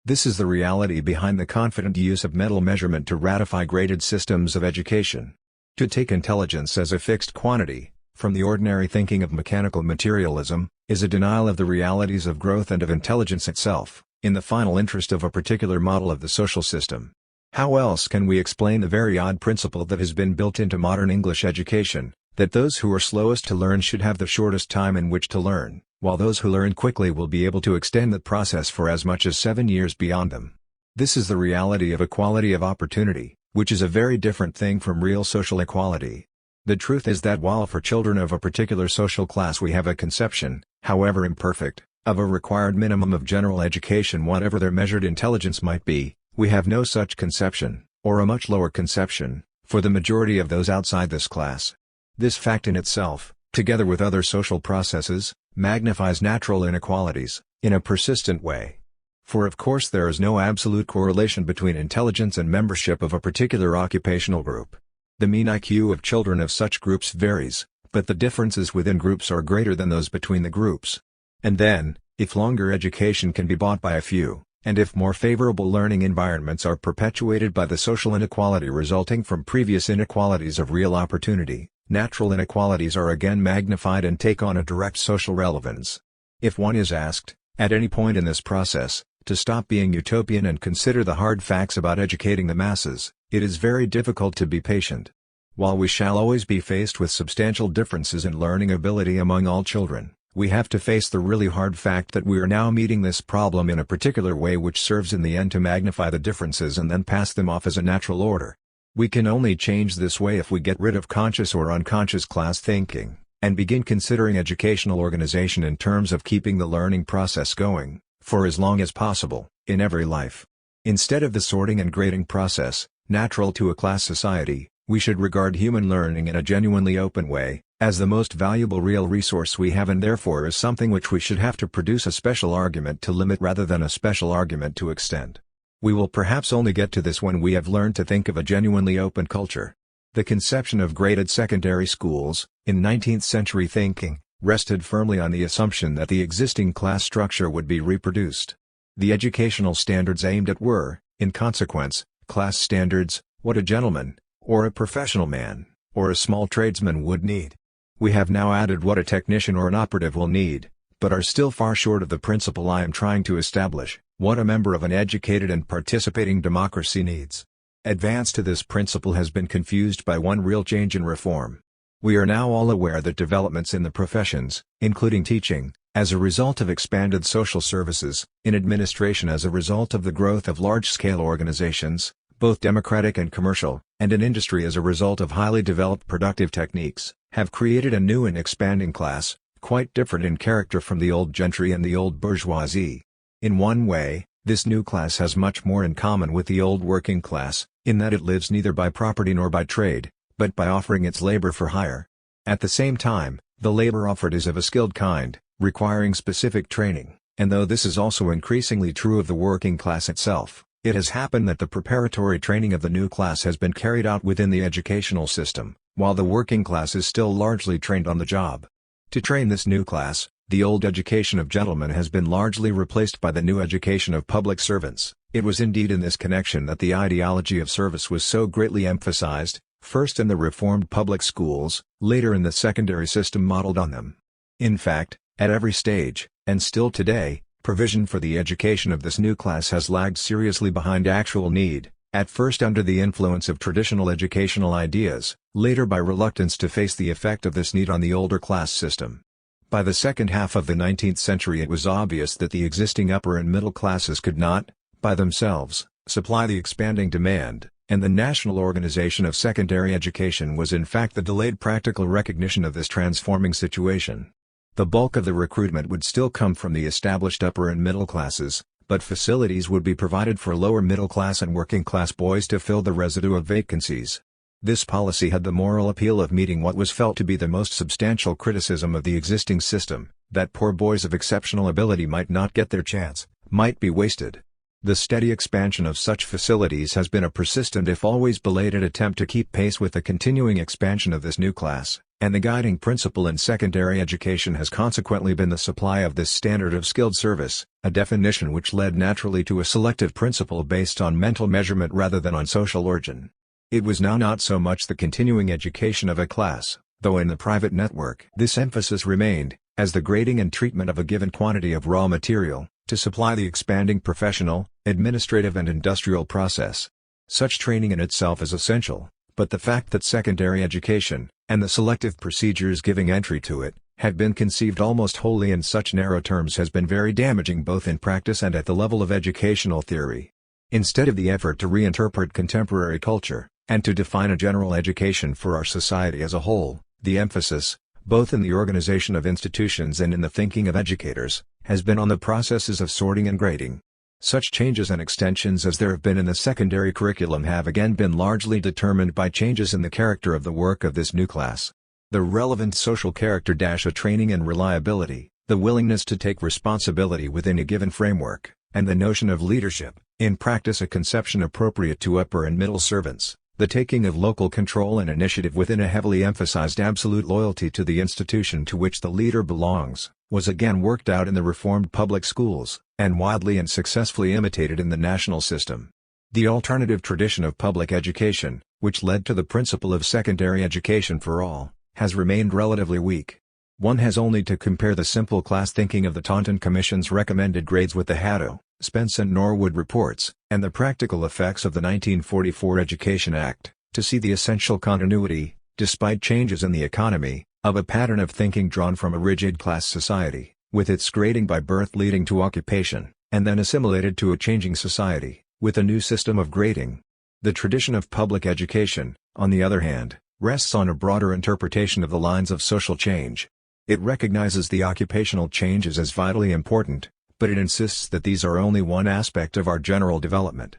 This is the reality behind the confident use of mental measurement to ratify graded systems of education. To take intelligence as a fixed quantity, from the ordinary thinking of mechanical materialism, is a denial of the realities of growth and of intelligence itself, in the final interest of a particular model of the social system. How else can we explain the very odd principle that has been built into modern English education, that those who are slowest to learn should have the shortest time in which to learn, while those who learn quickly will be able to extend the process for as much as 7 years beyond them? This is the reality of equality of opportunity, which is a very different thing from real social equality. The truth is that while for children of a particular social class we have a conception, however imperfect, of a required minimum of general education whatever their measured intelligence might be, we have no such conception, or a much lower conception, for the majority of those outside this class. This fact in itself, together with other social processes, magnifies natural inequalities, in a persistent way. For of course there is no absolute correlation between intelligence and membership of a particular occupational group. The mean IQ of children of such groups varies, but the differences within groups are greater than those between the groups. And then, if longer education can be bought by a few, and if more favorable learning environments are perpetuated by the social inequality resulting from previous inequalities of real opportunity, natural inequalities are again magnified and take on a direct social relevance. If one is asked, at any point in this process, to stop being utopian and consider the hard facts about educating the masses, it is very difficult to be patient. While we shall always be faced with substantial differences in learning ability among all children, we have to face the really hard fact that we are now meeting this problem in a particular way which serves in the end to magnify the differences and then pass them off as a natural order. We can only change this way if we get rid of conscious or unconscious class thinking, and begin considering educational organization in terms of keeping the learning process going, for as long as possible, in every life. Instead of the sorting and grading process, natural to a class society, we should regard human learning in a genuinely open way, as the most valuable real resource we have and therefore as something which we should have to produce a special argument to limit rather than a special argument to extend. We will perhaps only get to this when we have learned to think of a genuinely open culture. The conception of graded secondary schools, in 19th century thinking, rested firmly on the assumption that the existing class structure would be reproduced. The educational standards aimed at were, in consequence, class standards, what a gentleman, or a professional man, or a small tradesman would need. We have now added what a technician or an operative will need, but are still far short of the principle I am trying to establish, what a member of an educated and participating democracy needs. Advance to this principle has been confused by one real change in reform. We are now all aware that developments in the professions, including teaching, as a result of expanded social services, in administration as a result of the growth of large-scale organizations, both democratic and commercial, and in industry as a result of highly developed productive techniques, have created a new and expanding class, quite different in character from the old gentry and the old bourgeoisie. In one way, this new class has much more in common with the old working class, in that it lives neither by property nor by trade, but by offering its labor for hire. At the same time, the labor offered is of a skilled kind, requiring specific training, and though this is also increasingly true of the working class itself, it has happened that the preparatory training of the new class has been carried out within the educational system, while the working class is still largely trained on the job. To train this new class, the old education of gentlemen has been largely replaced by the new education of public servants. It was indeed in this connection that the ideology of service was so greatly emphasized, first in the reformed public schools, later in the secondary system modeled on them. In fact, at every stage, and still today, provision for the education of this new class has lagged seriously behind actual need, at first under the influence of traditional educational ideas, later by reluctance to face the effect of this need on the older class system. By the second half of the 19th century it was obvious that the existing upper and middle classes could not, by themselves, supply the expanding demand, and the national organization of secondary education was in fact the delayed practical recognition of this transforming situation. The bulk of the recruitment would still come from the established upper and middle classes, but facilities would be provided for lower middle class and working class boys to fill the residue of vacancies. This policy had the moral appeal of meeting what was felt to be the most substantial criticism of the existing system, that poor boys of exceptional ability might not get their chance, might be wasted. The steady expansion of such facilities has been a persistent if always belated attempt to keep pace with the continuing expansion of this new class, and the guiding principle in secondary education has consequently been the supply of this standard of skilled service, a definition which led naturally to a selective principle based on mental measurement rather than on social origin. It was now not so much the continuing education of a class, though in the private network this emphasis remained, as the grading and treatment of a given quantity of raw material, to supply the expanding professional, administrative and industrial process. Such training in itself is essential, but the fact that secondary education, and the selective procedures giving entry to it, have been conceived almost wholly in such narrow terms has been very damaging both in practice and at the level of educational theory. Instead of the effort to reinterpret contemporary culture, and to define a general education for our society as a whole, the emphasis, both in the organization of institutions and in the thinking of educators, has been on the processes of sorting and grading. Such changes and extensions as there have been in the secondary curriculum have again been largely determined by changes in the character of the work of this new class. The relevant social character a training in reliability, the willingness to take responsibility within a given framework, and the notion of leadership, in practice a conception appropriate to upper and middle servants. The taking of local control and initiative within a heavily emphasized absolute loyalty to the institution to which the leader belongs, was again worked out in the reformed public schools, and widely and successfully imitated in the national system. The alternative tradition of public education, which led to the principle of secondary education for all, has remained relatively weak. One has only to compare the simple class thinking of the Taunton Commission's recommended grades with the Haddo, Spence and Norwood reports, and the practical effects of the 1944 Education Act, to see the essential continuity, despite changes in the economy, of a pattern of thinking drawn from a rigid class society, with its grading by birth leading to occupation, and then assimilated to a changing society, with a new system of grading. The tradition of public education, on the other hand, rests on a broader interpretation of the lines of social change. It recognizes the occupational changes as vitally important, but it insists that these are only one aspect of our general development.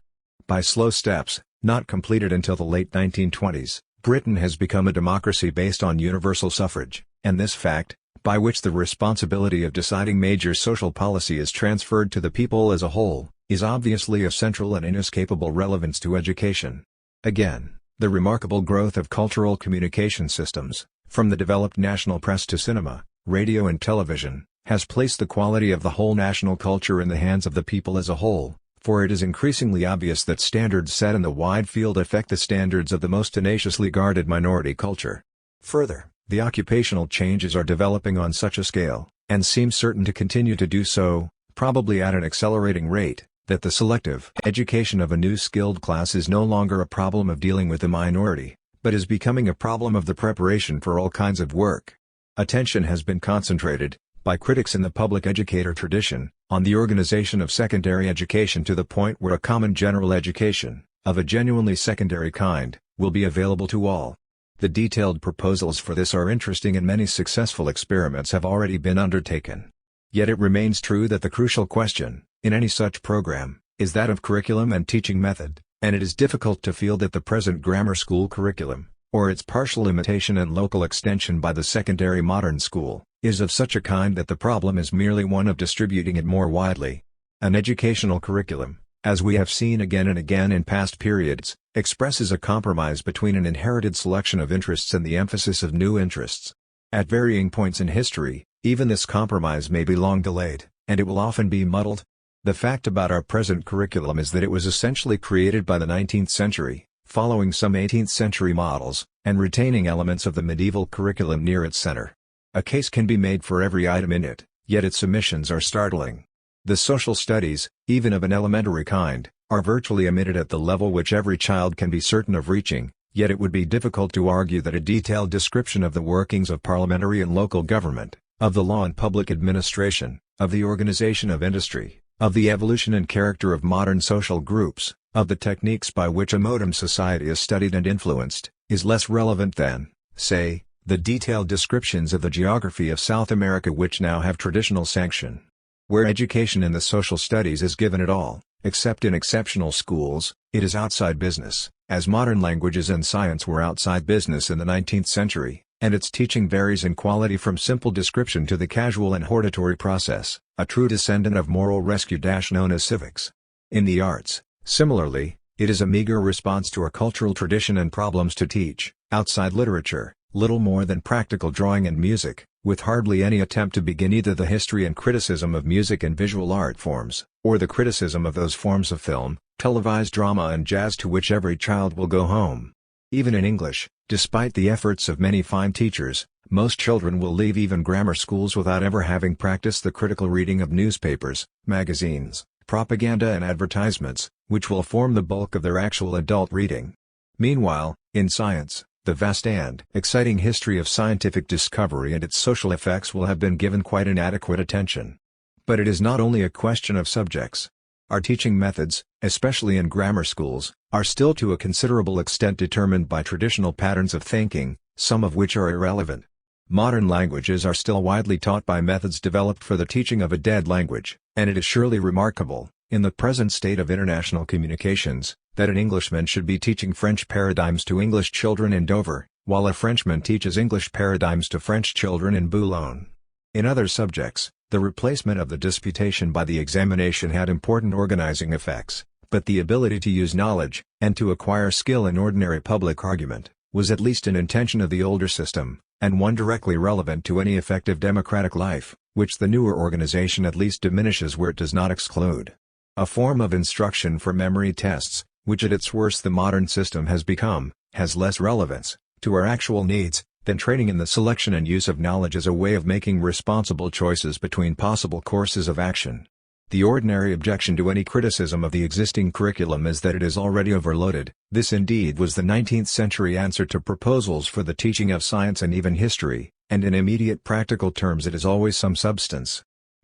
By slow steps, not completed until the late 1920s, Britain has become a democracy based on universal suffrage, and this fact, by which the responsibility of deciding major social policy is transferred to the people as a whole, is obviously of central and inescapable relevance to education. Again, the remarkable growth of cultural communication systems, from the developed national press to cinema, radio and television, has placed the quality of the whole national culture in the hands of the people as a whole, for it is increasingly obvious that standards set in the wide field affect the standards of the most tenaciously guarded minority culture. Further, the occupational changes are developing on such a scale, and seem certain to continue to do so, probably at an accelerating rate, that the selective education of a new skilled class is no longer a problem of dealing with the minority, but is becoming a problem of the preparation for all kinds of work. Attention has been concentrated, by critics in the public educator tradition, on the organization of secondary education to the point where a common general education, of a genuinely secondary kind, will be available to all. The detailed proposals for this are interesting and many successful experiments have already been undertaken. Yet it remains true that the crucial question, in any such program, is that of curriculum and teaching method, and it is difficult to feel that the present grammar school curriculum, or its partial imitation and local extension by the secondary modern school, is of such a kind that the problem is merely one of distributing it more widely. An educational curriculum, as we have seen again and again in past periods, expresses a compromise between an inherited selection of interests and the emphasis of new interests. At varying points in history, even this compromise may be long delayed, and it will often be muddled. The fact about our present curriculum is that it was essentially created by the 19th century, following some 18th century models, and retaining elements of the medieval curriculum near its center. A case can be made for every item in it, yet its omissions are startling. The social studies, even of an elementary kind, are virtually omitted at the level which every child can be certain of reaching, yet it would be difficult to argue that a detailed description of the workings of parliamentary and local government, of the law and public administration, of the organization of industry, of the evolution and character of modern social groups, of the techniques by which a modern society is studied and influenced, is less relevant than, say, the detailed descriptions of the geography of South America which now have traditional sanction. Where education in the social studies is given at all, except in exceptional schools, it is outside business, as modern languages and science were outside business in the 19th century, and its teaching varies in quality from simple description to the casual and hortatory process, a true descendant of moral rescue known as civics. In the arts, similarly, it is a meager response to a cultural tradition and problems to teach, outside literature, little more than practical drawing and music, with hardly any attempt to begin either the history and criticism of music and visual art forms, or the criticism of those forms of film, televised drama and jazz to which every child will go home. Even in English, despite the efforts of many fine teachers, most children will leave even grammar schools without ever having practiced the critical reading of newspapers, magazines, propaganda and advertisements, which will form the bulk of their actual adult reading. Meanwhile, in science, the vast and exciting history of scientific discovery and its social effects will have been given quite inadequate attention. But it is not only a question of subjects. Our teaching methods, especially in grammar schools, are still to a considerable extent determined by traditional patterns of thinking, some of which are irrelevant. Modern languages are still widely taught by methods developed for the teaching of a dead language, and it is surely remarkable, in the present state of international communications, that an Englishman should be teaching French paradigms to English children in Dover, while a Frenchman teaches English paradigms to French children in Boulogne. In other subjects, the replacement of the disputation by the examination had important organizing effects, but the ability to use knowledge, and to acquire skill in ordinary public argument, was at least an intention of the older system, and one directly relevant to any effective democratic life, which the newer organization at least diminishes where it does not exclude. A form of instruction for memory tests, which at its worst the modern system has become, has less relevance, to our actual needs, than training in the selection and use of knowledge as a way of making responsible choices between possible courses of action. The ordinary objection to any criticism of the existing curriculum is that it is already overloaded. This indeed was the 19th century answer to proposals for the teaching of science and even history, and in immediate practical terms it is always some substance.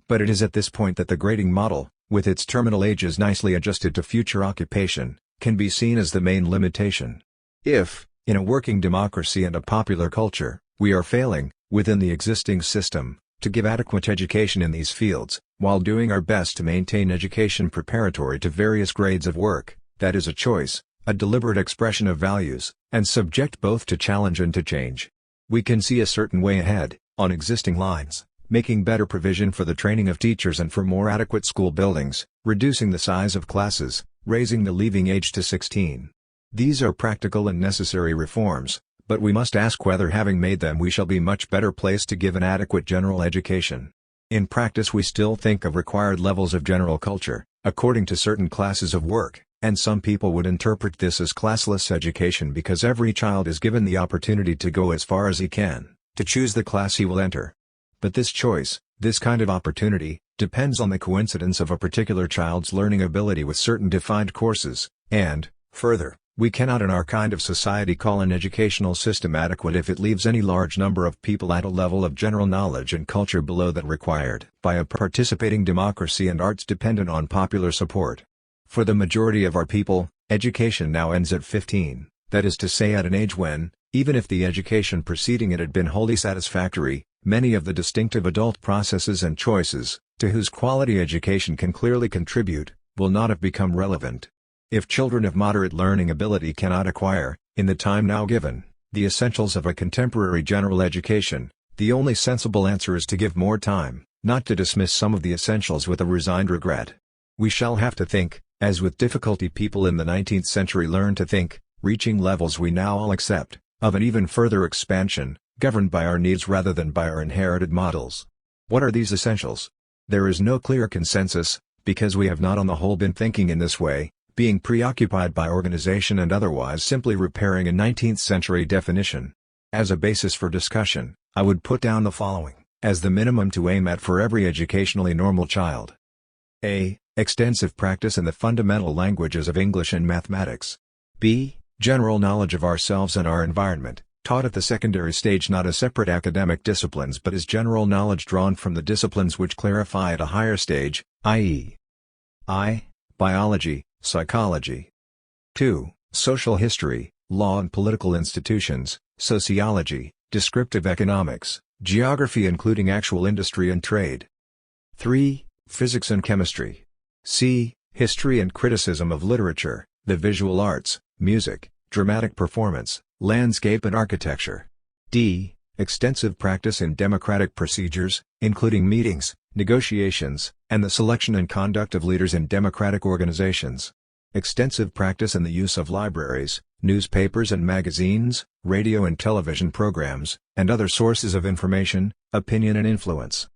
But it is at this point that the grading model, with its terminal ages nicely adjusted to future occupation, can be seen as the main limitation. If, in a working democracy and a popular culture, we are failing, within the existing system, to give adequate education in these fields, while doing our best to maintain education preparatory to various grades of work, that is a choice, a deliberate expression of values, and subject both to challenge and to change. We can see a certain way ahead, on existing lines, making better provision for the training of teachers and for more adequate school buildings, reducing the size of classes, raising the leaving age to 16. These are practical and necessary reforms, but we must ask whether having made them we shall be much better placed to give an adequate general education. In practice we still think of required levels of general culture, according to certain classes of work, and some people would interpret this as classless education because every child is given the opportunity to go as far as he can, to choose the class he will enter. But this choice, this kind of opportunity, depends on the coincidence of a particular child's learning ability with certain defined courses, and, further, we cannot in our kind of society call an educational system adequate if it leaves any large number of people at a level of general knowledge and culture below that required by a participating democracy and arts dependent on popular support. For the majority of our people, education now ends at 15, that is to say at an age when, even if the education preceding it had been wholly satisfactory, many of the distinctive adult processes and choices, to whose quality education can clearly contribute, will not have become relevant. If children of moderate learning ability cannot acquire, in the time now given, the essentials of a contemporary general education, the only sensible answer is to give more time, not to dismiss some of the essentials with a resigned regret. We shall have to think, as with difficulty people in the 19th century learned to think, reaching levels we now all accept, of an even further expansion, governed by our needs rather than by our inherited models. What are these essentials? There is no clear consensus, because we have not on the whole been thinking in this way, being preoccupied by organization and otherwise simply repairing a 19th century definition. As a basis for discussion, I would put down the following, as the minimum to aim at for every educationally normal child. A. Extensive practice in the fundamental languages of English and mathematics. B. General knowledge of ourselves and our environment, taught at the secondary stage not as separate academic disciplines but as general knowledge drawn from the disciplines which clarify at a higher stage, i.e. I. Biology, psychology. 2. Social history, law and political institutions, sociology, descriptive economics, geography including actual industry and trade. 3. Physics and chemistry. C. History and criticism of literature, the visual arts, music, dramatic performance, landscape and architecture. D. Extensive practice in democratic procedures, including meetings, negotiations, and the selection and conduct of leaders in democratic organizations. extensive practice in the use of libraries, newspapers and magazines, radio and television programs, and other sources of information, opinion and influence.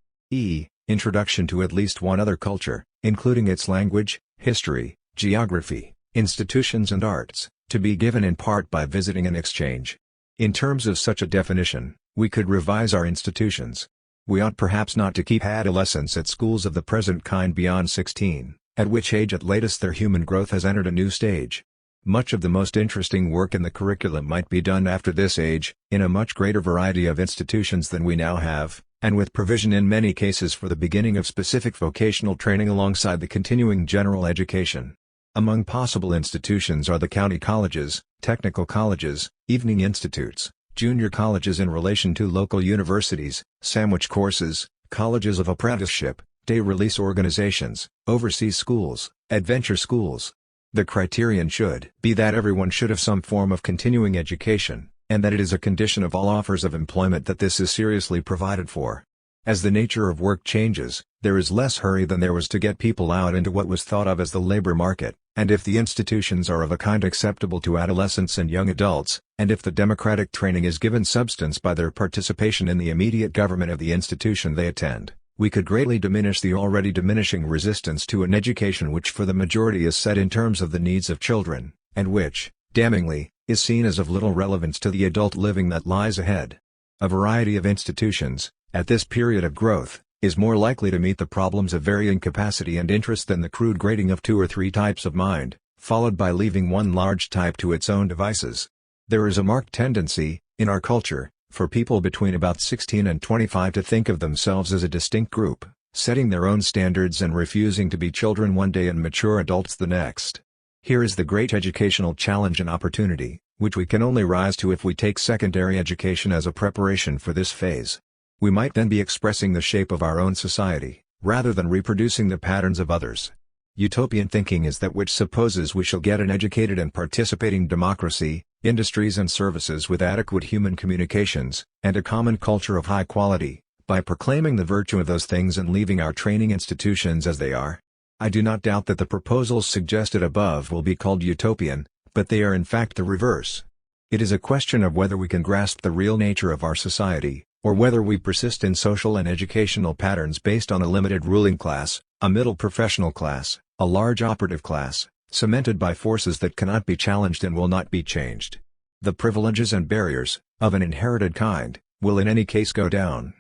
Introduction to at least one other culture, including its language, history, geography, institutions and arts, to be given in part by visiting an exchange. In terms of such a definition, we could revise our institutions. We ought perhaps not to keep adolescents at schools of the present kind beyond 16, at which age at latest their human growth has entered a new stage. Much of the most interesting work in the curriculum might be done after this age, in a much greater variety of institutions than we now have, and with provision in many cases for the beginning of specific vocational training alongside the continuing general education. Among possible institutions are the county colleges, technical colleges, evening institutes, junior colleges in relation to local universities, sandwich courses, colleges of apprenticeship, day-release organizations, overseas schools, adventure schools. The criterion should be that everyone should have some form of continuing education, and that it is a condition of all offers of employment that this is seriously provided for. As the nature of work changes, there is less hurry than there was to get people out into what was thought of as the labor market, and if the institutions are of a kind acceptable to adolescents and young adults, and if the democratic training is given substance by their participation in the immediate government of the institution they attend, we could greatly diminish the already diminishing resistance to an education which for the majority is set in terms of the needs of children, and which, damningly, is seen as of little relevance to the adult living that lies ahead. A variety of institutions, at this period of growth, is more likely to meet the problems of varying capacity and interest than the crude grading of 2 or 3 types of mind, followed by leaving one large type to its own devices. There is a marked tendency, in our culture, for people between about 16 and 25 to think of themselves as a distinct group, setting their own standards and refusing to be children one day and mature adults the next. Here is the great educational challenge and opportunity, which we can only rise to if we take secondary education as a preparation for this phase. We might then be expressing the shape of our own society, rather than reproducing the patterns of others. Utopian thinking is that which supposes we shall get an educated and participating democracy, industries and services with adequate human communications, and a common culture of high quality, by proclaiming the virtue of those things and leaving our training institutions as they are. I do not doubt that the proposals suggested above will be called utopian, but they are in fact the reverse. It is a question of whether we can grasp the real nature of our society, or whether we persist in social and educational patterns based on a limited ruling class, a middle professional class, a large operative class, cemented by forces that cannot be challenged and will not be changed. The privileges and barriers, of an inherited kind, will in any case go down.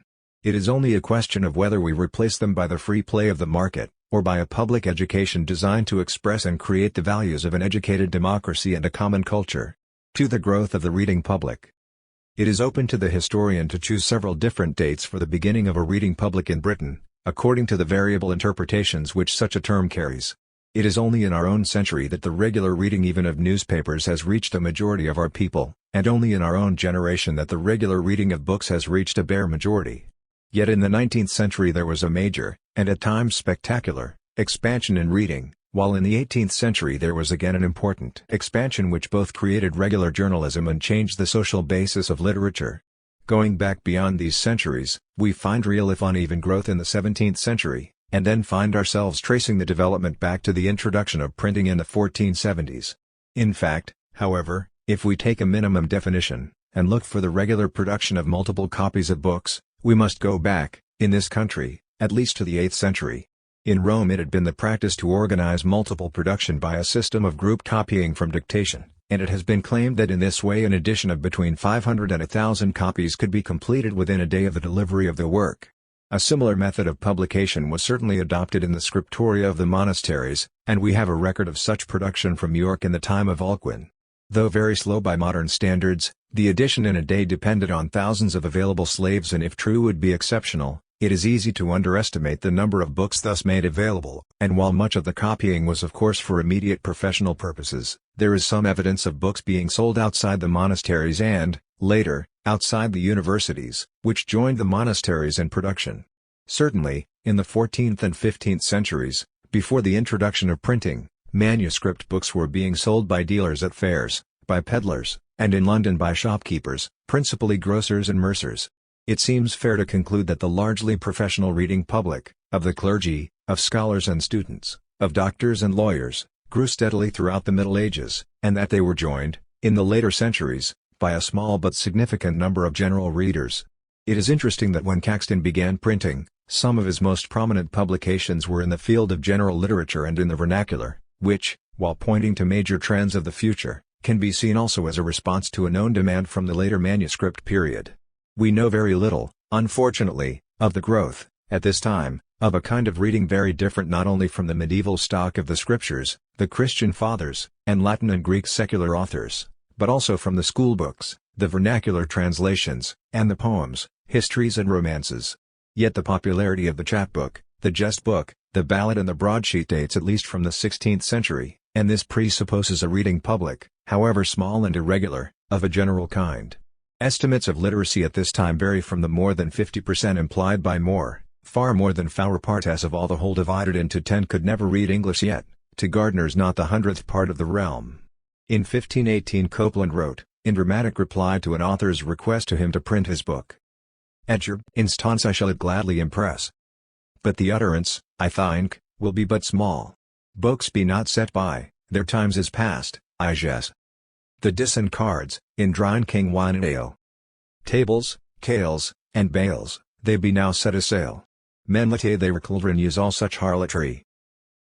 It is only a question of whether we replace them by the free play of the market, or by a public education designed to express and create the values of an educated democracy and a common culture. To the growth of the reading public. It is open to the historian to choose several different dates for the beginning of a reading public in Britain, according to the variable interpretations which such a term carries. It is only in our own century that the regular reading even of newspapers has reached a majority of our people, and only in our own generation that the regular reading of books has reached a bare majority. Yet in the 19th century there was a major, and at times spectacular, expansion in reading, while in the 18th century there was again an important expansion which both created regular journalism and changed the social basis of literature. Going back beyond these centuries, we find real if uneven growth in the 17th century, and then find ourselves tracing the development back to the introduction of printing in the 1470s. In fact, however, if we take a minimum definition, and look for the regular production of multiple copies of books, we must go back, in this country, at least to the 8th century. In Rome it had been the practice to organize multiple production by a system of group copying from dictation, and it has been claimed that in this way an edition of between 500 and 1,000 copies could be completed within a day of the delivery of the work. A similar method of publication was certainly adopted in the scriptoria of the monasteries, and we have a record of such production from York in the time of Alcuin. Though very slow by modern standards, the edition in a day depended on thousands of available slaves and if true would be exceptional. It is easy to underestimate the number of books thus made available, and while much of the copying was of course for immediate professional purposes, there is some evidence of books being sold outside the monasteries and, later, outside the universities, which joined the monasteries in production. Certainly, in the 14th and 15th centuries, before the introduction of printing, manuscript books were being sold by dealers at fairs, by peddlers, and in London by shopkeepers, principally grocers and mercers. It seems fair to conclude that the largely professional reading public, of the clergy, of scholars and students, of doctors and lawyers, grew steadily throughout the Middle Ages, and that they were joined, in the later centuries, by a small but significant number of general readers. It is interesting that when Caxton began printing, some of his most prominent publications were in the field of general literature and in the vernacular, which, while pointing to major trends of the future, can be seen also as a response to a known demand from the later manuscript period. We know very little, unfortunately, of the growth, at this time, of a kind of reading very different not only from the medieval stock of the scriptures, the Christian fathers, and Latin and Greek secular authors, but also from the schoolbooks, the vernacular translations, and the poems, histories and romances. Yet the popularity of the chapbook, the jest book, the ballad and the broadsheet dates at least from the 16th century, and this presupposes a reading public, however small and irregular, of a general kind. Estimates of literacy at this time vary from the more than 50% implied by Moore, far more than four partes of all the whole divided into 10 could never read English yet, to Gardner's not the 100th part of the realm. In 1518 Copeland wrote, in dramatic reply to an author's request to him to print his book, "At your instance I shall it gladly impress. But the utterance, I think, will be but small. Books be not set by, their times is past, I guess. The dis and cards, in drying king wine and ale. Tables, cales, and bales, they be now set a sale. Men let they children use all such harlotry.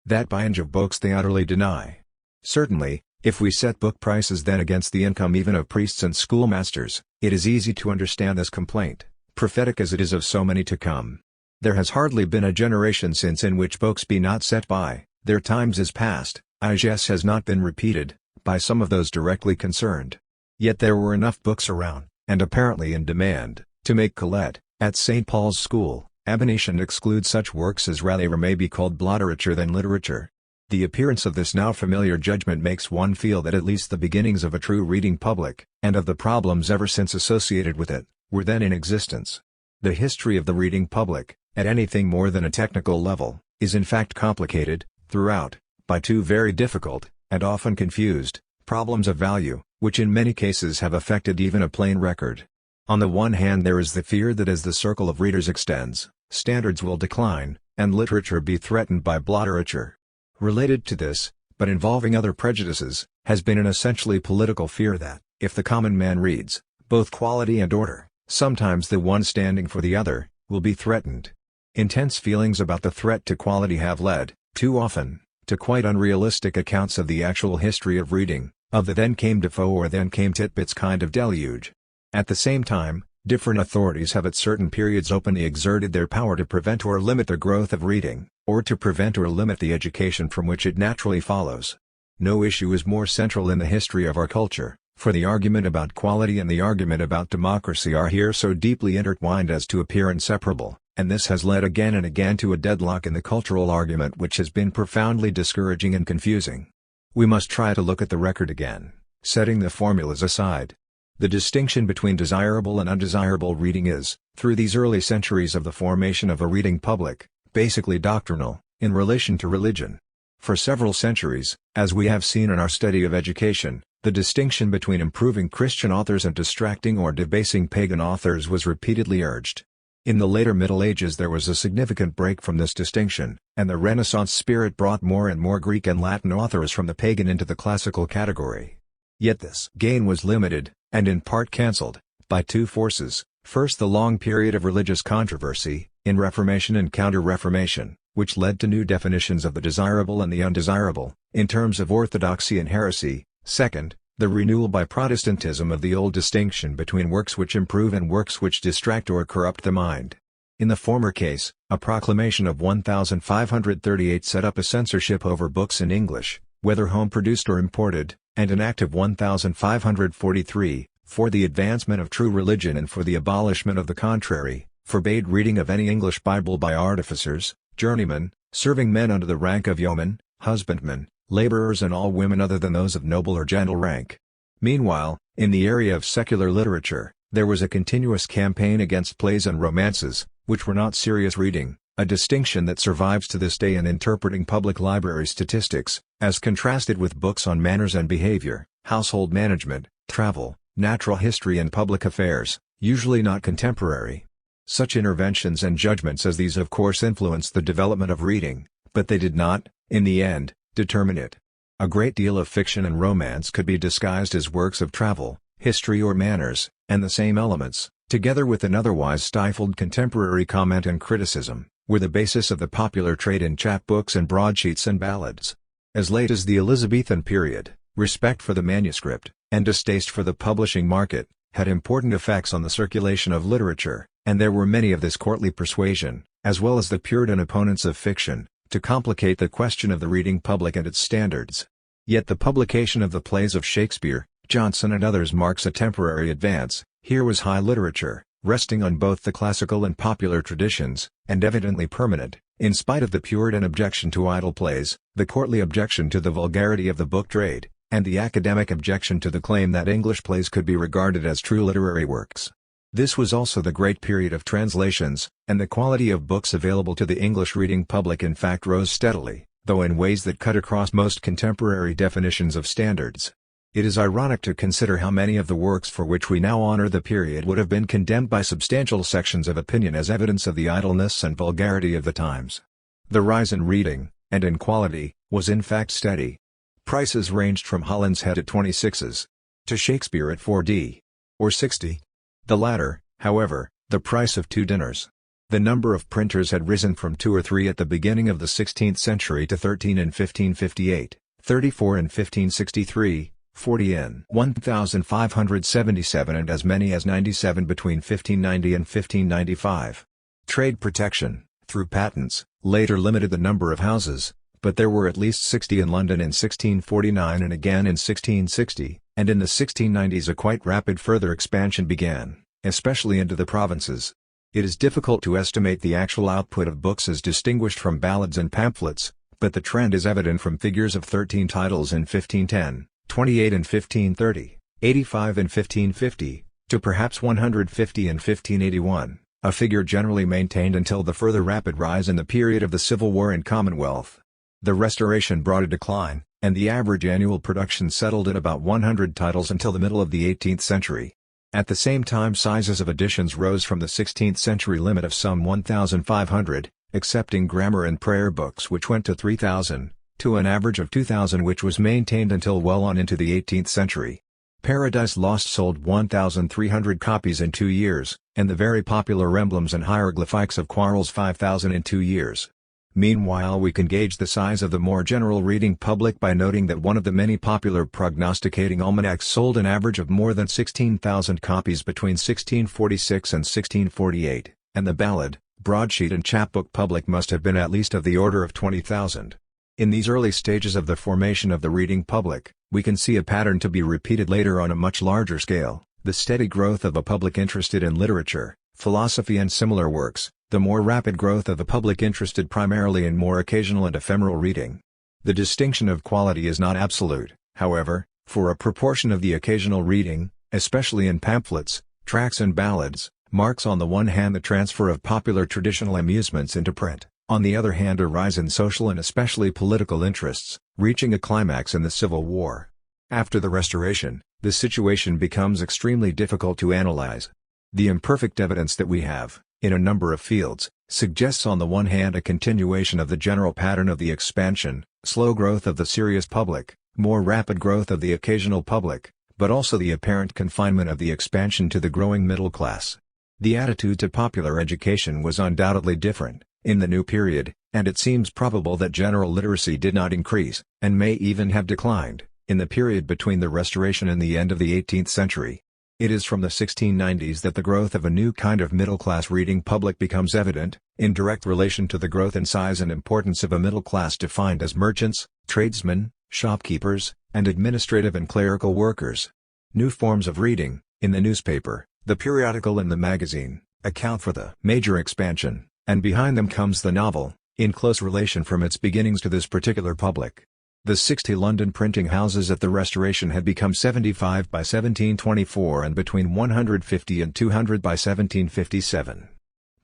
That buying of books they utterly deny. Certainly, if we set book prices then against the income even of priests and schoolmasters, it is easy to understand this complaint, prophetic as it is of so many to come. There has hardly been a generation since in which books be not set by, their times is past, I guess has not been repeated, by some of those directly concerned. Yet there were enough books around, and apparently in demand, to make Colette, at St. Paul's School, abolish and exclude such works as rather may be called blotterature than literature. The appearance of this now familiar judgment makes one feel that at least the beginnings of a true reading public, and of the problems ever since associated with it, were then in existence. The history of the reading public, at anything more than a technical level, is in fact complicated, throughout, by two very difficult, and often confused, problems of value, which in many cases have affected even a plain record. On the one hand there is the fear that as the circle of readers extends, standards will decline, and literature be threatened by blotterature. Related to this, but involving other prejudices, has been an essentially political fear that, if the common man reads, both quality and order, sometimes the one standing for the other, will be threatened. Intense feelings about the threat to quality have led, too often, to quite unrealistic accounts of the actual history of reading, of the then came Defoe or then came Titbits kind of deluge. At the same time, different authorities have at certain periods openly exerted their power to prevent or limit the growth of reading, or to prevent or limit the education from which it naturally follows. No issue is more central in the history of our culture, for the argument about quality and the argument about democracy are here so deeply intertwined as to appear inseparable, and this has led again and again to a deadlock in the cultural argument which has been profoundly discouraging and confusing. We must try to look at the record again, setting the formulas aside. The distinction between desirable and undesirable reading is, through these early centuries of the formation of a reading public, basically doctrinal, in relation to religion. For several centuries, as we have seen in our study of education, the distinction between improving Christian authors and distracting or debasing pagan authors was repeatedly urged. In the later Middle Ages there was a significant break from this distinction, and the Renaissance spirit brought more and more Greek and Latin authors from the pagan into the classical category. Yet this gain was limited, and in part cancelled, by two forces: first the long period of religious controversy, in Reformation and Counter-Reformation, which led to new definitions of the desirable and the undesirable, in terms of orthodoxy and heresy; second, the renewal by Protestantism of the old distinction between works which improve and works which distract or corrupt the mind. In the former case, a proclamation of 1538 set up a censorship over books in English, whether home-produced or imported, and an Act of 1543, for the advancement of true religion and for the abolishment of the contrary, forbade reading of any English Bible by artificers, journeymen, serving men under the rank of yeomen, husbandmen, laborers and all women other than those of noble or gentle rank. Meanwhile, in the area of secular literature, there was a continuous campaign against plays and romances, which were not serious reading, a distinction that survives to this day in interpreting public library statistics, as contrasted with books on manners and behavior, household management, travel, natural history and public affairs, usually not contemporary. Such interventions and judgments as these of course influenced the development of reading, but they did not, in the end, determine it. A great deal of fiction and romance could be disguised as works of travel, history or manners, and the same elements, together with an otherwise stifled contemporary comment and criticism, were the basis of the popular trade in chapbooks and broadsheets and ballads. As late as the Elizabethan period, respect for the manuscript, and distaste for the publishing market, had important effects on the circulation of literature, and there were many of this courtly persuasion, as well as the Puritan opponents of fiction, to complicate the question of the reading public and its standards. Yet the publication of the plays of Shakespeare, Jonson and others marks a temporary advance. Here was high literature, resting on both the classical and popular traditions, and evidently permanent, in spite of the Puritan objection to idle plays, the courtly objection to the vulgarity of the book trade, and the academic objection to the claim that English plays could be regarded as true literary works. This was also the great period of translations, and the quality of books available to the English reading public in fact rose steadily, though in ways that cut across most contemporary definitions of standards. It is ironic to consider how many of the works for which we now honor the period would have been condemned by substantial sections of opinion as evidence of the idleness and vulgarity of the times. The rise in reading, and in quality, was in fact steady. Prices ranged from Holland's Head at 26s, to Shakespeare at 4d, or 60. The latter, however, the price of 2 dinners. The number of printers had risen from 2 or 3 at the beginning of the 16th century to 13 in 1558, 34 in 1563, 40 in 1577 and as many as 97 between 1590 and 1595. Trade protection, through patents, later limited the number of houses, but there were at least 60 in London in 1649 and again in 1660, and in the 1690s a quite rapid further expansion began, especially into the provinces. It is difficult to estimate the actual output of books as distinguished from ballads and pamphlets, but the trend is evident from figures of 13 titles in 1510. 28 in 1530, 85 in 1550, to perhaps 150 in 1581, a figure generally maintained until the further rapid rise in the period of the Civil War and Commonwealth. The Restoration brought a decline, and the average annual production settled at about 100 titles until the middle of the 18th century. At the same time sizes of editions rose from the 16th century limit of some 1,500, excepting grammar and prayer books which went to 3,000. To an average of 2,000 which was maintained until well on into the 18th century. Paradise Lost sold 1,300 copies in 2 years, and the very popular Emblems and Hieroglyphics of Quarles 5,000 in 2 years. Meanwhile we can gauge the size of the more general reading public by noting that one of the many popular prognosticating almanacs sold an average of more than 16,000 copies between 1646 and 1648, and the ballad, broadsheet and chapbook public must have been at least of the order of 20,000. In these early stages of the formation of the reading public, we can see a pattern to be repeated later on a much larger scale, the steady growth of a public interested in literature, philosophy and similar works, the more rapid growth of a public interested primarily in more occasional and ephemeral reading. The distinction of quality is not absolute, however, for a proportion of the occasional reading, especially in pamphlets, tracts and ballads, marks on the one hand the transfer of popular traditional amusements into print. On the other hand a rise in social and especially political interests, reaching a climax in the Civil War. After the Restoration, the situation becomes extremely difficult to analyze. The imperfect evidence that we have, in a number of fields, suggests on the one hand a continuation of the general pattern of the expansion, slow growth of the serious public, more rapid growth of the occasional public, but also the apparent confinement of the expansion to the growing middle class. The attitude to popular education was undoubtedly different in the new period, and it seems probable that general literacy did not increase, and may even have declined, in the period between the Restoration and the end of the 18th century. It is from the 1690s that the growth of a new kind of middle-class reading public becomes evident, in direct relation to the growth in size and importance of a middle class defined as merchants, tradesmen, shopkeepers, and administrative and clerical workers. New forms of reading, in the newspaper, the periodical and the magazine, account for the major expansion. And behind them comes the novel, in close relation from its beginnings to this particular public. The 60 London printing houses at the Restoration had become 75 by 1724 and between 150 and 200 by 1757.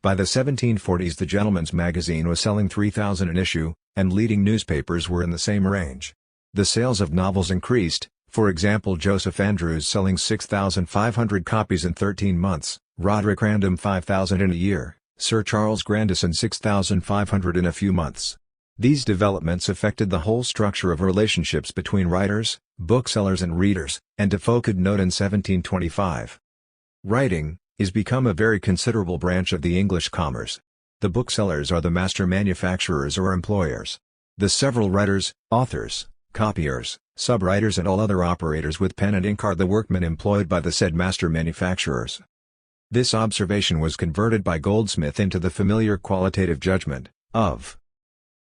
By the 1740s the Gentleman's Magazine was selling 3,000 an issue, and leading newspapers were in the same range. The sales of novels increased, for example Joseph Andrews selling 6,500 copies in 13 months, Roderick Random 5,000 in a year. Sir Charles Grandison 6,500 in a few months. These developments affected the whole structure of relationships between writers, booksellers and readers, and Defoe could note in 1725. Writing is become a very considerable branch of the English commerce. The booksellers are the master manufacturers or employers. The several writers, authors, copiers, sub-writers and all other operators with pen and ink are the workmen employed by the said master manufacturers. This observation was converted by Goldsmith into the familiar qualitative judgment of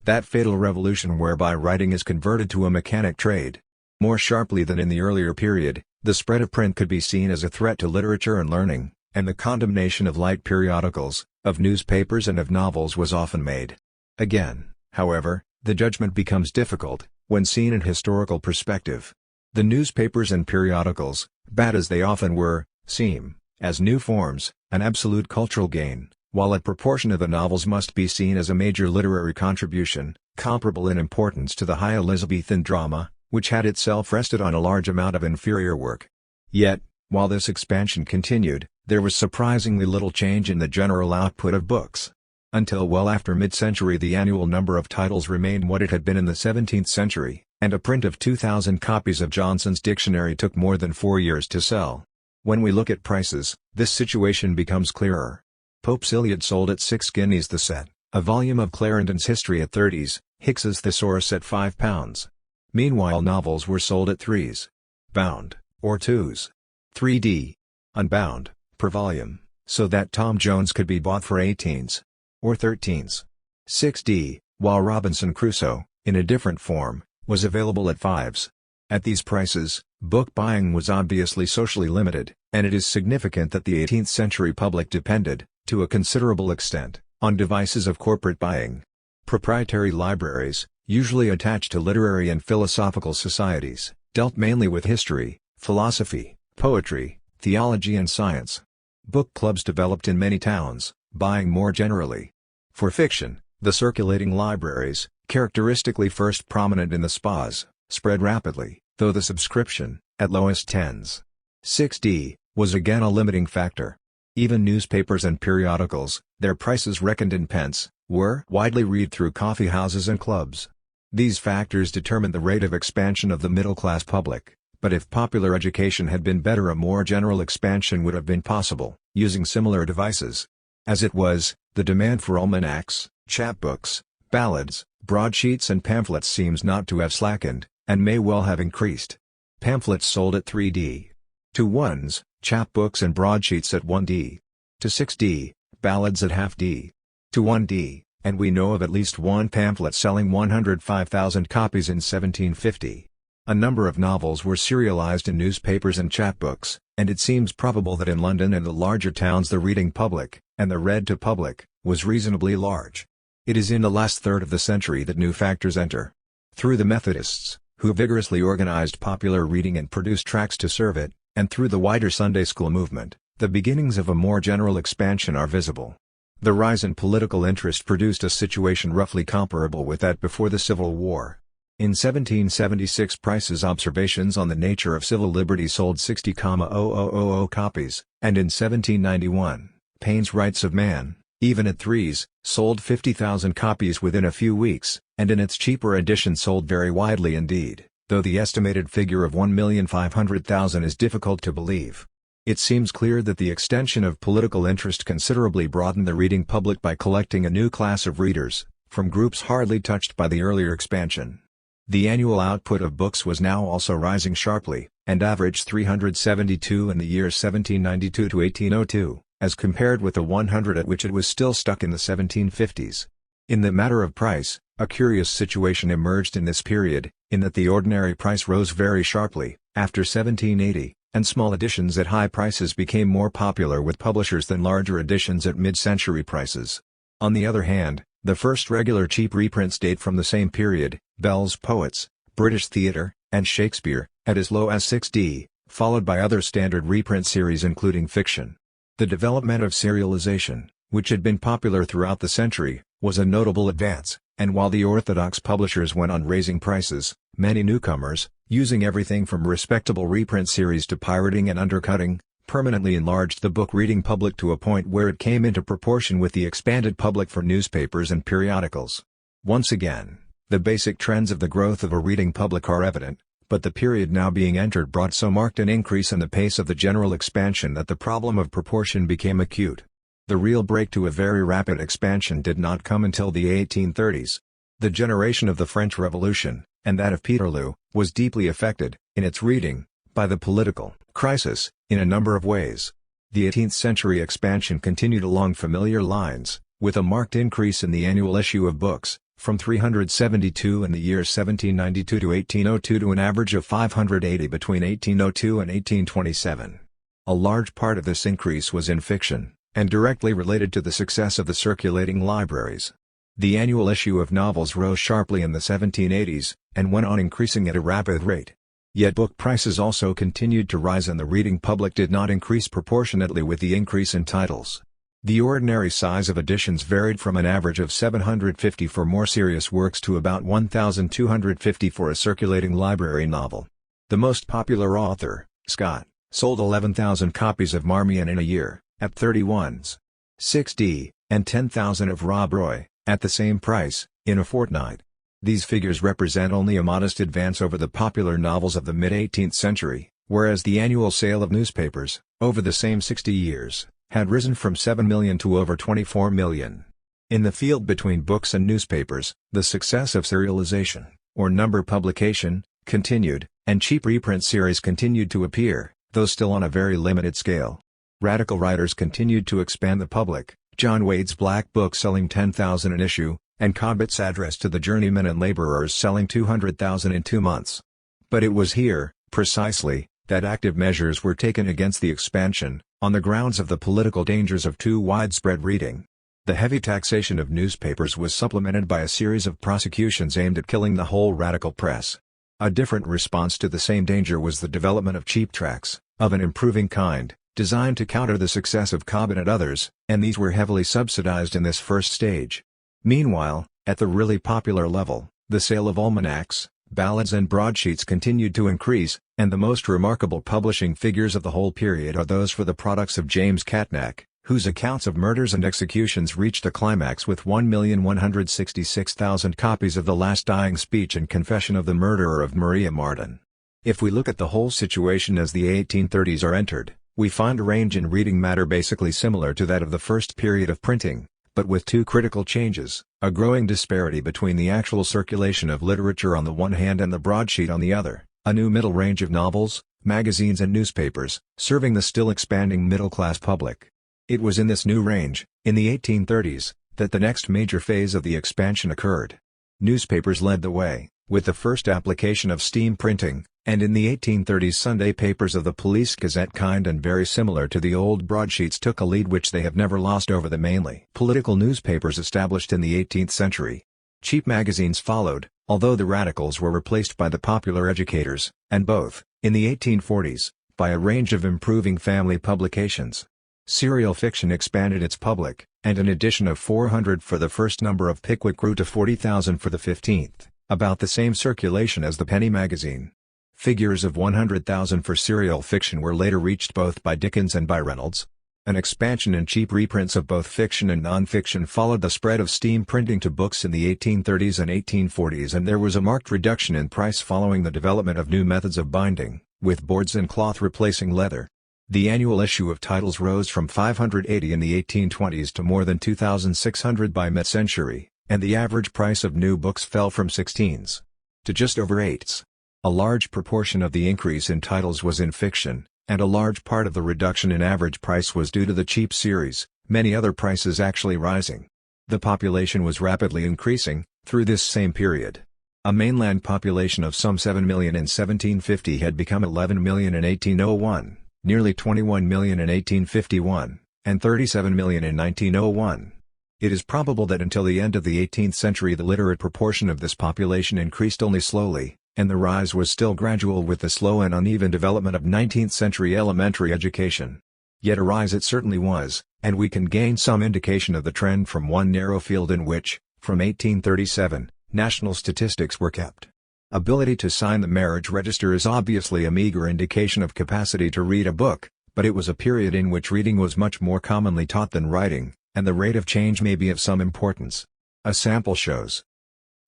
that fatal revolution whereby writing is converted to a mechanic trade. More sharply than in the earlier period, the spread of print could be seen as a threat to literature and learning, and the condemnation of light periodicals, of newspapers and of novels was often made. Again, however, the judgment becomes difficult, when seen in historical perspective. The newspapers and periodicals, bad as they often were, seem, as new forms, an absolute cultural gain, while a proportion of the novels must be seen as a major literary contribution, comparable in importance to the high Elizabethan drama, which had itself rested on a large amount of inferior work. Yet, while this expansion continued, there was surprisingly little change in the general output of books. Until well after mid-century the annual number of titles remained what it had been in the 17th century, and a print of 2,000 copies of Johnson's dictionary took more than 4 years to sell. When we look at prices, this situation becomes clearer. Pope's Iliad sold at 6 guineas the set, a volume of Clarendon's History at 30s, Hicks's Thesaurus at £5. Meanwhile novels were sold at 3s. bound, or 2s. 3d. unbound, per volume, so that Tom Jones could be bought for 18s. or 13s. 6d, while Robinson Crusoe, in a different form, was available at 5s. At these prices, book buying was obviously socially limited, and it is significant that the 18th century public depended, to a considerable extent, on devices of corporate buying. Proprietary libraries, usually attached to literary and philosophical societies, dealt mainly with history, philosophy, poetry, theology and science. Book clubs developed in many towns, buying more generally. For fiction, the circulating libraries, characteristically first prominent in the spas, spread rapidly, though the subscription, at lowest 10s. 6d, was again a limiting factor. Even newspapers and periodicals, their prices reckoned in pence, were widely read through coffee houses and clubs. These factors determined the rate of expansion of the middle-class public, but if popular education had been better a more general expansion would have been possible, using similar devices. As it was, the demand for almanacs, chapbooks, ballads, broadsheets and pamphlets seems not to have slackened, and may well have increased. Pamphlets sold at 3d. to 1s, chapbooks and broadsheets at 1d. to 6d, ballads at half d. to 1d, and we know of at least one pamphlet selling 105,000 copies in 1750. A number of novels were serialized in newspapers and chapbooks, and it seems probable that in London and the larger towns the reading public, and the read to public, was reasonably large. It is in the last third of the century that new factors enter. Through the Methodists, who vigorously organized popular reading and produced tracts to serve it, and through the wider Sunday school movement, the beginnings of a more general expansion are visible. The rise in political interest produced a situation roughly comparable with that before the Civil War. In 1776 Price's Observations on the Nature of Civil Liberty sold 60,000 copies, and in 1791, Paine's Rights of Man, even at 3s, sold 50,000 copies within a few weeks, and in its cheaper edition sold very widely indeed, though the estimated figure of 1,500,000 is difficult to believe. It seems clear that the extension of political interest considerably broadened the reading public by collecting a new class of readers, from groups hardly touched by the earlier expansion. The annual output of books was now also rising sharply, and averaged 372 in the years 1792 to 1802, as compared with the 100 at which it was still stuck in the 1750s. In the matter of price, a curious situation emerged in this period, in that the ordinary price rose very sharply, after 1780, and small editions at high prices became more popular with publishers than larger editions at mid-century prices. On the other hand, the first regular cheap reprints date from the same period, Bell's Poets, British Theatre, and Shakespeare, at as low as 6d, followed by other standard reprint series including fiction. The development of serialization, which had been popular throughout the century, was a notable advance, and while the orthodox publishers went on raising prices, many newcomers, using everything from respectable reprint series to pirating and undercutting, permanently enlarged the book reading public to a point where it came into proportion with the expanded public for newspapers and periodicals. Once again, the basic trends of the growth of a reading public are evident, but the period now being entered brought so marked an increase in the pace of the general expansion that the problem of proportion became acute. The real break to a very rapid expansion did not come until the 1830s. The generation of the French Revolution, and that of Peterloo, was deeply affected, in its reading, by the political crisis, in a number of ways. The 18th century expansion continued along familiar lines, with a marked increase in the annual issue of books, from 372 in the year 1792 to 1802 to an average of 580 between 1802 and 1827. A large part of this increase was in fiction, and directly related to the success of the circulating libraries. The annual issue of novels rose sharply in the 1780s, and went on increasing at a rapid rate. Yet book prices also continued to rise and the reading public did not increase proportionately with the increase in titles. The ordinary size of editions varied from an average of 750 for more serious works to about 1,250 for a circulating library novel. The most popular author, Scott, sold 11,000 copies of Marmion in a year, at 31s. 6d, and 10,000 of Rob Roy, at the same price, in a fortnight. These figures represent only a modest advance over the popular novels of the mid-18th century, whereas the annual sale of newspapers, over the same 60 years, had risen from 7 million to over 24 million. In the field between books and newspapers, the success of serialization, or number publication, continued, and cheap reprint series continued to appear, though still on a very limited scale. Radical writers continued to expand the public, John Wade's Black Book selling 10,000 an issue, and Cobbett's Address to the Journeymen and Laborers selling 200,000 in 2 months. But it was here, precisely, that active measures were taken against the expansion, on the grounds of the political dangers of too widespread reading. The heavy taxation of newspapers was supplemented by a series of prosecutions aimed at killing the whole radical press. A different response to the same danger was the development of cheap tracts, of an improving kind, designed to counter the success of Cobbett and others, and these were heavily subsidized in this first stage. Meanwhile, at the really popular level, the sale of almanacs, ballads and broadsheets continued to increase, and the most remarkable publishing figures of the whole period are those for the products of James Catnach, whose accounts of murders and executions reached a climax with 1,166,000 copies of the last dying speech and confession of the murderer of Maria Martin. If we look at the whole situation as the 1830s are entered, we find a range in reading matter basically similar to that of the first period of printing, but with two critical changes: a growing disparity between the actual circulation of literature on the one hand and the broadsheet on the other, a new middle range of novels, magazines and newspapers, serving the still expanding middle-class public. It was in this new range, in the 1830s, that the next major phase of the expansion occurred. Newspapers led the way, with the first application of steam printing, and in the 1830s Sunday papers of the Police Gazette kind and very similar to the old broadsheets took a lead which they have never lost over the mainly political newspapers established in the 18th century. Cheap magazines followed, although the radicals were replaced by the popular educators, and both, in the 1840s, by a range of improving family publications. Serial fiction expanded its public, and an edition of 400 for the first number of Pickwick grew to 40,000 for the 15th, about the same circulation as the penny magazine. Figures of 100,000 for serial fiction were later reached both by Dickens and by Reynolds. An expansion in cheap reprints of both fiction and non-fiction followed the spread of steam printing to books in the 1830s and 1840s, and there was a marked reduction in price following the development of new methods of binding, with boards and cloth replacing leather. The annual issue of titles rose from 580 in the 1820s to more than 2,600 by mid-century, and the average price of new books fell from 16s to just over 8s. A large proportion of the increase in titles was in fiction, and a large part of the reduction in average price was due to the cheap series, many other prices actually rising. The population was rapidly increasing, through this same period. A mainland population of some 7 million in 1750 had become 11 million in 1801, nearly 21 million in 1851, and 37 million in 1901. It is probable that until the end of the 18th century the literate proportion of this population increased only slowly, and the rise was still gradual with the slow and uneven development of 19th-century elementary education. Yet a rise it certainly was, and we can gain some indication of the trend from one narrow field in which, from 1837, national statistics were kept. Ability to sign the marriage register is obviously a meager indication of capacity to read a book, but it was a period in which reading was much more commonly taught than writing, and the rate of change may be of some importance. A sample shows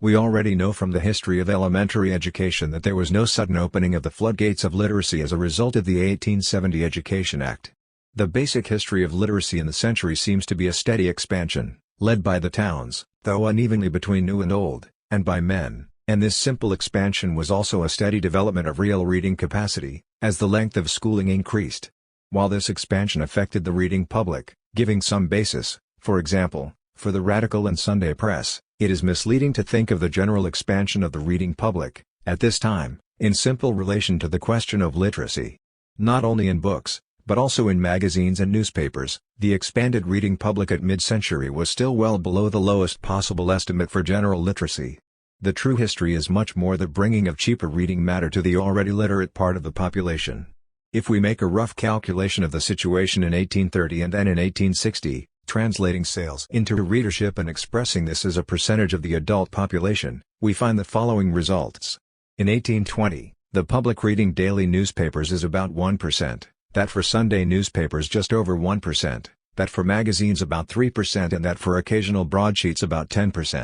We already know from the history of elementary education that there was no sudden opening of the floodgates of literacy as a result of the 1870 Education Act. The basic history of literacy in the century seems to be a steady expansion, led by the towns, though unevenly between new and old, and by men, and this simple expansion was also a steady development of real reading capacity, as the length of schooling increased. While this expansion affected the reading public, giving some basis, for example, for the radical and Sunday press, it is misleading to think of the general expansion of the reading public, at this time, in simple relation to the question of literacy. Not only in books, but also in magazines and newspapers, the expanded reading public at mid-century was still well below the lowest possible estimate for general literacy. The true history is much more the bringing of cheaper reading matter to the already literate part of the population. If we make a rough calculation of the situation in 1830 and then in 1860, translating sales into readership and expressing this as a percentage of the adult population, we find the following results. In 1820, the public reading daily newspapers is about 1%, that for Sunday newspapers just over 1%, that for magazines about 3% and that for occasional broadsheets about 10%.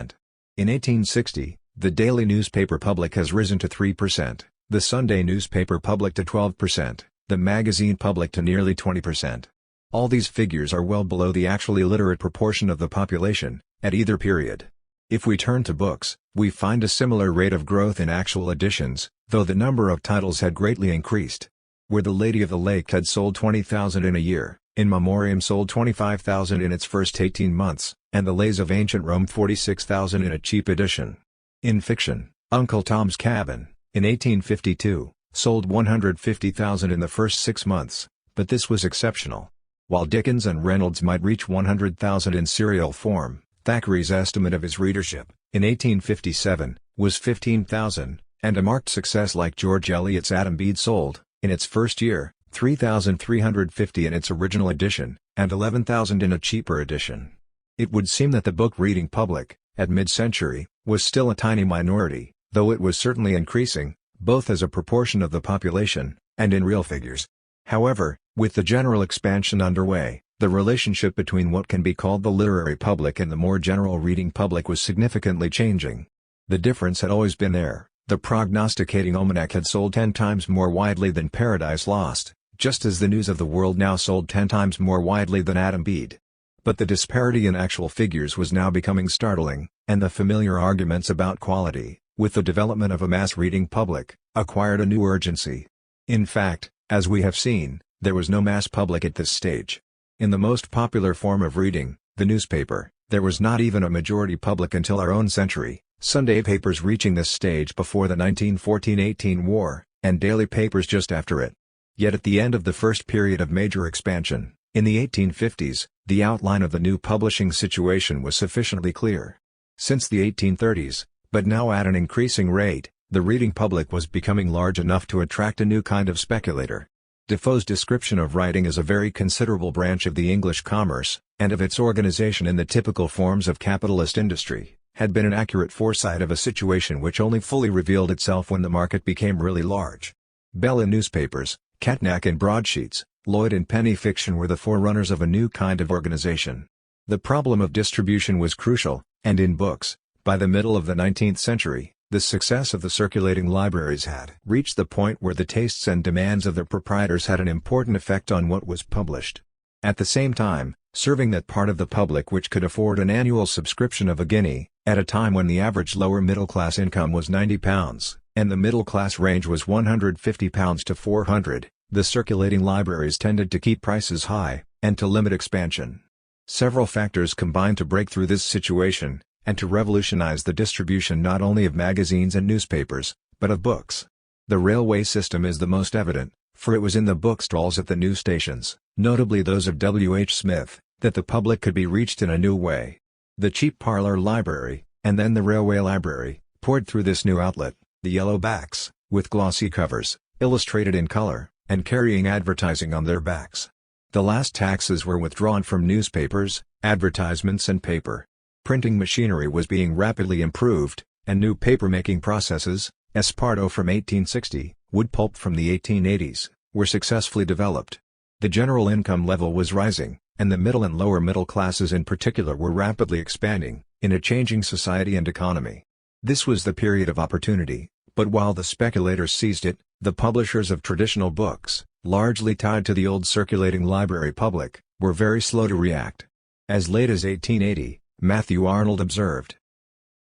In 1860, the daily newspaper public has risen to 3%, the Sunday newspaper public to 12%, the magazine public to nearly 20%. All these figures are well below the actually literate proportion of the population, at either period. If we turn to books, we find a similar rate of growth in actual editions, though the number of titles had greatly increased. Where The Lady of the Lake had sold 20,000 in a year, In Memoriam sold 25,000 in its first 18 months, and The Lays of Ancient Rome 46,000 in a cheap edition. In fiction, Uncle Tom's Cabin, in 1852, sold 150,000 in the first 6 months, but this was exceptional. While Dickens and Reynolds might reach 100,000 in serial form, Thackeray's estimate of his readership, in 1857, was 15,000, and a marked success like George Eliot's Adam Bede sold, in its first year, 3,350 in its original edition, and 11,000 in a cheaper edition. It would seem that the book reading public, at mid-century, was still a tiny minority, though it was certainly increasing, both as a proportion of the population, and in real figures. However, with the general expansion underway, the relationship between what can be called the literary public and the more general reading public was significantly changing. The difference had always been there. The prognosticating almanac had sold 10 times more widely than Paradise Lost, just as the News of the World now sold 10 times more widely than Adam Bede. But the disparity in actual figures was now becoming startling, and the familiar arguments about quality, with the development of a mass reading public, acquired a new urgency. In fact, as we have seen, there was no mass public at this stage. In the most popular form of reading, the newspaper, there was not even a majority public until our own century, Sunday papers reaching this stage before the 1914-18 war, and daily papers just after it. Yet at the end of the first period of major expansion, in the 1850s, the outline of the new publishing situation was sufficiently clear. Since the 1830s, but now at an increasing rate, the reading public was becoming large enough to attract a new kind of speculator. Defoe's description of writing as a very considerable branch of the English commerce, and of its organization in the typical forms of capitalist industry, had been an accurate foresight of a situation which only fully revealed itself when the market became really large. Bell in newspapers, Catnach in broadsheets, Lloyd in penny fiction were the forerunners of a new kind of organization. The problem of distribution was crucial, and in books, by the middle of the 19th century, the success of the circulating libraries had reached the point where the tastes and demands of their proprietors had an important effect on what was published. At the same time, serving that part of the public which could afford an annual subscription of a guinea, at a time when the average lower middle-class income was £90, and the middle-class range was £150 to £400, the circulating libraries tended to keep prices high, and to limit expansion. Several factors combined to break through this situation, and to revolutionize the distribution not only of magazines and newspapers, but of books. The railway system is the most evident, for it was in the bookstalls at the news stations, notably those of W. H. Smith, that the public could be reached in a new way. The cheap parlor library, and then the railway library, poured through this new outlet, the yellow backs, with glossy covers, illustrated in color, and carrying advertising on their backs. The last taxes were withdrawn from newspapers, advertisements and paper. Printing machinery was being rapidly improved, and new paper-making processes, esparto from 1860, wood pulp from the 1880s, were successfully developed. The general income level was rising, and the middle and lower middle classes in particular were rapidly expanding, in a changing society and economy. This was the period of opportunity, but while the speculators seized it, the publishers of traditional books, largely tied to the old circulating library public, were very slow to react. As late as 1880, Matthew Arnold observed,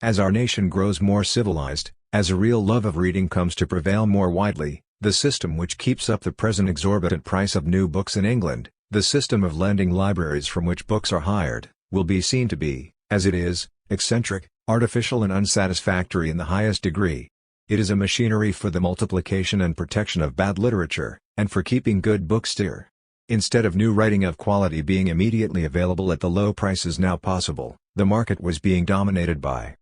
"As our nation grows more civilized, as a real love of reading comes to prevail more widely, the system which keeps up the present exorbitant price of new books in England, the system of lending libraries from which books are hired, will be seen to be, as it is, eccentric, artificial and unsatisfactory in the highest degree. It is a machinery for the multiplication and protection of bad literature, and for keeping good books dear. Instead of new writing of quality being immediately available at the low prices now possible, the market was being dominated by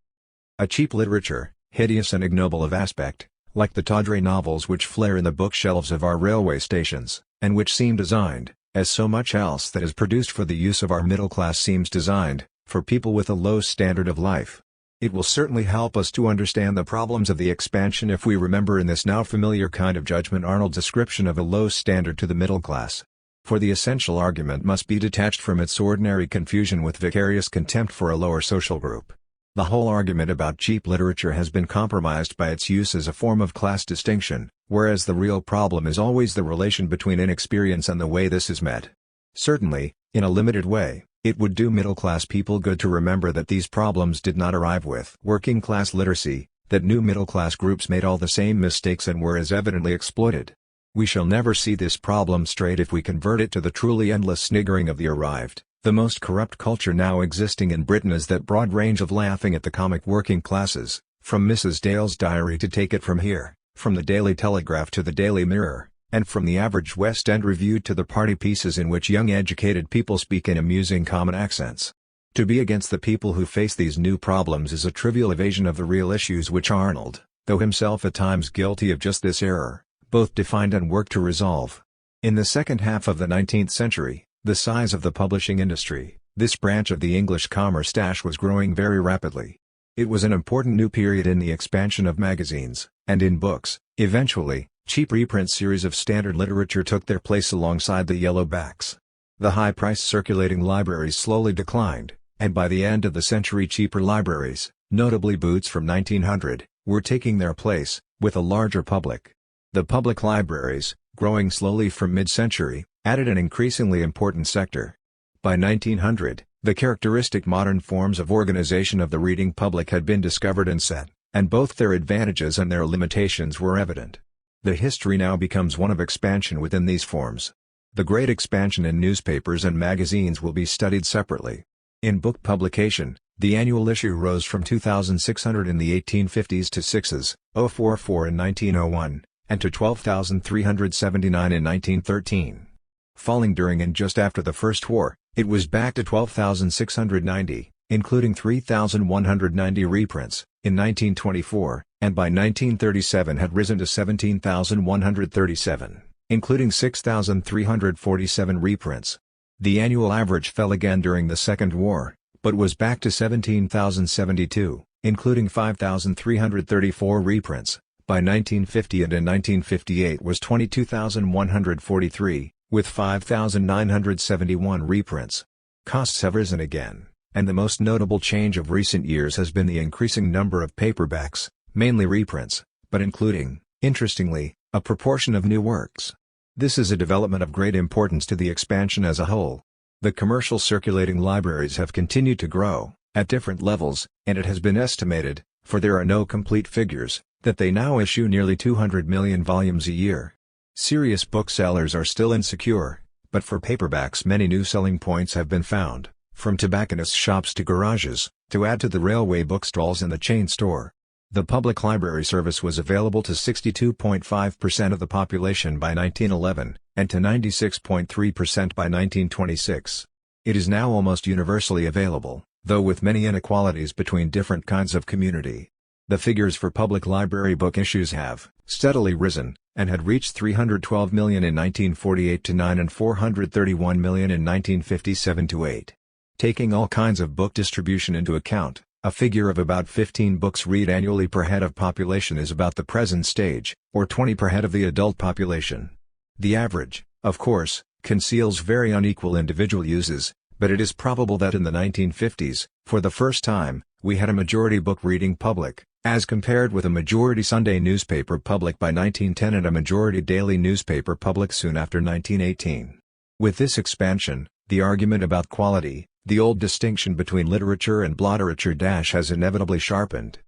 a cheap literature, hideous and ignoble of aspect, like the tawdry novels which flare in the bookshelves of our railway stations, and which seem designed, as so much else that is produced for the use of our middle class seems designed, for people with a low standard of life. It will certainly help us to understand the problems of the expansion if we remember in this now familiar kind of judgment Arnold's description of a low standard to the middle class. For the essential argument must be detached from its ordinary confusion with vicarious contempt for a lower social group. The whole argument about cheap literature has been compromised by its use as a form of class distinction, whereas the real problem is always the relation between inexperience and the way this is met. Certainly, in a limited way, it would do middle-class people good to remember that these problems did not arrive with working-class literacy, that new middle-class groups made all the same mistakes and were as evidently exploited. We shall never see this problem straight if we convert it to the truly endless sniggering of the arrived. The most corrupt culture now existing in Britain is that broad range of laughing at the comic working classes, from Mrs. Dale's Diary to Take It From Here, from the Daily Telegraph to the Daily Mirror, and from the average West End review to the party pieces in which young educated people speak in amusing common accents. To be against the people who face these new problems is a trivial evasion of the real issues which Arnold, though himself at times guilty of just this error, both defined and worked to resolve. In the second half of the 19th century, the size of the publishing industry, this branch of the English commerce dash was growing very rapidly. It was an important new period in the expansion of magazines, and in books. Eventually, cheap reprint series of standard literature took their place alongside the yellow backs. The high-priced circulating libraries slowly declined, and by the end of the century cheaper libraries, notably Boots from 1900, were taking their place, with a larger public. The public libraries, growing slowly from mid-century, added an increasingly important sector. By 1900, the characteristic modern forms of organization of the reading public had been discovered and set, and both their advantages and their limitations were evident. The history now becomes one of expansion within these forms. The great expansion in newspapers and magazines will be studied separately. In book publication, the annual issue rose from 2,600 in the 1850s to 6,044 in 1901, and to 12,379 in 1913. Falling during and just after the First War, it was back to 12,690, including 3,190 reprints, in 1924, and by 1937 had risen to 17,137, including 6,347 reprints. The annual average fell again during the Second War, but was back to 17,072, including 5,334 reprints. By 1950 and in 1958 was 22,143, with 5,971 reprints. Costs have risen again, and the most notable change of recent years has been the increasing number of paperbacks, mainly reprints, but including, interestingly, a proportion of new works. This is a development of great importance to the expansion as a whole. The commercial circulating libraries have continued to grow, at different levels, and it has been estimated, for there are no complete figures, that they now issue nearly 200 million volumes a year. Serious booksellers are still insecure, but for paperbacks many new selling points have been found, from tobacconist shops to garages, to add to the railway bookstalls and the chain store. The public library service was available to 62.5% of the population by 1911, and to 96.3% by 1926. It is now almost universally available, though with many inequalities between different kinds of community. The figures for public library book issues have steadily risen, and had reached 312 million in 1948-9 and 431 million in 1957-8. Taking all kinds of book distribution into account, a figure of about 15 books read annually per head of population is about the present stage, or 20 per head of the adult population. The average, of course, conceals very unequal individual uses, but it is probable that in the 1950s, for the first time, we had a majority book reading public, as compared with a majority Sunday newspaper public by 1910 and a majority daily newspaper public soon after 1918. With this expansion, the argument about quality, the old distinction between literature and blotterature has inevitably sharpened.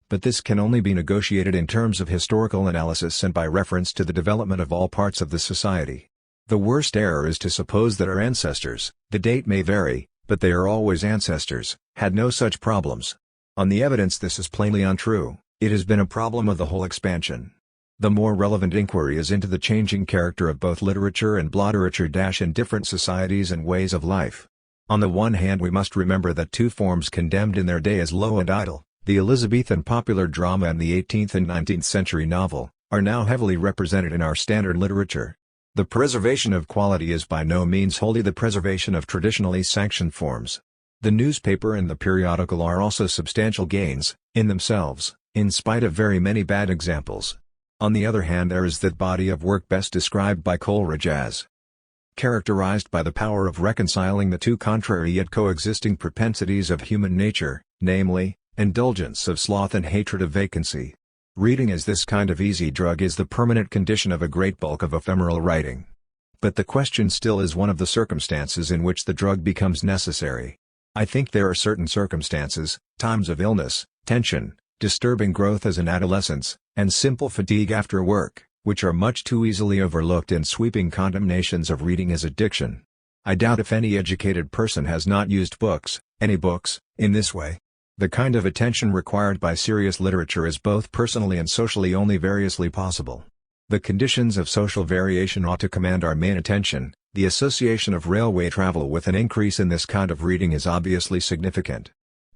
But this can only be negotiated in terms of historical analysis and by reference to the development of all parts of the society. The worst error is to suppose that our ancestors, the date may vary, but they are always ancestors, had no such problems. On the evidence this is plainly untrue. It has been a problem of the whole expansion. The more relevant inquiry is into the changing character of both literature and blotterature in different societies and ways of life. On the one hand we must remember that two forms condemned in their day as low and idle, the Elizabethan popular drama and the 18th and 19th century novel, are now heavily represented in our standard literature. The preservation of quality is by no means wholly the preservation of traditionally sanctioned forms. The newspaper and the periodical are also substantial gains, in themselves, in spite of very many bad examples. On the other hand there is that body of work best described by Coleridge as characterized by the power of reconciling the two contrary yet coexisting propensities of human nature, namely, indulgence of sloth and hatred of vacancy. Reading as this kind of easy drug is the permanent condition of a great bulk of ephemeral writing. But the question still is one of the circumstances in which the drug becomes necessary. I think there are certain circumstances, times of illness, tension, disturbing growth as in adolescence, and simple fatigue after work, which are much too easily overlooked in sweeping condemnations of reading as addiction. I doubt if any educated person has not used books, any books, in this way. The kind of attention required by serious literature is both personally and socially only variously possible. The conditions of social variation ought to command our main attention. The association of railway travel with an increase in this kind of reading is obviously significant.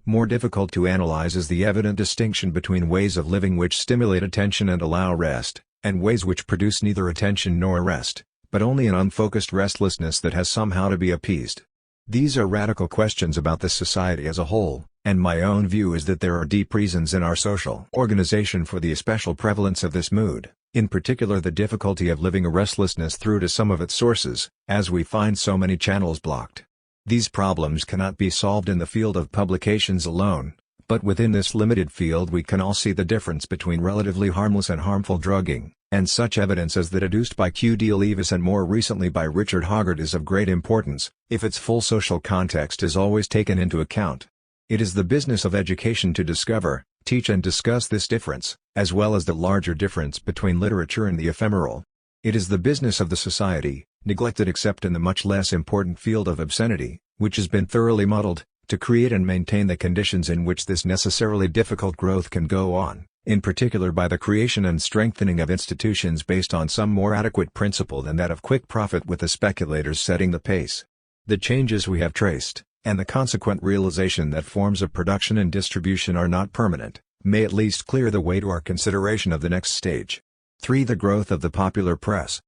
More difficult to analyze is the evident distinction between ways of living which stimulate attention and allow rest, and ways which produce neither attention nor rest, but only an unfocused restlessness that has somehow to be appeased. These are radical questions about the society as a whole, and my own view is that there are deep reasons in our social organization for the especial prevalence of this mood. In particular the difficulty of living a restlessness through to some of its sources, as we find so many channels blocked. These problems cannot be solved in the field of publications alone, but within this limited field we can all see the difference between relatively harmless and harmful drugging, and such evidence as that adduced by Q. D. Leavis and more recently by Richard Hoggart is of great importance, if its full social context is always taken into account. It is the business of education to discover, teach and discuss this difference, as well as the larger difference between literature and the ephemeral. It is the business of the society, neglected except in the much less important field of obscenity, which has been thoroughly muddled, to create and maintain the conditions in which this necessarily difficult growth can go on, in particular by the creation and strengthening of institutions based on some more adequate principle than that of quick profit with the speculators setting the pace. The changes we have traced, and the consequent realization that forms of production and distribution are not permanent, may at least clear the way to our consideration of the next stage. 3. The growth of the popular press.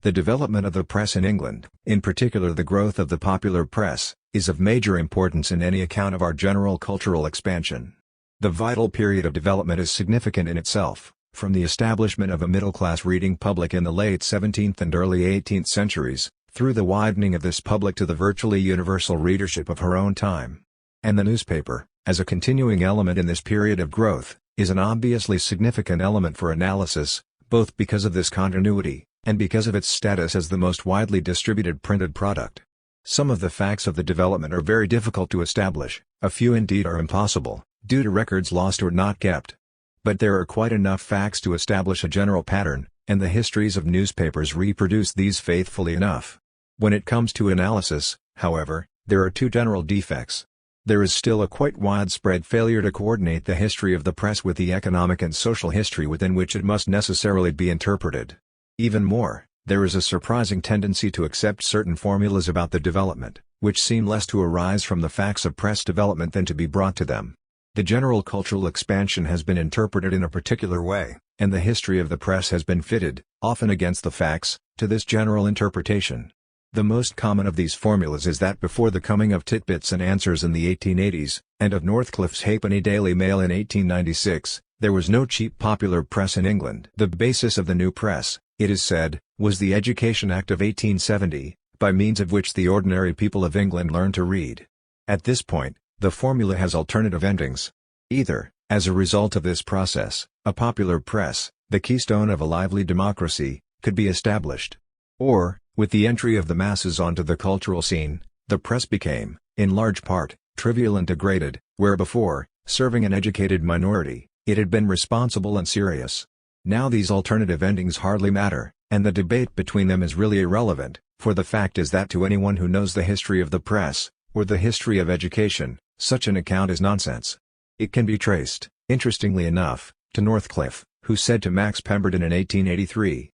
The development of the press in England, in particular the growth of the popular press, is of major importance in any account of our general cultural expansion. The vital period of development is significant in itself, from the establishment of a middle-class reading public in the late 17th and early 18th centuries, through the widening of this public to the virtually universal readership of her own time. And the newspaper, as a continuing element in this period of growth, is an obviously significant element for analysis, both because of this continuity, and because of its status as the most widely distributed printed product. Some of the facts of the development are very difficult to establish, a few indeed are impossible, due to records lost or not kept. But there are quite enough facts to establish a general pattern, and the histories of newspapers reproduce these faithfully enough. When it comes to analysis, however, there are two general defects. There is still a quite widespread failure to coordinate the history of the press with the economic and social history within which it must necessarily be interpreted. Even more, there is a surprising tendency to accept certain formulas about the development, which seem less to arise from the facts of press development than to be brought to them. The general cultural expansion has been interpreted in a particular way, and the history of the press has been fitted, often against the facts, to this general interpretation. The most common of these formulas is that before the coming of Titbits and Answers in the 1880s, and of Northcliffe's Halfpenny Daily Mail in 1896, there was no cheap popular press in England. The basis of the new press, it is said, was the Education Act of 1870, by means of which the ordinary people of England learned to read. At this point, the formula has alternative endings. Either, As a result of this process, a popular press, the keystone of a lively democracy, could be established. Or, with the entry of the masses onto the cultural scene, the press became, in large part, trivial and degraded, where before, serving an educated minority, it had been responsible and serious. Now these alternative endings hardly matter, and the debate between them is really irrelevant, for the fact is that to anyone who knows the history of the press, or the history of education, such an account is nonsense. It can be traced, interestingly enough, to Northcliffe, who said to Max Pemberton in 1883,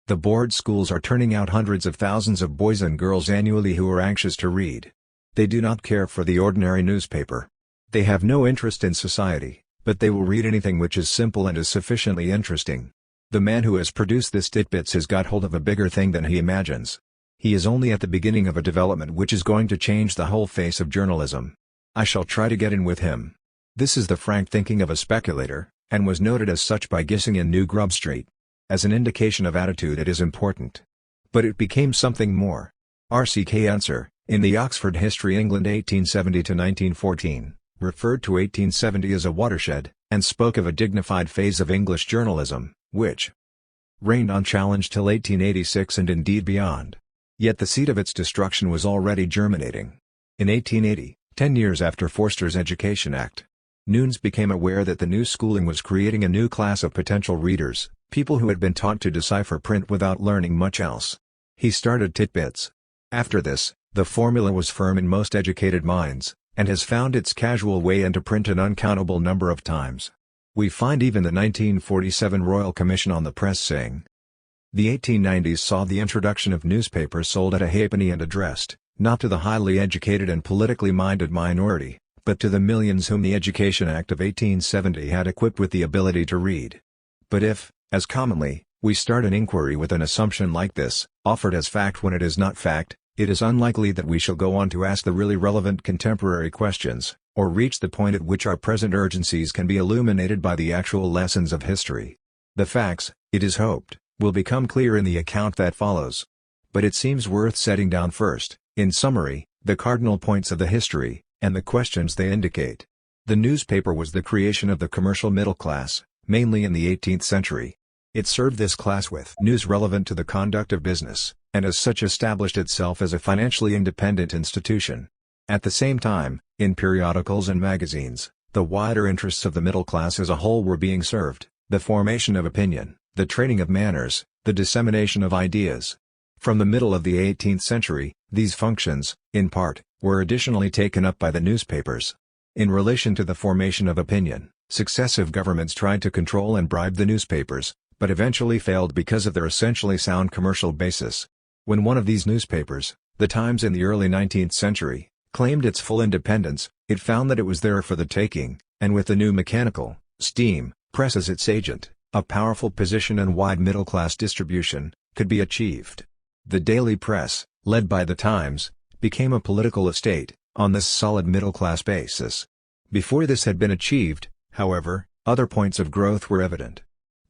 "The board schools are turning out hundreds of thousands of boys and girls annually who are anxious to read. They do not care for the ordinary newspaper. They have no interest in society, but they will read anything which is simple and is sufficiently interesting. The man who has produced this Titbits has got hold of a bigger thing than he imagines. He is only at the beginning of a development which is going to change the whole face of journalism. I shall try to get in with him." This is the frank thinking of a speculator, and was noted as such by Gissing in New Grub Street. As an indication of attitude it is important. But it became something more. R.C.K. Unser, in the Oxford History England 1870-1914, referred to 1870 as a watershed, and spoke of a dignified phase of English journalism, which reigned unchallenged till 1886 and indeed beyond. Yet the seed of its destruction was already germinating. In 1880, 10 years after Forster's Education Act, Nunes became aware that the new schooling was creating a new class of potential readers, people who had been taught to decipher print without learning much else. He started Titbits. After this, the formula was firm in most educated minds, and has found its casual way into print an uncountable number of times. We find even the 1947 Royal Commission on the Press saying, "The 1890s saw the introduction of newspapers sold at a halfpenny and addressed, not to the highly educated and politically minded minority, but to the millions whom the Education Act of 1870 had equipped with the ability to read." But if, as commonly, we start an inquiry with an assumption like this, offered as fact when it is not fact, it is unlikely that we shall go on to ask the really relevant contemporary questions, or reach the point at which our present urgencies can be illuminated by the actual lessons of history. The facts, it is hoped, will become clear in the account that follows. But it seems worth setting down first, in summary, the cardinal points of the history, and the questions they indicate. The newspaper was the creation of the commercial middle class, mainly in the 18th century. It served this class with news relevant to the conduct of business, and as such established itself as a financially independent institution. At the same time, in periodicals and magazines, the wider interests of the middle class as a whole were being served, the formation of opinion, the training of manners, the dissemination of ideas. From the middle of the 18th century, these functions, in part, were additionally taken up by the newspapers. In relation to the formation of opinion, successive governments tried to control and bribe the newspapers, but eventually failed because of their essentially sound commercial basis. When one of these newspapers, the Times in the early 19th century, claimed its full independence, it found that it was there for the taking, and with the new mechanical, steam, press as its agent, a powerful position and wide middle-class distribution, could be achieved. The daily press, led by the Times, became a political estate, on this solid middle-class basis. Before this had been achieved, however, other points of growth were evident.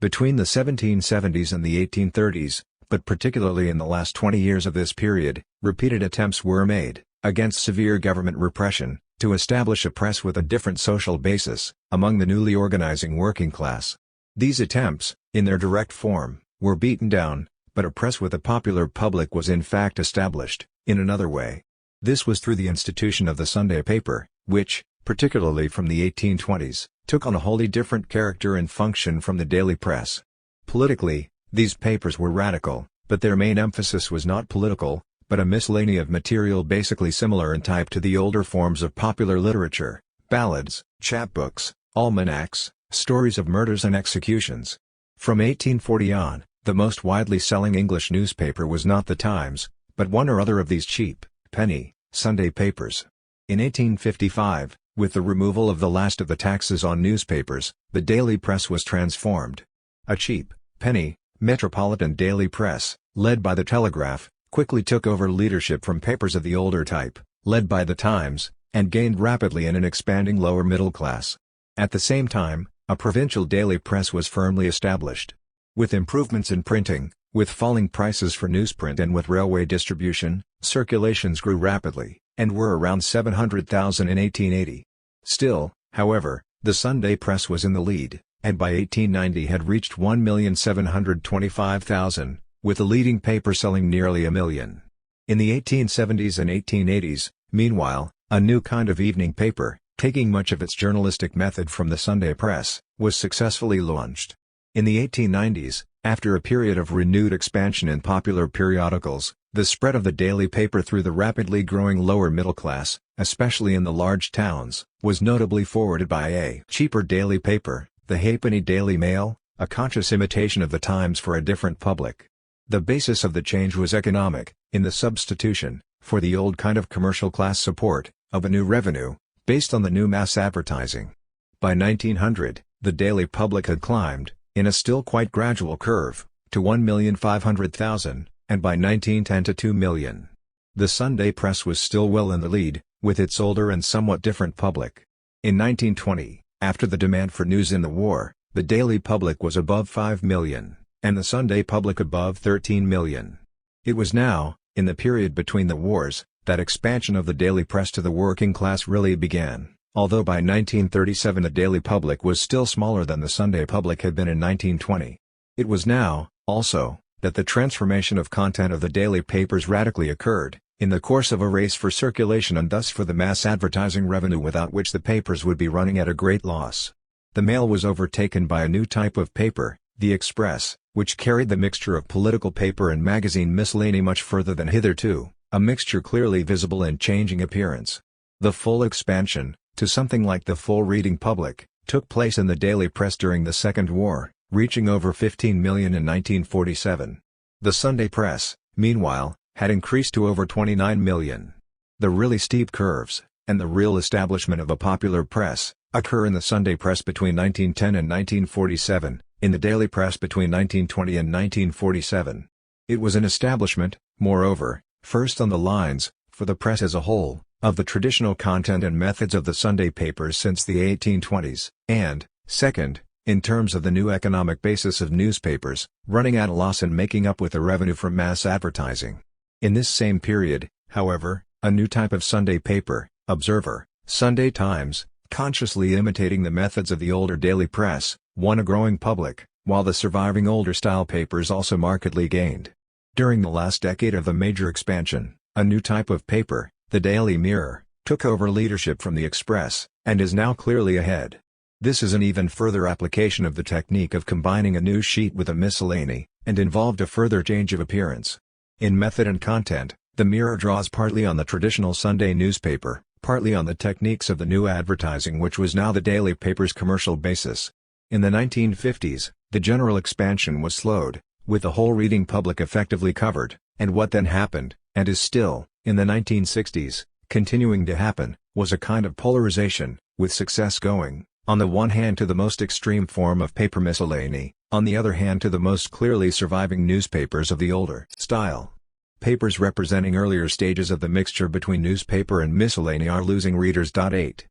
Between the 1770s and the 1830s, but particularly in the last 20 years of this period, repeated attempts were made, against severe government repression, to establish a press with a different social basis, among the newly organizing working class. These attempts, in their direct form, were beaten down, but a press with a popular public was in fact established, in another way. This was through the institution of the Sunday paper, which, particularly from the 1820s, took on a wholly different character and function from the daily press. Politically, these papers were radical, but their main emphasis was not political, but a miscellany of material basically similar in type to the older forms of popular literature, ballads, chapbooks, almanacs, stories of murders and executions. From 1840 on, the most widely selling English newspaper was not the Times, but one or other of these cheap, penny, Sunday papers. In 1855, with the removal of the last of the taxes on newspapers, the daily press was transformed. A cheap, penny, metropolitan daily press, led by the Telegraph, quickly took over leadership from papers of the older type, led by the Times, and gained rapidly in an expanding lower middle class. At the same time, a provincial daily press was firmly established. With improvements in printing, with falling prices for newsprint and with railway distribution, circulations grew rapidly, and were around 700,000 in 1880. Still, however, The Sunday press was in the lead, and by 1890 had reached 1,725,000, with the leading paper selling nearly 1,000,000. In the 1870s and 1880s, meanwhile, a new kind of evening paper, taking much of its journalistic method from the Sunday press, was successfully launched. In the 1890s, after a period of renewed expansion in popular periodicals, the spread of the daily paper through the rapidly growing lower middle class, especially in the large towns, was notably forwarded by a cheaper daily paper, the Halfpenny Daily Mail, a conscious imitation of the Times for a different public. The basis of the change was economic, in the substitution, for the old kind of commercial class support, of a new revenue, based on the new mass advertising. By 1900, the daily public had climbed, in a still quite gradual curve, to 1,500,000, and by 1910 to 2,000,000. The Sunday press was still well in the lead, with its older and somewhat different public. In 1920, after the demand for news in the war, the daily public was above 5,000,000, and the Sunday public above 13,000,000. It was now, in the period between the wars, that expansion of the daily press to the working class really began, although by 1937 the daily public was still smaller than the Sunday public had been in 1920. It was now, also, that the transformation of content of the daily papers radically occurred, in the course of a race for circulation and thus for the mass advertising revenue without which the papers would be running at a great loss. The Mail was overtaken by a new type of paper, the Express, which carried the mixture of political paper and magazine miscellany much further than hitherto, a mixture clearly visible in changing appearance. The full expansion, to something like the full reading public, took place in the daily press during the Second War, reaching over 15,000,000 in 1947. The Sunday press, meanwhile, had increased to over 29,000,000. The really steep curves, and the real establishment of a popular press, occur in the Sunday press between 1910 and 1947, in the daily press between 1920 and 1947. It was an establishment, moreover, first on the lines, for the press as a whole, of the traditional content and methods of the Sunday papers since the 1820s, and, second, in terms of the new economic basis of newspapers, running at a loss and making up with the revenue from mass advertising. In this same period, however, a new type of Sunday paper, Observer, Sunday Times, consciously imitating the methods of the older daily press, won a growing public, while the surviving older style papers also markedly gained. During the last decade of the major expansion, a new type of paper, the Daily Mirror, took over leadership from the Express, and is now clearly ahead. This is an even further application of the technique of combining a new sheet with a miscellany, and involved a further change of appearance. In method and content, the Mirror draws partly on the traditional Sunday newspaper, partly on the techniques of the new advertising which was now the daily paper's commercial basis. In the 1950s, the general expansion was slowed, with the whole reading public effectively covered, and what then happened, and is still, in the 1960s, continuing to happen, was a kind of polarization, with success going, on the one hand to the most extreme form of paper miscellany, on the other hand to the most clearly surviving newspapers of the older style. Papers representing earlier stages of the mixture between newspaper and miscellany are losing readers. 8.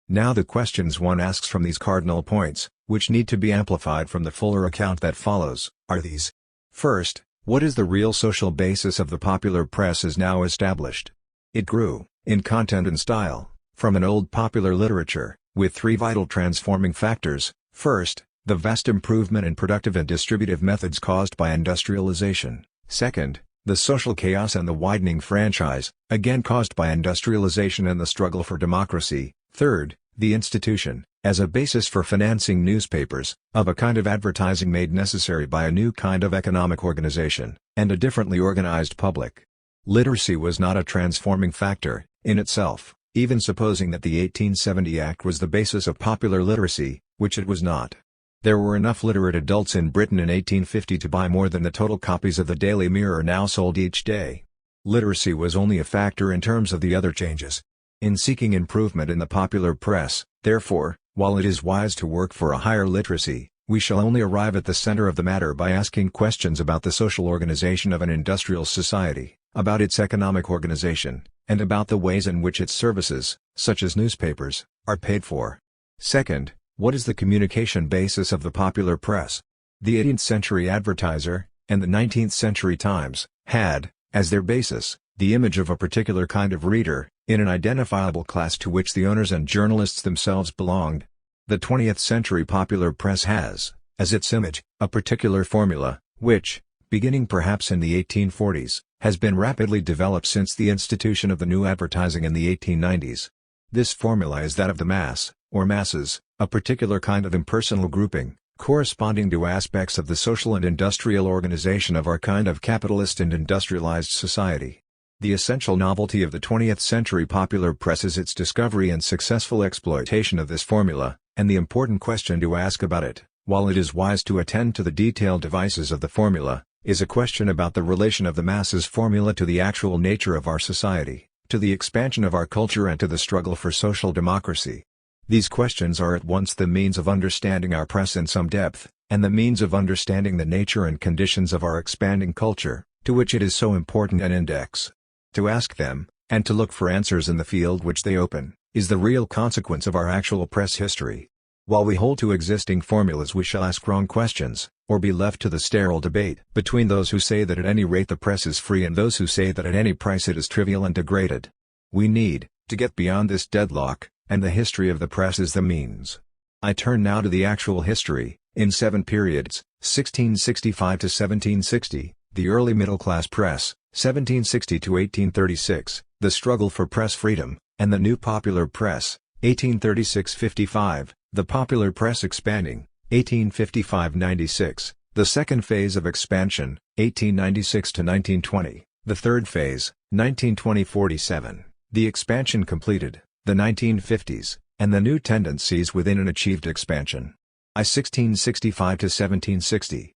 Now the questions one asks from these cardinal points, which need to be amplified from the fuller account that follows, are these. First, what is the real social basis of the popular press as now established? It grew, in content and style, from an old popular literature, with three vital transforming factors. First, the vast improvement in productive and distributive methods caused by industrialization. Second, the social chaos and the widening franchise, again caused by industrialization and the struggle for democracy. Third, the institution, as a basis for financing newspapers, of a kind of advertising made necessary by a new kind of economic organization, and a differently organized public. Literacy was not a transforming factor, in itself, even supposing that the 1870 Act was the basis of popular literacy, which it was not. There were enough literate adults in Britain in 1850 to buy more than the total copies of the Daily Mirror now sold each day. Literacy was only a factor in terms of the other changes. In seeking improvement in the popular press, therefore, while it is wise to work for a higher literacy, we shall only arrive at the center of the matter by asking questions about the social organization of an industrial society, about its economic organization, and about the ways in which its services, such as newspapers, are paid for. Second, what is the communication basis of the popular press? The 18th century Advertiser, and the 19th century Times, had, as their basis, the image of a particular kind of reader, in an identifiable class to which the owners and journalists themselves belonged. The 20th century popular press has, as its image, a particular formula, which, beginning perhaps in the 1840s, has been rapidly developed since the institution of the new advertising in the 1890s. This formula is that of the mass, or masses, a particular kind of impersonal grouping, corresponding to aspects of the social and industrial organization of our kind of capitalist and industrialized society. The essential novelty of the 20th century popular press is its discovery and successful exploitation of this formula, and the important question to ask about it, while it is wise to attend to the detailed devices of the formula, is a question about the relation of the masses formula to the actual nature of our society, to the expansion of our culture and to the struggle for social democracy. These questions are at once the means of understanding our press in some depth, and the means of understanding the nature and conditions of our expanding culture, to which it is so important an index. To ask them, and to look for answers in the field which they open, is the real consequence of our actual press history. While we hold to existing formulas we shall ask wrong questions, or be left to the sterile debate between those who say that at any rate the press is free and those who say that at any price it is trivial and degraded. We need to get beyond this deadlock, and the history of the press is the means. I turn now to the actual history, in 7 periods, 1665 to 1760, the early middle-class press, 1760 to 1836, the struggle for press freedom, and the new popular press, 1836-55, the popular press expanding, 1855-96, the second phase of expansion, 1896 to 1920, the third phase, 1920-47, the expansion completed, the 1950s, and the new tendencies within an achieved expansion. 1665 to 1760.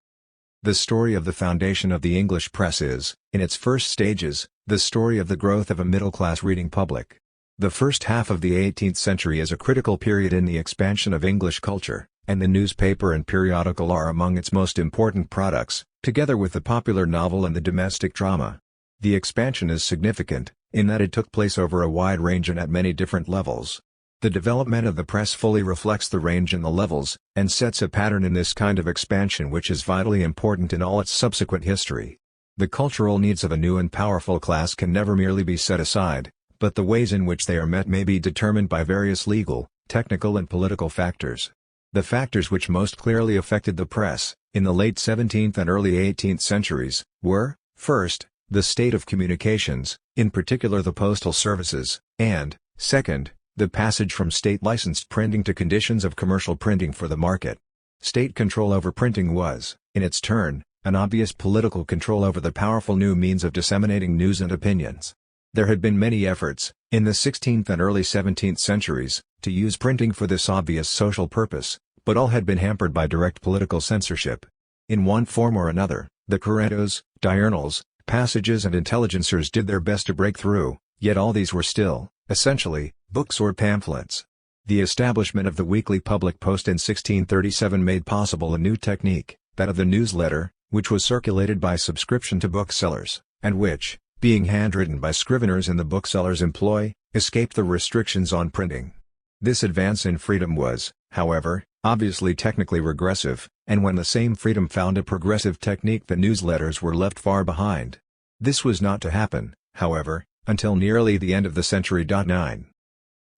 The story of the foundation of the English press is, in its first stages, the story of the growth of a middle-class reading public. The first half of the 18th century is a critical period in the expansion of English culture, and the newspaper and periodical are among its most important products, together with the popular novel and the domestic drama. The expansion is significant, in that it took place over a wide range and at many different levels. The development of the press fully reflects the range and the levels, and sets a pattern in this kind of expansion which is vitally important in all its subsequent history. The cultural needs of a new and powerful class can never merely be set aside, but the ways in which they are met may be determined by various legal, technical and political factors. The factors which most clearly affected the press, in the late 17th and early 18th centuries, were, first, the state of communications, in particular the postal services, and, second, the passage from state-licensed printing to conditions of commercial printing for the market. State control over printing was, in its turn, an obvious political control over the powerful new means of disseminating news and opinions. There had been many efforts, in the 16th and early 17th centuries, to use printing for this obvious social purpose, but all had been hampered by direct political censorship. In one form or another, the currentos, diurnals, passages and intelligencers did their best to break through, yet all these were still, essentially, books or pamphlets. The establishment of the weekly public post in 1637 made possible a new technique, that of the newsletter, which was circulated by subscription to booksellers, and which, being handwritten by scriveners in the booksellers' employ, escaped the restrictions on printing. This advance in freedom was, however, obviously technically regressive, and when the same freedom found a progressive technique the newsletters were left far behind. This was not to happen, however, until nearly the end of the century. 9.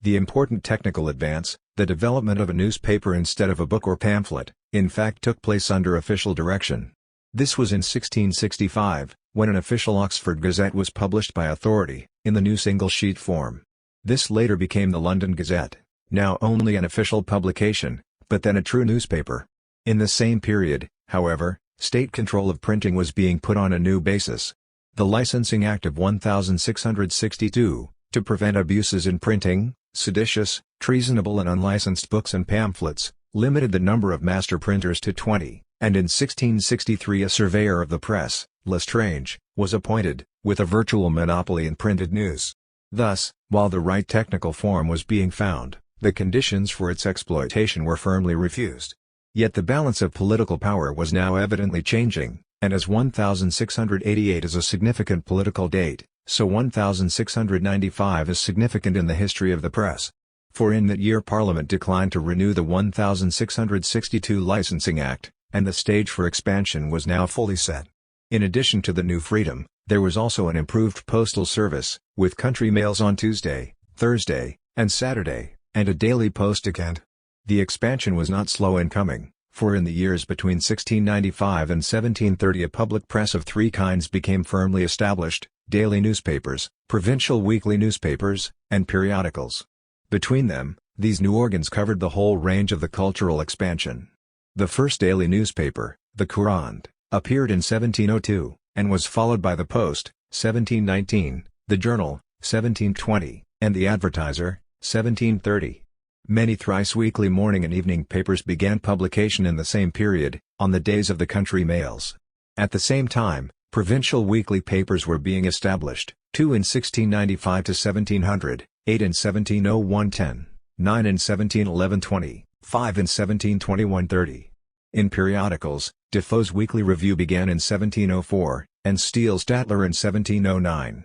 The important technical advance, the development of a newspaper instead of a book or pamphlet, in fact took place under official direction. This was in 1665, when an official Oxford Gazette was published by authority, in the new single-sheet form. This later became the London Gazette, now only an official publication, but then a true newspaper. In the same period, however, state control of printing was being put on a new basis. The Licensing Act of 1662, to prevent abuses in printing, seditious, treasonable and unlicensed books and pamphlets, limited the number of master printers to 20, and in 1663 a surveyor of the press, Lestrange, was appointed, with a virtual monopoly in printed news. Thus, while the right technical form was being found, the conditions for its exploitation were firmly refused. Yet the balance of political power was now evidently changing, and as 1688 is a significant political date, so 1695 is significant in the history of the press. For in that year Parliament declined to renew the 1662 Licensing Act, and the stage for expansion was now fully set. In addition to the new freedom, there was also an improved postal service, with country mails on Tuesday, Thursday, and Saturday, and a daily post account. The expansion was not slow in coming, for in the years between 1695 and 1730 a public press of three kinds became firmly established: daily newspapers, provincial weekly newspapers, and periodicals. Between them, these new organs covered the whole range of the cultural expansion. The first daily newspaper, the Courant, appeared in 1702, and was followed by the Post, 1719, the Journal, 1720, and the Advertiser, 1730. Many thrice-weekly morning and evening papers began publication in the same period, on the days of the country mails. At the same time, provincial weekly papers were being established, 2 in 1695 to 1700, 8 in 1701-10, 9 in 1711-20, 5 in 1721-30. In periodicals, Defoe's Weekly Review began in 1704, and Steele-Statler in 1709.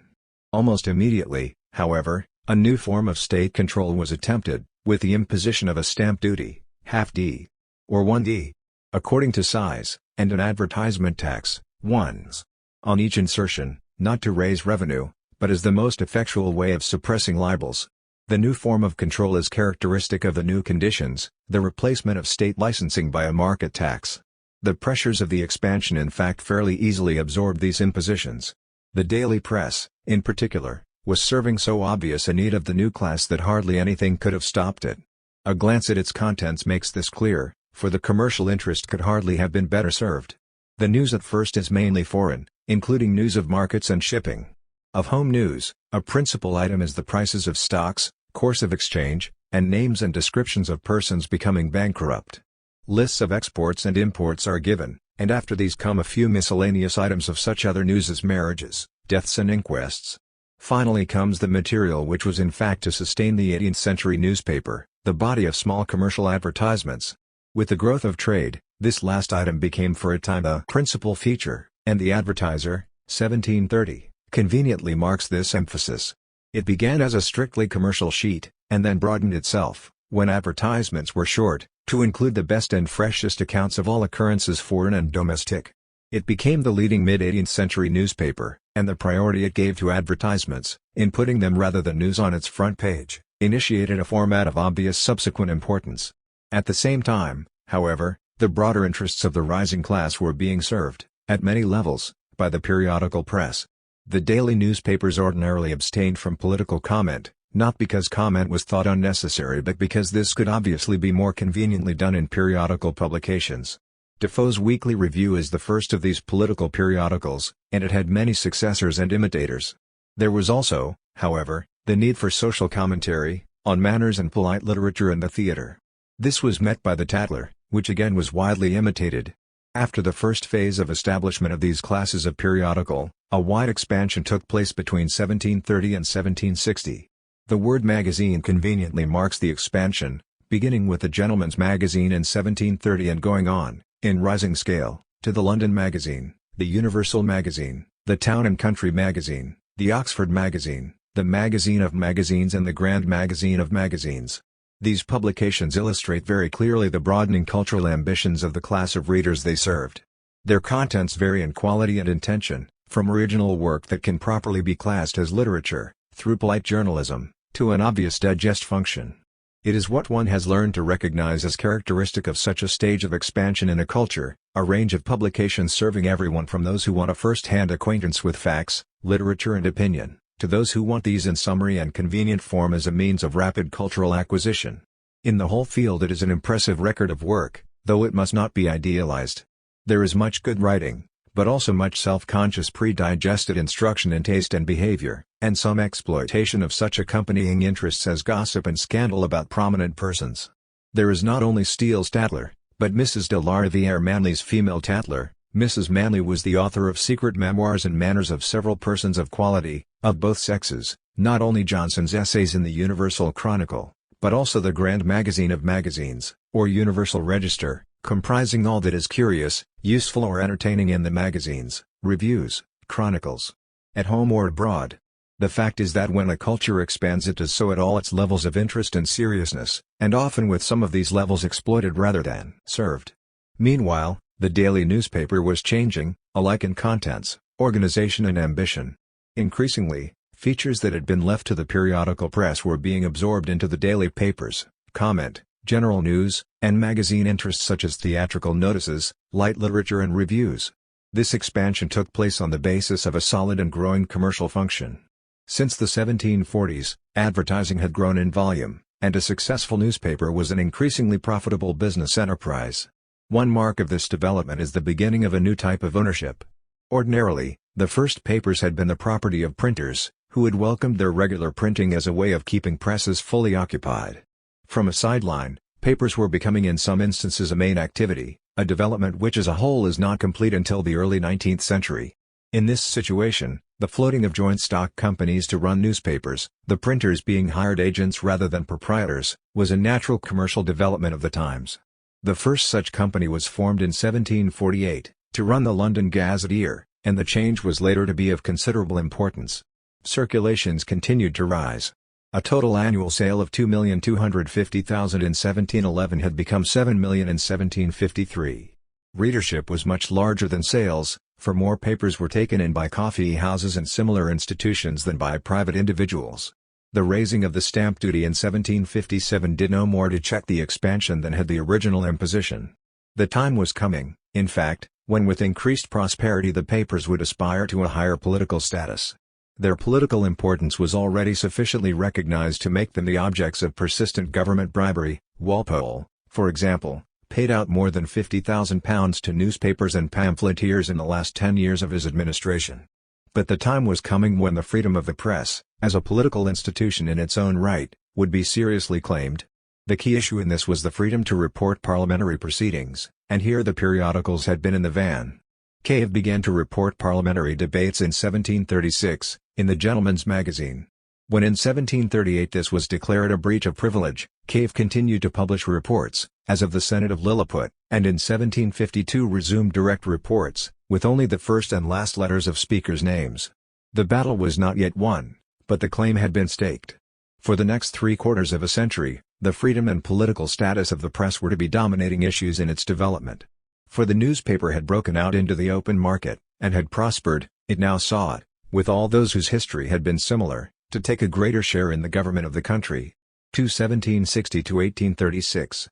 Almost immediately, however, a new form of state control was attempted, with the imposition of a stamp duty, half-d, or 1d, according to size, and an advertisement tax, 1s, on each insertion, not to raise revenue, but as the most effectual way of suppressing libels. The new form of control is characteristic of the new conditions, the replacement of state licensing by a market tax. The pressures of the expansion in fact fairly easily absorbed these impositions. The daily press, in particular, was serving so obvious a need of the new class that hardly anything could have stopped it. A glance at its contents makes this clear, for the commercial interest could hardly have been better served. The news at first is mainly foreign, including news of markets and shipping. Of home news, a principal item is the prices of stocks, course of exchange, and names and descriptions of persons becoming bankrupt. Lists of exports and imports are given, and after these come a few miscellaneous items of such other news as marriages, deaths and inquests. Finally comes the material which was in fact to sustain the 18th century newspaper, the body of small commercial advertisements. With the growth of trade, this last item became for a time the principal feature, and the Advertiser, 1730, conveniently marks this emphasis. It began as a strictly commercial sheet, and then broadened itself, when advertisements were short, to include the best and freshest accounts of all occurrences foreign and domestic. It became the leading mid-18th century newspaper, and the priority it gave to advertisements, in putting them rather than news on its front page, initiated a format of obvious subsequent importance. At the same time, however, the broader interests of the rising class were being served, at many levels, by the periodical press. The daily newspapers ordinarily abstained from political comment, not because comment was thought unnecessary but because this could obviously be more conveniently done in periodical publications. Defoe's Weekly Review is the first of these political periodicals, and it had many successors and imitators. There was also, however, the need for social commentary, on manners and polite literature and the theatre. This was met by the Tatler, which again was widely imitated. After the first phase of establishment of these classes of periodical, a wide expansion took place between 1730 and 1760. The word magazine conveniently marks the expansion, beginning with the Gentleman's Magazine in 1730 and going on, in rising scale, to the London Magazine, the Universal Magazine, the Town and Country Magazine, the Oxford Magazine, the Magazine of Magazines and the Grand Magazine of Magazines. These publications illustrate very clearly the broadening cultural ambitions of the class of readers they served. Their contents vary in quality and intention, from original work that can properly be classed as literature, through polite journalism, to an obvious digest function. It is what one has learned to recognize as characteristic of such a stage of expansion in a culture, a range of publications serving everyone from those who want a first-hand acquaintance with facts, literature and opinion, to those who want these in summary and convenient form as a means of rapid cultural acquisition. In the whole field it is an impressive record of work, though it must not be idealized. There is much good writing, but also much self-conscious pre-digested instruction in taste and behavior, and some exploitation of such accompanying interests as gossip and scandal about prominent persons. There is not only Steele-Statler, but Mrs. de la Rivière Manley's female Tatler. Mrs. Manley was the author of secret memoirs and manners of several persons of quality, of both sexes, not only Johnson's essays in the Universal Chronicle, but also the Grand Magazine of Magazines, or Universal Register, comprising all that is curious, useful or entertaining in the magazines, reviews, chronicles, at home or abroad. The fact is that when a culture expands it does so at all its levels of interest and seriousness, and often with some of these levels exploited rather than served. Meanwhile, the daily newspaper was changing, alike in contents, organization and ambition. Increasingly, features that had been left to the periodical press were being absorbed into the daily papers: comment, general news, and magazine interests such as theatrical notices, light literature and reviews. This expansion took place on the basis of a solid and growing commercial function. Since the 1740s, advertising had grown in volume, and a successful newspaper was an increasingly profitable business enterprise. One mark of this development is the beginning of a new type of ownership. Ordinarily, the first papers had been the property of printers, who had welcomed their regular printing as a way of keeping presses fully occupied. From a sideline, papers were becoming in some instances a main activity, a development which as a whole is not complete until the early 19th century. In this situation, the floating of joint stock companies to run newspapers, the printers being hired agents rather than proprietors, was a natural commercial development of the times. The first such company was formed in 1748, to run the London Gazetteer, and the change was later to be of considerable importance. Circulations continued to rise. A total annual sale of 2,250,000 in 1711 had become 7 million in 1753. Readership was much larger than sales, for more papers were taken in by coffee houses and similar institutions than by private individuals. The raising of the stamp duty in 1757 did no more to check the expansion than had the original imposition. The time was coming, in fact, when with increased prosperity the papers would aspire to a higher political status. Their political importance was already sufficiently recognized to make them the objects of persistent government bribery. Walpole, for example, paid out more than £50,000 to newspapers and pamphleteers in the last 10 years of his administration. But the time was coming when the freedom of the press, as a political institution in its own right, would be seriously claimed. The key issue in this was the freedom to report parliamentary proceedings, and here the periodicals had been in the van. Cave began to report parliamentary debates in 1736, in the Gentleman's Magazine. When in 1738 this was declared a breach of privilege, Cave continued to publish reports, as of the Senate of Lilliput, and in 1752 resumed direct reports, with only the first and last letters of speakers' names. The battle was not yet won, but the claim had been staked. For the next 3/4 of a century, the freedom and political status of the press were to be dominating issues in its development. For the newspaper had broken out into the open market, and had prospered, it now sought, with all those whose history had been similar, to take a greater share in the government of the country. 1760 to 1836.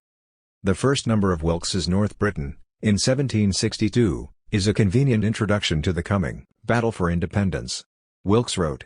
The first number of Wilkes's North Briton, in 1762, is a convenient introduction to the coming battle for independence. Wilkes wrote,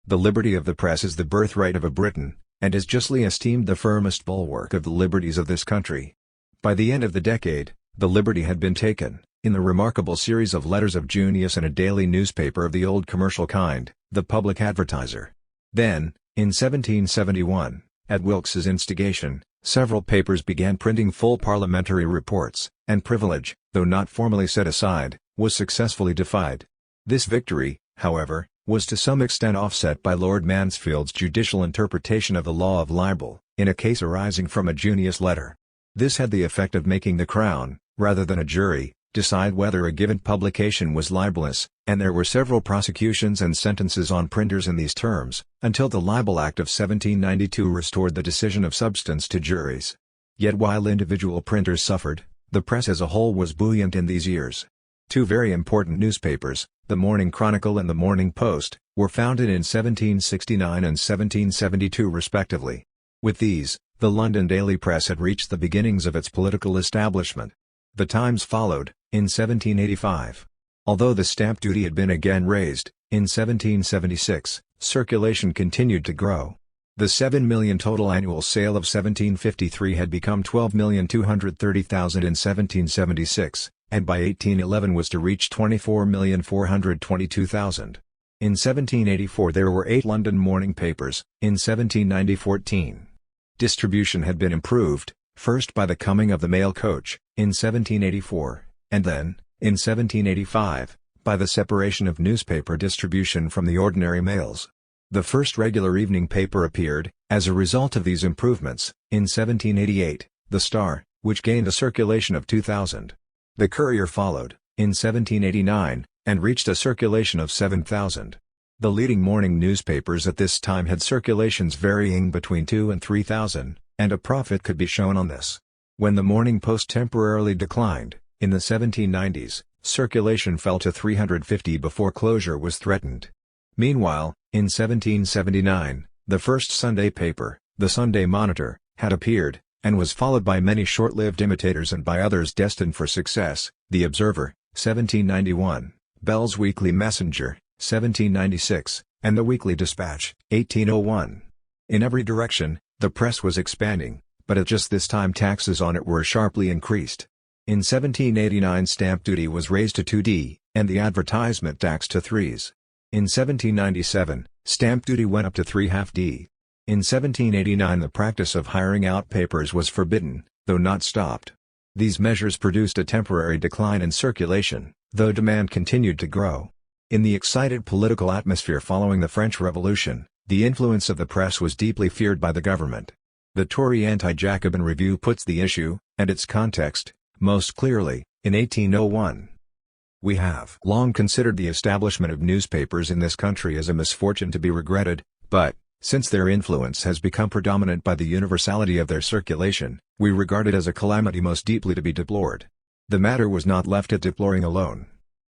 "The liberty of the press is the birthright of a Briton, and is justly esteemed the firmest bulwark of the liberties of this country." By the end of the decade, the liberty had been taken, in the remarkable series of letters of Junius and a daily newspaper of the old commercial kind, the Public Advertiser. Then, in 1771, at Wilkes's instigation, several papers began printing full parliamentary reports, and privilege, though not formally set aside, was successfully defied. This victory, however, was to some extent offset by Lord Mansfield's judicial interpretation of the law of libel, in a case arising from a Junius letter. This had the effect of making the Crown, rather than a jury, decide whether a given publication was libelous, and there were several prosecutions and sentences on printers in these terms, until the Libel Act of 1792 restored the decision of substance to juries. Yet while individual printers suffered, the press as a whole was buoyant in these years. Two very important newspapers, the Morning Chronicle and the Morning Post, were founded in 1769 and 1772 respectively. With these, the London daily press had reached the beginnings of its political establishment. The Times followed, in 1785. Although the stamp duty had been again raised, in 1776, circulation continued to grow. The 7 million total annual sale of 1753 had become 12,230,000 in 1776, and by 1811 was to reach 24,422,000. In 1784 there were 8 London morning papers, in 1790 14. Distribution had been improved, first by the coming of the mail coach, in 1784, and then, in 1785, by the separation of newspaper distribution from the ordinary mails. The first regular evening paper appeared, as a result of these improvements, in 1788, the Star, which gained a circulation of 2,000. The Courier followed, in 1789, and reached a circulation of 7,000. The leading morning newspapers at this time had circulations varying between 2,000 and 3,000, and a profit could be shown on this. When the Morning Post temporarily declined, in the 1790s, circulation fell to 350 before closure was threatened. Meanwhile, in 1779, the first Sunday paper, the Sunday Monitor, had appeared, and was followed by many short-lived imitators and by others destined for success: The Observer, 1791, Bell's Weekly Messenger, 1796, and The Weekly Dispatch, 1801. In every direction, the press was expanding, but at just this time taxes on it were sharply increased. In 1789 stamp duty was raised to 2d, and the advertisement tax to 3s. In 1797, stamp duty went up to 3/2d. In 1789 the practice of hiring out papers was forbidden, though not stopped. These measures produced a temporary decline in circulation, though demand continued to grow. In the excited political atmosphere following the French Revolution, the influence of the press was deeply feared by the government. The Tory Anti-Jacobin Review puts the issue, and its context, most clearly, in 1801. We have long considered the establishment of newspapers in this country as a misfortune to be regretted, but, since their influence has become predominant by the universality of their circulation, we regard it as a calamity most deeply to be deplored. The matter was not left at deploring alone.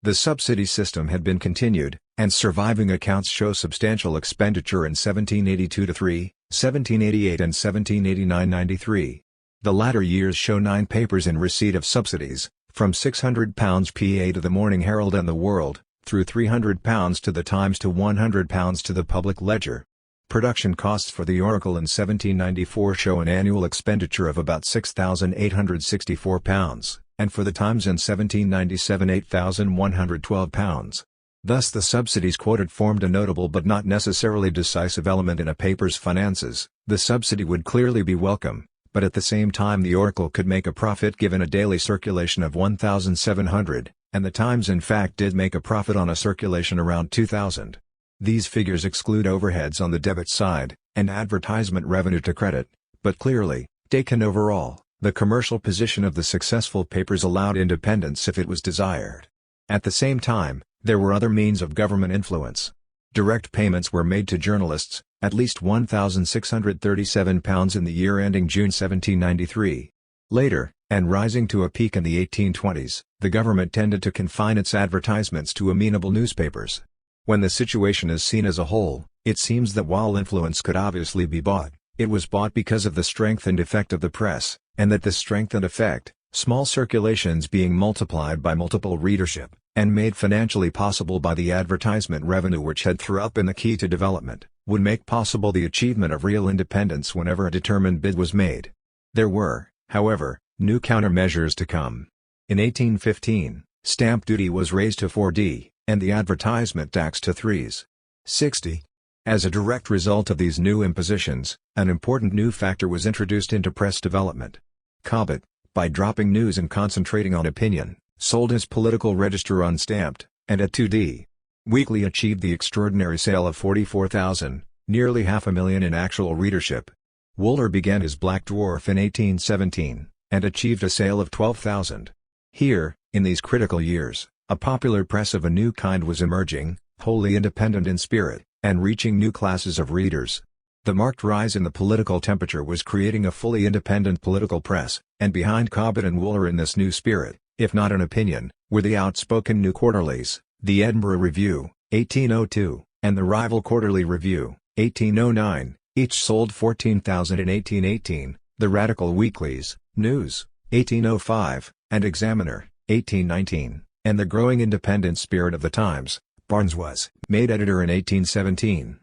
The subsidy system had been continued, and surviving accounts show substantial expenditure in 1782-3, 1788 and 1789-93. The latter years show 9 papers in receipt of subsidies, from £600 PA to the Morning Herald and the World, through £300 to the Times to £100 to the Public Ledger. Production costs for the Oracle in 1794 show an annual expenditure of about £6,864, and for the Times in 1797 £8,112. Thus the subsidies quoted formed a notable but not necessarily decisive element in a paper's finances. The subsidy would clearly be welcome, but at the same time the Oracle could make a profit given a daily circulation of 1,700, and the Times in fact did make a profit on a circulation around 2,000. These figures exclude overheads on the debit side, and advertisement revenue to credit, but clearly, taken overall, the commercial position of the successful papers allowed independence if it was desired. At the same time, there were other means of government influence. Direct payments were made to journalists, at least £1,637 in the year ending June 1793. Later, and rising to a peak in the 1820s, the government tended to confine its advertisements to amenable newspapers. When the situation is seen as a whole, it seems that while influence could obviously be bought, it was bought because of the strength and effect of the press, and that this strength and effect, small circulations being multiplied by multiple readership, and made financially possible by the advertisement revenue which had throughout been the key to development, would make possible the achievement of real independence whenever a determined bid was made. There were, however, new countermeasures to come. In 1815, stamp duty was raised to 4d, and the advertisement tax to 3s. 60. As a direct result of these new impositions, an important new factor was introduced into press development. Cobbett, by dropping news and concentrating on opinion, sold his political register unstamped, and at 2d. Weekly achieved the extraordinary sale of 44,000, nearly 500,000 in actual readership. Wooler began his Black Dwarf in 1817, and achieved a sale of 12,000. Here, in these critical years, a popular press of a new kind was emerging, wholly independent in spirit, and reaching new classes of readers. The marked rise in the political temperature was creating a fully independent political press, and behind Cobbett and Wooler in this new spirit, if not in opinion, were the outspoken new quarterlies, the Edinburgh Review, 1802, and the rival Quarterly Review, 1809, each sold 14,000 in 1818, the radical weeklies, News, 1805, and Examiner, 1819. And the growing independent spirit of the Times. Barnes was made editor in 1817.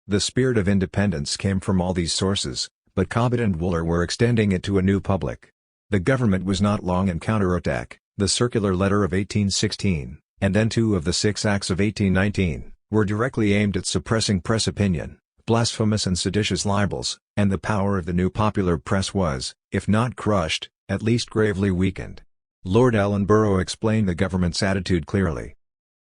The spirit of independence came from all these sources, but Cobbett and Wooler were extending it to a new public. The government was not long in counterattack. The circular letter of 1816, and then 2 of the 6 acts of 1819, were directly aimed at suppressing press opinion, blasphemous and seditious libels, and the power of the new popular press was, if not crushed, at least gravely weakened. Lord Ellenborough explained the government's attitude clearly.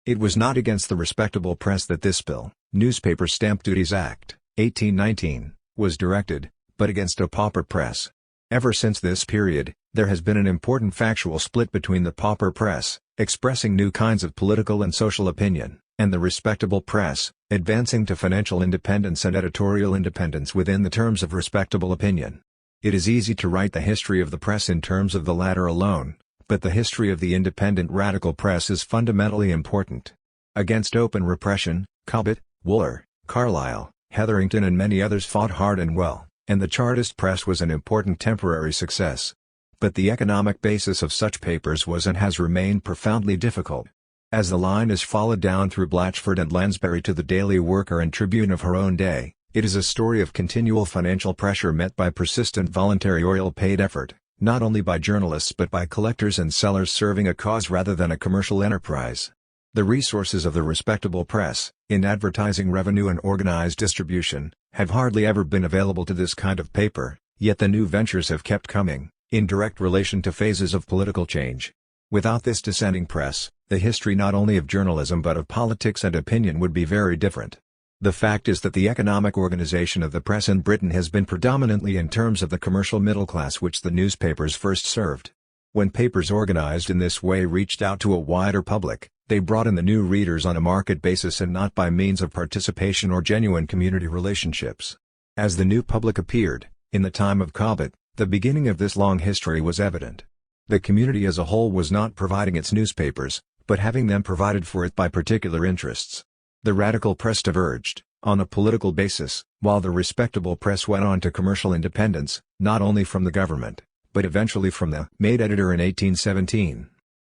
It was not against the respectable press that this bill, Newspaper Stamp Duties Act, 1819, was directed, but against a pauper press. Ever since this period, there has been an important factual split between the pauper press, expressing new kinds of political and social opinion, and the respectable press, advancing to financial independence and editorial independence within the terms of respectable opinion. It is easy to write the history of the press in terms of the latter alone, but the history of the independent radical press is fundamentally important. Against open repression, Cobbett, Wooler, Carlyle, Hetherington and many others fought hard and well. and the Chartist press was an important temporary success. But the economic basis of such papers was and has remained profoundly difficult. As the line is followed down through Blatchford and Lansbury to the Daily Worker and Tribune of her own day, it is a story of continual financial pressure met by persistent voluntary oil-paid effort, not only by journalists but by collectors and sellers serving a cause rather than a commercial enterprise. The resources of the respectable press, in advertising revenue and organized distribution, have hardly ever been available to this kind of paper, yet the new ventures have kept coming, in direct relation to phases of political change. Without this dissenting press, the history not only of journalism but of politics and opinion would be very different. The fact is that the economic organization of the press in Britain has been predominantly in terms of the commercial middle class which the newspapers first served. When papers organized in this way reached out to a wider public, they brought in the new readers on a market basis and not by means of participation or genuine community relationships. As the new public appeared, in the time of Cobbett, the beginning of this long history was evident. The community as a whole was not providing its newspapers, but having them provided for it by particular interests. The radical press diverged, on a political basis, while the respectable press went on to commercial independence, not only from the government, but eventually from the made editor in 1817.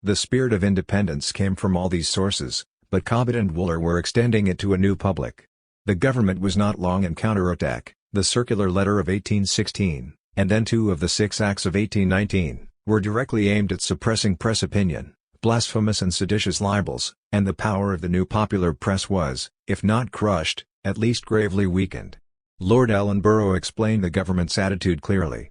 The spirit of independence came from all these sources, but Cobbett and Wooler were extending it to a new public. The government was not long in counterattack. The circular letter of 1816, and then 2 of the 6 acts of 1819, were directly aimed at suppressing press opinion, blasphemous and seditious libels, and the power of the new popular press was, if not crushed, at least gravely weakened. Lord Ellenborough explained the government's attitude clearly.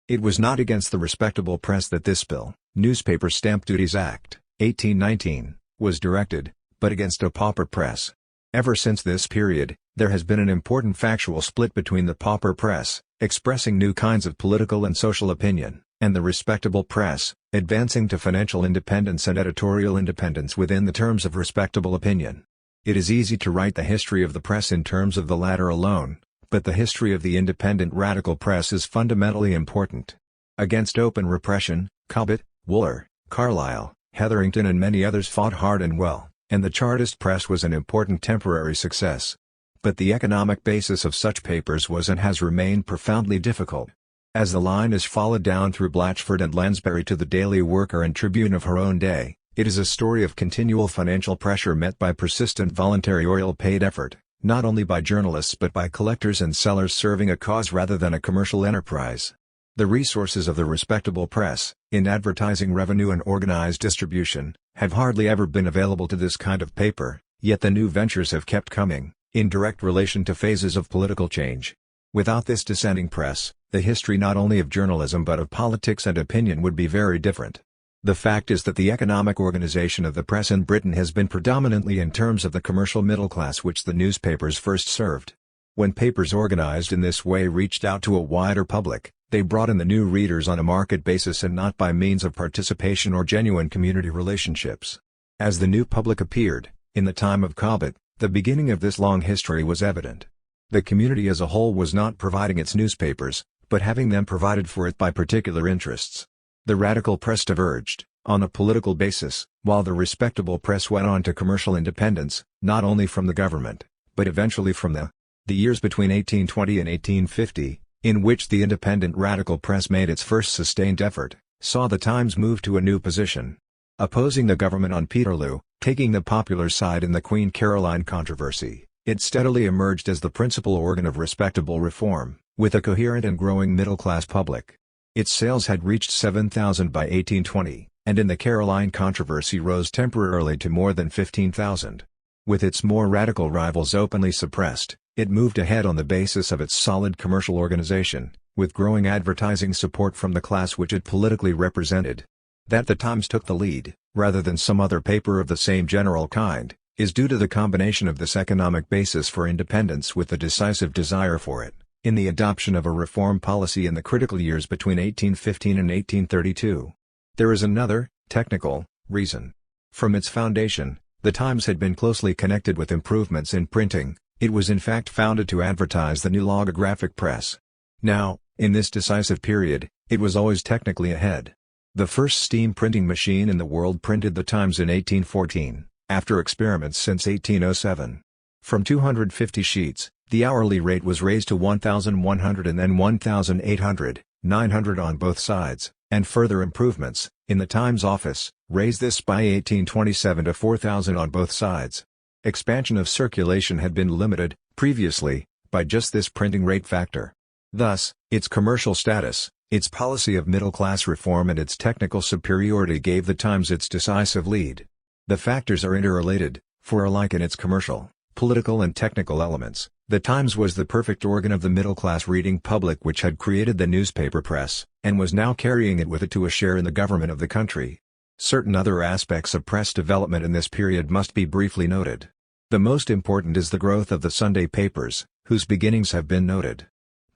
It was not against the respectable press that this bill, Newspaper Stamp Duties Act, 1819, was directed, but against a pauper press. Ever since this period, there has been an important factual split between the pauper press, expressing new kinds of political and social opinion, and the respectable press, advancing to financial independence and editorial independence within the terms of respectable opinion. It is easy to write the history of the press in terms of the latter alone, but the history of the independent radical press is fundamentally important. Against open repression, Cobbett, Wooler, Carlyle, Hetherington and many others fought hard and well, and the Chartist press was an important temporary success. But the economic basis of such papers was and has remained profoundly difficult. As the line is followed down through Blatchford and Lansbury to the Daily Worker and Tribune of her own day, it is a story of continual financial pressure met by persistent voluntary oil-paid effort, not only by journalists but by collectors and sellers serving a cause rather than a commercial enterprise. The resources of the respectable press, in advertising revenue and organized distribution, have hardly ever been available to this kind of paper, yet the new ventures have kept coming, in direct relation to phases of political change. Without this dissenting press, the history not only of journalism but of politics and opinion would be very different. The fact is that the economic organization of the press in Britain has been predominantly in terms of the commercial middle class which the newspapers first served. When papers organized in this way reached out to a wider public, they brought in the new readers on a market basis and not by means of participation or genuine community relationships. As the new public appeared, in the time of Cobbett, the beginning of this long history was evident. The community as a whole was not providing its newspapers, but having them provided for it by particular interests. The radical press diverged, on a political basis, while the respectable press went on to commercial independence, not only from the government, but eventually from the years between 1820 and 1850, in which the independent radical press made its first sustained effort, saw the Times move to a new position. Opposing the government on Peterloo, taking the popular side in the Queen Caroline controversy, it steadily emerged as the principal organ of respectable reform, with a coherent and growing middle-class public. Its sales had reached 7,000 by 1820, and in the Caroline controversy rose temporarily to more than 15,000. With its more radical rivals openly suppressed, it moved ahead on the basis of its solid commercial organization, with growing advertising support from the class which it politically represented. That the Times took the lead, rather than some other paper of the same general kind, is due to the combination of this economic basis for independence with the decisive desire for it, in the adoption of a reform policy in the critical years between 1815 and 1832. There is another, technical, reason. From its foundation, the Times had been closely connected with improvements in printing. It was in fact founded to advertise the new logographic press. Now, in this decisive period, it was always technically ahead. The first steam printing machine in the world printed the Times in 1814, after experiments since 1807. From 250 sheets, The hourly rate was raised to 1,100 and then 1,800, 900 on both sides, and further improvements, in the Times office, raised this by 1827 to 4,000 on both sides. Expansion of circulation had been limited, previously, by just this printing rate factor. Thus, its commercial status, its policy of middle-class reform and its technical superiority gave the Times its decisive lead. The factors are interrelated, for alike in its commercial, political and technical elements, the Times was the perfect organ of the middle-class reading public which had created the newspaper press, and was now carrying it with it to a share in the government of the country. Certain other aspects of press development in this period must be briefly noted. The most important is the growth of the Sunday papers, whose beginnings have been noted.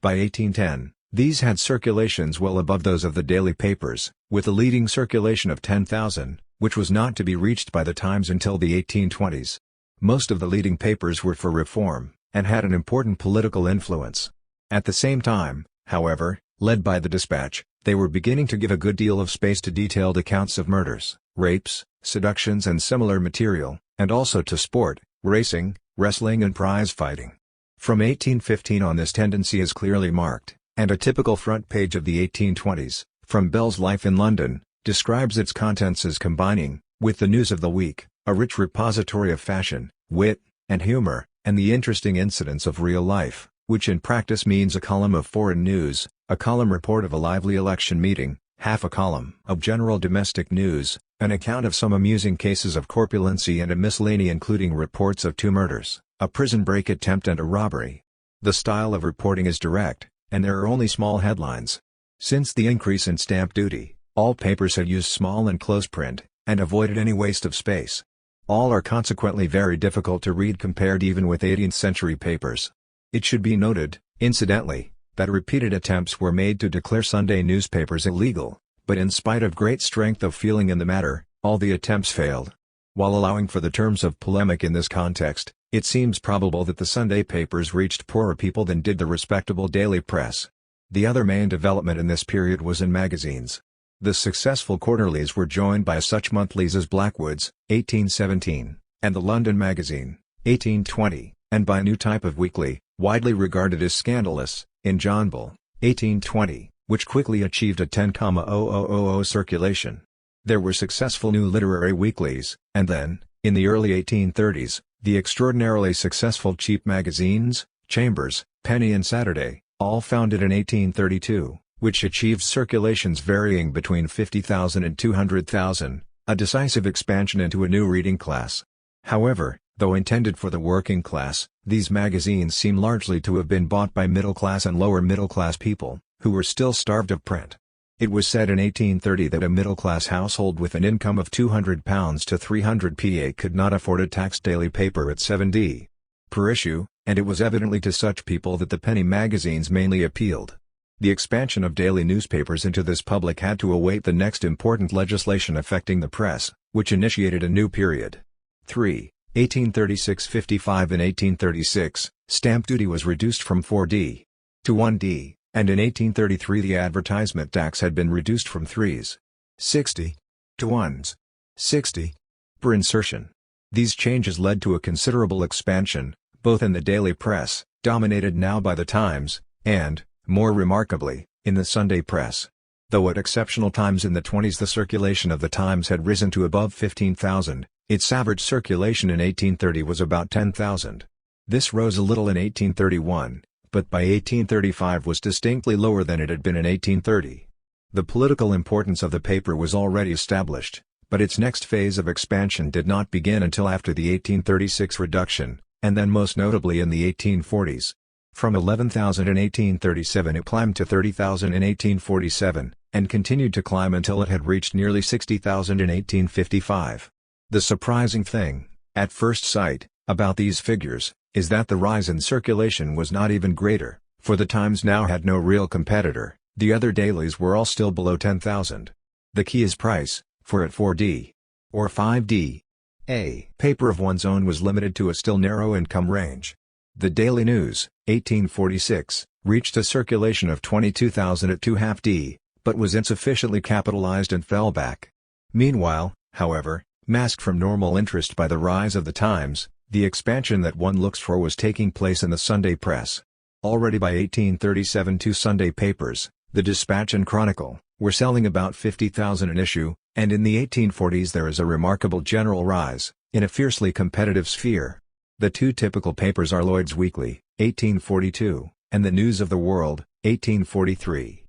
By 1810, these had circulations well above those of the daily papers, with a leading circulation of 10,000, which was not to be reached by the Times until the 1820s. Most of the leading papers were for reform, and had an important political influence. At the same time, however, led by the Dispatch, they were beginning to give a good deal of space to detailed accounts of murders, rapes, seductions and similar material, and also to sport, racing, wrestling and prize fighting. From 1815 on this tendency is clearly marked, and a typical front page of the 1820s, from Bell's Life in London, describes its contents as combining, with the news of the week, a rich repository of fashion, wit, and humor, and the interesting incidents of real life, which in practice means a column of foreign news, a column report of a lively election meeting, half a column of general domestic news, an account of some amusing cases of corpulency and a miscellany including reports of 2 murders, a prison break attempt and a robbery. The style of reporting is direct, and there are only small headlines. Since the increase in stamp duty, all papers have used small and close print, and avoided any waste of space. All are consequently very difficult to read compared even with 18th-century papers. It should be noted, incidentally, that repeated attempts were made to declare Sunday newspapers illegal, but in spite of great strength of feeling in the matter, all the attempts failed. While allowing for the terms of polemic in this context, it seems probable that the Sunday papers reached poorer people than did the respectable daily press. The other main development in this period was in magazines. The successful quarterlies were joined by such monthlies as Blackwood's, 1817, and the London Magazine, 1820, and by a new type of weekly, widely regarded as scandalous, in John Bull, 1820, which quickly achieved a 10,000 circulation. There were successful new literary weeklies, and then, in the early 1830s, the extraordinarily successful cheap magazines, Chambers, Penny and Saturday, all founded in 1832. Which achieved circulations varying between 50,000 and 200,000, a decisive expansion into a new reading class. However, though intended for the working class, these magazines seem largely to have been bought by middle-class and lower-middle-class people, who were still starved of print. It was said in 1830 that a middle-class household with an income of £200 to 300 pa could not afford a taxed daily paper at 7d per issue, and it was evidently to such people that the penny magazines mainly appealed. The expansion of daily newspapers into this public had to await the next important legislation affecting the press, which initiated a new period. 3. 1836-55 and 1836, stamp duty was reduced from 4d to 1d, and in 1833 the advertisement tax had been reduced from 3s. 60 to 1s. 60 per insertion. These changes led to a considerable expansion, both in the daily press, dominated now by the Times, and, more remarkably, in the Sunday press. Though at exceptional times in the 20s the circulation of the Times had risen to above 15,000, its average circulation in 1830 was about 10,000. This rose a little in 1831, but by 1835 was distinctly lower than it had been in 1830. The political importance of the paper was already established, but its next phase of expansion did not begin until after the 1836 reduction, and then most notably in the 1840s. From 11,000 in 1837 it climbed to 30,000 in 1847, and continued to climb until it had reached nearly 60,000 in 1855. The surprising thing, at first sight, about these figures, is that the rise in circulation was not even greater, for the Times now had no real competitor, the other dailies were all still below 10,000. The key is price, for at 4d, or 5d, a paper of one's own was limited to a still narrow income range. The Daily News, 1846, reached a circulation of 22,000 at 2/2d, but was insufficiently capitalized and fell back. Meanwhile, however, masked from normal interest by the rise of the Times, The expansion that one looks for was taking place in the Sunday press. Already by 1837 two Sunday papers, the Dispatch and Chronicle, were selling about 50,000 an issue, and in the 1840s there is a remarkable general rise, in a fiercely competitive sphere. The two typical papers are Lloyd's Weekly, 1842, and the News of the World, 1843.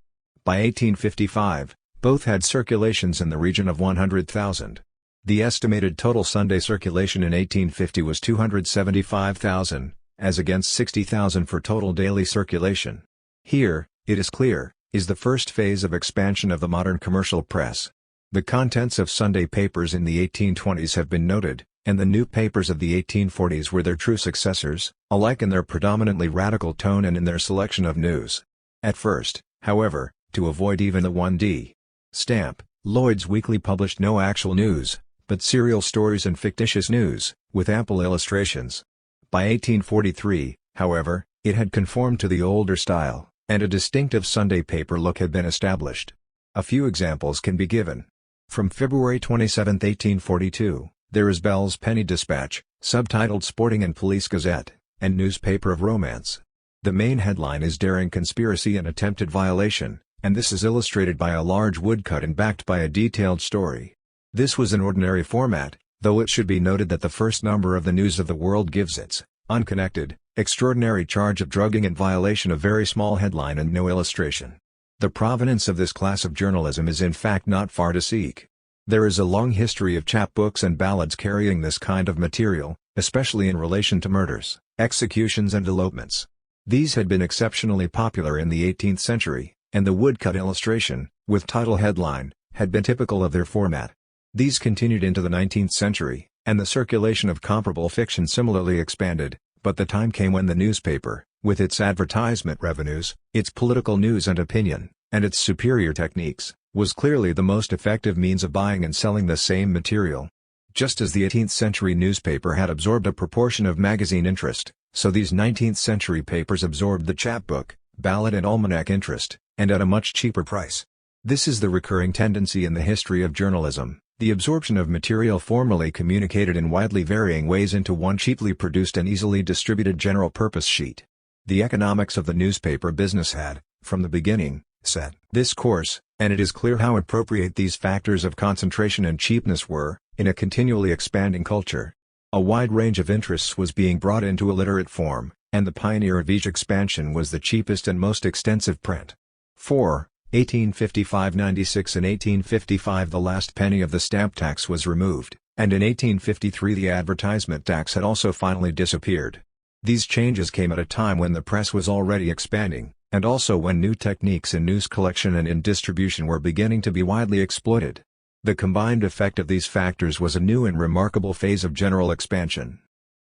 By 1855, both had circulations in the region of 100,000. The estimated total Sunday circulation in 1850 was 275,000, as against 60,000 for total daily circulation. Here, it is clear, is the first phase of expansion of the modern commercial press. The contents of Sunday papers in the 1820s have been noted, and the new papers of the 1840s were their true successors, alike in their predominantly radical tone and in their selection of news. At first, however, to avoid even the 1d stamp, Lloyd's Weekly published no actual news, but serial stories and fictitious news, with ample illustrations. By 1843, however, it had conformed to the older style, and a distinctive Sunday paper look had been established. A few examples can be given. From February 27, 1842, there is Bell's Penny Dispatch, subtitled Sporting and Police Gazette, and Newspaper of Romance. The main headline is Daring Conspiracy and Attempted Violation, and this is illustrated by a large woodcut and backed by a detailed story. This was an ordinary format, though it should be noted that the first number of the News of the World gives its unconnected, extraordinary charge of drugging and violation a very small headline and no illustration. The provenance of this class of journalism is in fact not far to seek. There is a long history of chapbooks and ballads carrying this kind of material, especially in relation to murders, executions and elopements. These had been exceptionally popular in the 18th century, and the woodcut illustration, with title headline, had been typical of their format. These continued into the 19th century, and the circulation of comparable fiction similarly expanded, but the time came when the newspaper, with its advertisement revenues, its political news and opinion, and its superior techniques, was clearly the most effective means of buying and selling the same material. Just as the 18th century newspaper had absorbed a proportion of magazine interest, so these 19th century papers absorbed the chapbook, ballad and almanac interest, and at a much cheaper price. This is the recurring tendency in the history of journalism, the absorption of material formerly communicated in widely varying ways into one cheaply produced and easily distributed general-purpose sheet. The economics of the newspaper business had, from the beginning, set this course, and it is clear how appropriate these factors of concentration and cheapness were, in a continually expanding culture. A wide range of interests was being brought into a literate form, and the pioneer of each expansion was the cheapest and most extensive print. 4. 1855-96 and 1855 the last penny of the stamp tax was removed, and in 1853 the advertisement tax had also finally disappeared. These changes came at a time when the press was already expanding, and also when new techniques in news collection and in distribution were beginning to be widely exploited. The combined effect of these factors was a new and remarkable phase of general expansion.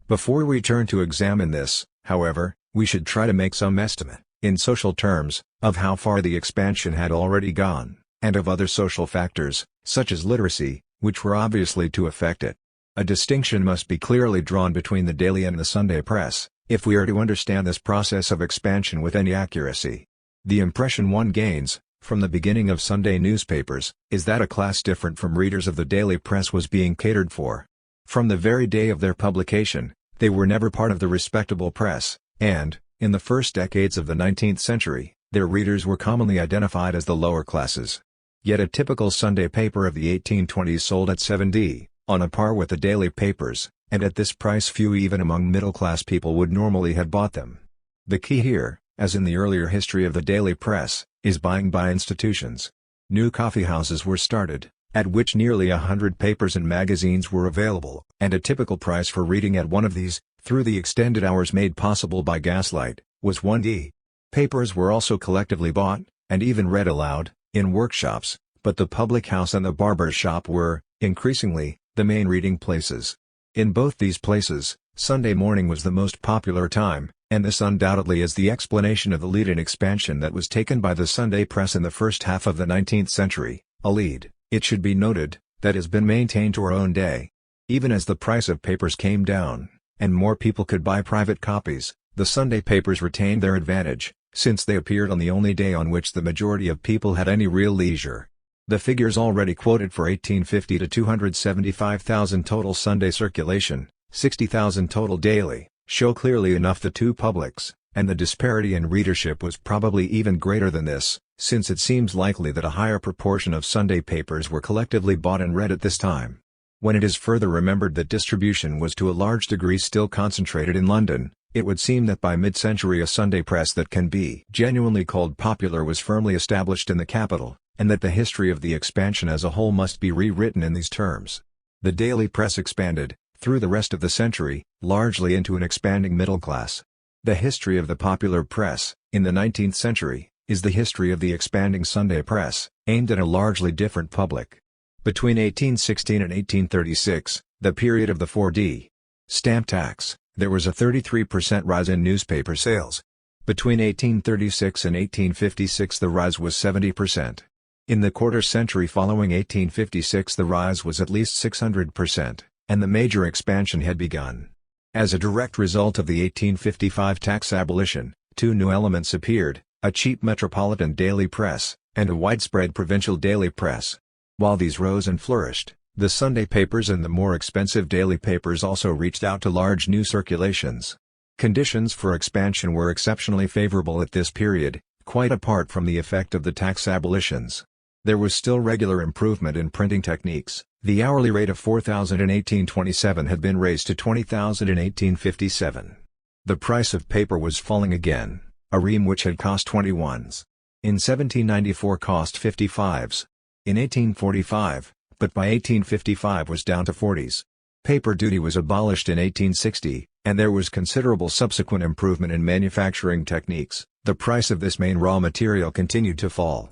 Before we turn to examine this, however, we should try to make some estimate, in social terms, of how far the expansion had already gone, and of other social factors, such as literacy, which were obviously to affect it. A distinction must be clearly drawn between the daily and the Sunday press, if we are to understand this process of expansion with any accuracy. The impression one gains, from the beginning of Sunday newspapers, is that a class different from readers of the daily press was being catered for. From the very day of their publication, they were never part of the respectable press, and, in the first decades of the 19th century, their readers were commonly identified as the lower classes. Yet a typical Sunday paper of the 1820s sold at 7d, on a par with the daily papers, and at this price few even among middle-class people would normally have bought them. The key here, as in the earlier history of the daily press, is buying by institutions. New coffeehouses were started, at which nearly 100 papers and magazines were available, and a typical price for reading at one of these, through the extended hours made possible by gaslight, was 1d. Papers were also collectively bought, and even read aloud, in workshops, but the public house and the barber's shop were, increasingly, the main reading places. In both these places, Sunday morning was the most popular time, and this undoubtedly is the explanation of the lead-in expansion that was taken by the Sunday press in the first half of the 19th century, a lead, it should be noted, that has been maintained to our own day. Even as the price of papers came down, and more people could buy private copies, the Sunday papers retained their advantage, since they appeared on the only day on which the majority of people had any real leisure. The figures already quoted for 1850 to 275,000 total Sunday circulation, 60,000 total daily, show clearly enough the two publics, and the disparity in readership was probably even greater than this, since it seems likely that a higher proportion of Sunday papers were collectively bought and read at this time. When it is further remembered that distribution was to a large degree still concentrated in London, it would seem that by mid-century a Sunday press that can be genuinely called popular was firmly established in the capital, and that the history of the expansion as a whole must be rewritten in these terms. The daily press expanded, through the rest of the century, largely into an expanding middle class. The history of the popular press, in the 19th century, is the history of the expanding Sunday press, aimed at a largely different public. Between 1816 and 1836, the period of the 4D stamp tax, there was a 33% rise in newspaper sales. Between 1836 and 1856 the rise was 70%. In the quarter century following 1856 the rise was at least 600%, and the major expansion had begun. As a direct result of the 1855 tax abolition, two new elements appeared, a cheap metropolitan daily press, and a widespread provincial daily press. While these rose and flourished, the Sunday papers and the more expensive daily papers also reached out to large new circulations. Conditions for expansion were exceptionally favorable at this period, quite apart from the effect of the tax abolitions. There was still regular improvement in printing techniques. The hourly rate of 4,000 in 1827 had been raised to 20,000 in 1857. The price of paper was falling again, a ream which had cost 21s. In 1794 cost 55s. In 1845, but by 1855 was down to 40s. Paper duty was abolished in 1860, and there was considerable subsequent improvement in manufacturing techniques. The price of this main raw material continued to fall.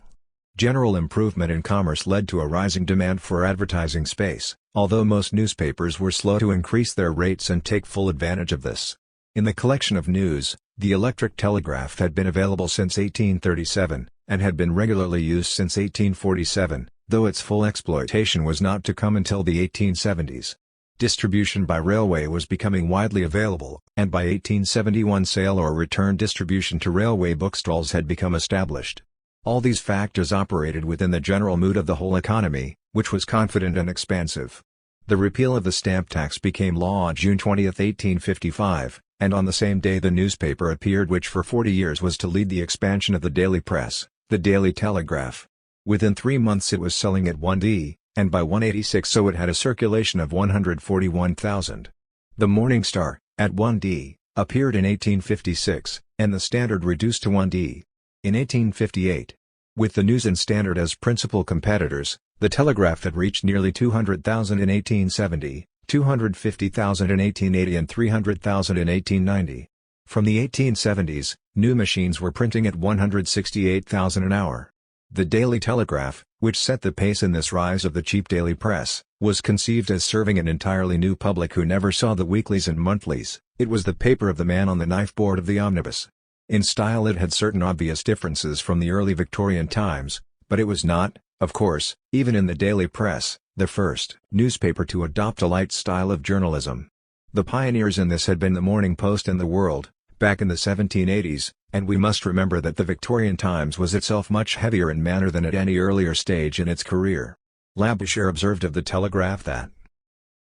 General improvement in commerce led to a rising demand for advertising space, although most newspapers were slow to increase their rates and take full advantage of this. In the collection of news, the electric telegraph had been available since 1837, and had been regularly used since 1847, though its full exploitation was not to come until the 1870s. Distribution by railway was becoming widely available, and by 1871 sale or return distribution to railway bookstalls had become established. All these factors operated within the general mood of the whole economy, which was confident and expansive. The repeal of the stamp tax became law on June 20, 1855, and on the same day the newspaper appeared which for 40 years was to lead the expansion of the daily press, the Daily Telegraph. Within 3 months it was selling at 1d, and by 186 so it had a circulation of 141,000. The Morning Star, at 1d, appeared in 1856, and the Standard reduced to 1d. In 1858. With the News and Standard as principal competitors, the Telegraph had reached nearly 200,000 in 1870, 250,000 in 1880 and 300,000 in 1890. From the 1870s, new machines were printing at 168,000 an hour. The Daily Telegraph, which set the pace in this rise of the cheap daily press, was conceived as serving an entirely new public who never saw the weeklies and monthlies. It was the paper of the man on the knife board of the omnibus. In style it had certain obvious differences from the early Victorian times, but it was not, of course, even in the daily press, the first newspaper to adopt a light style of journalism. The pioneers in this had been the Morning Post and the World, back in the 1780s, and we must remember that the Victorian Times was itself much heavier in manner than at any earlier stage in its career. Labouchere observed of the Telegraph that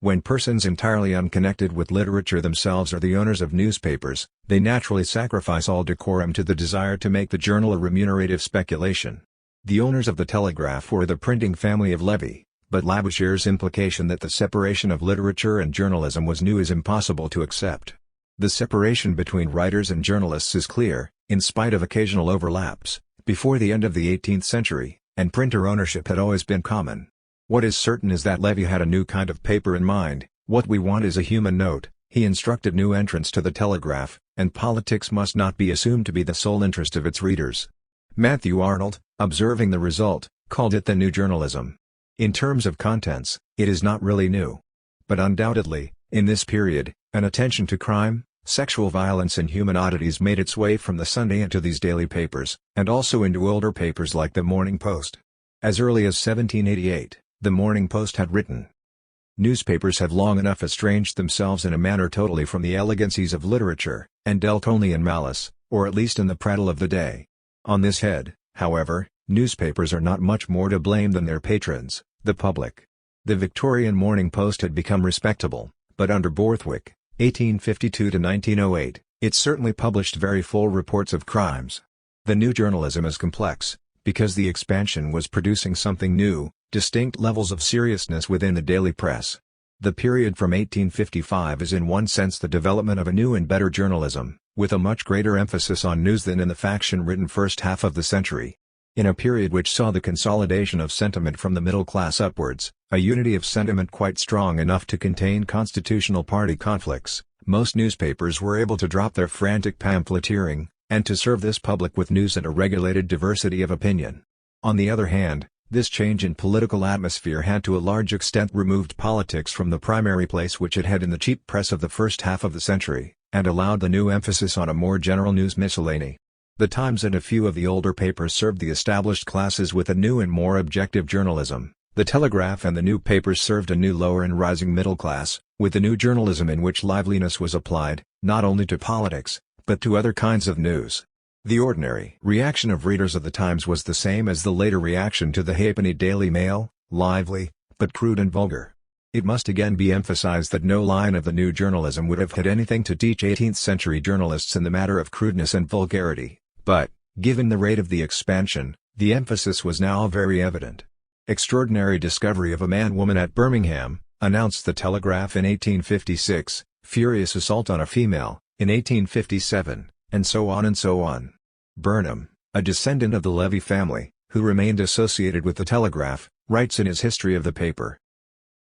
when persons entirely unconnected with literature themselves are the owners of newspapers, they naturally sacrifice all decorum to the desire to make the journal a remunerative speculation. The owners of the Telegraph were the printing family of Levy, but Labouchere's implication that the separation of literature and journalism was new is impossible to accept. The separation between writers and journalists is clear, in spite of occasional overlaps, before the end of the 18th century, and printer ownership had always been common. What is certain is that Levy had a new kind of paper in mind. What we want is a human note. He instructed new entrants to the Telegraph, and politics must not be assumed to be the sole interest of its readers. Matthew Arnold, observing the result, called it the new journalism. In terms of contents, it is not really new. But undoubtedly, in this period, an attention to crime, sexual violence and human oddities made its way from the Sunday into these daily papers, and also into older papers like the Morning Post. As early as 1788, the Morning Post had written, "Newspapers have long enough estranged themselves in a manner totally from the elegancies of literature, and dealt only in malice, or at least in the prattle of the day. On this head, however, newspapers are not much more to blame than their patrons, the public." The Victorian Morning Post had become respectable, but under Borthwick, 1852 to 1908, it certainly published very full reports of crimes. The new journalism is complex, because the expansion was producing something new, distinct levels of seriousness within the daily press. The period from 1855 is in one sense the development of a new and better journalism, with a much greater emphasis on news than in the faction-ridden first half of the century. In a period which saw the consolidation of sentiment from the middle class upwards, a unity of sentiment quite strong enough to contain constitutional party conflicts, most newspapers were able to drop their frantic pamphleteering, and to serve this public with news and a regulated diversity of opinion. On the other hand, this change in political atmosphere had to a large extent removed politics from the primary place which it had in the cheap press of the first half of the century, and allowed the new emphasis on a more general news miscellany. The Times and a few of the older papers served the established classes with a new and more objective journalism. The Telegraph and the new papers served a new lower and rising middle class, with a new journalism in which liveliness was applied, not only to politics, but to other kinds of news. The ordinary reaction of readers of the Times was the same as the later reaction to the halfpenny Daily Mail, lively, but crude and vulgar. It must again be emphasized that no line of the new journalism would have had anything to teach 18th-century journalists in the matter of crudeness and vulgarity, but, given the rate of the expansion, the emphasis was now very evident. Extraordinary discovery of a man-woman at Birmingham, announced the Telegraph in 1856, furious assault on a female, in 1857, and so on and so on. Burnham, a descendant of the Levy family, who remained associated with the Telegraph, writes in his history of the paper.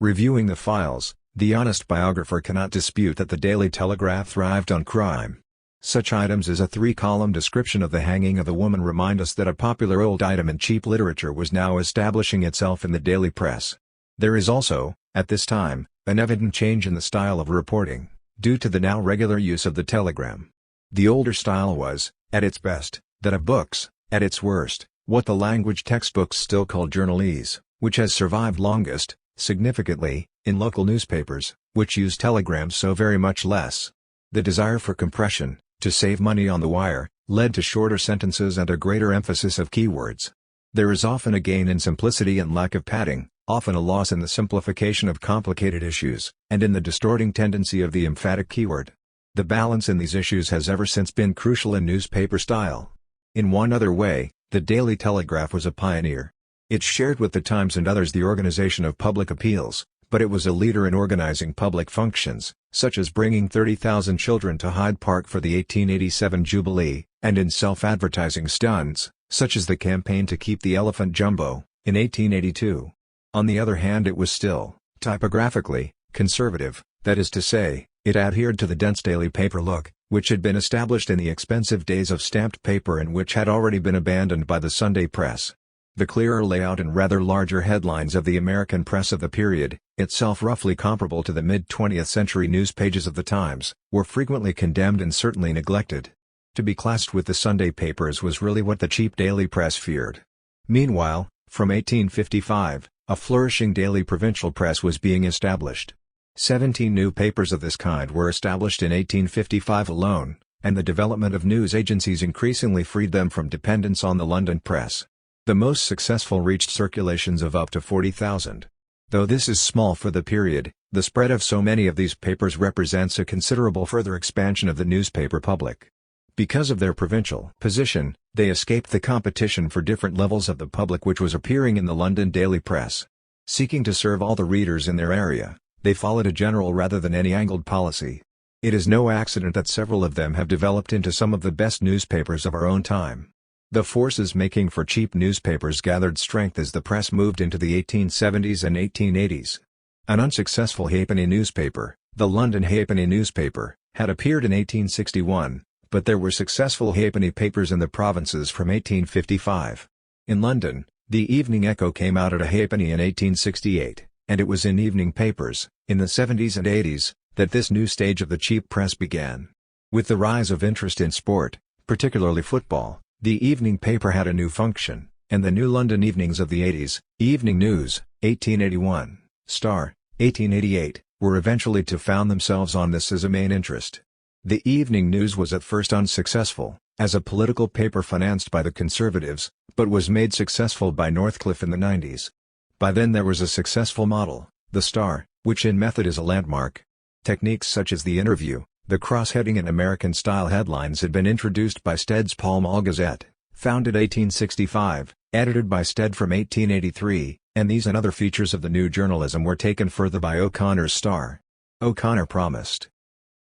Reviewing the files, the honest biographer cannot dispute that the Daily Telegraph thrived on crime. Such items as a 3-column description of the hanging of a woman remind us that a popular old item in cheap literature was now establishing itself in the daily press. There is also, at this time, an evident change in the style of reporting, due to the now regular use of the telegram. The older style was, at its best, that of books, at its worst, what the language textbooks still call journalese, which has survived longest, significantly, in local newspapers, which use telegrams so very much less. The desire for compression, to save money on the wire, led to shorter sentences and a greater emphasis of keywords. There is often a gain in simplicity and lack of padding, often a loss in the simplification of complicated issues, and in the distorting tendency of the emphatic keyword. The balance in these issues has ever since been crucial in newspaper style. In one other way, the Daily Telegraph was a pioneer. It shared with the Times and others the organization of public appeals, but it was a leader in organizing public functions, such as bringing 30,000 children to Hyde Park for the 1887 Jubilee, and in self-advertising stunts, such as the campaign to keep the elephant jumbo, in 1882. On the other hand, it was still, typographically, conservative, that is to say, it adhered to the dense daily paper look, which had been established in the expensive days of stamped paper and which had already been abandoned by the Sunday press. The clearer layout and rather larger headlines of the American press of the period, itself roughly comparable to the mid-20th century news pages of the Times, were frequently condemned and certainly neglected. To be classed with the Sunday papers was really what the cheap daily press feared. Meanwhile, from 1855, a flourishing daily provincial press was being established. 17 new papers of this kind were established in 1855 alone, and the development of news agencies increasingly freed them from dependence on the London press. The most successful reached circulations of up to 40,000. Though this is small for the period, the spread of so many of these papers represents a considerable further expansion of the newspaper public. Because of their provincial position, they escaped the competition for different levels of the public which was appearing in the London daily press. Seeking to serve all the readers in their area, they followed a general rather than any angled policy. It is no accident that several of them have developed into some of the best newspapers of our own time. The forces making for cheap newspapers gathered strength as the press moved into the 1870s and 1880s. An unsuccessful halfpenny newspaper, the London Halfpenny Newspaper, had appeared in 1861, but there were successful halfpenny papers in the provinces from 1855. In London, the Evening Echo came out at a halfpenny in 1868, and it was in evening papers, in the 70s and 80s, that this new stage of the cheap press began. With the rise of interest in sport, particularly football, the evening paper had a new function, and the new London evenings of the 80s, Evening News, 1881, Star, 1888, were eventually to found themselves on this as a main interest. The Evening News was at first unsuccessful, as a political paper financed by the Conservatives, but was made successful by Northcliffe in the 90s. By then there was a successful model, the Star, which in method is a landmark. Techniques such as the interview, the cross-heading and American-style headlines had been introduced by Stead's Pall Mall Gazette, founded 1865, edited by Stead from 1883, and these and other features of the new journalism were taken further by O'Connor's Star. O'Connor promised,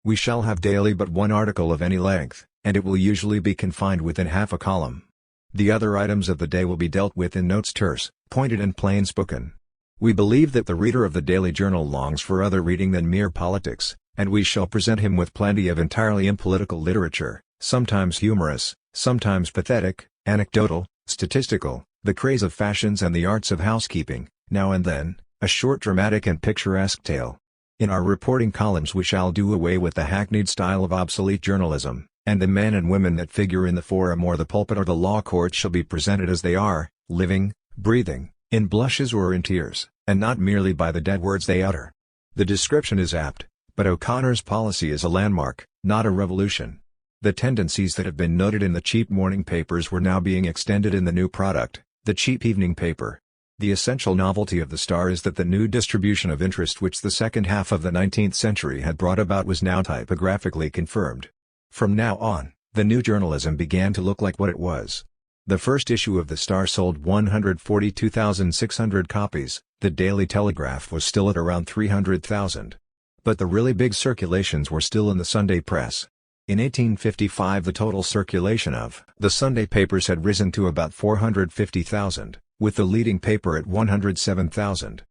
"We shall have daily but one article of any length, and it will usually be confined within half a column. The other items of the day will be dealt with in notes terse, pointed and plain-spoken. We believe that the reader of the Daily Journal longs for other reading than mere politics, and we shall present him with plenty of entirely impolitical literature, sometimes humorous, sometimes pathetic, anecdotal, statistical, the craze of fashions and the arts of housekeeping, now and then, a short dramatic and picturesque tale. In our reporting columns we shall do away with the hackneyed style of obsolete journalism, and the men and women that figure in the forum or the pulpit or the law court shall be presented as they are, living, breathing, in blushes or in tears, and not merely by the dead words they utter." The description is apt, but O'Connor's policy is a landmark, not a revolution. The tendencies that have been noted in the cheap morning papers were now being extended in the new product, the cheap evening paper. The essential novelty of the Star is that the new distribution of interest which the second half of the 19th century had brought about was now typographically confirmed. From now on, the new journalism began to look like what it was. The first issue of the Star sold 142,600 copies, the Daily Telegraph was still at around 300,000. But the really big circulations were still in the Sunday press. In 1855 the total circulation of the Sunday papers had risen to about 450,000, with the leading paper at 107,000.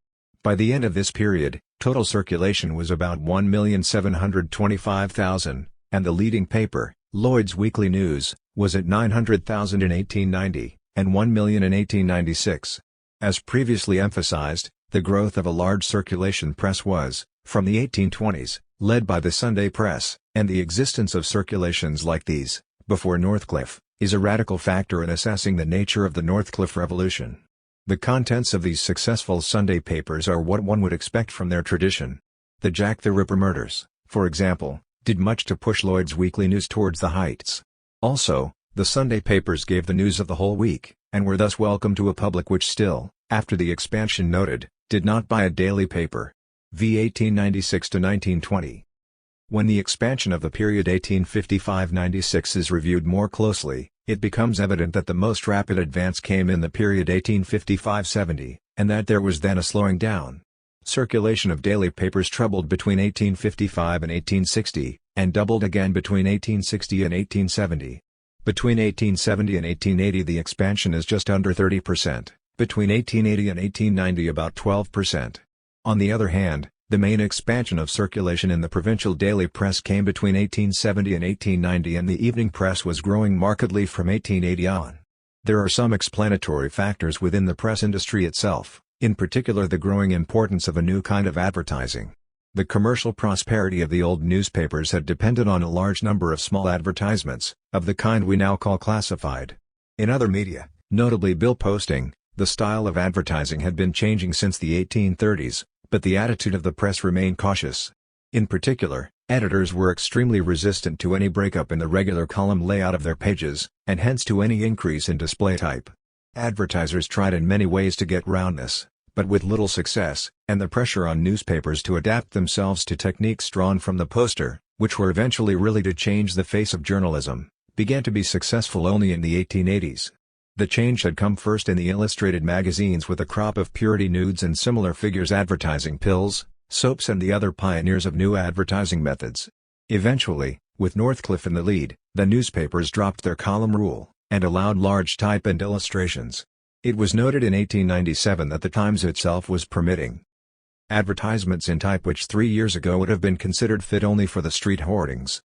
By the end of this period, total circulation was about 1,725,000, and the leading paper, Lloyd's Weekly News, was at 900,000 in 1890, and 1 million in 1896. As previously emphasized, the growth of a large circulation press was, from the 1820s, led by the Sunday press, and the existence of circulations like these, before Northcliffe, is a radical factor in assessing the nature of the Northcliffe Revolution. The contents of these successful Sunday papers are what one would expect from their tradition. The Jack the Ripper murders, for example, did much to push Lloyd's Weekly News towards the heights. Also, the Sunday papers gave the news of the whole week, and were thus welcome to a public which still, after the expansion noted, did not buy a daily paper. V. 1896 to 1920. When the expansion of the period 1855-96 is reviewed more closely, it becomes evident that the most rapid advance came in the period 1855-70, and that there was then a slowing down. Circulation of daily papers trebled between 1855 and 1860, and doubled again between 1860 and 1870. Between 1870 and 1880 the expansion is just under 30%, between 1880 and 1890 about 12%. On the other hand, the main expansion of circulation in the provincial daily press came between 1870 and 1890 and the evening press was growing markedly from 1880 on. There are some explanatory factors within the press industry itself, in particular the growing importance of a new kind of advertising. The commercial prosperity of the old newspapers had depended on a large number of small advertisements, of the kind we now call classified. In other media, notably bill posting, the style of advertising had been changing since the 1830s, but the attitude of the press remained cautious. In particular, editors were extremely resistant to any breakup in the regular column layout of their pages, and hence to any increase in display type. Advertisers tried in many ways to get round this, but with little success, and the pressure on newspapers to adapt themselves to techniques drawn from the poster, which were eventually really to change the face of journalism, began to be successful only in the 1880s. The change had come first in the illustrated magazines with a crop of purity nudes and similar figures advertising pills, soaps and the other pioneers of new advertising methods. Eventually, with Northcliffe in the lead, the newspapers dropped their column rule, and allowed large type and illustrations. It was noted in 1897 that the Times itself was permitting advertisements in type which 3 years ago would have been considered fit only for the street hoardings.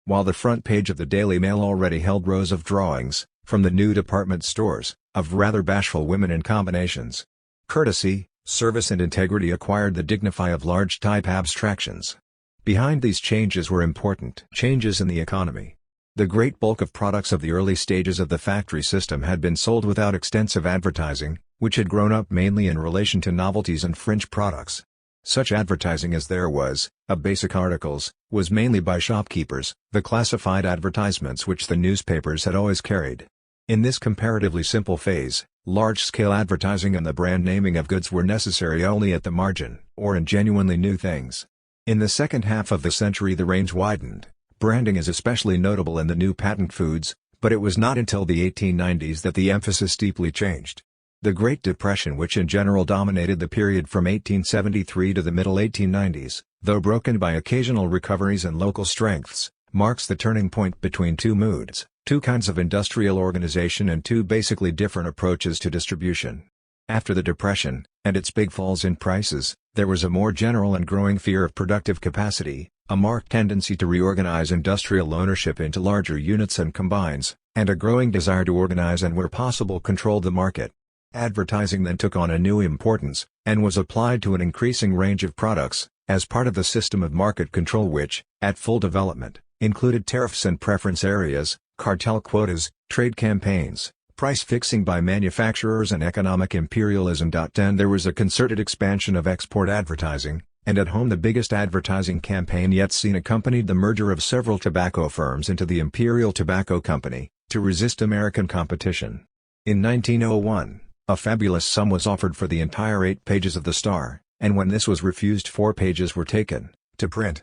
While the front page of the Daily Mail already held rows of drawings, from the new department stores, of rather bashful women in combinations. Courtesy, service and integrity acquired the dignify of large type abstractions. Behind these changes were important changes in the economy. The great bulk of products of the early stages of the factory system had been sold without extensive advertising, which had grown up mainly in relation to novelties and fringe products. Such advertising as there was, of basic articles, was mainly by shopkeepers, the classified advertisements which the newspapers had always carried. In this comparatively simple phase, large-scale advertising and the brand naming of goods were necessary only at the margin, or in genuinely new things. In the second half of the century the range widened. Branding is especially notable in the new patent foods, but it was not until the 1890s that the emphasis deeply changed. The Great Depression, which in general dominated the period from 1873 to the middle 1890s, though broken by occasional recoveries and local strengths, marks the turning point between two moods, two kinds of industrial organization and two basically different approaches to distribution. After the Depression, and its big falls in prices, there was a more general and growing fear of productive capacity, a marked tendency to reorganize industrial ownership into larger units and combines, and a growing desire to organize and where possible control the market. Advertising then took on a new importance, and was applied to an increasing range of products, as part of the system of market control which, at full development, included tariffs and preference areas, cartel quotas, trade campaigns, price fixing by manufacturers and economic imperialism. Then there was a concerted expansion of export advertising, and at home the biggest advertising campaign yet seen accompanied the merger of several tobacco firms into the Imperial Tobacco Company, to resist American competition. In 1901, a fabulous sum was offered for the entire 8 pages of the Star, and when this was refused 4 pages were taken, to print.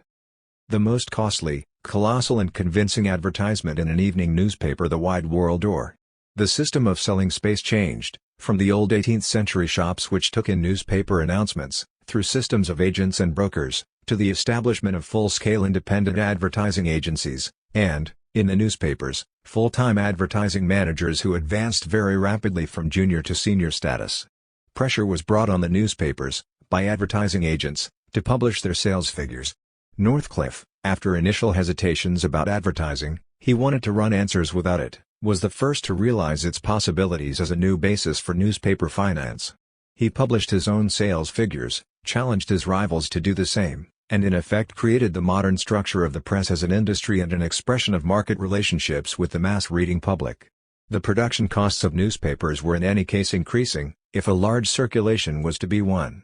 The most costly, colossal and convincing advertisement in an evening newspaper, the Wide World or. The system of selling space changed, from the old 18th century shops which took in newspaper announcements, through systems of agents and brokers, to the establishment of full-scale independent advertising agencies, and, in the newspapers, full-time advertising managers who advanced very rapidly from junior to senior status. Pressure was brought on the newspapers, by advertising agents, to publish their sales figures. Northcliffe, after initial hesitations about advertising, he wanted to run Answers without it, was the first to realize its possibilities as a new basis for newspaper finance. He published his own sales figures, challenged his rivals to do the same, and in effect created the modern structure of the press as an industry and an expression of market relationships with the mass reading public. The production costs of newspapers were in any case increasing, if a large circulation was to be won.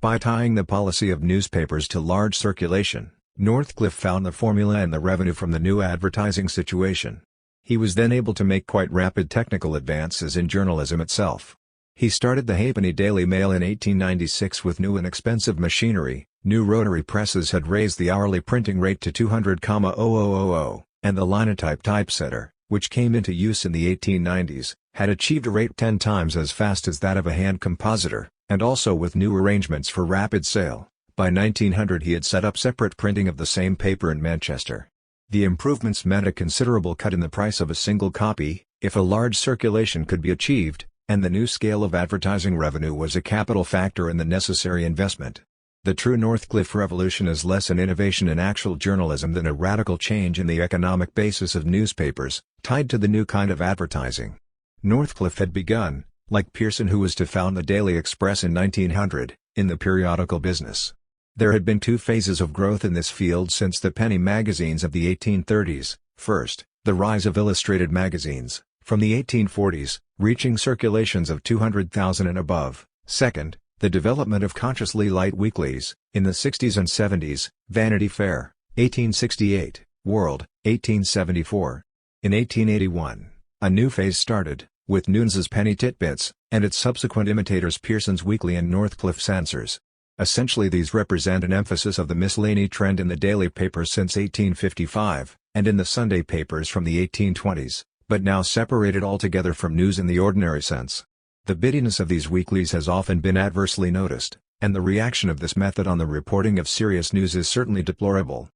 By tying the policy of newspapers to large circulation, Northcliffe found the formula and the revenue from the new advertising situation. He was then able to make quite rapid technical advances in journalism itself. He started the Halfpenny Daily Mail in 1896 with new and expensive machinery. New rotary presses had raised the hourly printing rate to 200,000, and the linotype typesetter, which came into use in the 1890s, had achieved a rate 10 times as fast as that of a hand compositor, and also with new arrangements for rapid sale. By 1900 he had set up separate printing of the same paper in Manchester. The improvements meant a considerable cut in the price of a single copy, if a large circulation could be achieved, and the new scale of advertising revenue was a capital factor in the necessary investment. The true Northcliffe revolution is less an innovation in actual journalism than a radical change in the economic basis of newspapers, tied to the new kind of advertising. Northcliffe had begun, like Pearson who was to found the Daily Express in 1900, in the periodical business. There had been 2 phases of growth in this field since the penny magazines of the 1830s. First, the rise of illustrated magazines, from the 1840s, reaching circulations of 200,000 and above. Second, the development of consciously light weeklies, in the 60s and 70s, Vanity Fair, 1868, World, 1874. In 1881, a new phase started, with Nunes's Penny Titbits, and its subsequent imitators Pearson's Weekly and Northcliffe's Answers. Essentially these represent an emphasis of the miscellany trend in the daily papers since 1855, and in the Sunday papers from the 1820s, but now separated altogether from news in the ordinary sense. The biddiness of these weeklies has often been adversely noticed, and the reaction of this method on the reporting of serious news is certainly deplorable.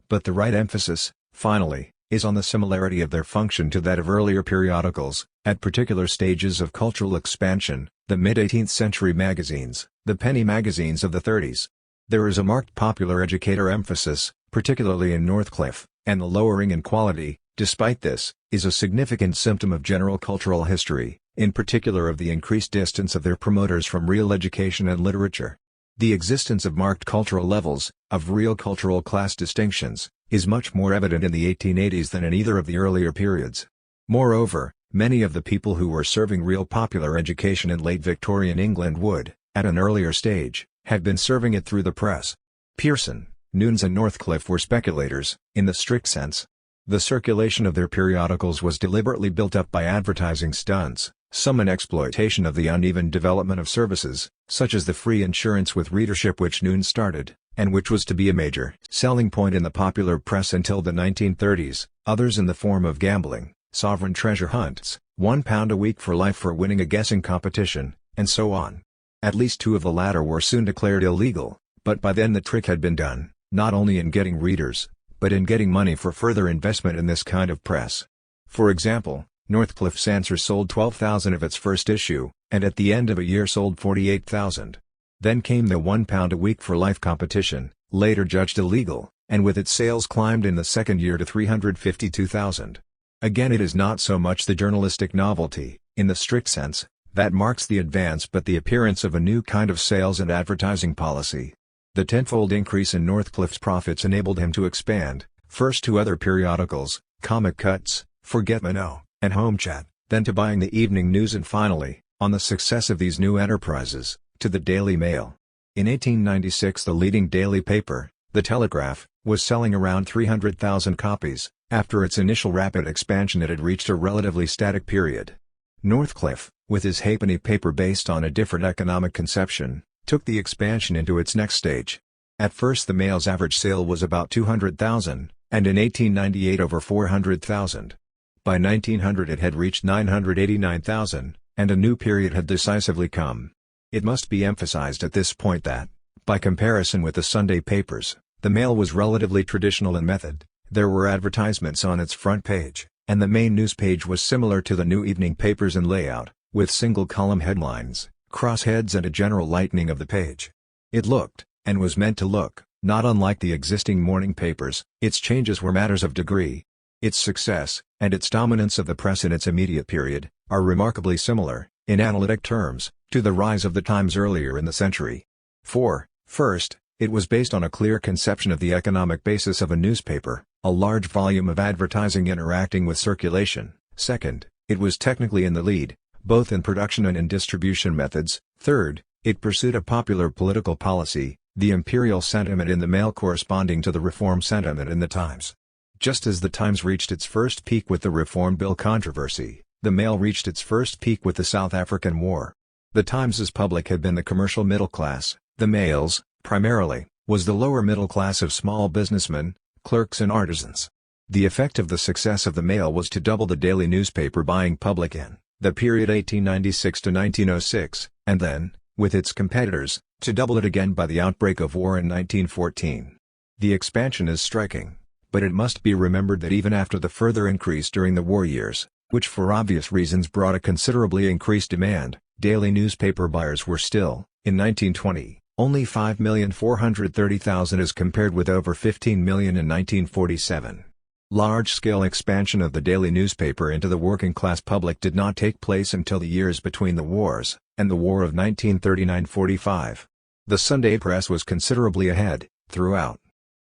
But the right emphasis, finally, is on the similarity of their function to that of earlier periodicals, at particular stages of cultural expansion, the mid-18th century magazines, the penny magazines of the 30s. There is a marked popular educator emphasis, particularly in Northcliffe, and the lowering in quality, despite this, is a significant symptom of general cultural history, in particular of the increased distance of their promoters from real education and literature. The existence of marked cultural levels, of real cultural class distinctions, is much more evident in the 1880s than in either of the earlier periods. Moreover, many of the people who were serving real popular education in late Victorian England would, at an earlier stage, have been serving it through the press. Pearson, Nunes and Northcliffe were speculators, in the strict sense. The circulation of their periodicals was deliberately built up by advertising stunts, some in exploitation of the uneven development of services, such as the free insurance with readership which Nunes started, and which was to be a major selling point in the popular press until the 1930s, others in the form of gambling, sovereign treasure hunts, £1 a week for life for winning a guessing competition, and so on. At least two of the latter were soon declared illegal, but by then the trick had been done, not only in getting readers, but in getting money for further investment in this kind of press. For example, Northcliffe Sancer sold 12,000 of its first issue, and at the end of a year sold 48,000. Then came the £1 a week for life competition, later judged illegal, and with its sales climbed in the second year to 352,000. Again, it is not so much the journalistic novelty, in the strict sense, that marks the advance but the appearance of a new kind of sales and advertising policy. The tenfold increase in Northcliffe's profits enabled him to expand, first to other periodicals, Comic Cuts, Forget Me Now, and Home Chat, then to buying the Evening News and finally, on the success of these new enterprises, to the Daily Mail. In 1896 the leading daily paper, The Telegraph, was selling around 300,000 copies. After its initial rapid expansion it had reached a relatively static period. Northcliffe, with his halfpenny paper based on a different economic conception, took the expansion into its next stage. At first the Mail's average sale was about 200,000, and in 1898 over 400,000. By 1900 it had reached 989,000, and a new period had decisively come. It must be emphasized at this point that, by comparison with the Sunday papers, the Mail was relatively traditional in method. There were advertisements on its front page, and the main news page was similar to the new evening papers in layout, with single-column headlines, crossheads and a general lightening of the page. It looked, and was meant to look, not unlike the existing morning papers. Its changes were matters of degree. Its success, and its dominance of the press in its immediate period, are remarkably similar, in analytic terms, to the rise of the Times earlier in the century. For, first, it was based on a clear conception of the economic basis of a newspaper, a large volume of advertising interacting with circulation. Second, it was technically in the lead, both in production and in distribution methods. Third, it pursued a popular political policy, the imperial sentiment in the Mail corresponding to the reform sentiment in the Times. Just as the Times reached its first peak with the Reform Bill controversy, the Mail reached its first peak with the South African War. The Times's public had been the commercial middle class, the Mail's, primarily, was the lower middle class of small businessmen, clerks and artisans. The effect of the success of the Mail was to double the daily newspaper buying public in the period 1896 to 1906, and then, with its competitors, to double it again by the outbreak of war in 1914. The expansion is striking, but it must be remembered that even after the further increase during the war years, which for obvious reasons brought a considerably increased demand, daily newspaper buyers were still, in 1920, only 5,430,000 as compared with over 15 million in 1947. Large-scale expansion of the daily newspaper into the working-class public did not take place until the years between the wars, and the War of 1939–45. The Sunday press was considerably ahead, throughout.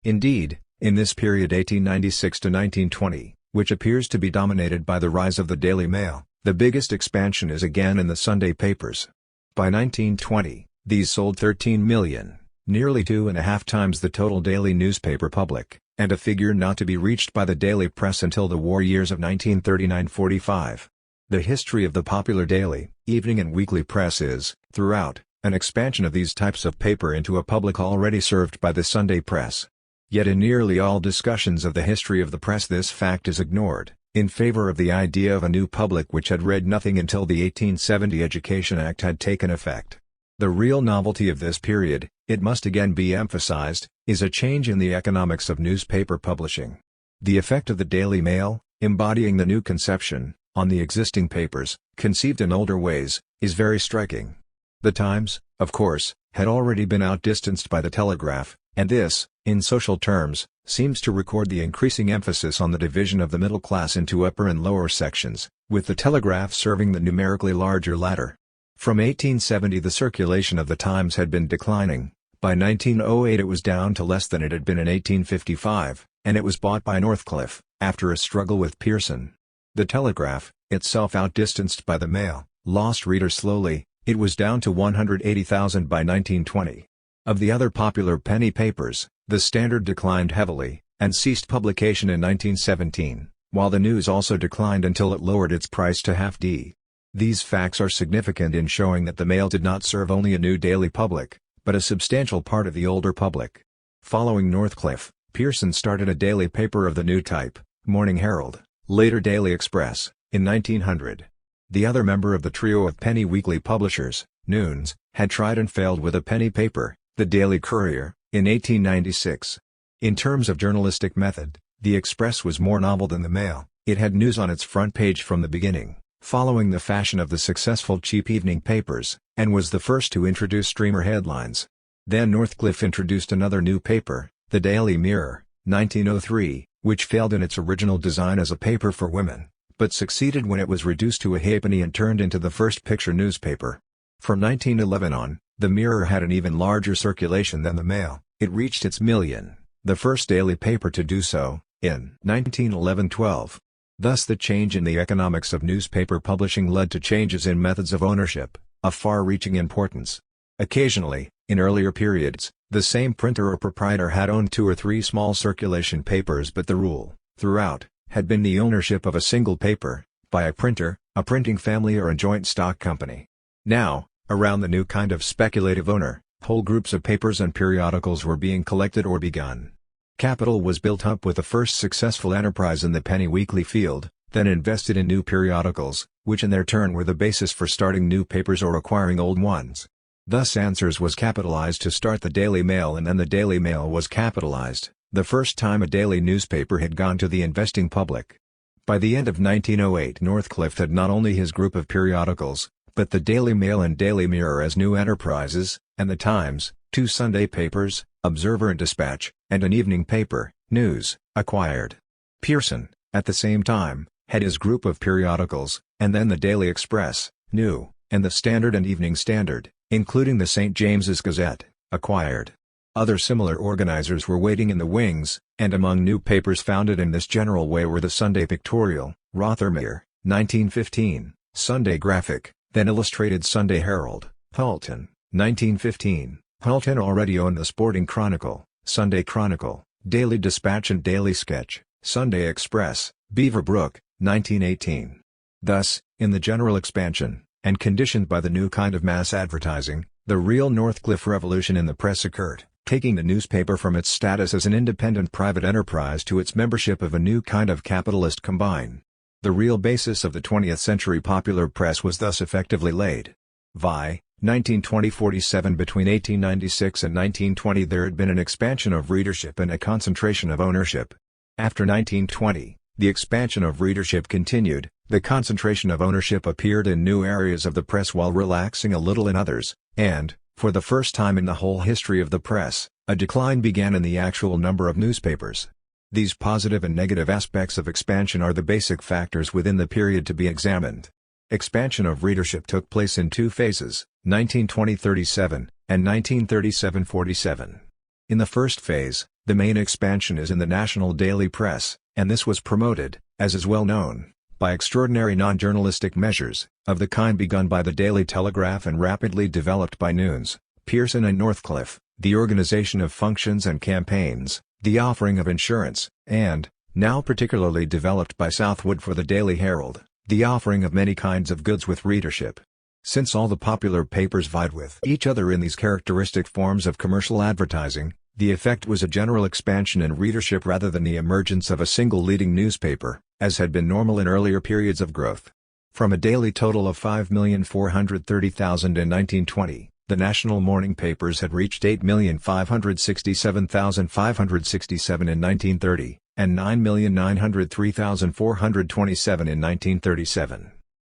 Indeed, in this period 1896 to 1920, which appears to be dominated by the rise of the Daily Mail, the biggest expansion is again in the Sunday papers. By 1920, these sold 13 million, nearly 2.5 times the total daily newspaper public, and a figure not to be reached by the daily press until the war years of 1939–45. The history of the popular daily, evening and weekly press is, throughout, an expansion of these types of paper into a public already served by the Sunday press. Yet in nearly all discussions of the history of the press this fact is ignored, in favor of the idea of a new public which had read nothing until the 1870 Education Act had taken effect. The real novelty of this period, it must again be emphasized, is a change in the economics of newspaper publishing. The effect of the Daily Mail, embodying the new conception, on the existing papers, conceived in older ways, is very striking. The Times, of course, had already been outdistanced by the Telegraph, and this, in social terms, seems to record the increasing emphasis on the division of the middle class into upper and lower sections, with the Telegraph serving the numerically larger latter. From 1870 the circulation of the Times had been declining. By 1908 it was down to less than it had been in 1855, and it was bought by Northcliffe, after a struggle with Pearson. The Telegraph, itself outdistanced by the Mail, lost readers slowly. It was down to 180,000 by 1920. Of the other popular penny papers, the Standard declined heavily, and ceased publication in 1917, while the News also declined until it lowered its price to half-d. These facts are significant in showing that the Mail did not serve only a new daily public, but a substantial part of the older public. Following Northcliffe, Pearson started a daily paper of the new type, Morning Herald, later Daily Express, in 1900. The other member of the trio of penny weekly publishers, Noons, had tried and failed with a penny paper, the Daily Courier, in 1896. In terms of journalistic method, the Express was more novel than the Mail. It had news on its front page from the beginning, following the fashion of the successful cheap evening papers, and was the first to introduce streamer headlines. Then Northcliffe introduced another new paper, the Daily Mirror, 1903, which failed in its original design as a paper for women, but succeeded when it was reduced to a halfpenny and turned into the first picture newspaper. From 1911 on, the Mirror had an even larger circulation than the Mail. It reached its million, the first daily paper to do so, in 1911-12. Thus the change in the economics of newspaper publishing led to changes in methods of ownership, of far-reaching importance. Occasionally, in earlier periods, the same printer or proprietor had owned 2 or 3 small circulation papers, but the rule, throughout, had been the ownership of a single paper, by a printer, a printing family or a joint stock company. Now, around the new kind of speculative owner, whole groups of papers and periodicals were being collected or begun. Capital was built up with the first successful enterprise in the penny weekly field, then invested in new periodicals, which in their turn were the basis for starting new papers or acquiring old ones. Thus Answers was capitalized to start the Daily Mail, and then the Daily Mail was capitalized, the first time a daily newspaper had gone to the investing public. By the end of 1908 Northcliffe had not only his group of periodicals, but the Daily Mail and Daily Mirror as new enterprises, and the Times, 2 Sunday papers, Observer and Dispatch, and an evening paper, News, acquired. Pearson, at the same time, had his group of periodicals, and then the Daily Express, New, and the Standard and Evening Standard, including the St. James's Gazette, acquired. Other similar organizers were waiting in the wings, and among new papers founded in this general way were the Sunday Pictorial, Rothermere, 1915, Sunday Graphic, then Illustrated Sunday Herald, Halton, 1915. Halton already owned the Sporting Chronicle, Sunday Chronicle, Daily Dispatch and Daily Sketch, Sunday Express, Beaver Brook, 1918. Thus, in the general expansion, and conditioned by the new kind of mass advertising, the real Northcliffe revolution in the press occurred, taking the newspaper from its status as an independent private enterprise to its membership of a new kind of capitalist combine. The real basis of the 20th century popular press was thus effectively laid. Vi. 1920-47. Between 1896 and 1920 there had been an expansion of readership and a concentration of ownership. After 1920, the expansion of readership continued, the concentration of ownership appeared in new areas of the press while relaxing a little in others, and, for the first time in the whole history of the press, a decline began in the actual number of newspapers. These positive and negative aspects of expansion are the basic factors within the period to be examined. Expansion of readership took place in 2 phases, 1920-37, and 1937-47. In the first phase, the main expansion is in the national daily press, and this was promoted, as is well known, by extraordinary non-journalistic measures, of the kind begun by the Daily Telegraph and rapidly developed by Noons, Pearson and Northcliffe, the organization of functions and campaigns, the offering of insurance, and, now particularly developed by Southwood for the Daily Herald, the offering of many kinds of goods with readership. Since all the popular papers vied with each other in these characteristic forms of commercial advertising, the effect was a general expansion in readership rather than the emergence of a single leading newspaper, as had been normal in earlier periods of growth. From a daily total of 5,430,000 in 1920, the national morning papers had reached 8,567,567 in 1930, and 9,903,427 in 1937.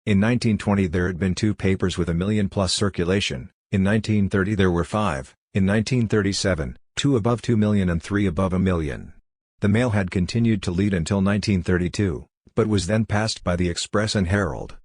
In 1920 there had been 2 papers with a million-plus circulation, in 1930 there were 5, in 1937, 2 above 2 million and 3 above a million. The Mail had continued to lead until 1932, but was then passed by the Express and Herald.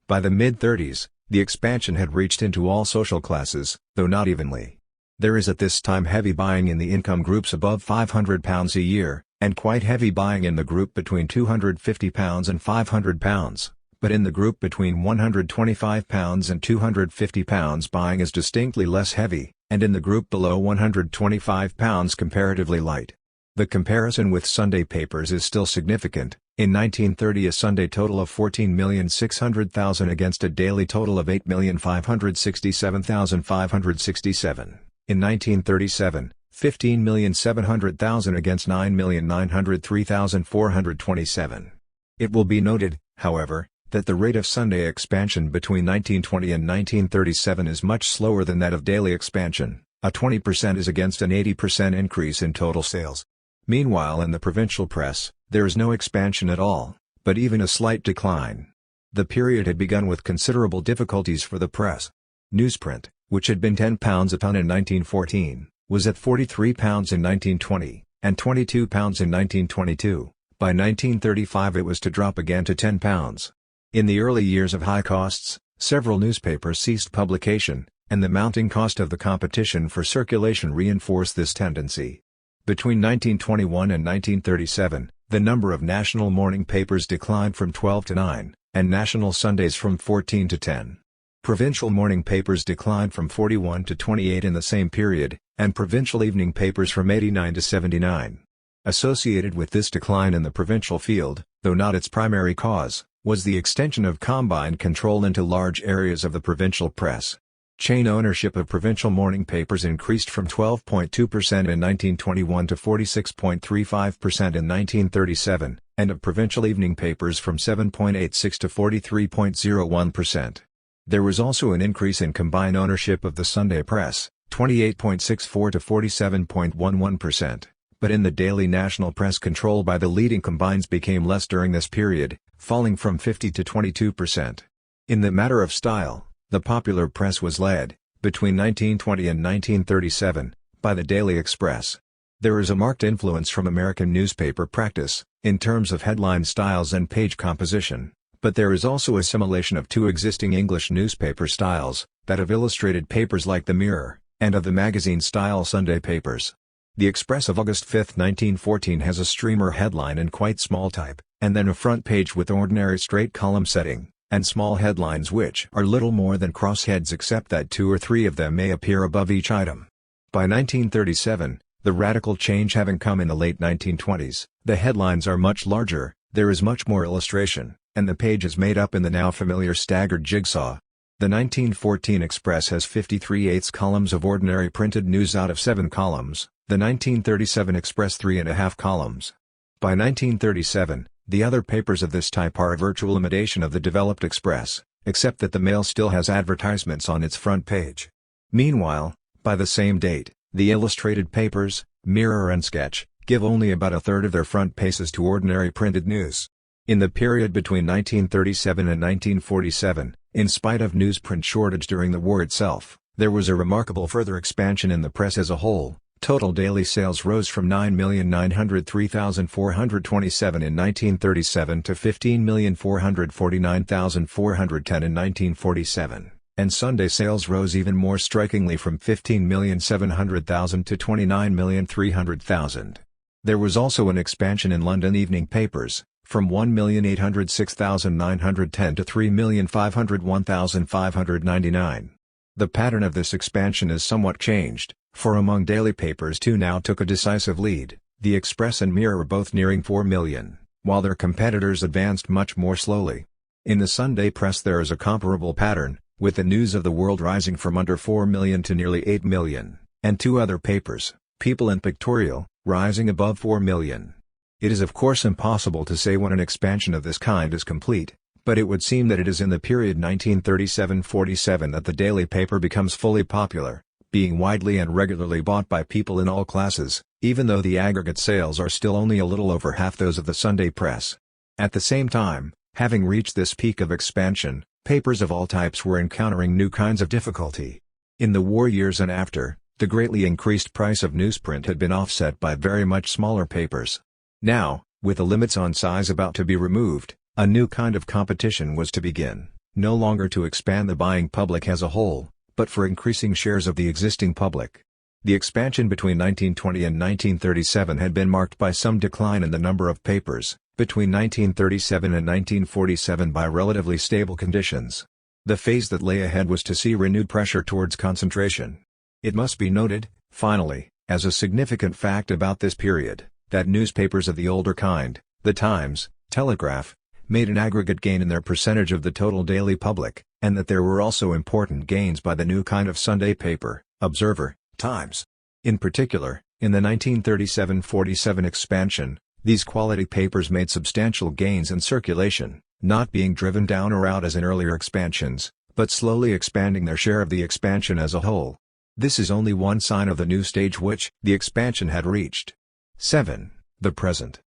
By the mid-30s, the expansion had reached into all social classes, though not evenly. There is at this time heavy buying in the income groups above £500 a year, and quite heavy buying in the group between £250 and £500, but in the group between £125 and £250 buying is distinctly less heavy, and in the group below £125 comparatively light. The comparison with Sunday papers is still significant. In 1930 a Sunday total of 14,600,000 against a daily total of 8,567,567. In 1937, 15,700,000 against 9,903,427. It will be noted, however, that the rate of Sunday expansion between 1920 and 1937 is much slower than that of daily expansion. A 20% is against an 80% increase in total sales. Meanwhile, in the provincial press, there is no expansion at all, but even a slight decline. The period had begun with considerable difficulties for the press. Newsprint, which had been £10 a ton in 1914, was at £43 in 1920, and £22 in 1922. By 1935 it was to drop again to £10. In the early years of high costs, several newspapers ceased publication, and the mounting cost of the competition for circulation reinforced this tendency. Between 1921 and 1937, the number of national morning papers declined from 12 to 9, and national Sundays from 14 to 10. Provincial morning papers declined from 41 to 28 in the same period, and provincial evening papers from 89 to 79. Associated with this decline in the provincial field, though not its primary cause, was the extension of combined control into large areas of the provincial press. Chain ownership of provincial morning papers increased from 12.2% in 1921 to 46.35% in 1937, and of provincial evening papers from 7.86% to 43.01%. There was also an increase in combined ownership of the Sunday press, 28.64% to 47.11%. But in the daily national press, control by the leading combines became less during this period, falling from 50% to 22%. In the matter of style, the popular press was led, between 1920 and 1937, by the Daily Express. There is a marked influence from American newspaper practice, in terms of headline styles and page composition, but there is also assimilation of two existing English newspaper styles, that of illustrated papers like the Mirror, and of the magazine-style Sunday papers. The Express of August 5, 1914 has a streamer headline in quite small type, and then a front page with ordinary straight column setting, and small headlines which are little more than crossheads except that two or three of them may appear above each item. By 1937, the radical change having come in the late 1920s, the headlines are much larger, there is much more illustration, and the page is made up in the now familiar staggered jigsaw. The 1914 Express has 53/8 columns of ordinary printed news out of 7 columns, the 1937 Express 3.5 columns. By 1937, the other papers of this type are a virtual imitation of the developed Express, except that the Mail still has advertisements on its front page. Meanwhile, by the same date, the illustrated papers, Mirror and Sketch, give only about a third of their front pages to ordinary printed news. In the period between 1937 and 1947, in spite of newsprint shortage during the war itself, there was a remarkable further expansion in the press as a whole. Total daily sales rose from 9,903,427 in 1937 to 15,449,410 in 1947, and Sunday sales rose even more strikingly from 15,700,000 to 29,300,000. There was also an expansion in London evening papers, from 1,806,910 to 3,501,599. The pattern of this expansion is somewhat changed, for among daily papers two now took a decisive lead. The Express and Mirror were both nearing 4 million, while their competitors advanced much more slowly. In the Sunday press there is a comparable pattern, with the News of the World rising from under 4 million to nearly 8 million, and two other papers, People and Pictorial, rising above 4 million. It is of course impossible to say when an expansion of this kind is complete, but it would seem that it is in the period 1937-47 that the daily paper becomes fully popular, being widely and regularly bought by people in all classes, even though the aggregate sales are still only a little over half those of the Sunday press. At the same time, having reached this peak of expansion, papers of all types were encountering new kinds of difficulty. In the war years and after, the greatly increased price of newsprint had been offset by very much smaller papers. Now, with the limits on size about to be removed, a new kind of competition was to begin, no longer to expand the buying public as a whole, but for increasing shares of the existing public. The expansion between 1920 and 1937 had been marked by some decline in the number of papers, between 1937 and 1947 by relatively stable conditions. The phase that lay ahead was to see renewed pressure towards concentration. It must be noted, finally, as a significant fact about this period, that newspapers of the older kind, the Times, Telegraph, made an aggregate gain in their percentage of the total daily public, and that there were also important gains by the new kind of Sunday paper, Observer, Times. In particular, In the 1937-47 expansion, these quality papers made substantial gains in circulation, not being driven down or out as in earlier expansions, but slowly expanding their share of the expansion as a whole. This is only one sign of the new stage which the expansion had reached. 7. The present.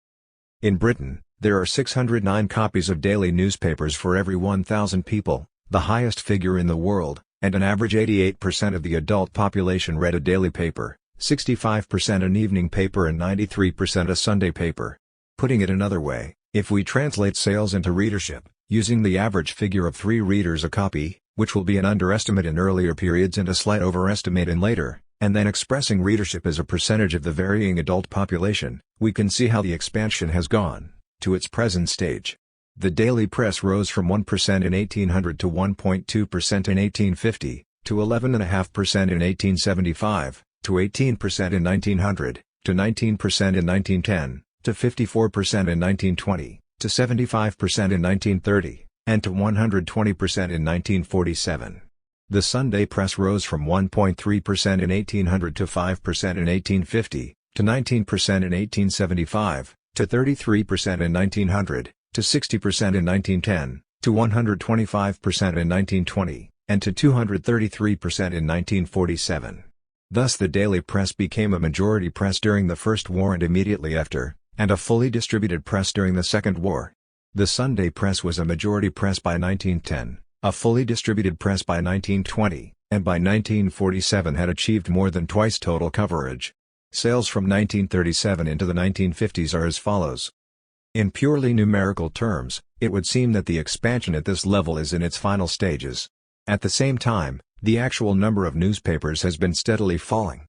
In Britain, there are 609 copies of daily newspapers for every 1,000 people, the highest figure in the world, and an average 88% of the adult population read a daily paper, 65% an evening paper and 93% a Sunday paper. Putting it another way, if we translate sales into readership, using the average figure of 3 readers a copy, which will be an underestimate in earlier periods and a slight overestimate in later, and then expressing readership as a percentage of the varying adult population, we can see how the expansion has gone to its present stage. The daily press rose from 1% in 1800 to 1.2% in 1850, to 11.5% in 1875, to 18% in 1900, to 19% in 1910, to 54% in 1920, to 75% in 1930, and to 120% in 1947. The Sunday press rose from 1.3% in 1800 to 5% in 1850, to 19% in 1875, to 33% in 1900, to 60% in 1910, to 125% in 1920, and to 233% in 1947. Thus the daily press became a majority press during the First War and immediately after, and a fully distributed press during the Second War. The Sunday press was a majority press by 1910, a fully distributed press by 1920, and by 1947 had achieved more than twice total coverage. Sales from 1937 into the 1950s are as follows. In purely numerical terms, it would seem that the expansion at this level is in its final stages. At the same time, the actual number of newspapers has been steadily falling.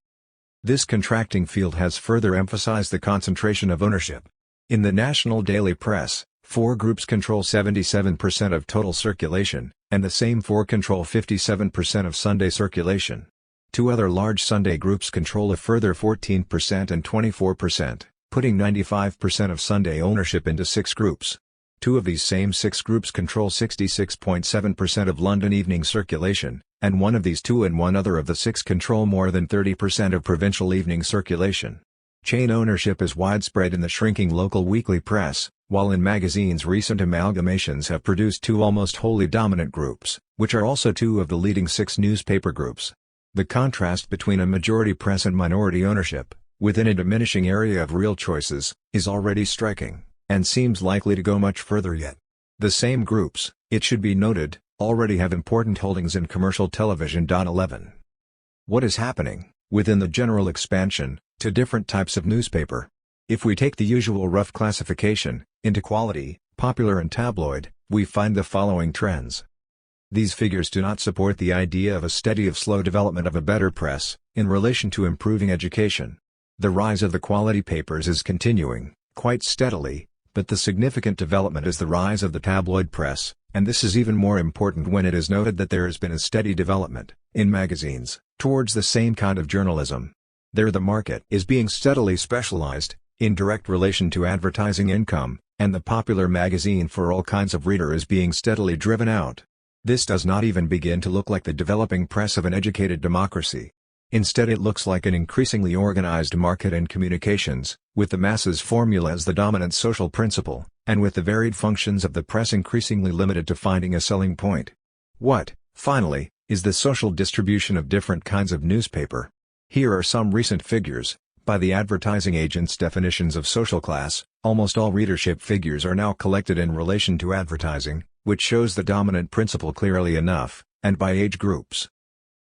This contracting field has further emphasized the concentration of ownership. In the national daily press, 4 groups control 77% of total circulation, and the same 4 control 57% of Sunday circulation. 2 other large Sunday groups control a further 14% and 24%, putting 95% of Sunday ownership into 6 groups. 2 of these same 6 groups control 66.7% of London evening circulation, and 1 of these 2 and 1 other of the 6 control more than 30% of provincial evening circulation. Chain ownership is widespread in the shrinking local weekly press, while in magazines recent amalgamations have produced 2 almost wholly dominant groups, which are also 2 of the leading 6 newspaper groups. The contrast between a majority press and minority ownership, within a diminishing area of real choices, is already striking, and seems likely to go much further yet. The same groups, it should be noted, already have important holdings in commercial television. 11. What is happening, within the general expansion, to different types of newspaper? If we take the usual rough classification, into quality, popular and tabloid, we find the following trends. These figures do not support the idea of a steady of slow development of a better press, in relation to improving education. The rise of the quality papers is continuing, quite steadily, but the significant development is the rise of the tabloid press, and this is even more important when it is noted that there has been a steady development, in magazines, towards the same kind of journalism. There the market is being steadily specialized, in direct relation to advertising income, and the popular magazine for all kinds of reader is being steadily driven out. This does not even begin to look like the developing press of an educated democracy. Instead it looks like an increasingly organized market and communications, with the masses formula as the dominant social principle, and with the varied functions of the press increasingly limited to finding a selling point. What, finally, is the social distribution of different kinds of newspaper? Here are some recent figures. By the advertising agents' definitions of social class, almost all readership figures are now collected in relation to advertising, which shows the dominant principle clearly enough, and by age groups.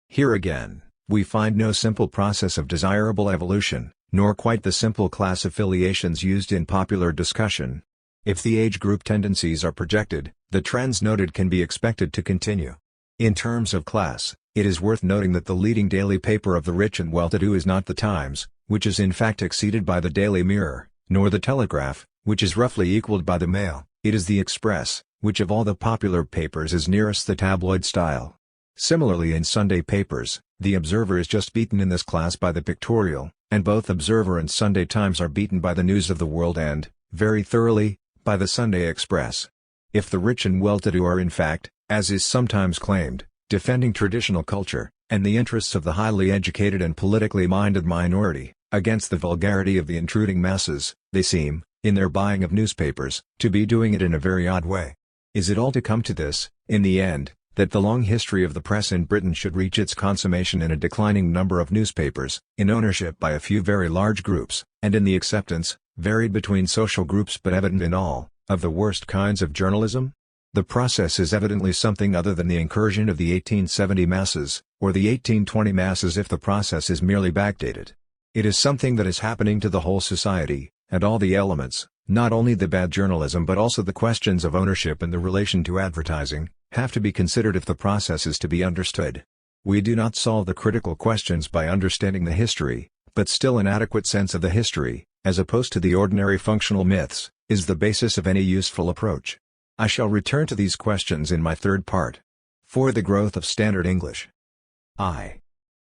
Here again, we find no simple process of desirable evolution, nor quite the simple class affiliations used in popular discussion. If the age group tendencies are projected, the trends noted can be expected to continue. In terms of class, it is worth noting that the leading daily paper of the rich and well-to-do is not the Times, which is in fact exceeded by the Daily Mirror, nor the Telegraph, which is roughly equaled by the Mail. It is the Express, which of all the popular papers is nearest the tabloid style. Similarly in Sunday papers, the Observer is just beaten in this class by the Pictorial, and both Observer and Sunday Times are beaten by the News of the World and, very thoroughly, by the Sunday Express. If the rich and well-to-do are in fact, as is sometimes claimed, defending traditional culture, and the interests of the highly educated and politically minded minority, Against the vulgarity of the intruding masses, they seem, in their buying of newspapers, to be doing it in a very odd way. Is it all to come to this, in the end, that the long history of the press in Britain should reach its consummation in a declining number of newspapers, in ownership by a few very large groups, and in the acceptance, varied between social groups but evident in all, of the worst kinds of journalism? The process is evidently something other than the incursion of the 1870 masses, or the 1820 masses if the process is merely backdated. It is something that is happening to the whole society, and all the elements, not only the bad journalism but also the questions of ownership and the relation to advertising, have to be considered if the process is to be understood. We do not solve the critical questions by understanding the history, but still an adequate sense of the history, as opposed to the ordinary functional myths, is the basis of any useful approach. I shall return to these questions in my third part. For the growth of Standard English.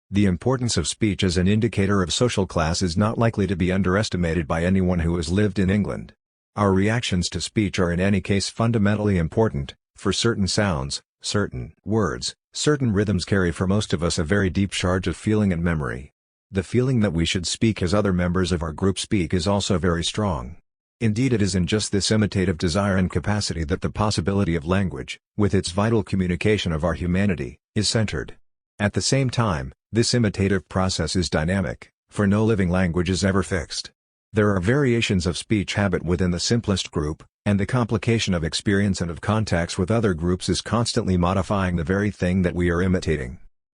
The importance of speech as an indicator of social class is not likely to be underestimated by anyone who has lived in England. Our reactions to speech are in any case fundamentally important, for certain sounds, certain words, certain rhythms carry for most of us a very deep charge of feeling and memory. The feeling that we should speak as other members of our group speak is also very strong. Indeed, it is in just this imitative desire and capacity that the possibility of language, with its vital communication of our humanity, is centered. At the same time, this imitative process is dynamic, for no living language is ever fixed. There are variations of speech habit within the simplest group, and the complication of experience and of contacts with other groups is constantly modifying the very thing that we are imitating.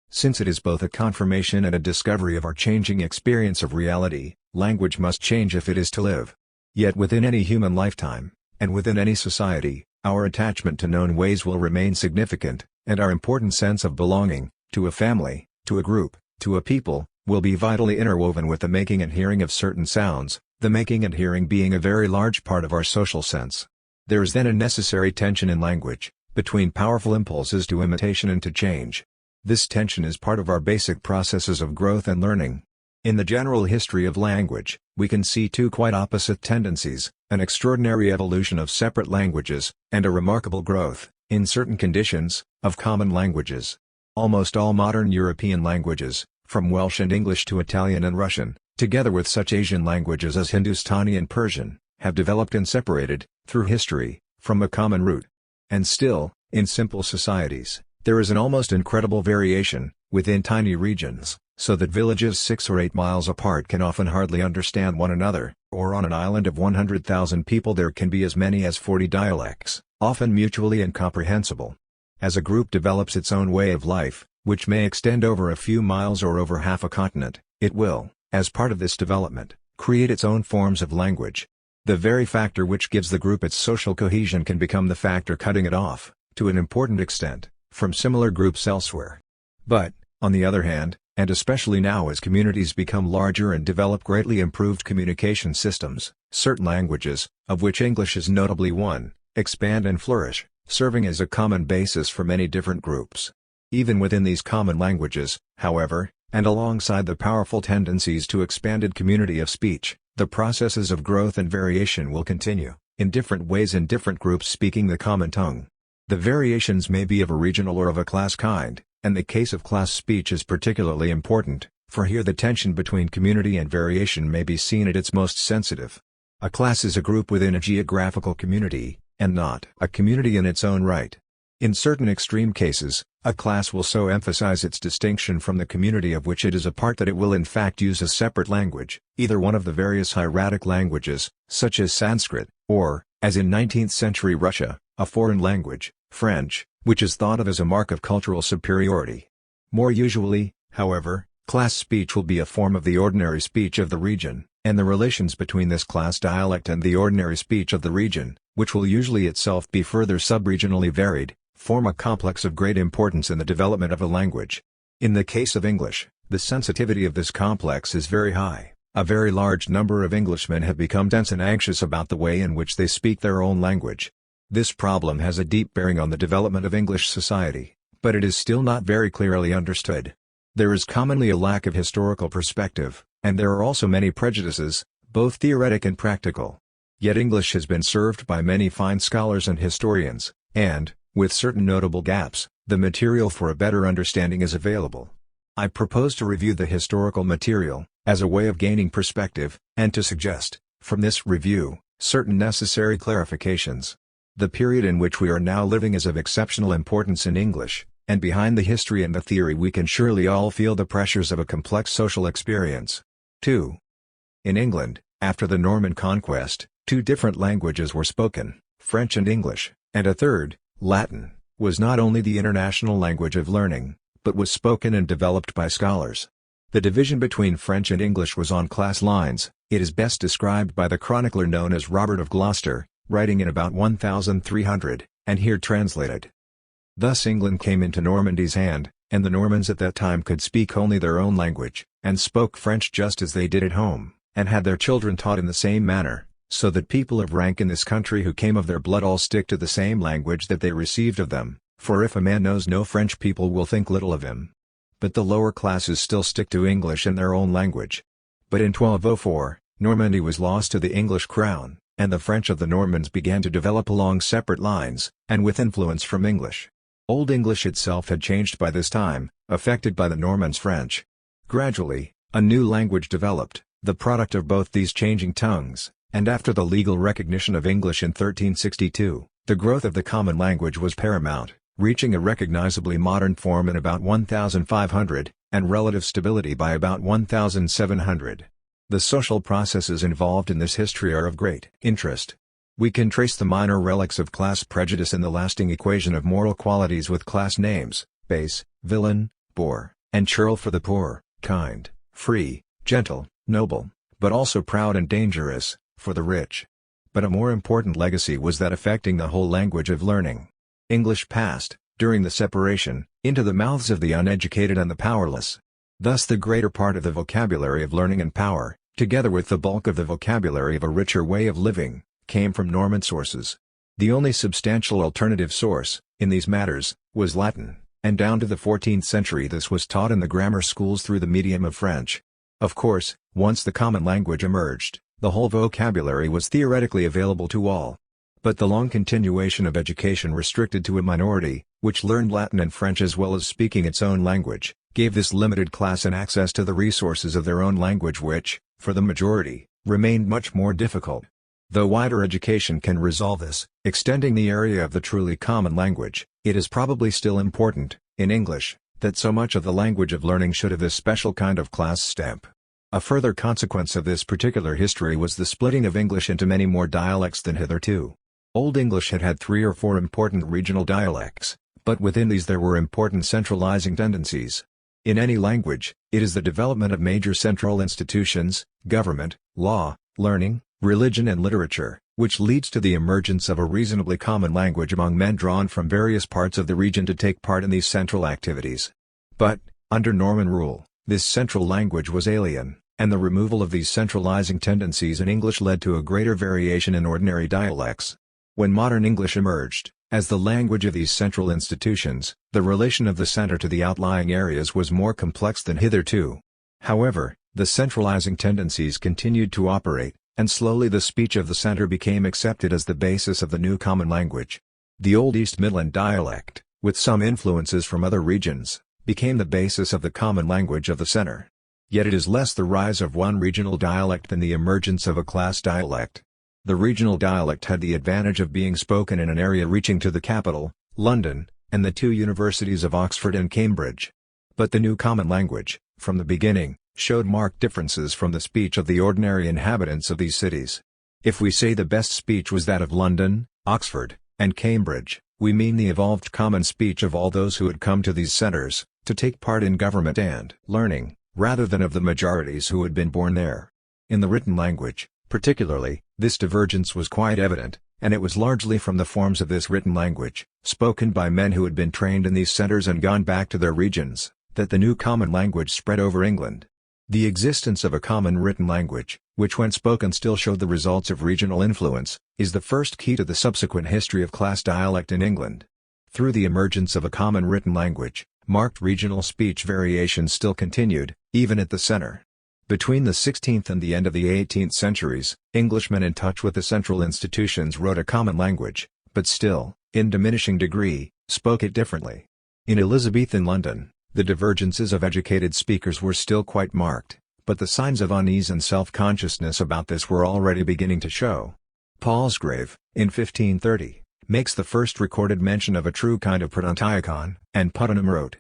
Since it is both a confirmation and a discovery of our changing experience of reality, language must change if it is to live. Yet within any human lifetime, and within any society, our attachment to known ways will remain significant, and our important sense of belonging, to a family, to a group, to a people, will be vitally interwoven with the making and hearing of certain sounds, the making and hearing being a very large part of our social sense. There is then a necessary tension in language, between powerful impulses to imitation and to change. This tension is part of our basic processes of growth and learning. In the general history of language, we can see two quite opposite tendencies, an extraordinary evolution of separate languages, and a remarkable growth, in certain conditions, of common languages. Almost all modern European languages, from Welsh and English to Italian and Russian, together with such Asian languages as Hindustani and Persian, have developed and separated, through history, from a common root. And still, in simple societies, there is an almost incredible variation, within tiny regions, so that villages 6 or 8 miles apart can often hardly understand one another, or on an island of 100,000 people there can be as many as 40 dialects, often mutually incomprehensible. As a group develops its own way of life, which may extend over a few miles or over half a continent, it will, as part of this development, create its own forms of language. The very factor which gives the group its social cohesion can become the factor cutting it off, to an important extent, from similar groups elsewhere. But, on the other hand, and especially now as communities become larger and develop greatly improved communication systems, certain languages, of which English is notably one, expand and flourish, serving as a common basis for many different groups. Even within these common languages, however, and alongside the powerful tendencies to expanded community of speech, the processes of growth and variation will continue, in different ways in different groups speaking the common tongue. The variations may be of a regional or of a class kind, and the case of class speech is particularly important, for here the tension between community and variation may be seen at its most sensitive. A class is a group within a geographical community, and not a community in its own right. In certain extreme cases, a class will so emphasize its distinction from the community of which it is a part that it will in fact use a separate language, either one of the various hieratic languages, such as Sanskrit, or, as in 19th-century Russia, a foreign language, French, which is thought of as a mark of cultural superiority. More usually, however, class speech will be a form of the ordinary speech of the region, and the relations between this class dialect and the ordinary speech of the region, which will usually itself be further subregionally varied, form a complex of great importance in the development of a language. In the case of English, the sensitivity of this complex is very high. A very large number of Englishmen have become tense and anxious about the way in which they speak their own language. This problem has a deep bearing on the development of English society, but it is still not very clearly understood. There is commonly a lack of historical perspective, and there are also many prejudices, both theoretic and practical. Yet English has been served by many fine scholars and historians, and, with certain notable gaps, the material for a better understanding is available. I propose to review the historical material, as a way of gaining perspective, and to suggest, from this review, certain necessary clarifications. The period in which we are now living is of exceptional importance in English, and behind the history and the theory we can surely all feel the pressures of a complex social experience. 2. In England, after the Norman conquest, two different languages were spoken, French and English, and a third, Latin, was not only the international language of learning, but was spoken and developed by scholars. The division between French and English was on class lines. It is best described by the chronicler known as Robert of Gloucester, writing in about 1300, and here translated. Thus England came into Normandy's hand, and the Normans at that time could speak only their own language, and spoke French just as they did at home, and had their children taught in the same manner, so that people of rank in this country who came of their blood all stick to the same language that they received of them, for if a man knows no French people will think little of him. But the lower classes still stick to English in their own language. But in 1204, Normandy was lost to the English crown, and the French of the Normans began to develop along separate lines, and with influence from English. Old English itself had changed by this time, affected by the Normans' French. Gradually, a new language developed, the product of both these changing tongues, and after the legal recognition of English in 1362, the growth of the common language was paramount, reaching a recognizably modern form in about 1500, and relative stability by about 1700. The social processes involved in this history are of great interest. We can trace the minor relics of class prejudice in the lasting equation of moral qualities with class names, base, villain, boor, and churl for the poor, kind, free, gentle, noble, but also proud and dangerous, for the rich. But a more important legacy was that affecting the whole language of learning. English passed, during the separation, into the mouths of the uneducated and the powerless. Thus the greater part of the vocabulary of learning and power, together with the bulk of the vocabulary of a richer way of living, came from Norman sources. The only substantial alternative source, in these matters, was Latin, and down to the 14th century this was taught in the grammar schools through the medium of French. Of course, once the common language emerged, the whole vocabulary was theoretically available to all. But the long continuation of education restricted to a minority, which learned Latin and French as well as speaking its own language, gave this limited class an access to the resources of their own language which, for the majority, remained much more difficult. Though wider education can resolve this, extending the area of the truly common language, it is probably still important, in English, that so much of the language of learning should have this special kind of class stamp. A further consequence of this particular history was the splitting of English into many more dialects than hitherto. Old English had had 3 or 4 important regional dialects, but within these there were important centralizing tendencies. In any language, it is the development of major central institutions, government, law, learning, religion and literature, which leads to the emergence of a reasonably common language among men drawn from various parts of the region to take part in these central activities. But, under Norman rule, this central language was alien, and the removal of these centralizing tendencies in English led to a greater variation in ordinary dialects. When modern English emerged, as the language of these central institutions, the relation of the center to the outlying areas was more complex than hitherto. However, the centralizing tendencies continued to operate, and slowly the speech of the center became accepted as the basis of the new common language. The Old East Midland dialect, with some influences from other regions, became the basis of the common language of the center. Yet it is less the rise of one regional dialect than the emergence of a class dialect. The regional dialect had the advantage of being spoken in an area reaching to the capital, London, and the 2 universities of Oxford and Cambridge. But the new common language, from the beginning, showed marked differences from the speech of the ordinary inhabitants of these cities. If we say the best speech was that of London, Oxford, and Cambridge, we mean the evolved common speech of all those who had come to these centers, to take part in government and learning, rather than of the majorities who had been born there. In the written language, particularly, this divergence was quite evident, and it was largely from the forms of this written language, spoken by men who had been trained in these centers and gone back to their regions, that the new common language spread over England. The existence of a common written language, which when spoken still showed the results of regional influence, is the first key to the subsequent history of class dialect in England. Through the emergence of a common written language, marked regional speech variations still continued, even at the center. Between the 16th and the end of the 18th centuries, Englishmen in touch with the central institutions wrote a common language, but still, in diminishing degree, spoke it differently. In Elizabethan London, The divergences of educated speakers were still quite marked, but the signs of unease and self-consciousness about this were already beginning to show. Palsgrave, in 1530, makes the first recorded mention of a true kind of pronunciation, and Puttenham wrote,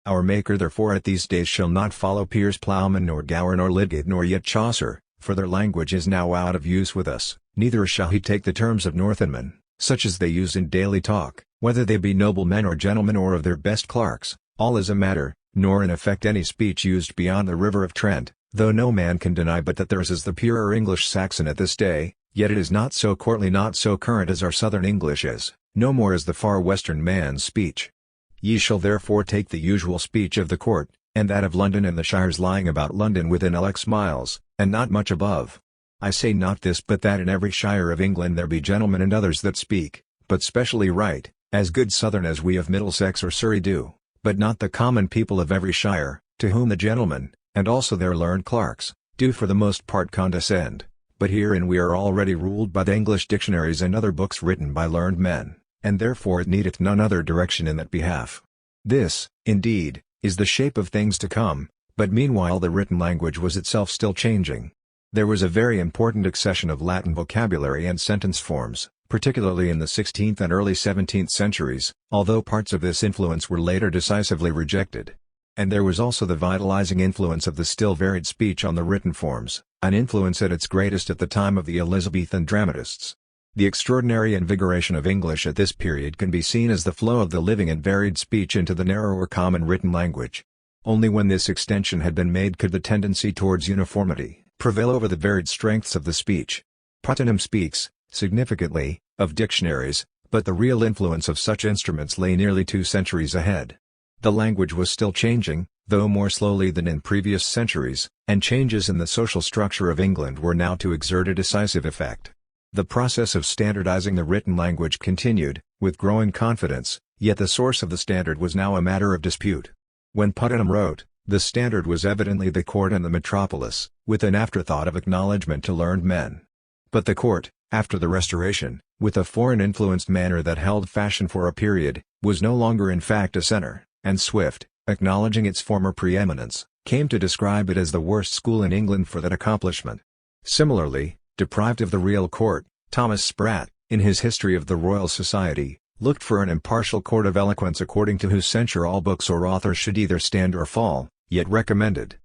"Our Maker therefore at these days shall not follow Piers Plowman nor Gower nor Lydgate nor yet Chaucer, for their language is now out of use with us, neither shall he take the terms of Northmen, such as they use in daily talk, whether they be noblemen or gentlemen or of their best clerks, all is a matter, nor in effect any speech used beyond the river of Trent, though no man can deny but that theirs is the purer English Saxon at this day, yet it is not so courtly not so current as our southern English is, no more as the far western man's speech. Ye shall therefore take the usual speech of the court, and that of London and the shires lying about London within LX miles, and not much above. I say not this but that in every shire of England there be gentlemen and others that speak, but specially right, as good southern as we of Middlesex or Surrey do, but not the common people of every shire, to whom the gentlemen, and also their learned clerks, do for the most part condescend, but herein we are already ruled by the English dictionaries and other books written by learned men, and therefore it needeth none other direction in that behalf. This, indeed, is the shape of things to come, but meanwhile the written language was itself still changing. There was a very important accession of Latin vocabulary and sentence forms, particularly in the 16th and early 17th centuries, although parts of this influence were later decisively rejected. And there was also the vitalizing influence of the still varied speech on the written forms, an influence at its greatest at the time of the Elizabethan dramatists. The extraordinary invigoration of English at this period can be seen as the flow of the living and varied speech into the narrower common written language. Only when this extension had been made could the tendency towards uniformity prevail over the varied strengths of the speech. Puttenham speaks, significantly, of dictionaries, but the real influence of such instruments lay nearly 2 centuries ahead. The language was still changing, though more slowly than in previous centuries, and changes in the social structure of England were now to exert a decisive effect. The process of standardizing the written language continued, with growing confidence, yet the source of the standard was now a matter of dispute. When Puttenham wrote, the standard was evidently the court and the metropolis, with an afterthought of acknowledgment to learned men. But the court, after the Restoration, with a foreign-influenced manner that held fashion for a period, was no longer in fact a center, and Swift, acknowledging its former preeminence, came to describe it as the worst school in England for that accomplishment. Similarly, deprived of the real court, Thomas Sprat, in his History of the Royal Society, looked for an impartial court of eloquence according to whose censure all books or authors should either stand or fall, yet recommended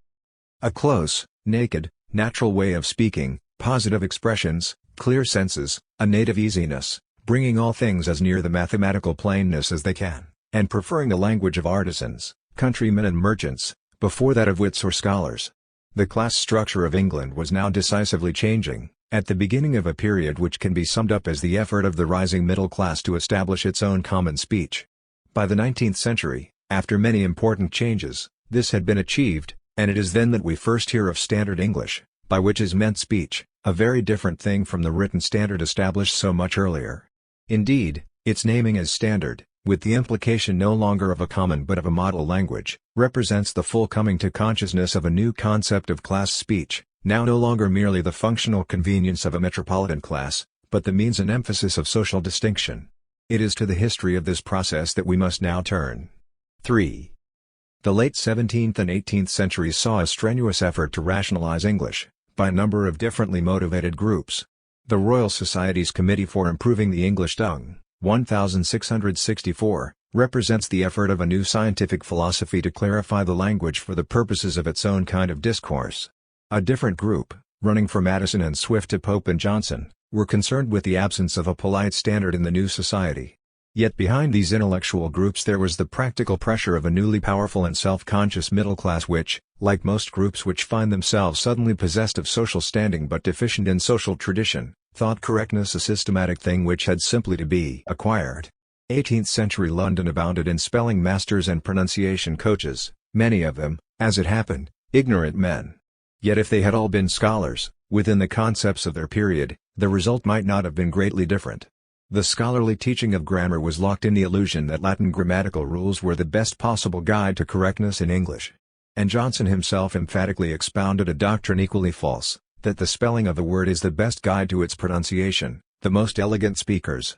a close, naked, natural way of speaking, positive expressions, clear senses, a native easiness, bringing all things as near the mathematical plainness as they can, and preferring the language of artisans, countrymen and merchants, before that of wits or scholars. The class structure of England was now decisively changing, at the beginning of a period which can be summed up as the effort of the rising middle class to establish its own common speech. By the 19th century, after many important changes, this had been achieved, and it is then that we first hear of Standard English, by which is meant speech, a very different thing from the written standard established so much earlier. Indeed, its naming as standard, with the implication no longer of a common but of a model language, represents the full coming to consciousness of a new concept of class speech, now no longer merely the functional convenience of a metropolitan class, but the means and emphasis of social distinction. It is to the history of this process that we must now turn. 3. The late 17th and 18th centuries saw a strenuous effort to rationalize English, by a number of differently motivated groups. The Royal Society's Committee for Improving the English Tongue, 1664, represents the effort of a new scientific philosophy to clarify the language for the purposes of its own kind of discourse. A different group, running from Addison and Swift to Pope and Johnson, were concerned with the absence of a polite standard in the new society. Yet behind these intellectual groups there was the practical pressure of a newly powerful and self-conscious middle class which, like most groups which find themselves suddenly possessed of social standing but deficient in social tradition, thought correctness a systematic thing which had simply to be acquired. 18th century London abounded in spelling masters and pronunciation coaches, many of them, as it happened, ignorant men. Yet if they had all been scholars, within the concepts of their period, the result might not have been greatly different. The scholarly teaching of grammar was locked in the illusion that Latin grammatical rules were the best possible guide to correctness in English. And Johnson himself emphatically expounded a doctrine equally false, that the spelling of the word is the best guide to its pronunciation. The most elegant speakers,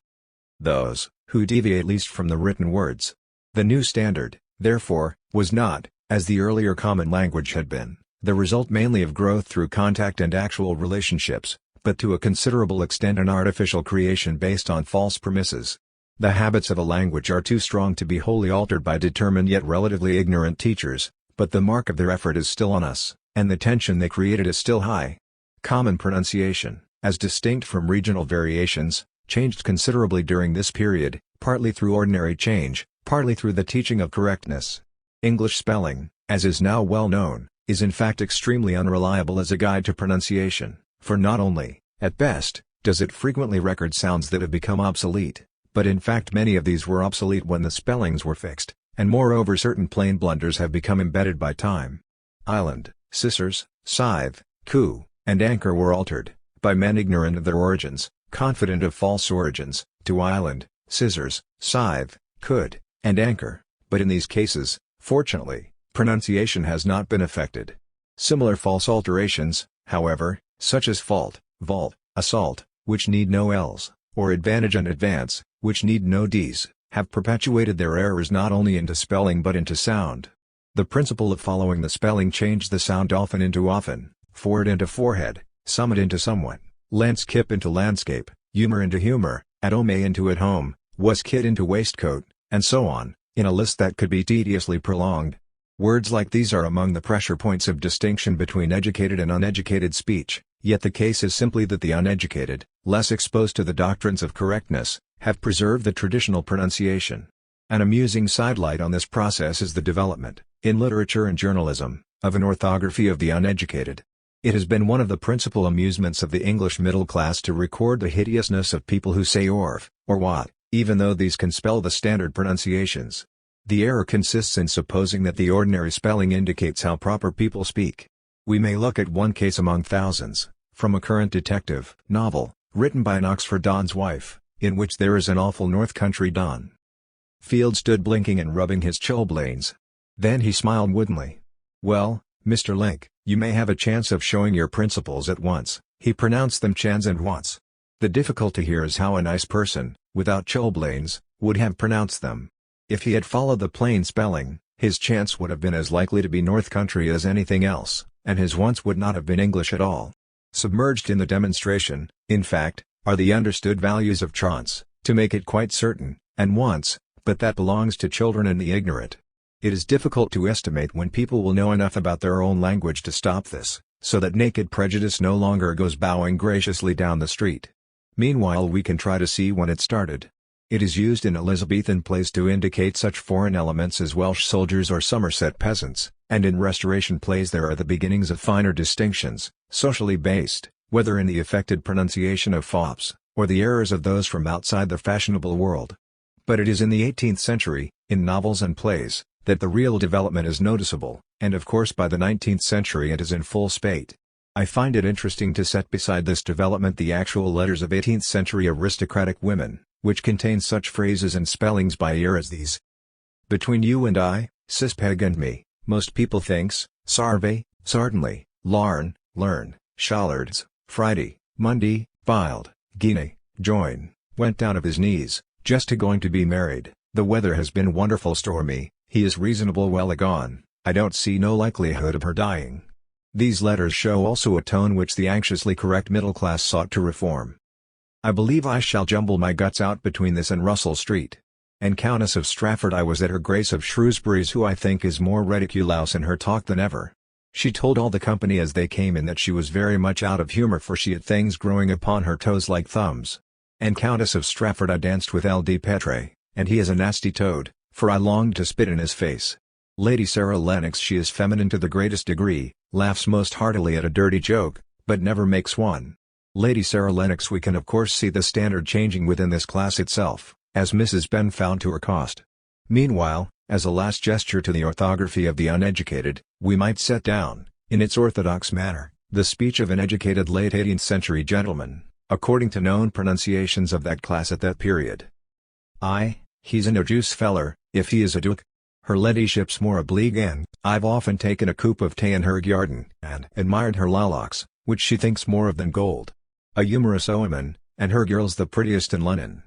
those who deviate least from the written words. The new standard, therefore, was not, as the earlier common language had been, the result mainly of growth through contact and actual relationships, but to a considerable extent an artificial creation based on false premises. The habits of a language are too strong to be wholly altered by determined yet relatively ignorant teachers, but the mark of their effort is still on us, and the tension they created is still high. Common pronunciation, as distinct from regional variations, changed considerably during this period, partly through ordinary change, partly through the teaching of correctness. English spelling, as is now well known, is in fact extremely unreliable as a guide to pronunciation, for not only, at best, does it frequently record sounds that have become obsolete, but in fact many of these were obsolete when the spellings were fixed, and moreover certain plain blunders have become embedded by time. Island, scissors, scythe, coup, and anchor were altered, by men ignorant of their origins, confident of false origins, to island, scissors, scythe, could, and anchor, but in these cases, fortunately, pronunciation has not been affected. Similar false alterations, however, such as fault, vault, assault, which need no L's, or advantage and advance, which need no D's, have perpetuated their errors not only into spelling but into sound. The principle of following the spelling changed the sound often into often, forward into forehead, summit into somewhat, landskip into landscape, humor into humor, at home into at home, waistcoat into waistcoat, and so on, in a list that could be tediously prolonged. Words like these are among the pressure points of distinction between educated and uneducated speech, yet the case is simply that the uneducated, less exposed to the doctrines of correctness, have preserved the traditional pronunciation. An amusing sidelight on this process is the development, in literature and journalism, of an orthography of the uneducated. It has been one of the principal amusements of the English middle class to record the hideousness of people who say orf, or what, even though these can spell the standard pronunciations. The error consists in supposing that the ordinary spelling indicates how proper people speak. We may look at one case among thousands, from a current detective novel, written by an Oxford Don's wife, in which there is an awful North Country Don. Field stood blinking and rubbing his chilblains. Then he smiled woodenly. "Well, Mr. Link, you may have a chance of showing your principles at once." He pronounced them chans and wants. The difficulty here is how a nice person, without chilblains, would have pronounced them. If he had followed the plain spelling, his chance would have been as likely to be North Country as anything else, and his wants would not have been English at all. Submerged in the demonstration, in fact, are the understood values of chance, to make it quite certain, and wants, but that belongs to children and the ignorant. It is difficult to estimate when people will know enough about their own language to stop this, so that naked prejudice no longer goes bowing graciously down the street. Meanwhile we can try to see when it started. It is used in Elizabethan plays to indicate such foreign elements as Welsh soldiers or Somerset peasants, and in Restoration plays there are the beginnings of finer distinctions, socially based, whether in the affected pronunciation of fops, or the errors of those from outside the fashionable world. But it is in the 18th century, in novels and plays, that the real development is noticeable, and of course by the 19th century it is in full spate. I find it interesting to set beside this development the actual letters of 18th century aristocratic women, which contain such phrases and spellings by ear as these. "Between you and I, Cispeg and me, most people thinks, sarve, sartinly, larn, learn, shallards, Friday, Monday, biled, guinea, join, went down of his knees, just a going to be married, the weather has been wonderful stormy, he is reasonable well agone, I don't see no likelihood of her dying." These letters show also a tone which the anxiously correct middle class sought to reform. I believe I shall jumble my guts out between this and Russell Street. And Countess of Strafford I was at her Grace of Shrewsbury's, who I think is more ridiculous in her talk than ever. She told all the company as they came in that she was very much out of humour, for she had things growing upon her toes like thumbs. And Countess of Strafford I danced with L.D. Petre, and he is a nasty toad, for I longed to spit in his face. Lady Sarah Lennox, she is feminine to the greatest degree, laughs most heartily at a dirty joke, but never makes one. Lady Sarah Lennox we can of course see the standard changing within this class itself, as Mrs. Ben found to her cost. Meanwhile, as a last gesture to the orthography of the uneducated, we might set down, in its orthodox manner, the speech of an educated late 18th century gentleman, according to known pronunciations of that class at that period. He's an juice feller, if he is a duke. Her ladyship's more oblige and, I've often taken a coop of tea in her garden, and admired her lilacs, which she thinks more of than gold. A humorous oeman, and her girl's the prettiest in London.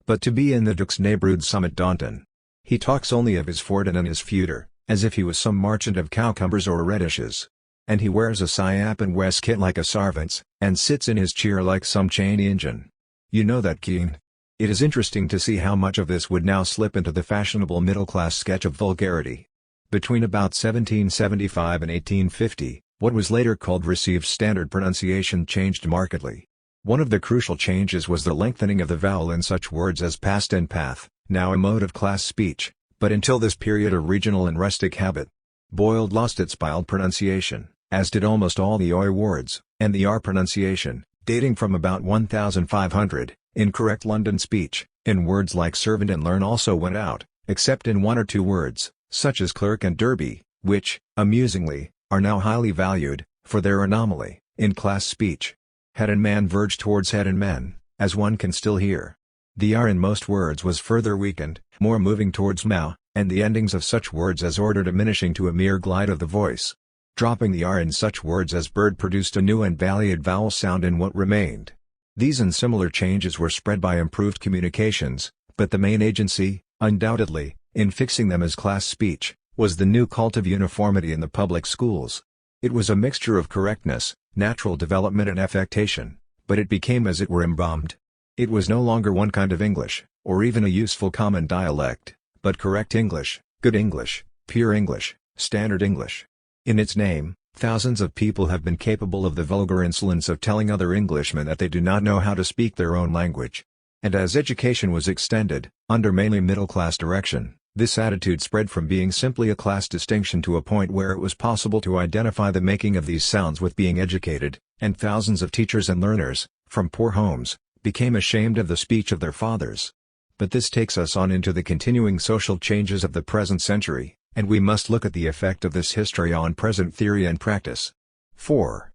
But to be in the Duke's neighbourhood summit dauntin'. He talks only of his fortin and his feuder, as if he was some merchant of cowcumbers or radishes. And he wears a syap and waistcoat like a servant's, and sits in his chair like some chain engine. You know that, Keen. It is interesting to see how much of this would now slip into the fashionable middle-class sketch of vulgarity. Between about 1775 and 1850, what was later called received standard pronunciation changed markedly. One of the crucial changes was the lengthening of the vowel in such words as past and path, now a mode of class speech, but until this period a regional and rustic habit. Boiled lost its biled pronunciation, as did almost all the oi words, and the r pronunciation, dating from about 1500, in correct London speech, in words like servant and learn also went out, except in one or two words, such as clerk and derby, which, amusingly, are now highly valued, for their anomaly, in class speech. Head and man verged towards head and men, as one can still hear. The r in most words was further weakened, more moving towards mao, and the endings of such words as order diminishing to a mere glide of the voice. Dropping the r in such words as bird produced a new and valued vowel sound in what remained. These and similar changes were spread by improved communications, but the main agency, undoubtedly, in fixing them as class speech, was the new cult of uniformity in the public schools. It was a mixture of correctness, natural development and affectation, but it became as it were embalmed. It was no longer one kind of English, or even a useful common dialect, but correct English, good English, pure English, standard English. In its name, thousands of people have been capable of the vulgar insolence of telling other Englishmen that they do not know how to speak their own language. And as education was extended, under mainly middle-class direction, this attitude spread from being simply a class distinction to a point where it was possible to identify the making of these sounds with being educated, and thousands of teachers and learners, from poor homes, became ashamed of the speech of their fathers. But this takes us on into the continuing social changes of the present century, and we must look at the effect of this history on present theory and practice. 4.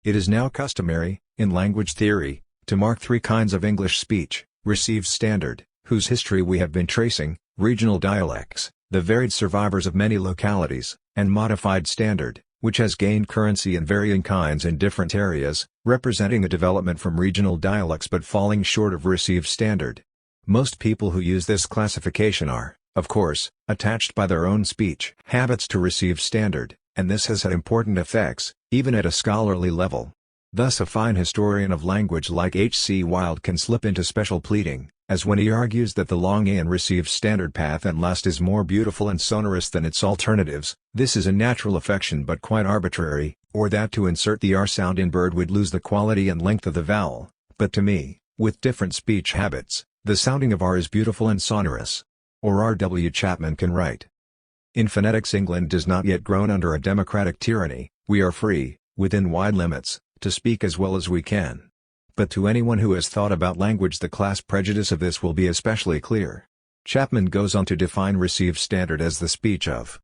It is now customary, in language theory, to mark three kinds of English speech: received standard, whose history we have been tracing, regional dialects, the varied survivors of many localities, and modified standard, which has gained currency in varying kinds in different areas, representing a development from regional dialects but falling short of received standard. Most people who use this classification are, of course, attached by their own speech habits to received standard, and this has had important effects, even at a scholarly level. Thus a fine historian of language like H.C. Wilde can slip into special pleading, as when he argues that the long A in received standard path and last is more beautiful and sonorous than its alternatives, this is a natural affection but quite arbitrary, or that to insert the R sound in bird would lose the quality and length of the vowel, but to me, with different speech habits, the sounding of R is beautiful and sonorous. Or R. W. Chapman can write. In phonetics England does not yet groan under a democratic tyranny, we are free, within wide limits, to speak as well as we can. But to anyone who has thought about language the class prejudice of this will be especially clear. Chapman goes on to define received standard as the speech of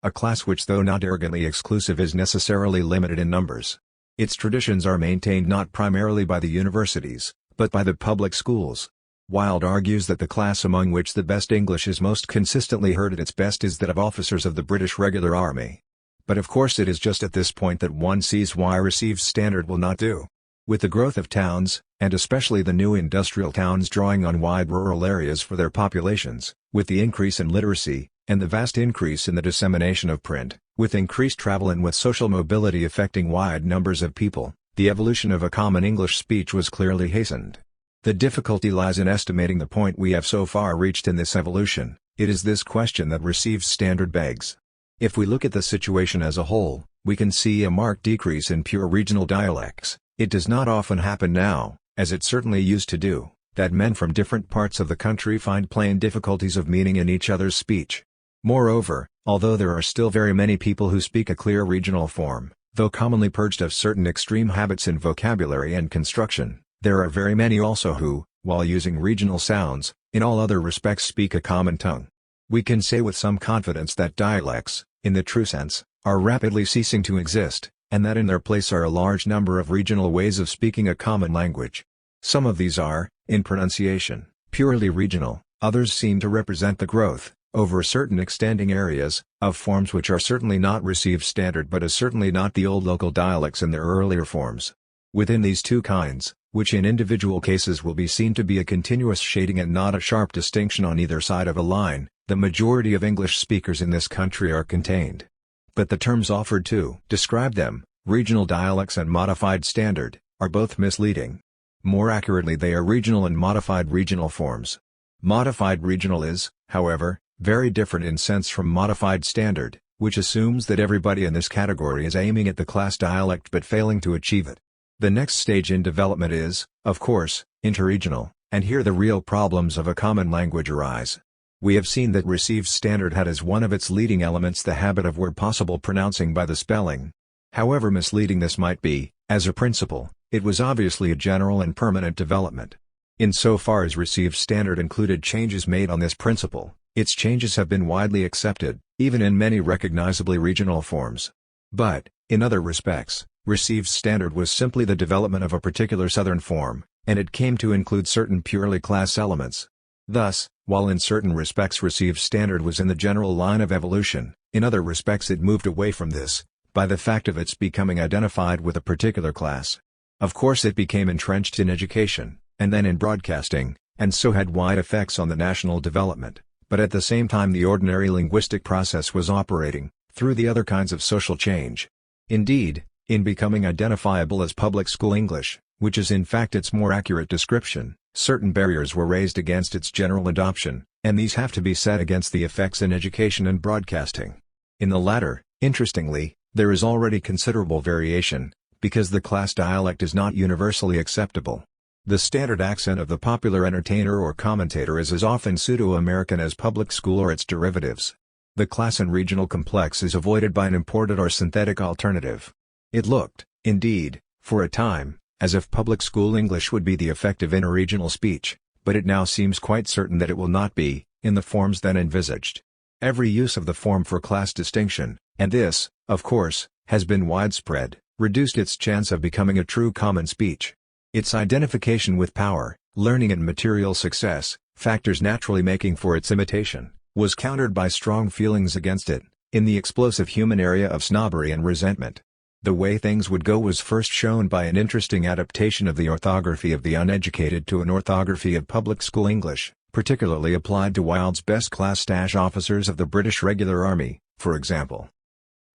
a class which though not arrogantly exclusive is necessarily limited in numbers. Its traditions are maintained not primarily by the universities, but by the public schools. Wilde argues that the class among which the best English is most consistently heard at its best is that of officers of the British Regular Army. But of course it is just at this point that one sees why received standard will not do. With the growth of towns, and especially the new industrial towns drawing on wide rural areas for their populations, with the increase in literacy, and the vast increase in the dissemination of print, with increased travel and with social mobility affecting wide numbers of people, the evolution of a common English speech was clearly hastened. The difficulty lies in estimating the point we have so far reached in this evolution. It is this question that received standard begs. If we look at the situation as a whole, we can see a marked decrease in pure regional dialects. It does not often happen now, as it certainly used to do, that men from different parts of the country find plain difficulties of meaning in each other's speech. Moreover, although there are still very many people who speak a clear regional form, though commonly purged of certain extreme habits in vocabulary and construction, there are very many also who, while using regional sounds, in all other respects speak a common tongue. We can say with some confidence that dialects, in the true sense, are rapidly ceasing to exist, and that in their place are a large number of regional ways of speaking a common language. Some of these are, in pronunciation, purely regional, others seem to represent the growth, over certain extending areas, of forms which are certainly not received standard but as certainly not the old local dialects in their earlier forms. Within these two kinds, which in individual cases will be seen to be a continuous shading and not a sharp distinction on either side of a line, The majority of English speakers in this country are contained. But the terms offered to describe them, regional dialects and modified standard, are both misleading. More accurately, they are regional and modified regional forms. Modified regional is, however, very different in sense from modified standard, which assumes that everybody in this category is aiming at the class dialect but failing to achieve it. The next stage in development is, of course, interregional, and here the real problems of a common language arise. We have seen that received standard had as one of its leading elements the habit of where possible pronouncing by the spelling. However misleading this might be, as a principle, it was obviously a general and permanent development. Insofar as received standard included changes made on this principle, its changes have been widely accepted, even in many recognizably regional forms. But, in other respects, received standard was simply the development of a particular Southern form, and it came to include certain purely class elements. Thus, while in certain respects received standard was in the general line of evolution, in other respects it moved away from this, by the fact of its becoming identified with a particular class. Of course it became entrenched in education, and then in broadcasting, and so had wide effects on the national development, but at the same time the ordinary linguistic process was operating, through the other kinds of social change. Indeed, in becoming identifiable as public school English, which is in fact its more accurate description, certain barriers were raised against its general adoption, and these have to be set against the effects in education and broadcasting. In the latter, interestingly, there is already considerable variation, because the class dialect is not universally acceptable. The standard accent of the popular entertainer or commentator is as often pseudo-American as public school or its derivatives. The class and regional complex is avoided by an imported or synthetic alternative. It looked, indeed, for a time, as if public school English would be the effective interregional speech, but it now seems quite certain that it will not be, in the forms then envisaged. Every use of the form for class distinction, and this, of course, has been widespread, reduced its chance of becoming a true common speech. Its identification with power, learning and material success, factors naturally making for its imitation, was countered by strong feelings against it, in the explosive human area of snobbery and resentment. The way things would go was first shown by an interesting adaptation of the orthography of the uneducated to an orthography of public school English, particularly applied to Wilde's best class stash officers of the British Regular Army, for example.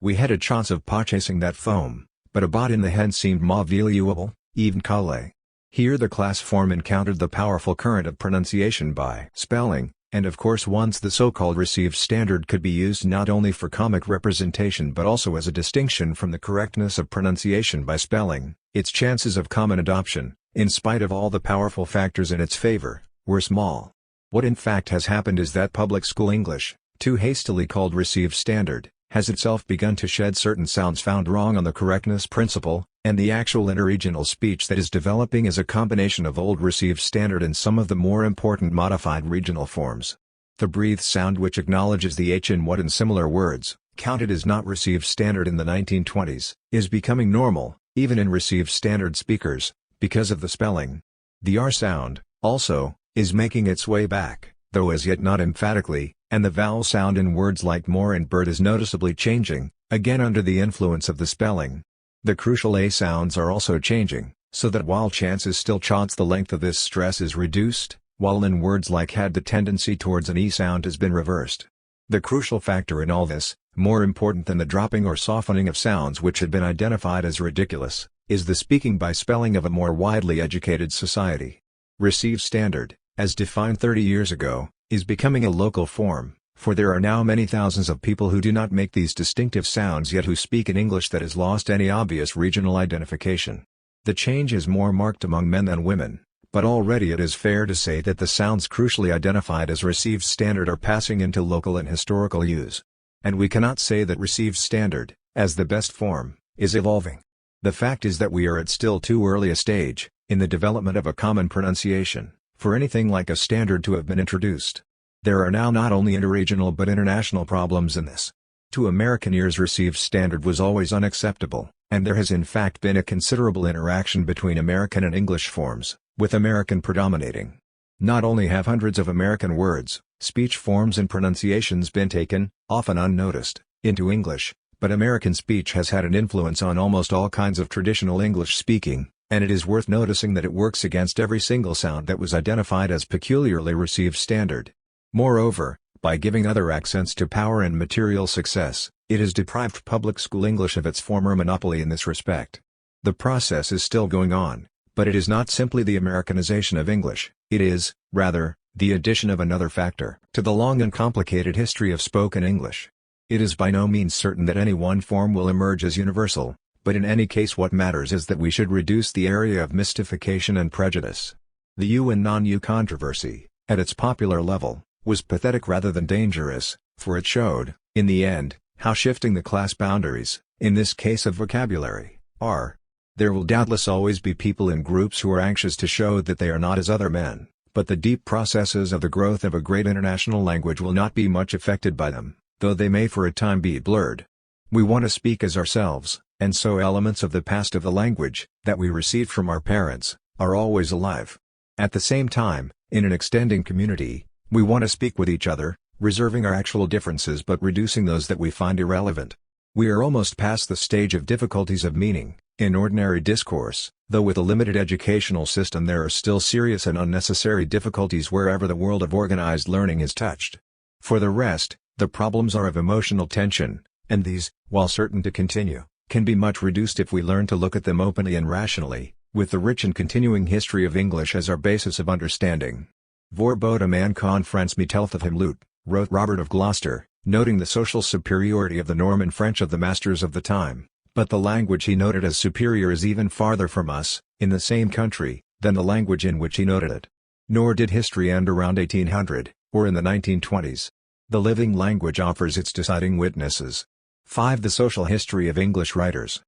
We had a chance of purchasing that foam, but a bot in the head seemed more valuable, even Calais. Here the class form encountered the powerful current of pronunciation by spelling, and of course once the so-called received standard could be used not only for comic representation but also as a distinction from the correctness of pronunciation by spelling, its chances of common adoption, in spite of all the powerful factors in its favor, were small. What in fact has happened is that public school English, too hastily called received standard, has itself begun to shed certain sounds found wrong on the correctness principle, and the actual interregional speech that is developing is a combination of old received standard and some of the more important modified regional forms. The breathed sound which acknowledges the H in what and similar words, counted as not received standard in the 1920s, is becoming normal, even in received standard speakers, because of the spelling. The R sound, also, is making its way back, though as yet not emphatically, and the vowel sound in words like more and bird is noticeably changing, again under the influence of the spelling. The crucial A sounds are also changing, so that while chance is still chance the length of this stress is reduced, while in words like had the tendency towards an E sound has been reversed. The crucial factor in all this, more important than the dropping or softening of sounds which had been identified as ridiculous, is the speaking by spelling of a more widely educated society. Received standard, as defined 30 years ago, is becoming a local form, for there are now many thousands of people who do not make these distinctive sounds yet who speak an English that has lost any obvious regional identification. The change is more marked among men than women, but already it is fair to say that the sounds crucially identified as received standard are passing into local and historical use. And we cannot say that received standard, as the best form, is evolving. The fact is that we are at still too early a stage, in the development of a common pronunciation, for anything like a standard to have been introduced. There are now not only interregional but international problems in this. To American ears received standard was always unacceptable, and there has in fact been a considerable interaction between American and English forms, with American predominating. Not only have hundreds of American words, speech forms and pronunciations been taken, often unnoticed, into English, but American speech has had an influence on almost all kinds of traditional English speaking, and it is worth noticing that it works against every single sound that was identified as peculiarly received standard. Moreover, By giving other accents to power and material success, it has deprived public school English of its former monopoly in this respect. The process is still going on, but it is not simply the Americanization of English, it is, rather, the addition of another factor to the long and complicated history of spoken English. It is by no means certain that any one form will emerge as universal, but in any case what matters is that we should reduce the area of mystification and prejudice. The you and non-you controversy, at its popular level, was pathetic rather than dangerous, for it showed, in the end, how shifting the class boundaries, in this case of vocabulary, are. There will doubtless always be people in groups who are anxious to show that they are not as other men, but the deep processes of the growth of a great international language will not be much affected by them, though they may for a time be blurred. We want to speak as ourselves, and so elements of the past of the language, that we received from our parents, are always alive. At the same time, in an extending community, we want to speak with each other, reserving our actual differences but reducing those that we find irrelevant. We are almost past the stage of difficulties of meaning, in ordinary discourse, though with a limited educational system there are still serious and unnecessary difficulties wherever the world of organized learning is touched. For the rest, the problems are of emotional tension, and these, while certain to continue, can be much reduced if we learn to look at them openly and rationally, with the rich and continuing history of English as our basis of understanding. Voorbode man kan Frans met helft of hem loot, wrote Robert of Gloucester, noting the social superiority of the Norman French of the masters of the time. But the language he noted as superior is even farther from us, in the same country, than the language in which he noted it. Nor did history end around 1800, or in the 1920s. The living language offers its deciding witnesses. 5. The social history of English writers.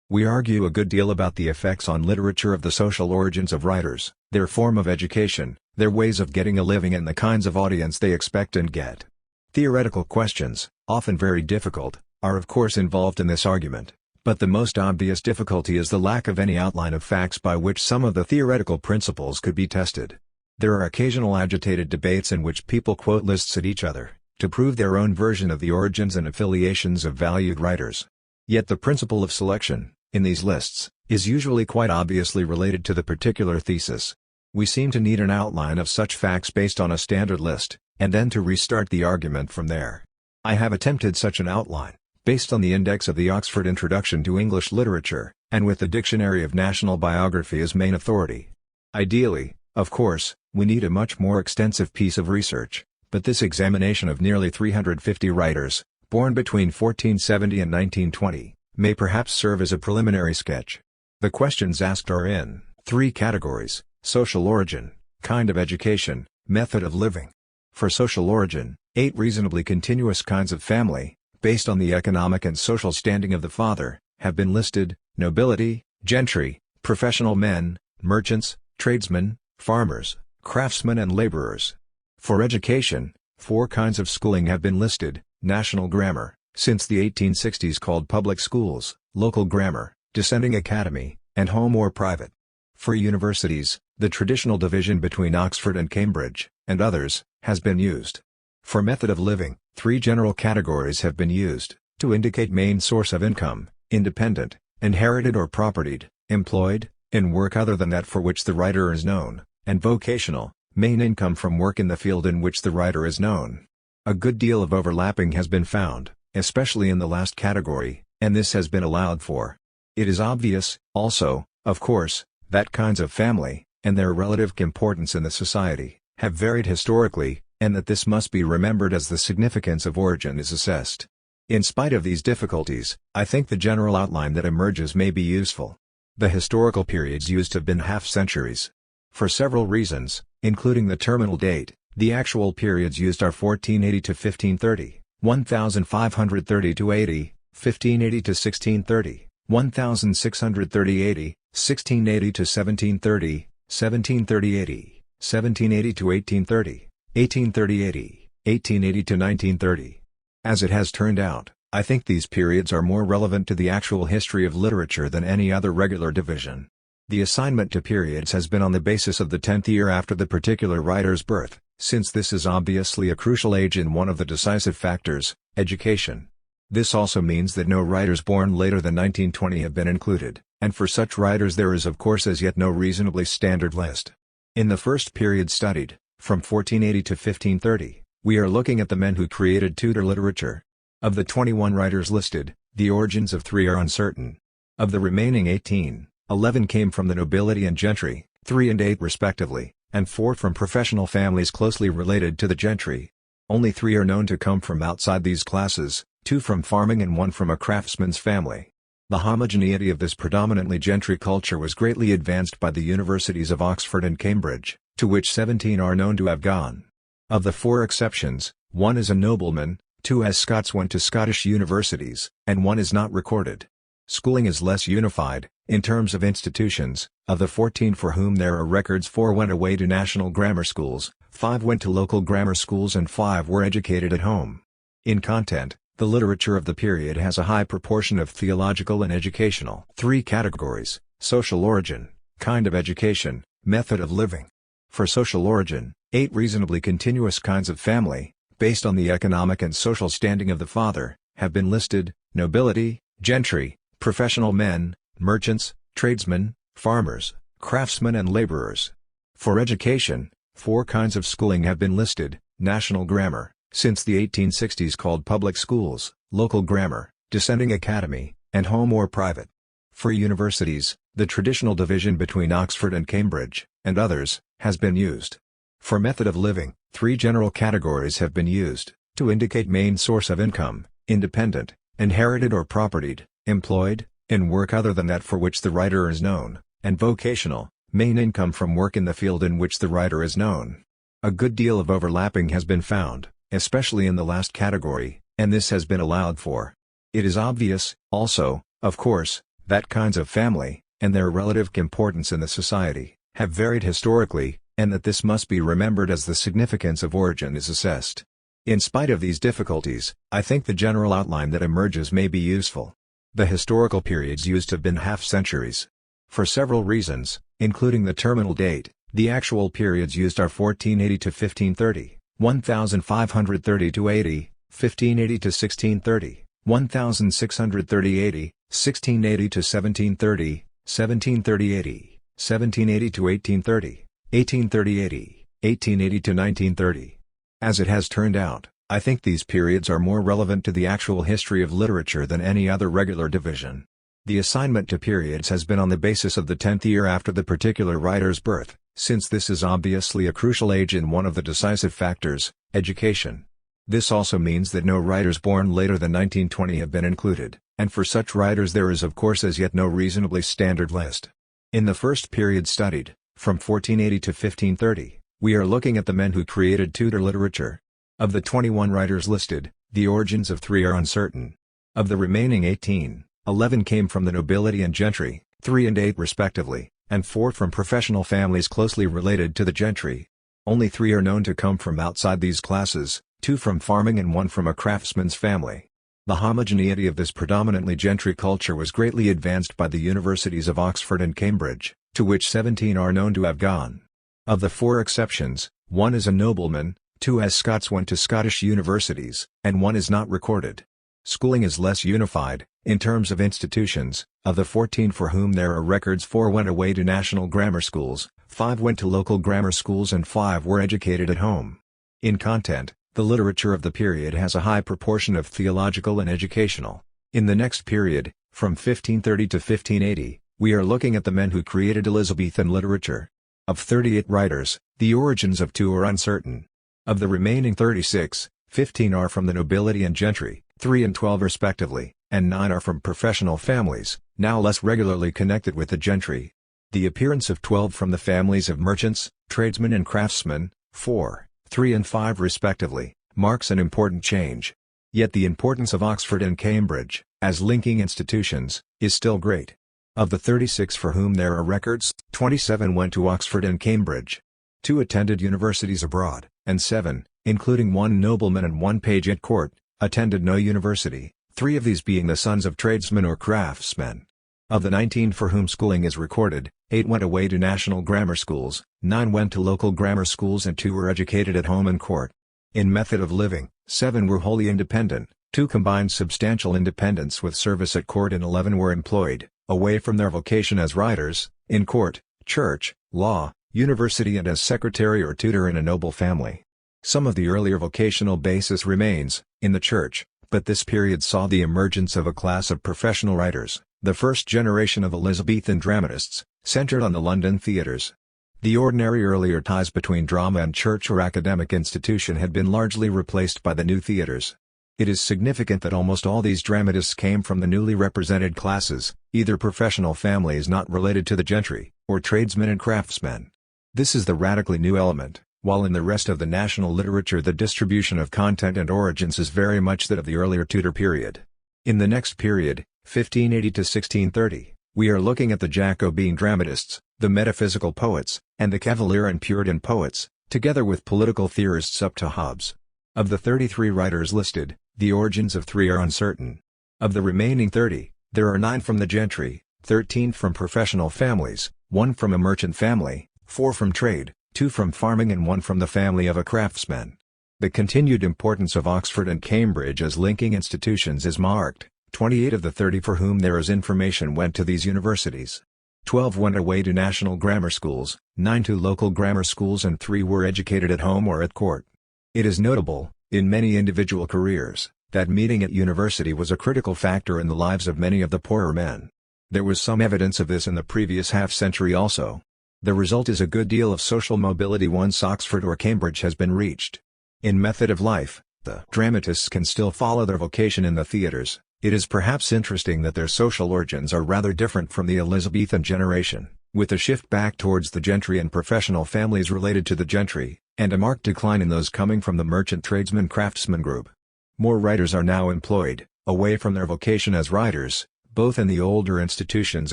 We argue a good deal about the effects on literature of the social origins of writers, their form of education, their ways of getting a living and the kinds of audience they expect and get. Theoretical questions, often very difficult, are of course involved in this argument, but the most obvious difficulty is the lack of any outline of facts by which some of the theoretical principles could be tested. There are occasional agitated debates in which people quote lists at each other, to prove their own version of the origins and affiliations of valued writers. Yet the principle of selection, in these lists, is usually quite obviously related to the particular thesis. We seem to need an outline of such facts based on a standard list, and then to restart the argument from there. I have attempted such an outline, based on the index of the Oxford Introduction to English Literature, and with the Dictionary of National Biography as main authority. Ideally, of course, we need a much more extensive piece of research, but this examination of nearly 350 writers, born between 1470 and 1920, may perhaps serve as a preliminary sketch. The questions asked are in 3 categories: social origin, kind of education, method of living. For social origin, 8 reasonably continuous kinds of family, based on the economic and social standing of the father, have been listed: nobility, gentry, professional men, merchants, tradesmen, farmers, craftsmen and laborers. For education, 4 kinds of schooling have been listed: national grammar, since the 1860s called public schools, local grammar, dissenting academy, and home or private. For universities, the traditional division between Oxford and Cambridge, and others, has been used. For method of living, 3 general categories have been used, to indicate main source of income: independent, inherited or propertied, employed, in work other than that for which the writer is known, and vocational, main income from work in the field in which the writer is known. A good deal of overlapping has been found, especially in the last category, and this has been allowed for. It is obvious, also, of course, that kinds of family, and their relative importance in the society, have varied historically, and that this must be remembered as the significance of origin is assessed. In spite of these difficulties, I think the general outline that emerges may be useful. The historical periods used have been half-centuries. For several reasons, including the terminal date, the actual periods used are 1480 to 1530, 1530 to 80, 1580 to 1630, 1630-80, 1680 to 1730, 1730-80, 1780 to 1830, 1830-80, 1880 to 1930. As it has turned out, I think these periods are more relevant to the actual history of literature than any other regular division. The assignment to periods has been on the basis of the 10th year after the particular writer's birth, since this is obviously a crucial age in one of the decisive factors, education. This also means that no writers born later than 1920 have been included, and for such writers there is of course as yet no reasonably standard list. In the first period studied, From 1480 to 1530, we are looking at the men who created Tudor literature. Of the 21 writers listed, the origins of 3 are uncertain. Of the remaining 18, 11 came from the nobility and gentry, 3 and 8 respectively, and 4 from professional families closely related to the gentry. Only 3 are known to come from outside these classes, 2 from farming and 1 from a craftsman's family. The homogeneity of this predominantly gentry culture was greatly advanced by the universities of Oxford and Cambridge, to which 17 are known to have gone. Of the 4 exceptions, 1 is a nobleman, 2 as Scots went to Scottish universities, and 1 is not recorded. Schooling is less unified, in terms of institutions. Of the 14 for whom there are records, 4 went away to national grammar schools, 5 went to local grammar schools and 5 were educated at home. In content, the literature of the period has a high proportion of theological and educational. 3 categories: social origin, kind of education, method of living. For social origin, 8 reasonably continuous kinds of family, based on the economic and social standing of the father, have been listed: nobility, gentry, professional men, merchants, tradesmen, farmers, craftsmen and laborers. For education, 4 kinds of schooling have been listed: national grammar, since the 1860s called public schools, local grammar, descending academy, and home or private. For universities, the traditional division between Oxford and Cambridge, and others, has been used. For method of living, 3 general categories have been used, to indicate main source of income: independent, inherited or propertied, employed, in work other than that for which the writer is known, and vocational, main income from work in the field in which the writer is known. A good deal of overlapping has been found, especially in the last category, and this has been allowed for. It is obvious, also, of course, that kinds of family, and their relative importance in the society, have varied historically, and that this must be remembered as the significance of origin is assessed. In spite of these difficulties, I think the general outline that emerges may be useful. The historical periods used have been half-centuries. For several reasons, including the terminal date, the actual periods used are 1480 to 1530, 1530 to 80, 1580 to 1630, 1630-80, 1680 to 1730, 1730-80, 1780 to 1830, 1830-80, 1880 to 1930. As it has turned out, I think these periods are more relevant to the actual history of literature than any other regular division. The assignment to periods has been on the basis of the 10th year after the particular writer's birth, since this is obviously a crucial age in one of the decisive factors, education. This also means that no writers born later than 1920 have been included, and for such writers there is of course as yet no reasonably standard list. In the first period studied, from 1480 to 1530, we are looking at the men who created Tudor literature. Of the 21 writers listed, the origins of 3 are uncertain. Of the remaining 18, 11 came from the nobility and gentry, 3 and 8 respectively, and 4 from professional families closely related to the gentry. Only 3 are known to come from outside these classes, 2 from farming and 1 from a craftsman's family. The homogeneity of this predominantly gentry culture was greatly advanced by the universities of Oxford and Cambridge, to which 17 are known to have gone. Of the 4 exceptions, 1 is a nobleman, 2 as Scots went to Scottish universities, and 1 is not recorded. Schooling is less unified, in terms of institutions. Of the 14 for whom there are records, 4 went away to national grammar schools, 5 went to local grammar schools and 5 were educated at home. In content, the literature of the period has a high proportion of theological and educational. In the next period, from 1530 to 1580, we are looking at the men who created Elizabethan literature. Of 38 writers, the origins of 2 are uncertain. Of the remaining 36, 15 are from the nobility and gentry, 3 and 12 respectively, and 9 are from professional families, now less regularly connected with the gentry. The appearance of 12 from the families of merchants, tradesmen and craftsmen, 4, 3 and 5 respectively, marks an important change. Yet the importance of Oxford and Cambridge, as linking institutions, is still great. Of the 36 for whom there are records, 27 went to Oxford and Cambridge. 2 attended universities abroad, and 7, including 1 nobleman and 1 page at court, attended no university, 3 of these being the sons of tradesmen or craftsmen. Of the 19 for whom schooling is recorded, 8 went away to national grammar schools, 9 went to local grammar schools and 2 were educated at home and court. In method of living, 7 were wholly independent, 2 combined substantial independence with service at court and 11 were employed, away from their vocation as writers, in court, church, law, university and as secretary or tutor in a noble family. Some of the earlier vocational basis remains, in the church, but this period saw the emergence of a class of professional writers, the first generation of Elizabethan dramatists, centered on the London theatres. The ordinary earlier ties between drama and church or academic institution had been largely replaced by the new theatres. It is significant that almost all these dramatists came from the newly represented classes, either professional families not related to the gentry, or tradesmen and craftsmen. This is the radically new element, while in the rest of the national literature the distribution of content and origins is very much that of the earlier Tudor period. In the next period, 1580 to 1630, we are looking at the Jacobean dramatists, the metaphysical poets, and the Cavalier and Puritan poets, together with political theorists up to Hobbes. Of the 33 writers listed, the origins of 3 are uncertain. Of the remaining 30, there are 9 from the gentry, 13 from professional families, 1 from a merchant family, 4 from trade, 2 from farming and 1 from the family of a craftsman. The continued importance of Oxford and Cambridge as linking institutions is marked. 28 of the 30 for whom there is information went to these universities. 12 went away to national grammar schools, 9 to local grammar schools and 3 were educated at home or at court. It is notable, in many individual careers, that meeting at university was a critical factor in the lives of many of the poorer men. There was some evidence of this in the previous half-century also. The result is a good deal of social mobility once Oxford or Cambridge has been reached. In method of life, the dramatists can still follow their vocation in the theatres. It is perhaps interesting that their social origins are rather different from the Elizabethan generation, with a shift back towards the gentry and professional families related to the gentry, and a marked decline in those coming from the merchant tradesman-craftsman group. More writers are now employed, away from their vocation as writers, both in the older institutions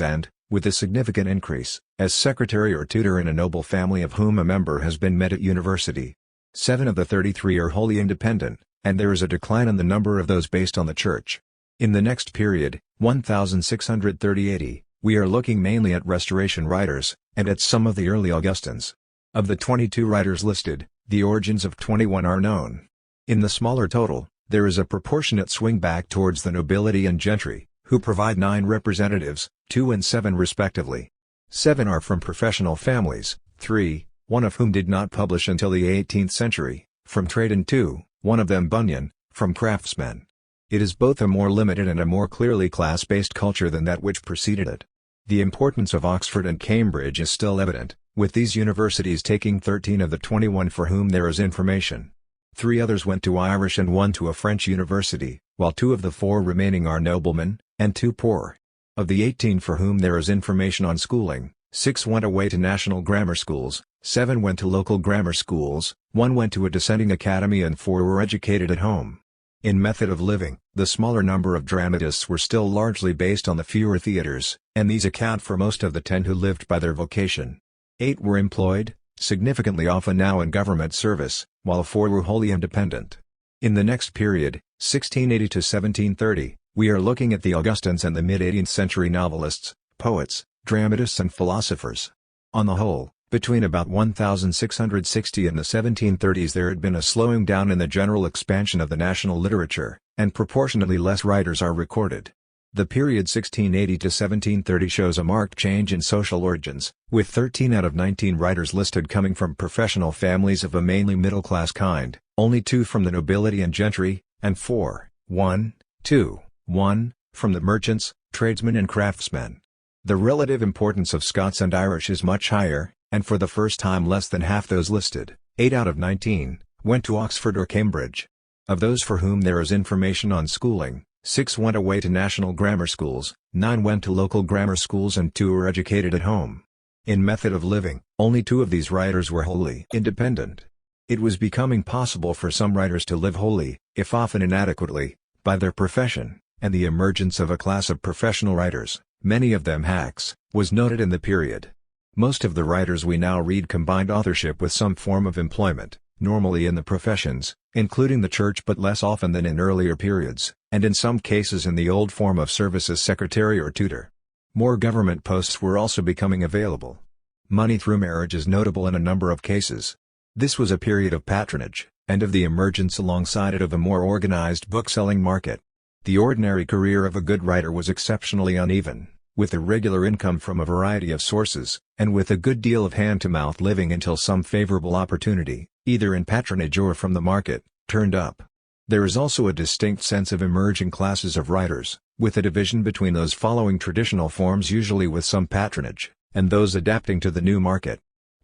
and, with a significant increase, as secretary or tutor in a noble family of whom a member has been met at university. 7 of the 33 are wholly independent, and there is a decline in the number of those based on the church. In the next period, 1630-80, we are looking mainly at Restoration writers, and at some of the early Augustans. Of the 22 writers listed, the origins of 21 are known. In the smaller total, there is a proportionate swing back towards the nobility and gentry, who provide 9 representatives, 2 and 7 respectively. 7 are from professional families, 3, 1 of whom did not publish until the 18th century, from trade and 2, 1 of them Bunyan, from craftsmen. It is both a more limited and a more clearly class-based culture than that which preceded it. The importance of Oxford and Cambridge is still evident, with these universities taking 13 of the 21 for whom there is information. 3 others went to Irish and 1 to a French university, while 2 of the 4 remaining are noblemen, and 2 poor. Of the 18 for whom there is information on schooling, 6 went away to national grammar schools, 7 went to local grammar schools, 1 went to a dissenting academy and 4 were educated at home. In method of living, the smaller number of dramatists were still largely based on the fewer theatres, and these account for most of the 10 who lived by their vocation. 8 were employed, significantly often now in government service, while 4 were wholly independent. In the next period, 1680 to 1730, we are looking at the Augustans and the mid-18th century novelists, poets, dramatists and philosophers. On the whole, between about 1660 and the 1730s there had been a slowing down in the general expansion of the national literature, and proportionately less writers are recorded. The period 1680 to 1730 shows a marked change in social origins, with 13 out of 19 writers listed coming from professional families of a mainly middle-class kind, only 2 from the nobility and gentry, and 4, 1, 2, 1, from the merchants, tradesmen and craftsmen. The relative importance of Scots and Irish is much higher, and for the first time less than half those listed, 8 out of 19, went to Oxford or Cambridge. Of those for whom there is information on schooling, 6 went away to national grammar schools, 9 went to local grammar schools and 2 were educated at home. In method of living, only 2 of these writers were wholly independent. It was becoming possible for some writers to live wholly, if often inadequately, by their profession, and the emergence of a class of professional writers, many of them hacks, was noted in the period. Most of the writers we now read combined authorship with some form of employment, normally in the professions, including the church but less often than in earlier periods, and in some cases in the old form of service as secretary or tutor. More government posts were also becoming available. Money through marriage is notable in a number of cases. This was a period of patronage, and of the emergence alongside it of a more organized bookselling market. The ordinary career of a good writer was exceptionally uneven. with a regular income from a variety of sources, and with a good deal of hand-to-mouth living until some favorable opportunity, either in patronage or from the market, turned up. There is also a distinct sense of emerging classes of writers, with a division between those following traditional forms usually with some patronage, and those adapting to the new market.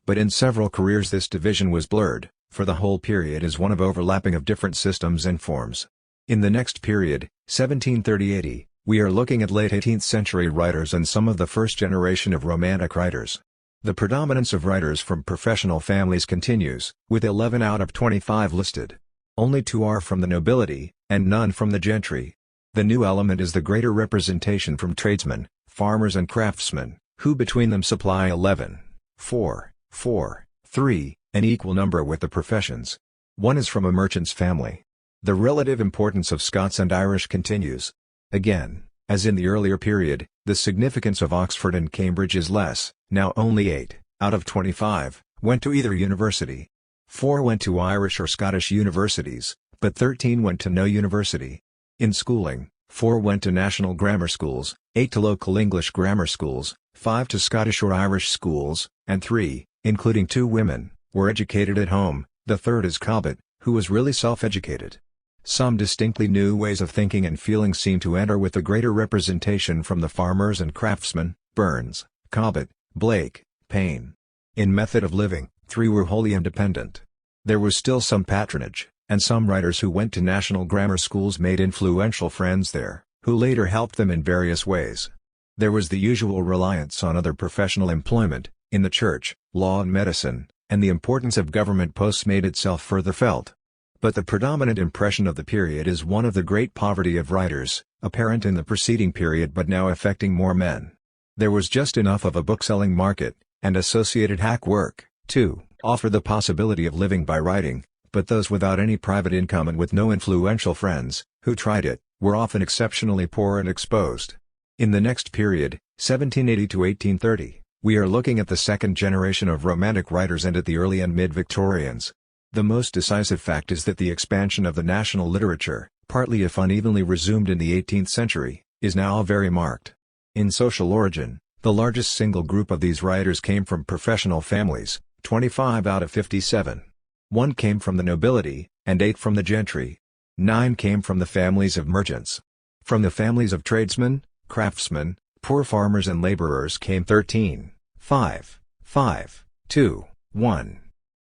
But in several careers this division was blurred, for the whole period is one of overlapping of different systems and forms. In the next period, 1730–80, we are looking at late 18th century writers and some of the first generation of Romantic writers. The predominance of writers from professional families continues, with 11 out of 25 listed. Only 2 are from the nobility, and none from the gentry. The new element is the greater representation from tradesmen, farmers and craftsmen, who between them supply 11, 4, 4, 3, an equal number with the professions. 1 is from a merchant's family. The relative importance of Scots and Irish continues. Again, as in the earlier period, the significance of Oxford and Cambridge is less. Now only 8, out of 25, went to either university. 4 went to Irish or Scottish universities, but 13 went to no university. In schooling, 4 went to national grammar schools, 8 to local English grammar schools, 5 to Scottish or Irish schools, and 3, including 2 women, were educated at home. The third is Cobbett, who was really self-educated. Some distinctly new ways of thinking and feeling seem to enter with the greater representation from the farmers and craftsmen, Burns, Cobbett, Blake, Payne. In method of living, 3 were wholly independent. There was still some patronage, and some writers who went to national grammar schools made influential friends there, who later helped them in various ways. There was the usual reliance on other professional employment, in the church, law and medicine, and the importance of government posts made itself further felt. But the predominant impression of the period is one of the great poverty of writers, apparent in the preceding period but now affecting more men. There was just enough of a bookselling market, and associated hack work, to offer the possibility of living by writing, but those without any private income and with no influential friends, who tried it, were often exceptionally poor and exposed. In the next period, 1780–1830, we are looking at the second generation of Romantic writers and at the early and mid-Victorians. The most decisive fact is that the expansion of the national literature, partly if unevenly resumed in the 18th century, is now very marked. In social origin, the largest single group of these writers came from professional families, 25 out of 57. 1 came from the nobility, and 8 from the gentry. 9 came from the families of merchants. From the families of tradesmen, craftsmen, poor farmers and laborers came 13, 5, 5, 2, 1.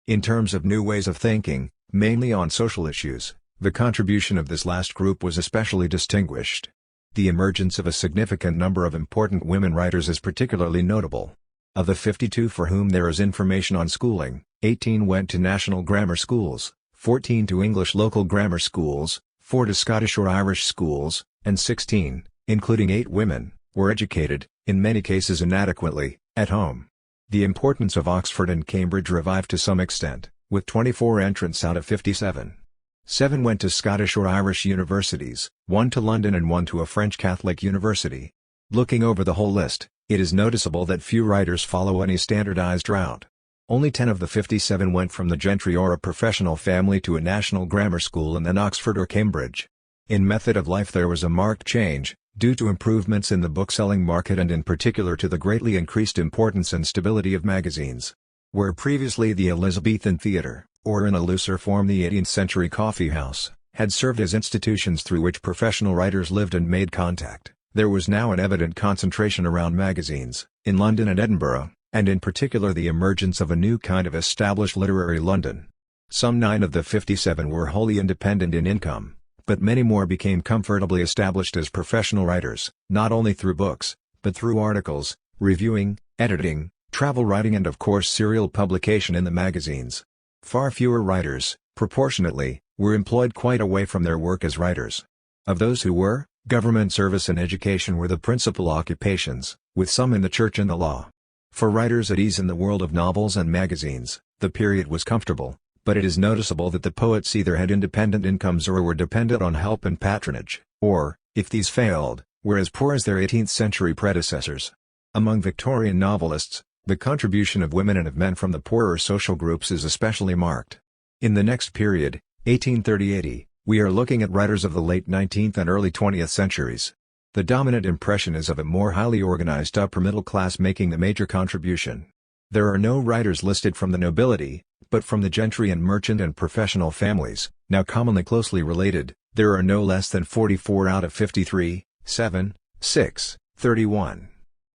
In terms of new ways of thinking, mainly on social issues, the contribution of this last group was especially distinguished. The emergence of a significant number of important women writers is particularly notable. Of the 52 for whom there is information on schooling, 18 went to national grammar schools, 14 to English local grammar schools, 4 to Scottish or Irish schools, and 16, including 8 women, were educated, in many cases inadequately, at home. The importance of Oxford and Cambridge revived to some extent, with 24 entrants out of 57. 7 went to Scottish or Irish universities, 1 to London and 1 to a French Catholic university. Looking over the whole list, it is noticeable that few writers follow any standardized route. Only 10 of the 57 went from the gentry or a professional family to a national grammar school and then Oxford or Cambridge. In method of life there was a marked change, due to improvements in the bookselling market and in particular to the greatly increased importance and stability of magazines. Where previously the Elizabethan theatre, or in a looser form the 18th century coffee house, had served as institutions through which professional writers lived and made contact, there was now an evident concentration around magazines, in London and Edinburgh, and in particular the emergence of a new kind of established literary London. Some 9 of the 57 were wholly independent in income, but many more became comfortably established as professional writers, not only through books, but through articles, reviewing, editing, travel writing and of course serial publication in the magazines. Far fewer writers, proportionately, were employed quite away from their work as writers. Of those who were, government service and education were the principal occupations, with some in the church and the law. For writers at ease in the world of novels and magazines, the period was comfortable, but it is noticeable that the poets either had independent incomes or were dependent on help and patronage, or, if these failed, were as poor as their 18th century predecessors. Among Victorian novelists, the contribution of women and of men from the poorer social groups is especially marked. In the next period, 1830–80, we are looking at writers of the late 19th and early 20th centuries. The dominant impression is of a more highly organized upper middle class making the major contribution. There are no writers listed from the nobility, but from the gentry and merchant and professional families, now commonly closely related, there are no less than 44 out of 53, 7, 6, 31.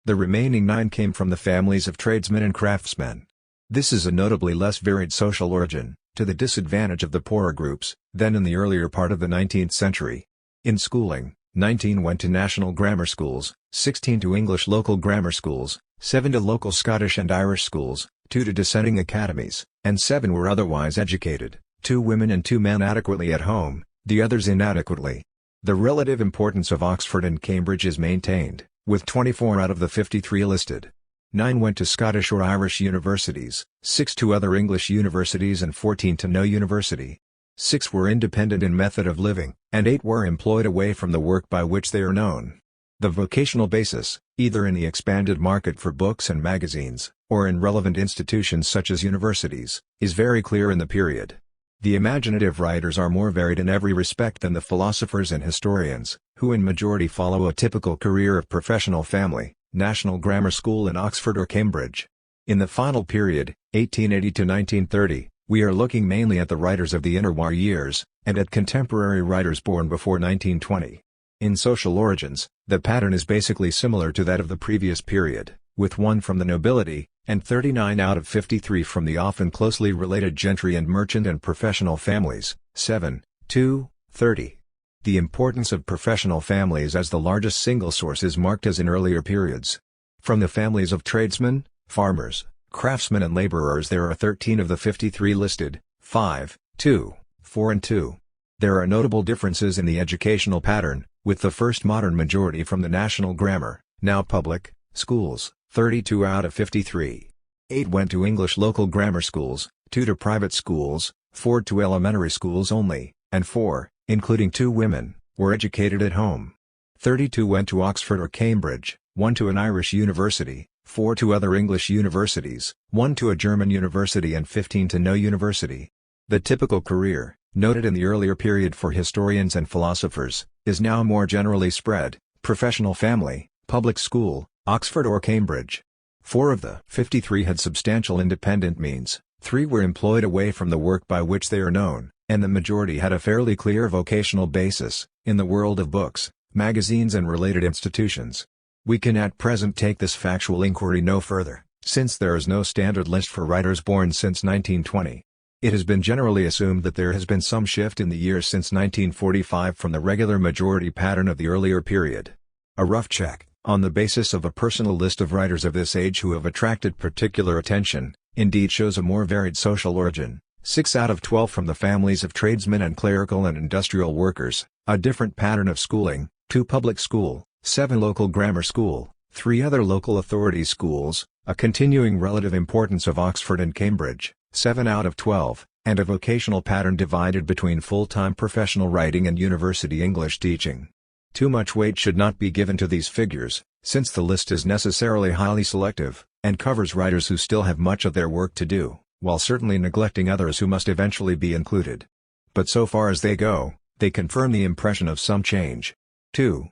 The remaining 9 came from the families of tradesmen and craftsmen. This is a notably less varied social origin, to the disadvantage of the poorer groups, than in the earlier part of the 19th century. In schooling, 19 went to national grammar schools, 16 to English local grammar schools, 7 to local Scottish and Irish schools, 2 to dissenting academies, and 7 were otherwise educated, 2 women and 2 men adequately at home, the others inadequately. The relative importance of Oxford and Cambridge is maintained, with 24 out of the 53 listed. 9 went to Scottish or Irish universities, 6 to other English universities and 14 to no university. 6 were independent in method of living, and 8 were employed away from the work by which they are known. The vocational basis, either in the expanded market for books and magazines, or in relevant institutions such as universities, is very clear in the period. The imaginative writers are more varied in every respect than the philosophers and historians, who in majority follow a typical career of professional family, national grammar school in Oxford or Cambridge. In the final period, 1880 to 1930, we are looking mainly at the writers of the interwar years, and at contemporary writers born before 1920. In social origins, the pattern is basically similar to that of the previous period, with 1 from the nobility, and 39 out of 53 from the often closely related gentry and merchant and professional families, 7, 2, 30. The importance of professional families as the largest single source is marked as in earlier periods. From the families of tradesmen, farmers, craftsmen and laborers there are 13 of the 53 listed, 5, 2, 4 and 2. There are notable differences in the educational pattern, with the first modern majority from the national grammar, now public, schools, 32 out of 53. 8 went to English local grammar schools, 2 to private schools, 4 to elementary schools only, and 4, including 2 women, were educated at home. 32 went to Oxford or Cambridge, 1 to an Irish university, 4 to other English universities, 1 to a German university and 15 to no university. The typical career, noted in the earlier period for historians and philosophers, is now more generally spread: professional family, public school, Oxford or Cambridge. 4 of the 53 had substantial independent means, 3 were employed away from the work by which they are known, and the majority had a fairly clear vocational basis, in the world of books, magazines and related institutions. We can at present take this factual inquiry no further, since there is no standard list for writers born since 1920. It has been generally assumed that there has been some shift in the years since 1945 from the regular majority pattern of the earlier period. A rough check, on the basis of a personal list of writers of this age who have attracted particular attention, indeed shows a more varied social origin: 6 out of 12 from the families of tradesmen and clerical and industrial workers, a different pattern of schooling, 2 public school, 7 local grammar school, 3 other local authority schools, a continuing relative importance of Oxford and Cambridge, 7 out of 12, and a vocational pattern divided between full-time professional writing and university English teaching. Too much weight should not be given to these figures, since the list is necessarily highly selective, and covers writers who still have much of their work to do, while certainly neglecting others who must eventually be included. But so far as they go, they confirm the impression of some change. 2.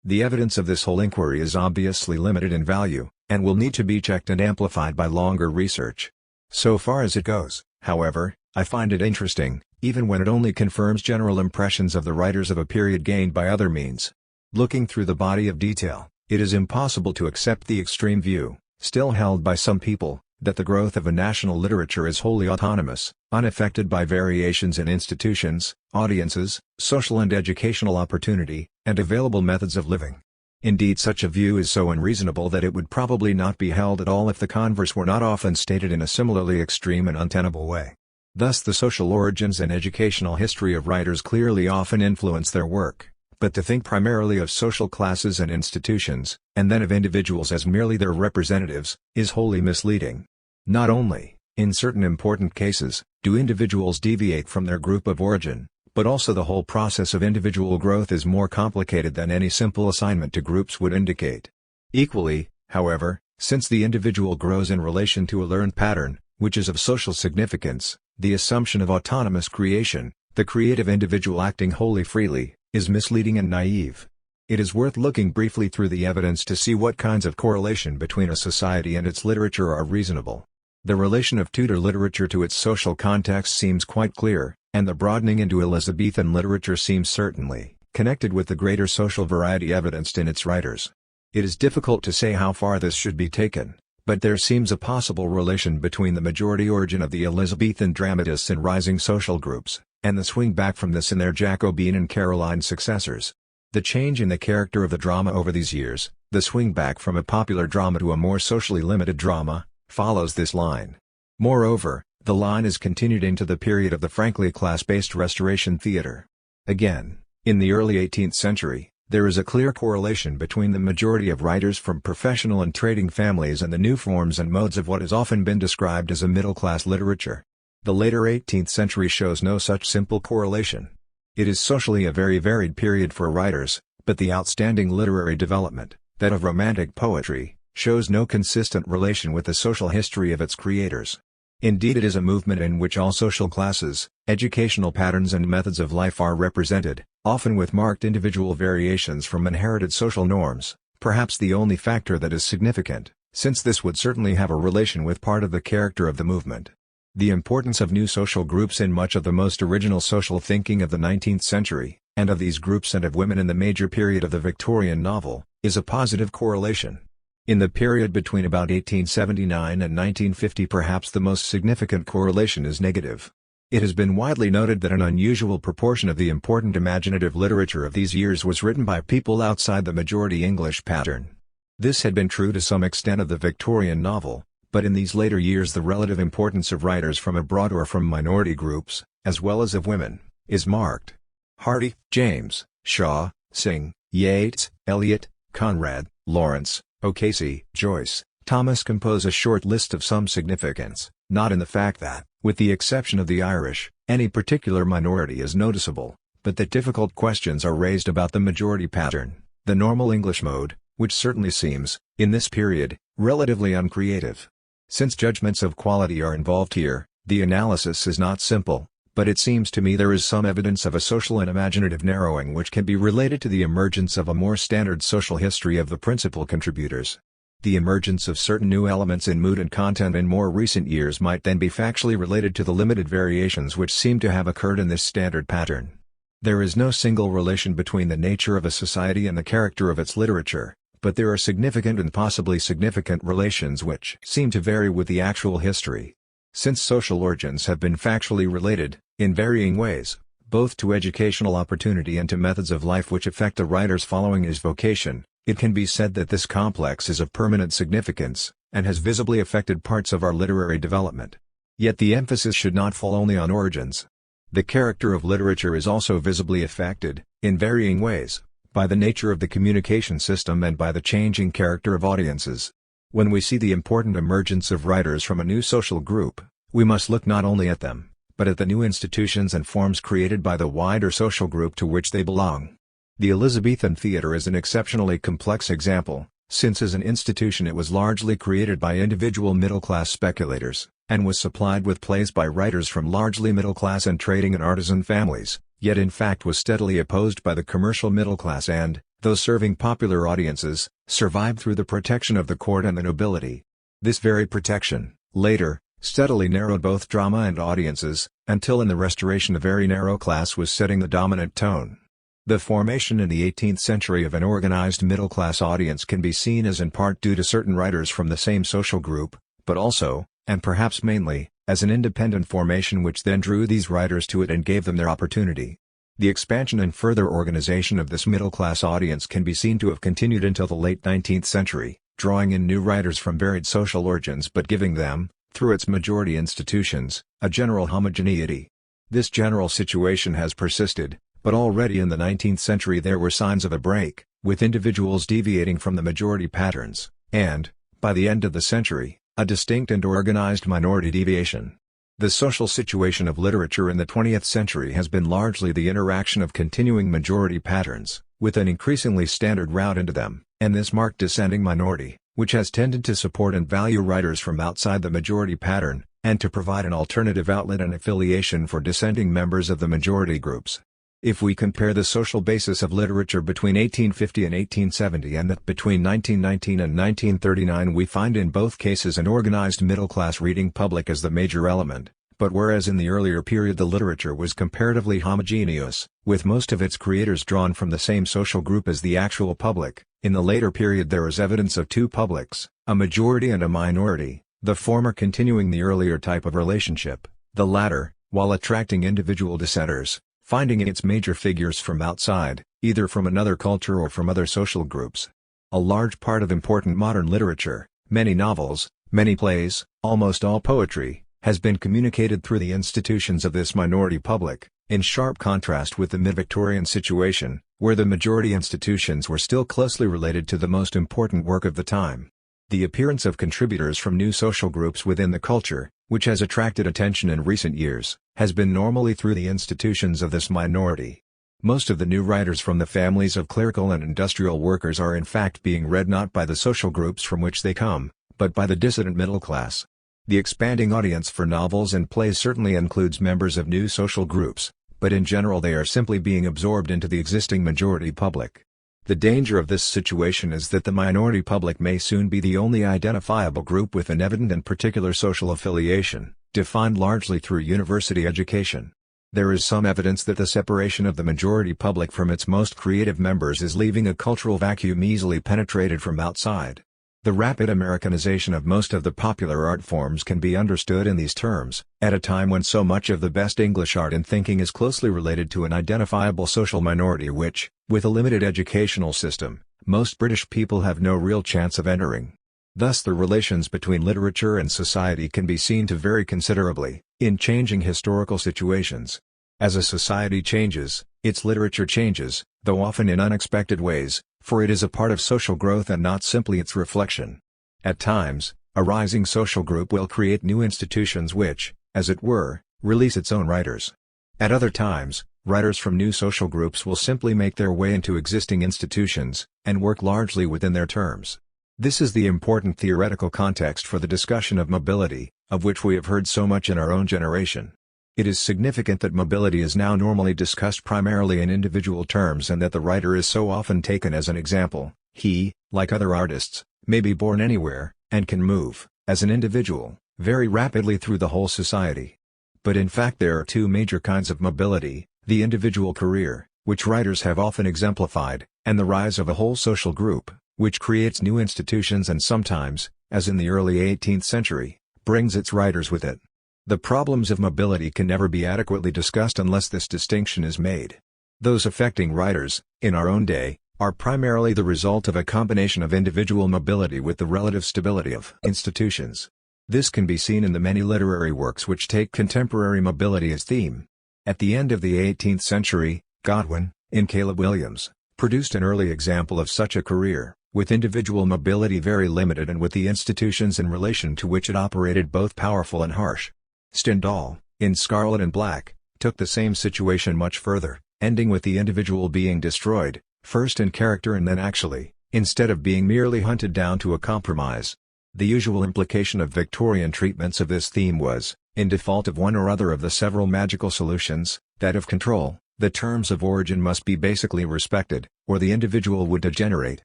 The evidence of this whole inquiry is obviously limited in value, and will need to be checked and amplified by longer research. So far as it goes, however, I find it interesting, even when it only confirms general impressions of the writers of a period gained by other means. Looking through the body of detail, it is impossible to accept the extreme view, still held by some people, that the growth of a national literature is wholly autonomous, unaffected by variations in institutions, audiences, social and educational opportunity, and available methods of living. Indeed, such a view is so unreasonable that it would probably not be held at all if the converse were not often stated in a similarly extreme and untenable way. Thus the social origins and educational history of writers clearly often influence their work, but to think primarily of social classes and institutions, and then of individuals as merely their representatives, is wholly misleading. Not only, in certain important cases, do individuals deviate from their group of origin, but also the whole process of individual growth is more complicated than any simple assignment to groups would indicate. Equally, however, since the individual grows in relation to a learned pattern, which is of social significance, the assumption of autonomous creation, the creative individual acting wholly freely, is misleading and naive. It is worth looking briefly through the evidence to see what kinds of correlation between a society and its literature are reasonable. The relation of Tudor literature to its social context seems quite clear, and the broadening into Elizabethan literature seems certainly connected with the greater social variety evidenced in its writers. It is difficult to say how far this should be taken, but there seems a possible relation between the majority origin of the Elizabethan dramatists in rising social groups, and the swing back from this in their Jacobean and Caroline successors. The change in the character of the drama over these years, the swing back from a popular drama to a more socially limited drama, follows this line. Moreover, the line is continued into the period of the frankly class-based Restoration theatre. Again, in the early 18th century, there is a clear correlation between the majority of writers from professional and trading families and the new forms and modes of what has often been described as a middle-class literature. The later 18th century shows no such simple correlation. It is socially a very varied period for writers, but the outstanding literary development, that of Romantic poetry, shows no consistent relation with the social history of its creators. Indeed, it is a movement in which all social classes, educational patterns and methods of life are represented, often with marked individual variations from inherited social norms, perhaps the only factor that is significant, since this would certainly have a relation with part of the character of the movement. The importance of new social groups in much of the most original social thinking of the 19th century, and of these groups and of women in the major period of the Victorian novel, is a positive correlation. In the period between about 1879 and 1950, perhaps the most significant correlation is negative. It has been widely noted that an unusual proportion of the important imaginative literature of these years was written by people outside the majority English pattern. This had been true to some extent of the Victorian novel, but in these later years the relative importance of writers from abroad or from minority groups, as well as of women, is marked. Hardy, James, Shaw, Synge, Yeats, Eliot, Conrad, Lawrence, O'Casey, Joyce, Thomas compose a short list of some significance, not in the fact that, with the exception of the Irish, any particular minority is noticeable, but that difficult questions are raised about the majority pattern, the normal English mode, which certainly seems, in this period, relatively uncreative. Since judgments of quality are involved here, the analysis is not simple, but it seems to me there is some evidence of a social and imaginative narrowing which can be related to the emergence of a more standard social history of the principal contributors. The emergence of certain new elements in mood and content in more recent years might then be factually related to the limited variations which seem to have occurred in this standard pattern. There is no single relation between the nature of a society and the character of its literature, but there are significant and possibly significant relations which seem to vary with the actual history. Since social origins have been factually related, in varying ways, both to educational opportunity and to methods of life which affect a writer's following his vocation, it can be said that this complex is of permanent significance, and has visibly affected parts of our literary development. Yet the emphasis should not fall only on origins. The character of literature is also visibly affected, in varying ways, by the nature of the communication system and by the changing character of audiences. When we see the important emergence of writers from a new social group, we must look not only at them, but at the new institutions and forms created by the wider social group to which they belong. The Elizabethan theatre is an exceptionally complex example, since as an institution it was largely created by individual middle-class speculators, and was supplied with plays by writers from largely middle-class and trading and artisan families, yet in fact was steadily opposed by the commercial middle class and, though serving popular audiences, survived through the protection of the court and the nobility. This very protection, later, steadily narrowed both drama and audiences, until in the Restoration a very narrow class was setting the dominant tone. The formation in the 18th century of an organized middle-class audience can be seen as in part due to certain writers from the same social group, but also, and perhaps mainly, as an independent formation which then drew these writers to it and gave them their opportunity. The expansion and further organization of this middle-class audience can be seen to have continued until the late 19th century, drawing in new writers from varied social origins but giving them, through its majority institutions, a general homogeneity. This general situation has persisted, but already in the 19th century there were signs of a break, with individuals deviating from the majority patterns, and, by the end of the century, a distinct and organized minority deviation. The social situation of literature in the 20th century has been largely the interaction of continuing majority patterns, with an increasingly standard route into them, and this marked descending minority, which has tended to support and value writers from outside the majority pattern, and to provide an alternative outlet and affiliation for dissenting members of the majority groups. If we compare the social basis of literature between 1850 and 1870 and that between 1919 and 1939, we find in both cases an organized middle-class reading public as the major element, but whereas in the earlier period the literature was comparatively homogeneous, with most of its creators drawn from the same social group as the actual public, in the later period there is evidence of two publics, a majority and a minority, the former continuing the earlier type of relationship, the latter, while attracting individual dissenters, finding its major figures from outside, either from another culture or from other social groups. A large part of important modern literature, many novels, many plays, almost all poetry, has been communicated through the institutions of this minority public, in sharp contrast with the mid-Victorian situation, where the majority institutions were still closely related to the most important work of the time. The appearance of contributors from new social groups within the culture, which has attracted attention in recent years, has been normally through the institutions of this minority. Most of the new writers from the families of clerical and industrial workers are in fact being read not by the social groups from which they come, but by the dissident middle class. The expanding audience for novels and plays certainly includes members of new social groups, but in general they are simply being absorbed into the existing majority public. The danger of this situation is that the minority public may soon be the only identifiable group with an evident and particular social affiliation, defined largely through university education. There is some evidence that the separation of the majority public from its most creative members is leaving a cultural vacuum easily penetrated from outside. The rapid Americanization of most of the popular art forms can be understood in these terms, at a time when so much of the best English art and thinking is closely related to an identifiable social minority which, with a limited educational system, most British people have no real chance of entering. Thus the relations between literature and society can be seen to vary considerably, in changing historical situations. As a society changes, its literature changes, though often in unexpected ways, for it is a part of social growth and not simply its reflection. At times, a rising social group will create new institutions which, as it were, release its own writers. At other times, writers from new social groups will simply make their way into existing institutions, and work largely within their terms. This is the important theoretical context for the discussion of mobility, of which we have heard so much in our own generation. It is significant that mobility is now normally discussed primarily in individual terms and that the writer is so often taken as an example. He, like other artists, may be born anywhere, and can move, as an individual, very rapidly through the whole society. But in fact there are two major kinds of mobility, the individual career, which writers have often exemplified, and the rise of a whole social group, which creates new institutions and sometimes, as in the early 18th century, brings its writers with it. The problems of mobility can never be adequately discussed unless this distinction is made. Those affecting writers, in our own day, are primarily the result of a combination of individual mobility with the relative stability of institutions. This can be seen in the many literary works which take contemporary mobility as theme. At the end of the 18th century, Godwin, in Caleb Williams, produced an early example of such a career, with individual mobility very limited and with the institutions in relation to which it operated both powerful and harsh. Stendhal, in Scarlet and Black, took the same situation much further, ending with the individual being destroyed, first in character and then actually, instead of being merely hunted down to a compromise. The usual implication of Victorian treatments of this theme was, in default of one or other of the several magical solutions, that of control, the terms of origin must be basically respected, or the individual would degenerate.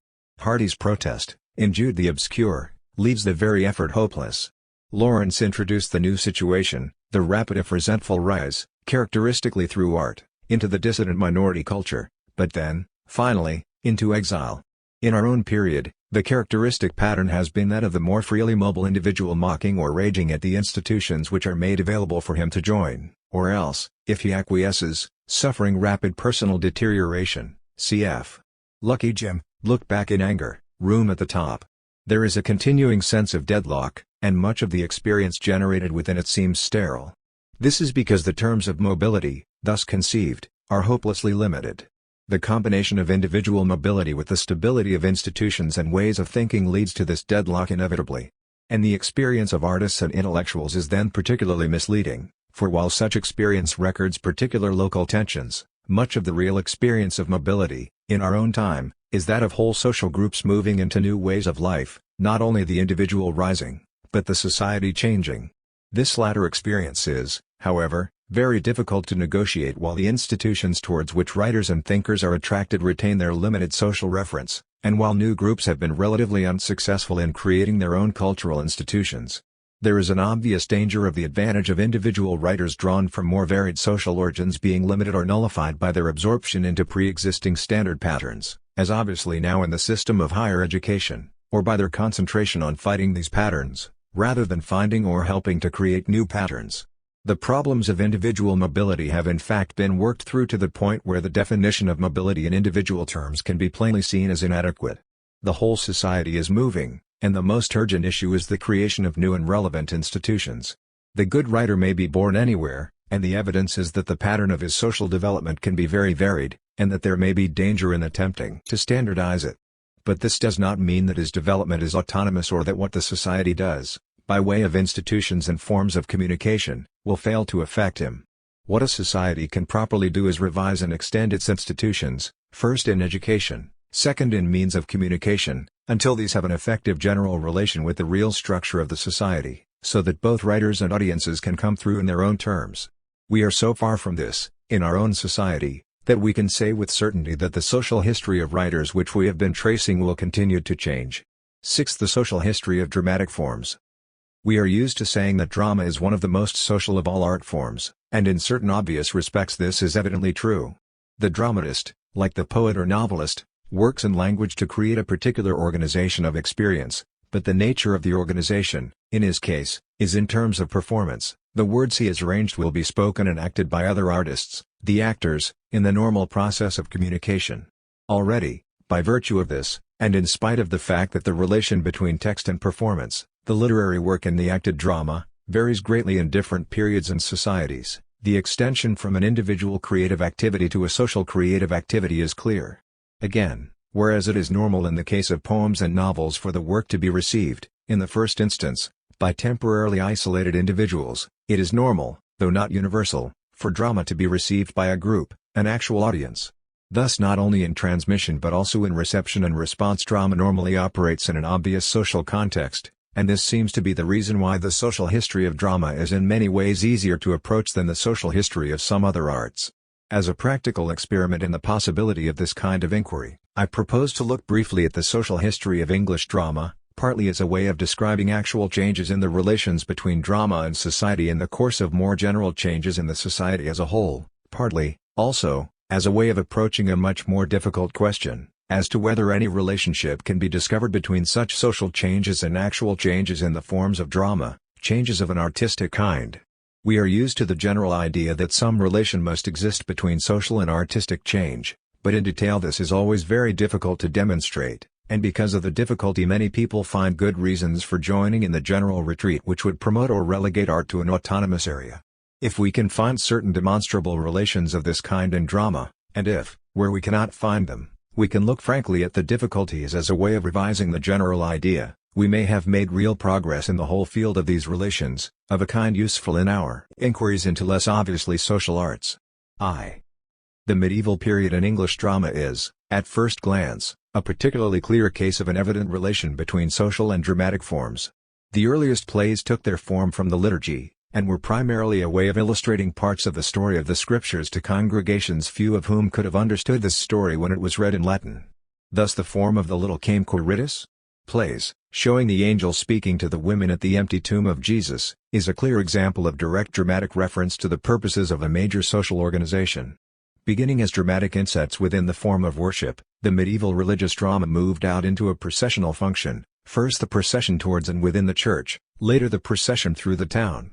Hardy's protest, in Jude the Obscure, leaves the very effort hopeless. Lawrence introduced the new situation, the rapid if resentful rise, characteristically through art, into the dissident minority culture, but then, finally, into exile. In our own period, the characteristic pattern has been that of the more freely mobile individual mocking or raging at the institutions which are made available for him to join, or else, if he acquiesces, suffering rapid personal deterioration. Cf. Lucky Jim, Look Back in Anger, Room at the Top. There is a continuing sense of deadlock, and much of the experience generated within it seems sterile. This is because the terms of mobility, thus conceived, are hopelessly limited. The combination of individual mobility with the stability of institutions and ways of thinking leads to this deadlock inevitably. And the experience of artists and intellectuals is then particularly misleading, for while such experience records particular local tensions, much of the real experience of mobility, in our own time, is that of whole social groups moving into new ways of life, not only the individual rising, but the society changing. This latter experience is, however, very difficult to negotiate, while the institutions towards which writers and thinkers are attracted retain their limited social reference, and while new groups have been relatively unsuccessful in creating their own cultural institutions. There is an obvious danger of the advantage of individual writers drawn from more varied social origins being limited or nullified by their absorption into pre-existing standard patterns, as obviously now in the system of higher education, or by their concentration on fighting these patterns, rather than finding or helping to create new patterns. The problems of individual mobility have in fact been worked through to the point where the definition of mobility in individual terms can be plainly seen as inadequate. The whole society is moving, and the most urgent issue is the creation of new and relevant institutions. The good writer may be born anywhere, and the evidence is that the pattern of his social development can be very varied, and that there may be danger in attempting to standardize it. But this does not mean that his development is autonomous or that what the society does, by way of institutions and forms of communication, will fail to affect him. What a society can properly do is revise and extend its institutions, first in education, second in means of communication, until these have an effective general relation with the real structure of the society, so that both writers and audiences can come through in their own terms. We are so far from this, in our own society, that we can say with certainty that the social history of writers which we have been tracing will continue to change. 6. The social history of dramatic forms. We are used to saying that drama is one of the most social of all art forms, and in certain obvious respects this is evidently true. The dramatist, like the poet or novelist, works in language to create a particular organization of experience, but the nature of the organization, in his case, is in terms of performance. The words he has arranged will be spoken and acted by other artists, the actors, in the normal process of communication. Already, by virtue of this, and in spite of the fact that the relation between text and performance, the literary work and the acted drama, varies greatly in different periods and societies, the extension from an individual creative activity to a social creative activity is clear. Again, whereas it is normal in the case of poems and novels for the work to be received, in the first instance, by temporarily isolated individuals, it is normal, though not universal, for drama to be received by a group, an actual audience. Thus not only in transmission but also in reception and response drama normally operates in an obvious social context, and this seems to be the reason why the social history of drama is in many ways easier to approach than the social history of some other arts. As a practical experiment in the possibility of this kind of inquiry, I propose to look briefly at the social history of English drama, partly as a way of describing actual changes in the relations between drama and society in the course of more general changes in the society as a whole, partly, also, as a way of approaching a much more difficult question, as to whether any relationship can be discovered between such social changes and actual changes in the forms of drama, changes of an artistic kind. We are used to the general idea that some relation must exist between social and artistic change, but in detail this is always very difficult to demonstrate, and because of the difficulty many people find good reasons for joining in the general retreat which would promote or relegate art to an autonomous area. If we can find certain demonstrable relations of this kind in drama, and if, where we cannot find them, we can look frankly at the difficulties as a way of revising the general idea, we may have made real progress in the whole field of these relations, of a kind useful in our inquiries into less obviously social arts. The medieval period in English drama is, at first glance, a particularly clear case of an evident relation between social and dramatic forms. The earliest plays took their form from the liturgy, and were primarily a way of illustrating parts of the story of the Scriptures to congregations few of whom could have understood this story when it was read in Latin. Thus the form of the Little Came Quiritus plays, showing the angel speaking to the women at the empty tomb of Jesus, is a clear example of direct dramatic reference to the purposes of a major social organization. Beginning as dramatic insets within the form of worship, the medieval religious drama moved out into a processional function, first the procession towards and within the church, later the procession through the town.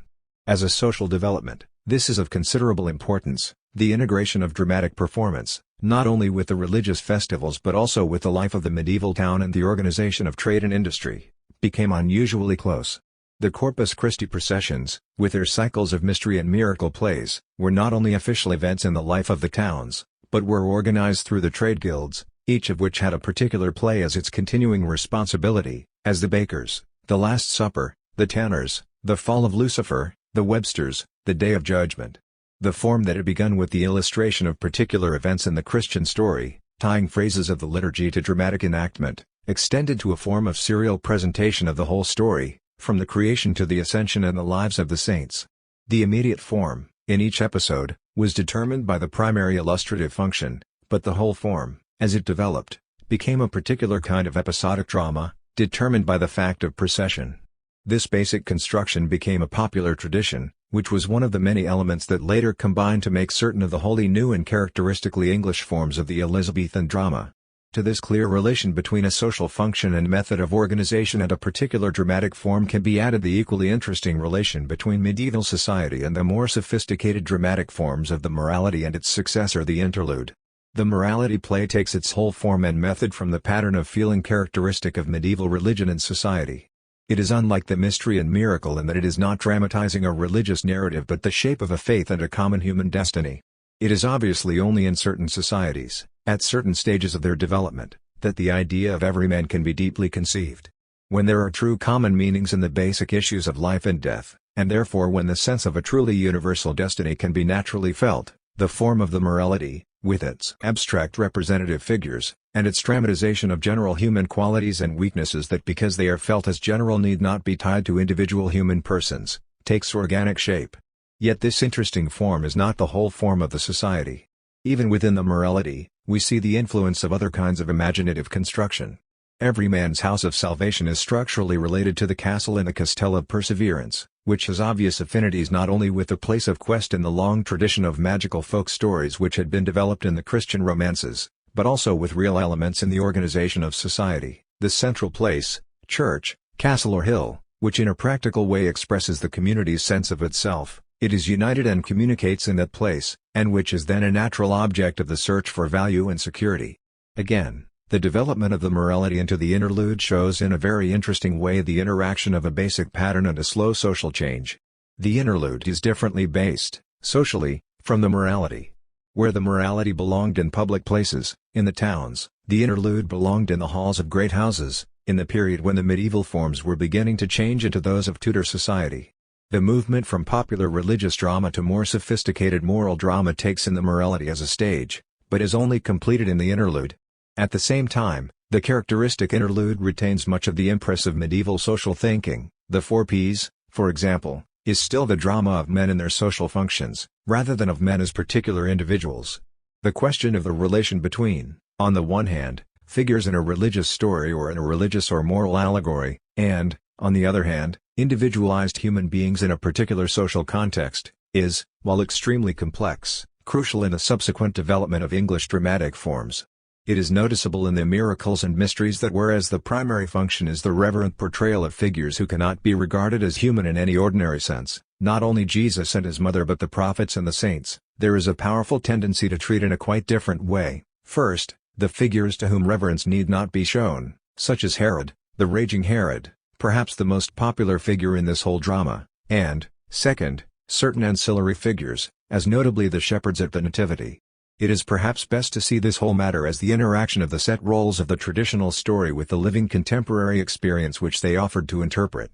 As a social development, this is of considerable importance. The integration of dramatic performance, not only with the religious festivals but also with the life of the medieval town and the organization of trade and industry, became unusually close. The Corpus Christi processions, with their cycles of mystery and miracle plays, were not only official events in the life of the towns, but were organized through the trade guilds, each of which had a particular play as its continuing responsibility, as the bakers, the Last Supper, the tanners, the Fall of Lucifer, the Websters, the Day of Judgment. The form that had begun with the illustration of particular events in the Christian story, tying phrases of the liturgy to dramatic enactment, extended to a form of serial presentation of the whole story, from the creation to the ascension and the lives of the saints. The immediate form, in each episode, was determined by the primary illustrative function, but the whole form, as it developed, became a particular kind of episodic drama, determined by the fact of procession. This basic construction became a popular tradition, which was one of the many elements that later combined to make certain of the wholly new and characteristically English forms of the Elizabethan drama. To this clear relation between a social function and method of organization and a particular dramatic form can be added the equally interesting relation between medieval society and the more sophisticated dramatic forms of the morality and its successor the interlude. The morality play takes its whole form and method from the pattern of feeling characteristic of medieval religion and society. It is unlike the mystery and miracle in that it is not dramatizing a religious narrative but the shape of a faith and a common human destiny. It is obviously only in certain societies, at certain stages of their development, that the idea of every man can be deeply conceived. When there are true common meanings in the basic issues of life and death, and therefore when the sense of a truly universal destiny can be naturally felt, the form of the morality, with its abstract representative figures, and its dramatization of general human qualities and weaknesses that because they are felt as general need not be tied to individual human persons, takes organic shape. Yet this interesting form is not the whole form of the society. Even within the morality, we see the influence of other kinds of imaginative construction. Every man's house of salvation is structurally related to the castle in the Castell of Perseverance, which has obvious affinities not only with the place of quest in the long tradition of magical folk stories which had been developed in the Christian romances, but also with real elements in the organization of society, the central place, church, castle or hill, which in a practical way expresses the community's sense of itself. It is united and communicates in that place, and which is then a natural object of the search for value and security. Again, the development of the morality into the interlude shows in a very interesting way the interaction of a basic pattern and a slow social change. The interlude is differently based, socially, from the morality. Where the morality belonged in public places, in the towns, the interlude belonged in the halls of great houses, in the period when the medieval forms were beginning to change into those of Tudor society. The movement from popular religious drama to more sophisticated moral drama takes in the morality as a stage, but is only completed in the interlude. At the same time, the characteristic interlude retains much of the impress of medieval social thinking. The 4 Ps, for example, is still the drama of men and their social functions, rather than of men as particular individuals. The question of the relation between, on the one hand, figures in a religious story or in a religious or moral allegory, and, on the other hand, individualized human beings in a particular social context, is, while extremely complex, crucial in the subsequent development of English dramatic forms. It is noticeable in the miracles and mysteries that whereas the primary function is the reverent portrayal of figures who cannot be regarded as human in any ordinary sense, not only Jesus and his mother but the prophets and the saints, there is a powerful tendency to treat in a quite different way. First, the figures to whom reverence need not be shown, such as Herod, the raging Herod, perhaps the most popular figure in this whole drama, and, second, certain ancillary figures, as notably the shepherds at the Nativity. It is perhaps best to see this whole matter as the interaction of the set roles of the traditional story with the living contemporary experience which they offered to interpret.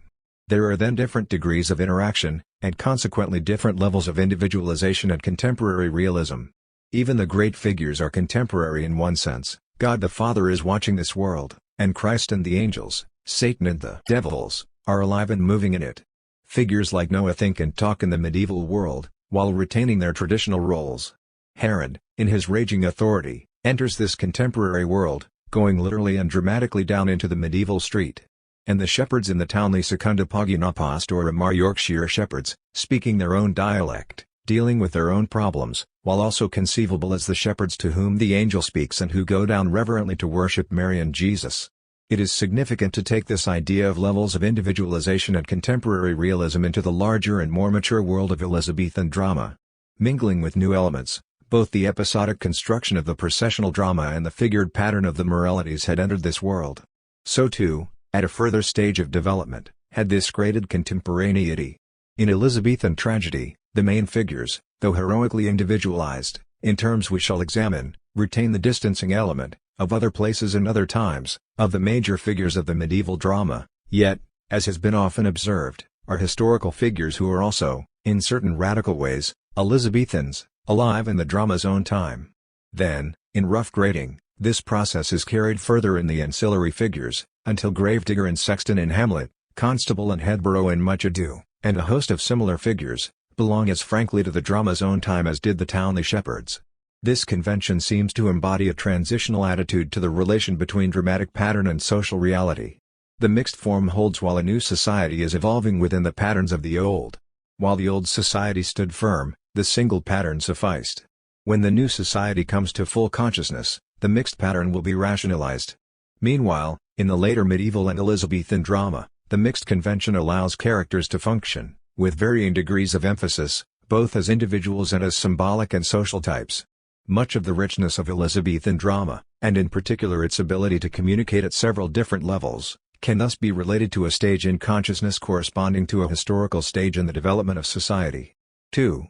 There are then different degrees of interaction, and consequently different levels of individualization and contemporary realism. Even the great figures are contemporary in one sense. God the Father is watching this world, and Christ and the angels, Satan and the devils, are alive and moving in it. Figures like Noah think and talk in the medieval world, while retaining their traditional roles. Herod, in his raging authority, enters this contemporary world, going literally and dramatically down into the medieval street. And the shepherds in the townly Secundapaginapast or Amar Yorkshire shepherds, speaking their own dialect, dealing with their own problems, while also conceivable as the shepherds to whom the angel speaks and who go down reverently to worship Mary and Jesus. It is significant to take this idea of levels of individualization and contemporary realism into the larger and more mature world of Elizabethan drama. Mingling with new elements, both the episodic construction of the processional drama and the figured pattern of the moralities had entered this world. So too, at a further stage of development, had this graded contemporaneity. In Elizabethan tragedy, the main figures, though heroically individualized, in terms we shall examine, retain the distancing element, of other places and other times, of the major figures of the medieval drama, yet, as has been often observed, are historical figures who are also, in certain radical ways, Elizabethans, alive in the drama's own time. Then, in rough grading, this process is carried further in the ancillary figures, until Gravedigger and Sexton in Hamlet, Constable and Headborough in Much Ado, and a host of similar figures, belong as frankly to the drama's own time as did the Townley Shepherds. This convention seems to embody a transitional attitude to the relation between dramatic pattern and social reality. The mixed form holds while a new society is evolving within the patterns of the old. While the old society stood firm, the single pattern sufficed. When the new society comes to full consciousness, the mixed pattern will be rationalized. Meanwhile, in the later medieval and Elizabethan drama, the mixed convention allows characters to function, with varying degrees of emphasis, both as individuals and as symbolic and social types. Much of the richness of Elizabethan drama, and in particular its ability to communicate at several different levels, can thus be related to a stage in consciousness corresponding to a historical stage in the development of society. 2.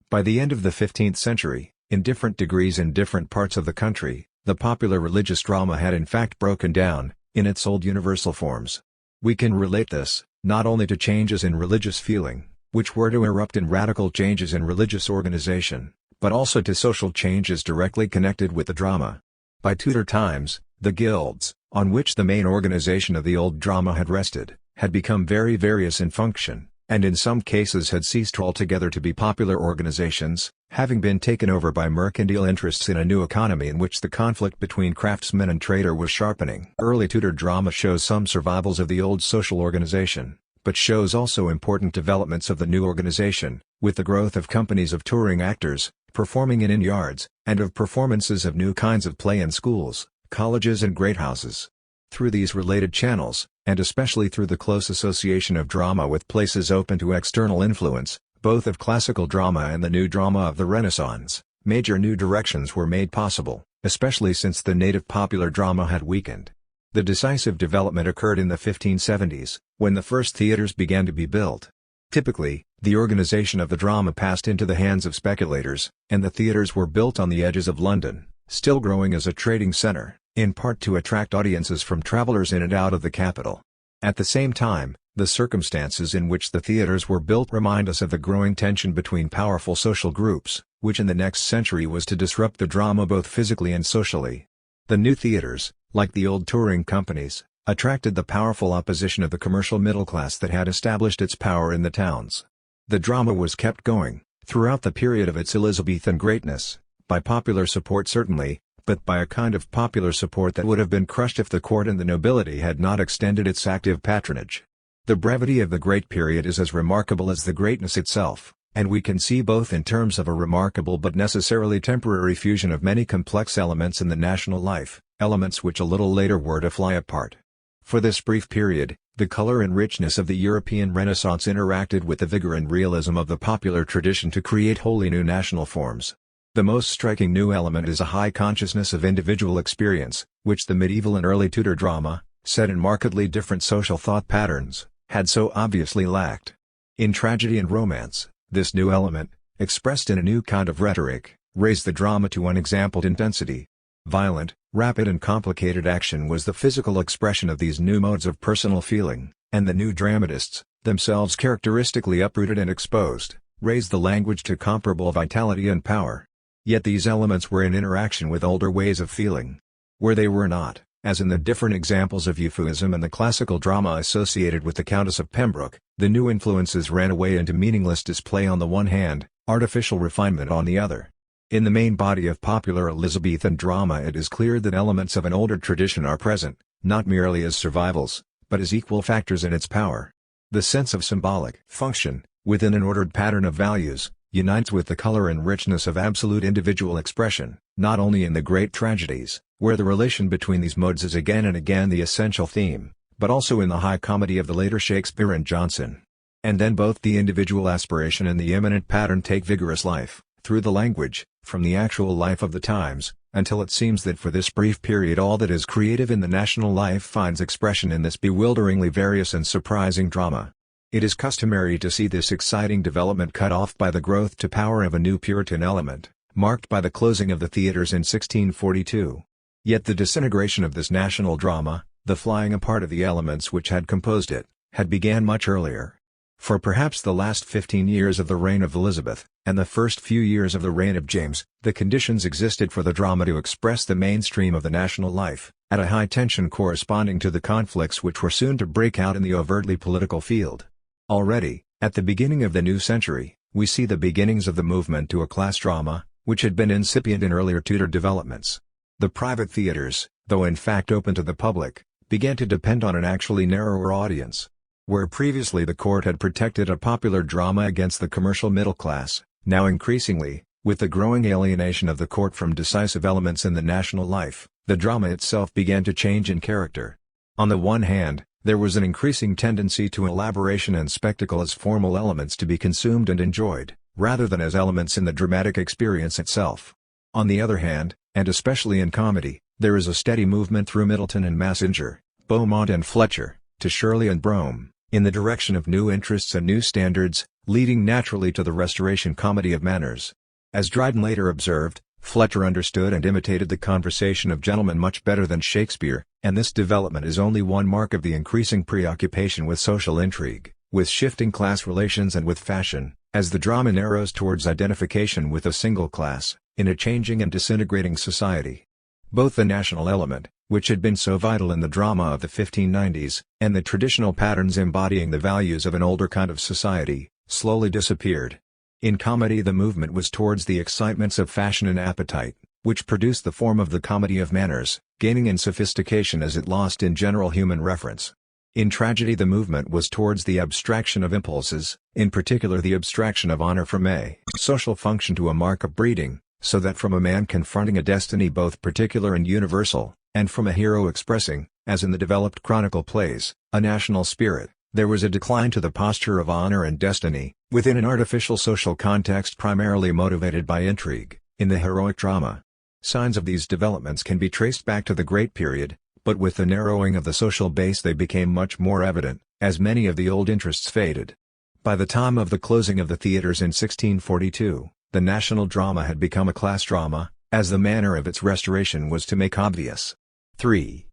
By the end of the 15th century, in different degrees in different parts of the country, the popular religious drama had in fact broken down, in its old universal forms. We can relate this, not only to changes in religious feeling, which were to erupt in radical changes in religious organization, but also to social changes directly connected with the drama. By Tudor times, the guilds, on which the main organization of the old drama had rested, had become very various in function, and in some cases had ceased altogether to be popular organizations, having been taken over by mercantile interests in a new economy in which the conflict between craftsman and trader was sharpening. Early Tudor drama shows some survivals of the old social organization, but shows also important developments of the new organization, with the growth of companies of touring actors, performing in inn-yards, and of performances of new kinds of play in schools, colleges and great houses. Through these related channels, and especially through the close association of drama with places open to external influence, both of classical drama and the new drama of the Renaissance, major new directions were made possible, especially since the native popular drama had weakened. The decisive development occurred in the 1570s, when the first theaters began to be built. Typically, the organization of the drama passed into the hands of speculators, and the theaters were built on the edges of London, still growing as a trading centre, in part to attract audiences from travellers in and out of the capital. At the same time, the circumstances in which the theatres were built remind us of the growing tension between powerful social groups, which in the next century was to disrupt the drama both physically and socially. The new theatres, like the old touring companies, attracted the powerful opposition of the commercial middle class that had established its power in the towns. The drama was kept going, throughout the period of its Elizabethan greatness, by popular support certainly, but by a kind of popular support that would have been crushed if the court and the nobility had not extended its active patronage. The brevity of the great period is as remarkable as the greatness itself, and we can see both in terms of a remarkable but necessarily temporary fusion of many complex elements in the national life, elements which a little later were to fly apart. For this brief period, the color and richness of the European Renaissance interacted with the vigor and realism of the popular tradition to create wholly new national forms. The most striking new element is a high consciousness of individual experience, which the medieval and early Tudor drama, set in markedly different social thought patterns, had so obviously lacked. In tragedy and romance, this new element, expressed in a new kind of rhetoric, raised the drama to unexampled intensity. Violent, rapid and complicated action was the physical expression of these new modes of personal feeling, and the new dramatists, themselves characteristically uprooted and exposed, raised the language to comparable vitality and power. Yet these elements were in interaction with older ways of feeling. Where they were not, as in the different examples of euphuism and the classical drama associated with the Countess of Pembroke, the new influences ran away into meaningless display on the one hand, artificial refinement on the other. In the main body of popular Elizabethan drama it is clear that elements of an older tradition are present, not merely as survivals, but as equal factors in its power. The sense of symbolic function, within an ordered pattern of values, unites with the color and richness of absolute individual expression, not only in the great tragedies, where the relation between these modes is again and again the essential theme, but also in the high comedy of the later Shakespeare and Jonson. And then both the individual aspiration and the immanent pattern take vigorous life, through the language, from the actual life of the times, until it seems that for this brief period all that is creative in the national life finds expression in this bewilderingly various and surprising drama. It is customary to see this exciting development cut off by the growth to power of a new Puritan element, marked by the closing of the theatres in 1642. Yet the disintegration of this national drama, the flying apart of the elements which had composed it, had began much earlier. For perhaps the last 15 years of the reign of Elizabeth, and the first few years of the reign of James, the conditions existed for the drama to express the mainstream of the national life, at a high tension corresponding to the conflicts which were soon to break out in the overtly political field. Already, at the beginning of the new century, we see the beginnings of the movement to a class drama, which had been incipient in earlier Tudor developments. The private theatres, though in fact open to the public, began to depend on an actually narrower audience. Where previously the court had protected a popular drama against the commercial middle class, now increasingly, with the growing alienation of the court from decisive elements in the national life, the drama itself began to change in character. On the one hand, there was an increasing tendency to elaboration and spectacle as formal elements to be consumed and enjoyed, rather than as elements in the dramatic experience itself. On the other hand, and especially in comedy, there is a steady movement through Middleton and Massinger, Beaumont and Fletcher, to Shirley and Brougham, in the direction of new interests and new standards, leading naturally to the Restoration comedy of manners. As Dryden later observed, Fletcher understood and imitated the conversation of gentlemen much better than Shakespeare, and this development is only one mark of the increasing preoccupation with social intrigue, with shifting class relations and with fashion, as the drama narrows towards identification with a single class, in a changing and disintegrating society. Both the national element, which had been so vital in the drama of the 1590s, and the traditional patterns embodying the values of an older kind of society, slowly disappeared. In comedy the movement was towards the excitements of fashion and appetite, which produced the form of the comedy of manners, gaining in sophistication as it lost in general human reference. In tragedy the movement was towards the abstraction of impulses, in particular the abstraction of honor from a social function to a mark of breeding, so that from a man confronting a destiny both particular and universal, and from a hero expressing, as in the developed chronicle plays, a national spirit, there was a decline to the posture of honor and destiny, within an artificial social context primarily motivated by intrigue, in the heroic drama. Signs of these developments can be traced back to the Great Period, but with the narrowing of the social base they became much more evident, as many of the old interests faded. By the time of the closing of the theatres in 1642, the national drama had become a class drama, as the manner of its restoration was to make obvious. 3.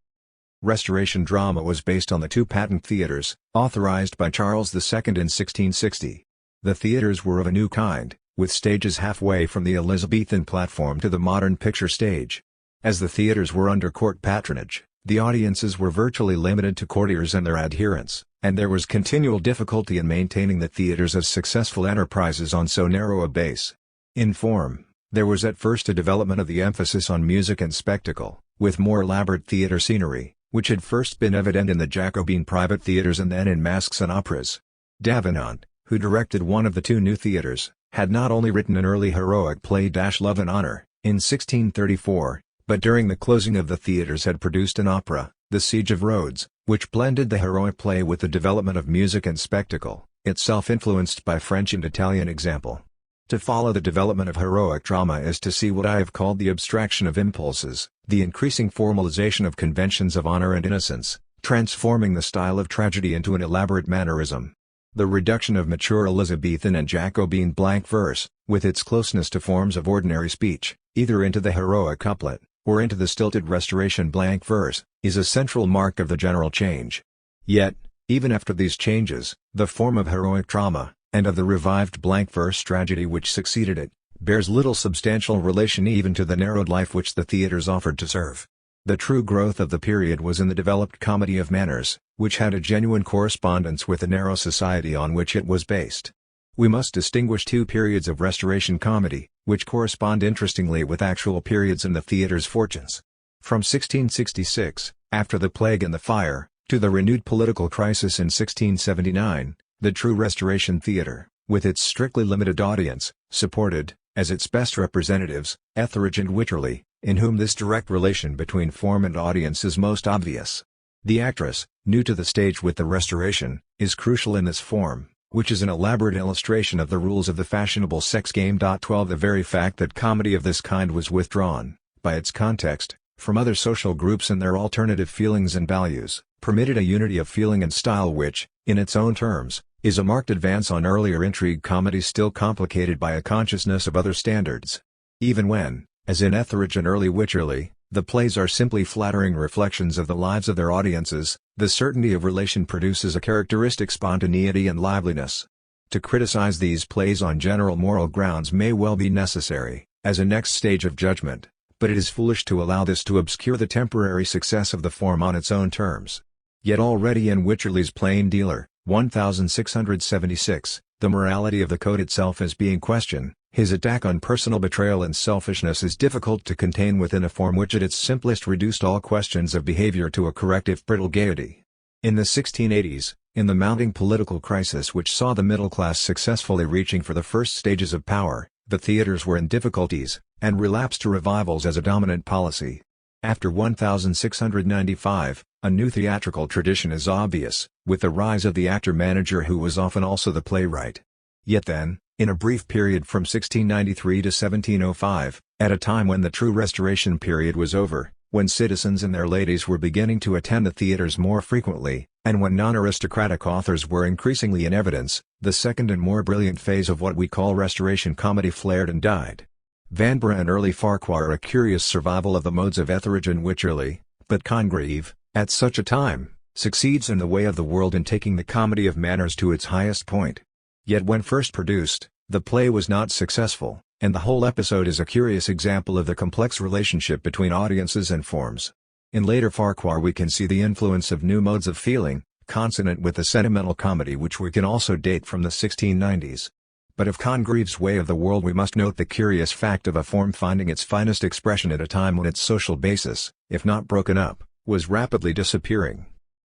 Restoration drama was based on the two patent theatres, authorized by Charles II in 1660. The theatres were of a new kind, with stages halfway from the Elizabethan platform to the modern picture stage. As the theatres were under court patronage, the audiences were virtually limited to courtiers and their adherents, and there was continual difficulty in maintaining the theatres as successful enterprises on so narrow a base. In form, there was at first a development of the emphasis on music and spectacle, with more elaborate theatre scenery, which had first been evident in the Jacobean private theatres and then in masques and operas. Davenant, who directed one of the two new theatres, had not only written an early heroic play Love and Honor, in 1634, but during the closing of the theatres had produced an opera, The Siege of Rhodes, which blended the heroic play with the development of music and spectacle, itself influenced by French and Italian example. To follow the development of heroic drama is to see what I have called the abstraction of impulses, the increasing formalization of conventions of honor and innocence, transforming the style of tragedy into an elaborate mannerism. The reduction of mature Elizabethan and Jacobean blank verse, with its closeness to forms of ordinary speech, either into the heroic couplet, or into the stilted Restoration blank verse, is a central mark of the general change. Yet, even after these changes, the form of heroic drama, and of the revived blank verse tragedy which succeeded it, bears little substantial relation even to the narrowed life which the theatres offered to serve. The true growth of the period was in the developed comedy of manners, which had a genuine correspondence with the narrow society on which it was based. We must distinguish two periods of Restoration comedy, which correspond interestingly with actual periods in the theatre's fortunes. From 1666, after the plague and the fire, to the renewed political crisis in 1679, the true Restoration theatre, with its strictly limited audience, supported, as its best representatives, Etheridge and Wycherley, in whom this direct relation between form and audience is most obvious. The actress, new to the stage with the Restoration, is crucial in this form, which is an elaborate illustration of the rules of the fashionable sex game. 12 The very fact that comedy of this kind was withdrawn, by its context, from other social groups and their alternative feelings and values, permitted a unity of feeling and style which, in its own terms, is a marked advance on earlier intrigue comedy still complicated by a consciousness of other standards. Even when, as in Etheridge and early Wycherley, the plays are simply flattering reflections of the lives of their audiences, the certainty of relation produces a characteristic spontaneity and liveliness. To criticize these plays on general moral grounds may well be necessary, as a next stage of judgment, but it is foolish to allow this to obscure the temporary success of the form on its own terms. Yet already in Wycherley's Plain Dealer, 1676, the morality of the code itself is being questioned. His attack on personal betrayal and selfishness is difficult to contain within a form which at its simplest reduced all questions of behavior to a corrective brittle gaiety. In the 1680s, in the mounting political crisis which saw the middle class successfully reaching for the first stages of power, the theaters were in difficulties, and relapsed to revivals as a dominant policy. After 1695, a new theatrical tradition is obvious, with the rise of the actor-manager who was often also the playwright. Yet then, in a brief period from 1693 to 1705, at a time when the true Restoration period was over, when citizens and their ladies were beginning to attend the theaters more frequently, and when non-aristocratic authors were increasingly in evidence, the second and more brilliant phase of what we call Restoration comedy flared and died. Vanbrugh and early Farquhar are a curious survival of the modes of Etheridge and Wycherley, but Congreve, at such a time, succeeds in The Way of the World in taking the comedy of manners to its highest point. Yet when first produced, the play was not successful, and the whole episode is a curious example of the complex relationship between audiences and forms. In later Farquhar we can see the influence of new modes of feeling, consonant with the sentimental comedy which we can also date from the 1690s. But of Congreve's Way of the World we must note the curious fact of a form finding its finest expression at a time when its social basis, if not broken up, was rapidly disappearing.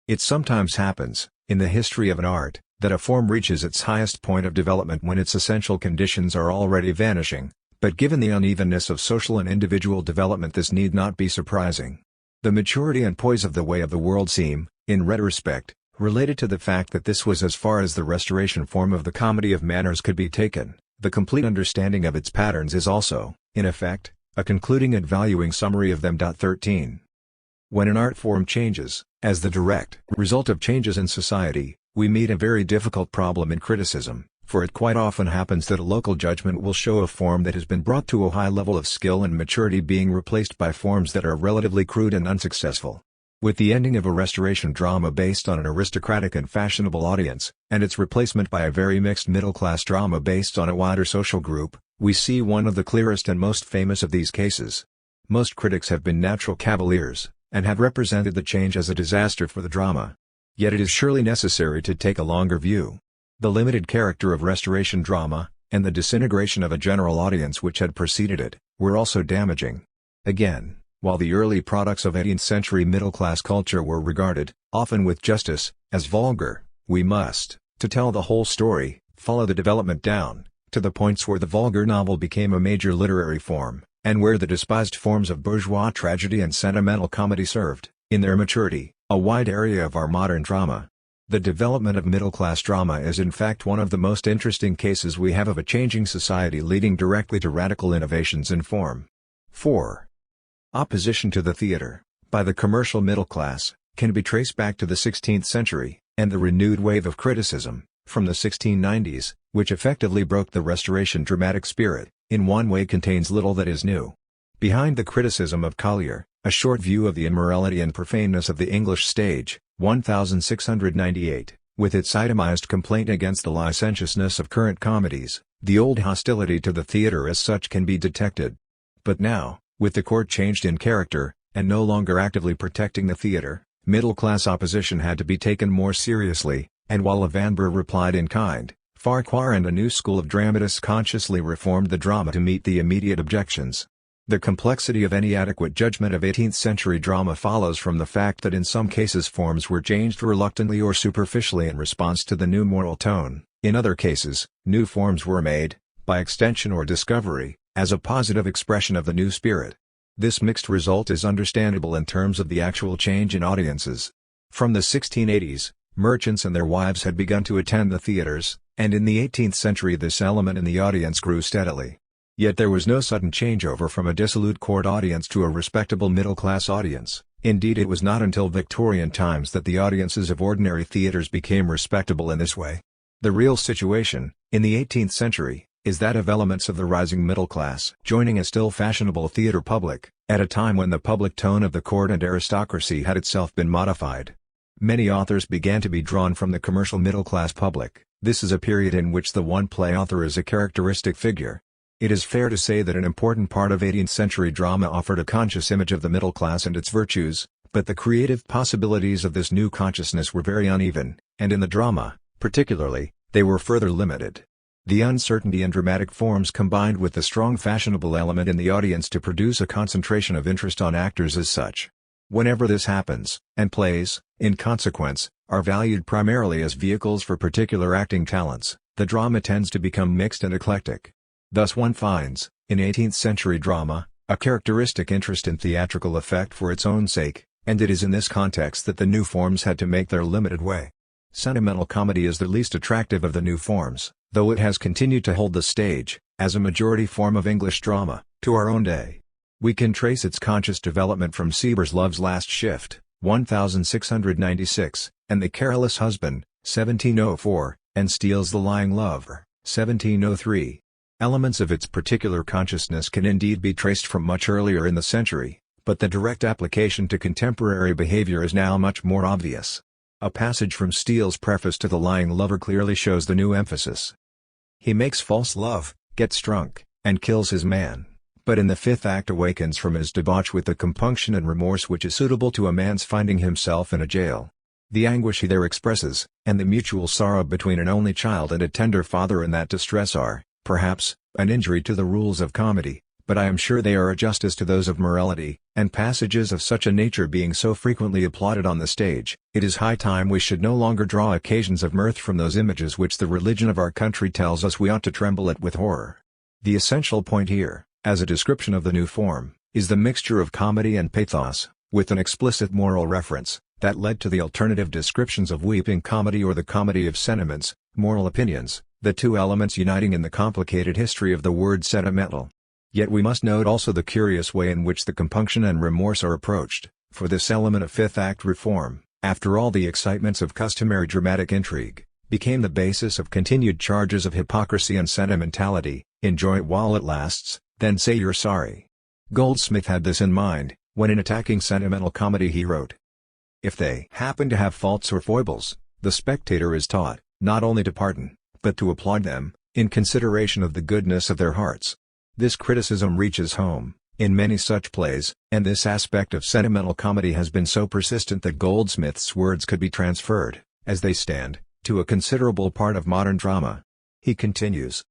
It sometimes happens, in the history of an art, that a form reaches its highest point of development when its essential conditions are already vanishing, but given the unevenness of social and individual development this need not be surprising. The maturity and poise of The Way of the World seem, in retrospect, related to the fact that this was as far as the Restoration form of the comedy of manners could be taken. The complete understanding of its patterns is also, in effect, a concluding and valuing summary of them. 13. When an art form changes, as the direct result of changes in society, we meet a very difficult problem in criticism, for it quite often happens that a local judgment will show a form that has been brought to a high level of skill and maturity being replaced by forms that are relatively crude and unsuccessful. With the ending of a Restoration drama based on an aristocratic and fashionable audience, and its replacement by a very mixed middle-class drama based on a wider social group, we see one of the clearest and most famous of these cases. Most critics have been natural cavaliers, and have represented the change as a disaster for the drama. Yet it is surely necessary to take a longer view. The limited character of Restoration drama, and the disintegration of a general audience which had preceded it, were also damaging. Again, while the early products of 18th-century middle-class culture were regarded, often with justice, as vulgar, we must, to tell the whole story, follow the development down, to the points where the vulgar novel became a major literary form, and where the despised forms of bourgeois tragedy and sentimental comedy served, in their maturity, a wide area of our modern drama. The development of middle-class drama is in fact one of the most interesting cases we have of a changing society leading directly to radical innovations in form. 4. Opposition to the theater, by the commercial middle class, can be traced back to the 16th century, and the renewed wave of criticism, from the 1690s, which effectively broke the Restoration dramatic spirit, in one way contains little that is new. Behind the criticism of Collier, A Short View of the Immorality and Profaneness of the English Stage, 1698, with its itemized complaint against the licentiousness of current comedies, the old hostility to the theatre as such can be detected. But now, with the court changed in character, and no longer actively protecting the theatre, middle-class opposition had to be taken more seriously, and while Vanbrugh replied in kind, Farquhar and a new school of dramatists consciously reformed the drama to meet the immediate objections. The complexity of any adequate judgment of 18th-century drama follows from the fact that in some cases forms were changed reluctantly or superficially in response to the new moral tone, in other cases, new forms were made, by extension or discovery, as a positive expression of the new spirit. This mixed result is understandable in terms of the actual change in audiences. From the 1680s, merchants and their wives had begun to attend the theaters, and in the 18th century this element in the audience grew steadily. Yet there was no sudden changeover from a dissolute court audience to a respectable middle-class audience. Indeed, it was not until Victorian times that the audiences of ordinary theaters became respectable in this way. The real situation, in the 18th century, is that of elements of the rising middle class joining a still fashionable theatre public, at a time when the public tone of the court and aristocracy had itself been modified. Many authors began to be drawn from the commercial middle-class public. This is a period in which the one-play author is a characteristic figure. It is fair to say that an important part of 18th-century drama offered a conscious image of the middle class and its virtues, but the creative possibilities of this new consciousness were very uneven, and in the drama, Particularly, they were further limited. The uncertainty in dramatic forms combined with the strong fashionable element in the audience to produce a concentration of interest on actors as such. Whenever this happens, and plays, in consequence, are valued primarily as vehicles for particular acting talents, the drama tends to become mixed and eclectic. Thus one finds, in 18th-century drama, a characteristic interest in theatrical effect for its own sake, and it is in this context that the new forms had to make their limited way. Sentimental comedy is the least attractive of the new forms, though it has continued to hold the stage, as a majority form of English drama, to our own day. We can trace its conscious development from Seeber's Love's Last Shift, 1696, and The Careless Husband, 1704, and Steele's The Lying Lover, 1703. Elements of its particular consciousness can indeed be traced from much earlier in the century, but the direct application to contemporary behavior is now much more obvious. A passage from Steele's preface to The Lying Lover clearly shows the new emphasis. He makes false love, gets drunk, and kills his man, but in the fifth act awakens from his debauch with the compunction and remorse which is suitable to a man's finding himself in a jail. The anguish he there expresses, and the mutual sorrow between an only child and a tender father in that distress are, perhaps, an injury to the rules of comedy, but I am sure they are a justice to those of morality, and passages of such a nature being so frequently applauded on the stage, it is high time we should no longer draw occasions of mirth from those images which the religion of our country tells us we ought to tremble at with horror. The essential point here, as a description of the new form, is the mixture of comedy and pathos, with an explicit moral reference, that led to the alternative descriptions of weeping comedy or the comedy of sentiments, moral opinions, the two elements uniting in the complicated history of the word sentimental. Yet we must note also the curious way in which the compunction and remorse are approached, for this element of fifth act reform, after all the excitements of customary dramatic intrigue, became the basis of continued charges of hypocrisy and sentimentality. Enjoy it while it lasts, then say you're sorry. Goldsmith had this in mind, when in attacking sentimental comedy he wrote, "If they happen to have faults or foibles, the spectator is taught, not only to pardon, but to applaud them, in consideration of the goodness of their hearts." This criticism reaches home, in many such plays, and this aspect of sentimental comedy has been so persistent that Goldsmith's words could be transferred, as they stand, to a considerable part of modern drama. He continues,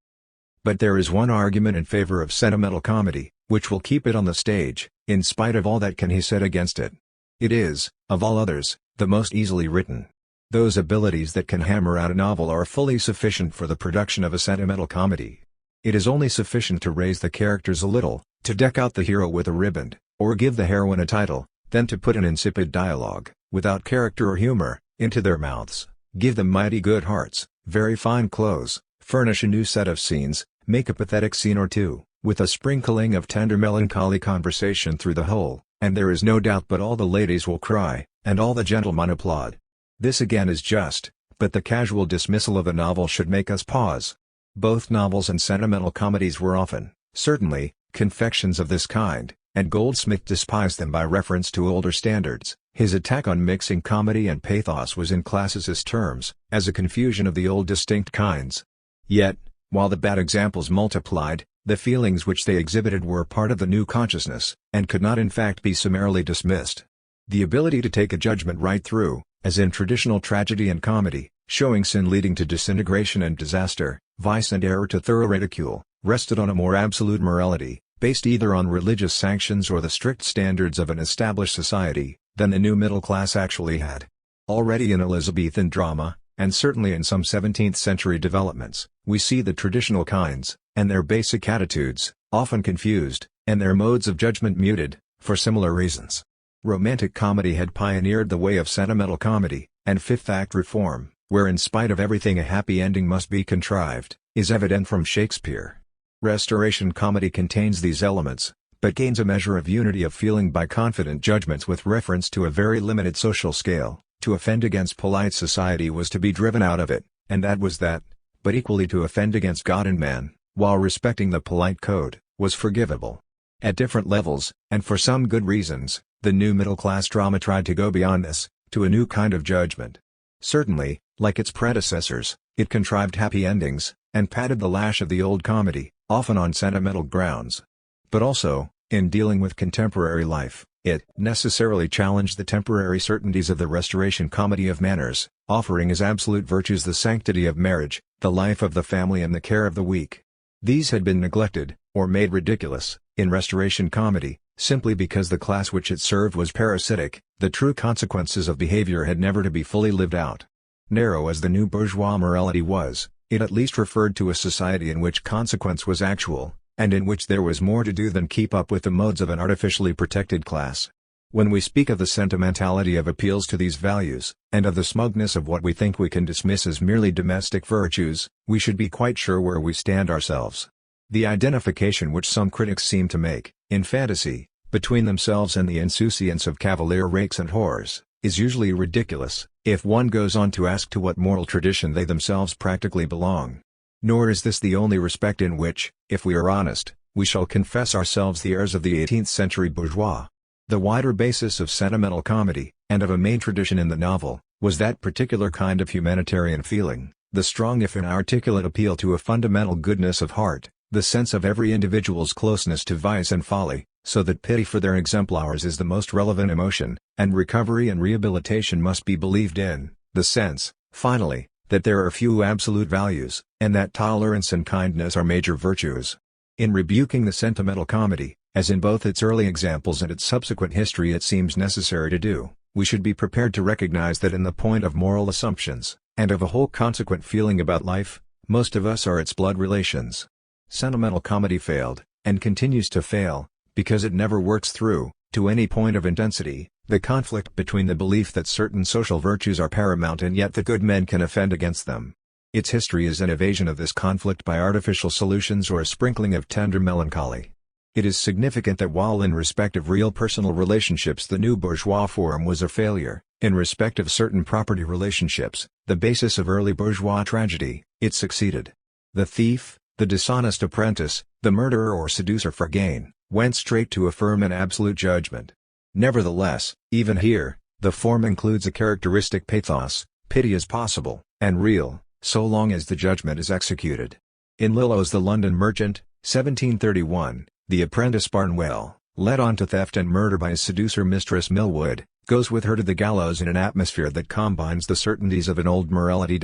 "But there is one argument in favor of sentimental comedy, which will keep it on the stage, in spite of all that can be said against it. It is, of all others, the most easily written. Those abilities that can hammer out a novel are fully sufficient for the production of a sentimental comedy. It is only sufficient to raise the characters a little, to deck out the hero with a riband, or give the heroine a title, then to put an insipid dialogue, without character or humor, into their mouths, give them mighty good hearts, very fine clothes, furnish a new set of scenes, make a pathetic scene or two, with a sprinkling of tender melancholy conversation through the whole, and there is no doubt but all the ladies will cry, and all the gentlemen applaud. This again is just, but the casual dismissal of a novel should make us pause. Both novels and sentimental comedies were often, certainly, confections of this kind, and Goldsmith despised them by reference to older standards. His attack on mixing comedy and pathos was in classicist terms, as a confusion of the old distinct kinds. Yet, while the bad examples multiplied, the feelings which they exhibited were part of the new consciousness, and could not in fact be summarily dismissed. The ability to take a judgment right through, as in traditional tragedy and comedy, showing sin leading to disintegration and disaster, vice and error to thorough ridicule, rested on a more absolute morality, based either on religious sanctions or the strict standards of an established society, than the new middle class actually had. Already in Elizabethan drama, and certainly in some 17th-century developments, we see the traditional kinds, and their basic attitudes, often confused, and their modes of judgment muted, for similar reasons. Romantic comedy had pioneered the way of sentimental comedy, and fifth act reform, where in spite of everything a happy ending must be contrived, is evident from Shakespeare. Restoration comedy contains these elements, but gains a measure of unity of feeling by confident judgments with reference to a very limited social scale. To offend against polite society was to be driven out of it, and that was that, but equally to offend against God and man, while respecting the polite code, was forgivable. At different levels, and for some good reasons, the new middle-class drama tried to go beyond this, to a new kind of judgment. Certainly, like its predecessors, it contrived happy endings, and patted the lash of the old comedy, often on sentimental grounds. But also, in dealing with contemporary life, It necessarily challenged the temporary certainties of the Restoration comedy of manners, offering as absolute virtues the sanctity of marriage, the life of the family and the care of the weak. These had been neglected, or made ridiculous, in Restoration comedy, simply because the class which it served was parasitic. The true consequences of behavior had never to be fully lived out. Narrow as the new bourgeois morality was, it at least referred to a society in which consequence was actual, and in which there was more to do than keep up with the modes of an artificially protected class. When we speak of the sentimentality of appeals to these values, and of the smugness of what we think we can dismiss as merely domestic virtues, we should be quite sure where we stand ourselves. The identification which some critics seem to make, in fantasy, between themselves and the insouciance of cavalier rakes and whores, is usually ridiculous, if one goes on to ask to what moral tradition they themselves practically belong. Nor is this the only respect in which, if we are honest, we shall confess ourselves the heirs of the 18th century bourgeois. The wider basis of sentimental comedy, and of a main tradition in the novel, was that particular kind of humanitarian feeling, the strong if inarticulate appeal to a fundamental goodness of heart, the sense of every individual's closeness to vice and folly, so that pity for their exemplars is the most relevant emotion, and recovery and rehabilitation must be believed in, the sense, finally, that there are few absolute values, and that tolerance and kindness are major virtues. In rebuking the sentimental comedy, as in both its early examples and its subsequent history it seems necessary to do, we should be prepared to recognize that in the point of moral assumptions, and of a whole consequent feeling about life, most of us are its blood relations. Sentimental comedy failed, and continues to fail, because it never works through, to any point of intensity, the conflict between the belief that certain social virtues are paramount and yet that good men can offend against them. Its history is an evasion of this conflict by artificial solutions or a sprinkling of tender melancholy. It is significant that while in respect of real personal relationships the new bourgeois form was a failure, in respect of certain property relationships, the basis of early bourgeois tragedy, it succeeded. The thief, the dishonest apprentice, the murderer or seducer for gain, went straight to a firm and absolute judgment. Nevertheless, even here, the form includes a characteristic pathos. Pity is possible, and real, so long as the judgment is executed. In Lillo's The London Merchant, 1731, the apprentice Barnwell, led on to theft and murder by his seducer Mistress Millwood, goes with her to the gallows in an atmosphere that combines the certainties of an old morality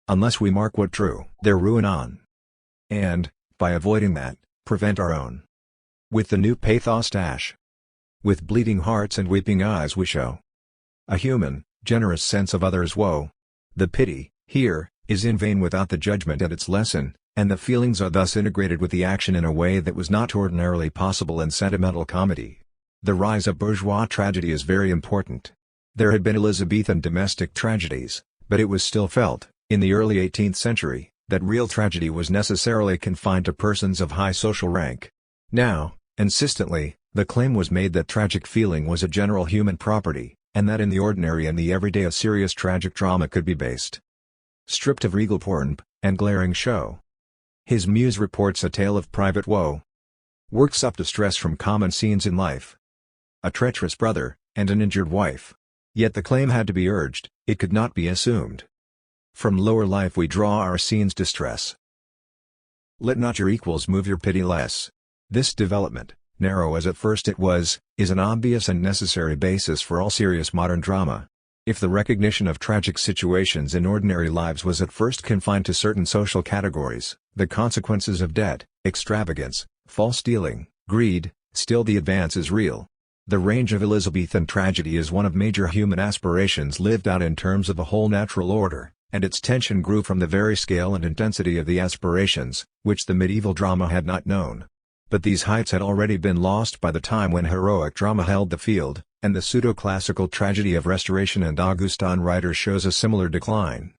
unless we mark what true their ruin on, and, by avoiding that, prevent our own. With the new pathos with bleeding hearts and weeping eyes we show a human, generous sense of others' woe. The pity, here, is in vain without the judgment and its lesson, and the feelings are thus integrated with the action in a way that was not ordinarily possible in sentimental comedy. The rise of bourgeois tragedy is very important. There had been Elizabethan domestic tragedies, but it was still felt, in the early 18th century, that real tragedy was necessarily confined to persons of high social rank. Now, insistently, the claim was made that tragic feeling was a general human property, and that in the ordinary and the everyday a serious tragic drama could be based. Stripped of regal pomp and glaring show, his muse reports a tale of private woe, works up distress from common scenes in life, a treacherous brother, and an injured wife. Yet the claim had to be urged, it could not be assumed. From lower life we draw our scene's distress. Let not your equals move your pity less. This development, narrow as at first it was, is an obvious and necessary basis for all serious modern drama. If the recognition of tragic situations in ordinary lives was at first confined to certain social categories, the consequences of debt, extravagance, false dealing, greed, still the advance is real. The range of Elizabethan tragedy is one of major human aspirations lived out in terms of a whole natural order, and its tension grew from the very scale and intensity of the aspirations, which the medieval drama had not known. But these heights had already been lost by the time when heroic drama held the field, and the pseudo-classical tragedy of Restoration and Augustan writers shows a similar decline.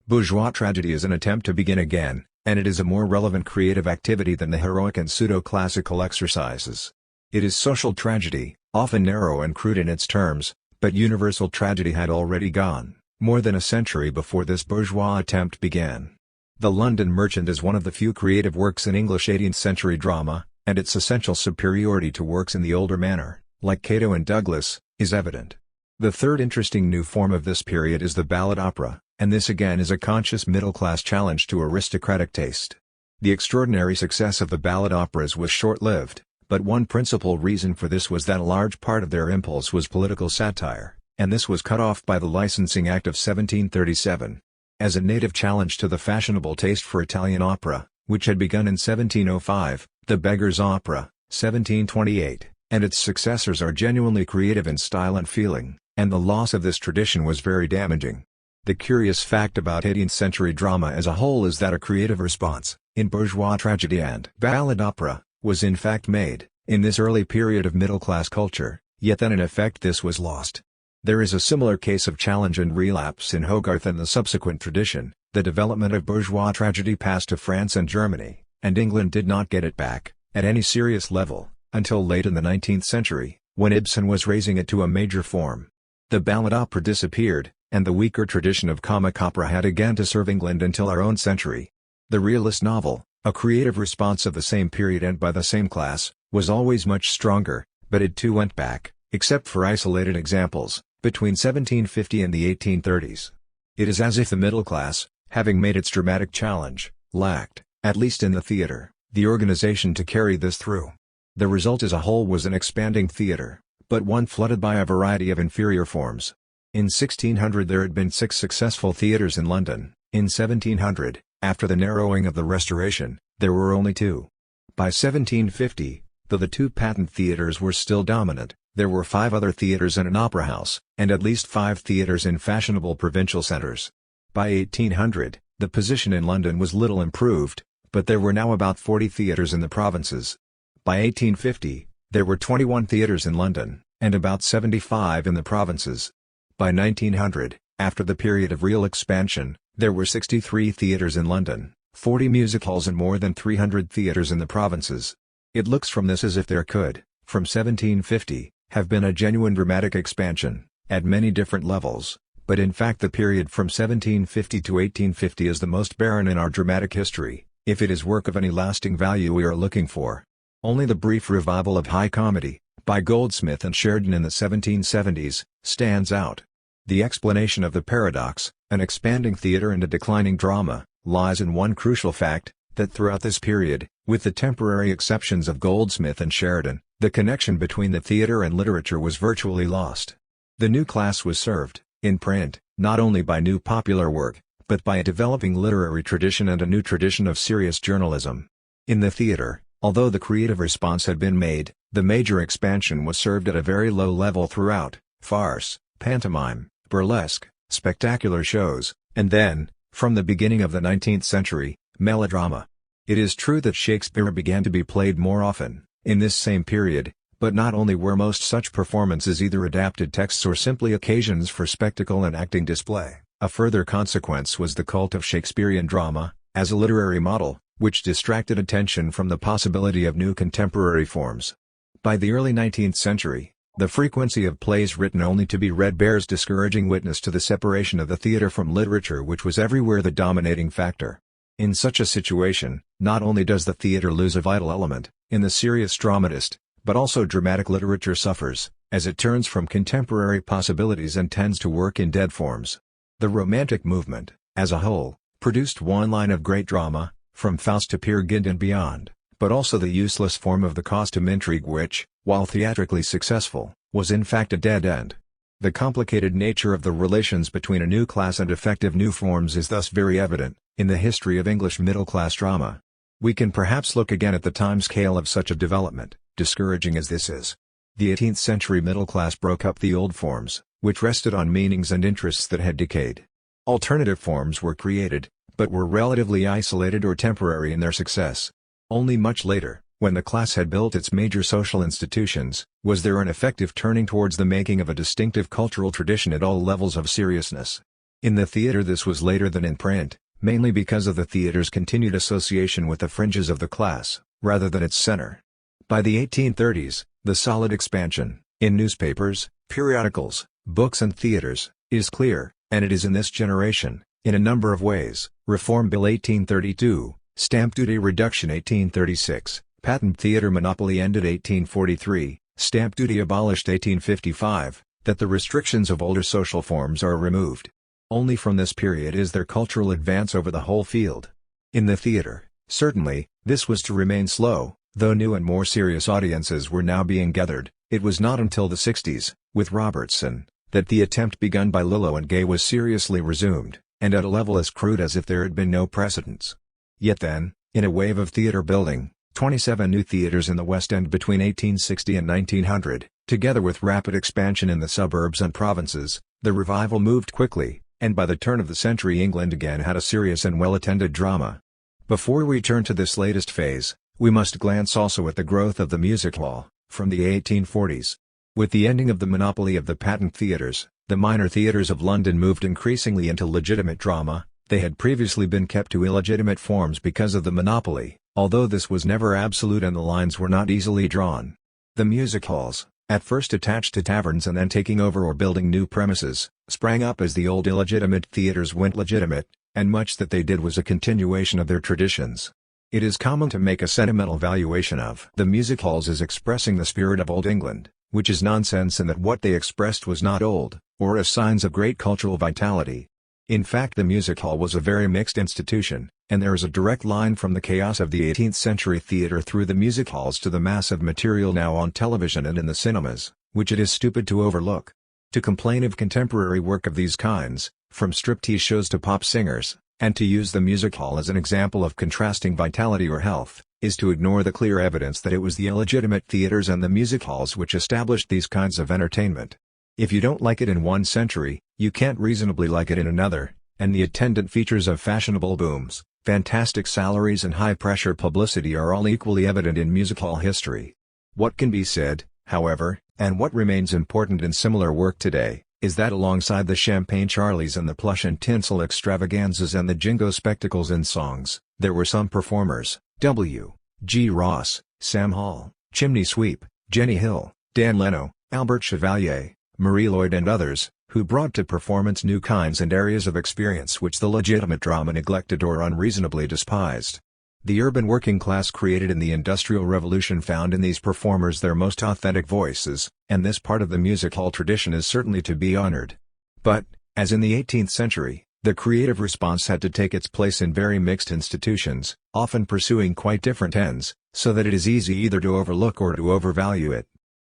Bourgeois tragedy is an attempt to begin again, and it is a more relevant creative activity than the heroic and pseudo-classical exercises. It is social tragedy, often narrow and crude in its terms, but universal tragedy had already gone, more than a century before this bourgeois attempt began. The London Merchant is one of the few creative works in English 18th century drama, and its essential superiority to works in the older manner, like Cato and Douglas, is evident. The third interesting new form of this period is the ballad opera, and this again is a conscious middle-class challenge to aristocratic taste. The extraordinary success of the ballad operas was short-lived, but one principal reason for this was that a large part of their impulse was political satire, and this was cut off by the Licensing Act of 1737. As a native challenge to the fashionable taste for Italian opera, which had begun in 1705, The Beggar's Opera, 1728, and its successors are genuinely creative in style and feeling, and the loss of this tradition was very damaging. The curious fact about 18th-century drama as a whole is that a creative response, in bourgeois tragedy and ballad opera, was in fact made, in this early period of middle-class culture, yet then in effect this was lost. There is a similar case of challenge and relapse in Hogarth and the subsequent tradition. The development of bourgeois tragedy passed to France and Germany, and England did not get it back, at any serious level, until late in the 19th century, when Ibsen was raising it to a major form. The ballad opera disappeared, and the weaker tradition of comic opera had again to serve England until our own century. The realist novel, a creative response of the same period and by the same class, was always much stronger, but it too went back, except for isolated examples, between 1750 and the 1830s. It is as if the middle class, having made its dramatic challenge, lacked, at least in the theatre, the organization to carry this through. The result as a whole was an expanding theatre, but one flooded by a variety of inferior forms. In 1600 there had been 6 successful theatres in London. In 1700, after the narrowing of the Restoration, there were only 2. By 1750, though the 2 patent theatres were still dominant, there were 5 other theatres and an opera house, and at least 5 theatres in fashionable provincial centres. By 1800, the position in London was little improved, but there were now about 40 theatres in the provinces. By 1850, there were 21 theatres in London, and about 75 in the provinces. By 1900, after the period of real expansion, there were 63 theatres in London, 40 music halls and more than 300 theatres in the provinces. It looks from this as if there could, from 1750, have been a genuine dramatic expansion, at many different levels, but in fact the period from 1750 to 1850 is the most barren in our dramatic history, if it is work of any lasting value we are looking for. Only the brief revival of high comedy, by Goldsmith and Sheridan in the 1770s, stands out. The explanation of the paradox, an expanding theatre and a declining drama, lies in one crucial fact, that throughout this period, with the temporary exceptions of Goldsmith and Sheridan, the connection between the theatre and literature was virtually lost. The new class was served, in print, not only by new popular work, but by a developing literary tradition and a new tradition of serious journalism. In the theatre, although the creative response had been made, the major expansion was served at a very low level throughout: farce, pantomime, burlesque, spectacular shows, and then, from the beginning of the 19th century, melodrama. It is true that Shakespeare began to be played more often, in this same period, but not only were most such performances either adapted texts or simply occasions for spectacle and acting display, a further consequence was the cult of Shakespearean drama, as a literary model, which distracted attention from the possibility of new contemporary forms. By the early 19th century, the frequency of plays written only to be read bears discouraging witness to the separation of the theatre from literature which was everywhere the dominating factor. In such a situation, not only does the theatre lose a vital element, in the serious dramatist, but also dramatic literature suffers, as it turns from contemporary possibilities and tends to work in dead forms. The Romantic movement, as a whole, produced one line of great drama, from Faust to Peer Gynt and beyond, but also the useless form of the costume intrigue which, while theatrically successful, was in fact a dead end. The complicated nature of the relations between a new class and effective new forms is thus very evident, in the history of English middle-class drama. We can perhaps look again at the time scale of such a development, discouraging as this is. The 18th century middle class broke up the old forms, which rested on meanings and interests that had decayed. Alternative forms were created, but were relatively isolated or temporary in their success. Only much later, when the class had built its major social institutions, was there an effective turning towards the making of a distinctive cultural tradition at all levels of seriousness. In the theatre this was later than in print, mainly because of the theatre's continued association with the fringes of the class, rather than its center. By the 1830s, the solid expansion, in newspapers, periodicals, books and theatres, is clear, and it is in this generation, in a number of ways: Reform Bill 1832, Stamp Duty Reduction 1836, Patent Theatre Monopoly ended 1843, Stamp Duty abolished 1855, that the restrictions of older social forms are removed. Only from this period is there cultural advance over the whole field. In the theatre, certainly, this was to remain slow, Though new and more serious audiences were now being gathered, it was not until the 60s, with Robertson, that the attempt begun by Lillo and Gay was seriously resumed, and at a level as crude as if there had been no precedents. Yet then, in a wave of theater building, 27 new theaters in the West End between 1860 and 1900, together with rapid expansion in the suburbs and provinces, the revival moved quickly, and by the turn of the century England again had a serious and well-attended drama. Before we turn to this latest phase, we must glance also at the growth of the music hall, from the 1840s. With the ending of the monopoly of the patent theatres, the minor theatres of London moved increasingly into legitimate drama. They had previously been kept to illegitimate forms because of the monopoly, although this was never absolute and the lines were not easily drawn. The music halls, at first attached to taverns and then taking over or building new premises, sprang up as the old illegitimate theatres went legitimate, and much that they did was a continuation of their traditions. It is common to make a sentimental valuation of the music halls as expressing the spirit of Old England, which is nonsense in that what they expressed was not old, or as signs of great cultural vitality. In fact, the music hall was a very mixed institution, and there is a direct line from the chaos of the 18th century theatre through the music halls to the mass of material now on television and in the cinemas, which it is stupid to overlook. To complain of contemporary work of these kinds, from striptease shows to pop singers, and to use the music hall as an example of contrasting vitality or health, is to ignore the clear evidence that it was the illegitimate theatres and the music halls which established these kinds of entertainment. If you don't like it in one century, you can't reasonably like it in another, and the attendant features of fashionable booms, fantastic salaries and high-pressure publicity are all equally evident in music hall history. What can be said, however, and what remains important in similar work today, is that alongside the champagne charlies and the plush and tinsel extravaganzas and the jingo spectacles and songs, there were some performers, W. G. Ross, Sam Hall, Chimney Sweep, Jenny Hill, Dan Leno, Albert Chevalier, Marie Lloyd and others, who brought to performance new kinds and areas of experience which the legitimate drama neglected or unreasonably despised. The urban working class created in the Industrial Revolution found in these performers their most authentic voices, and this part of the music hall tradition is certainly to be honored. But, as in the 18th century, the creative response had to take its place in very mixed institutions, often pursuing quite different ends, so that it is easy either to overlook or to overvalue it.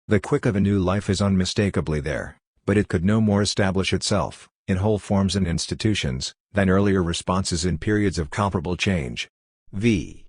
The quick of a new life is unmistakably there, but it could no more establish itself, in whole forms and institutions, than earlier responses in periods of comparable change. V.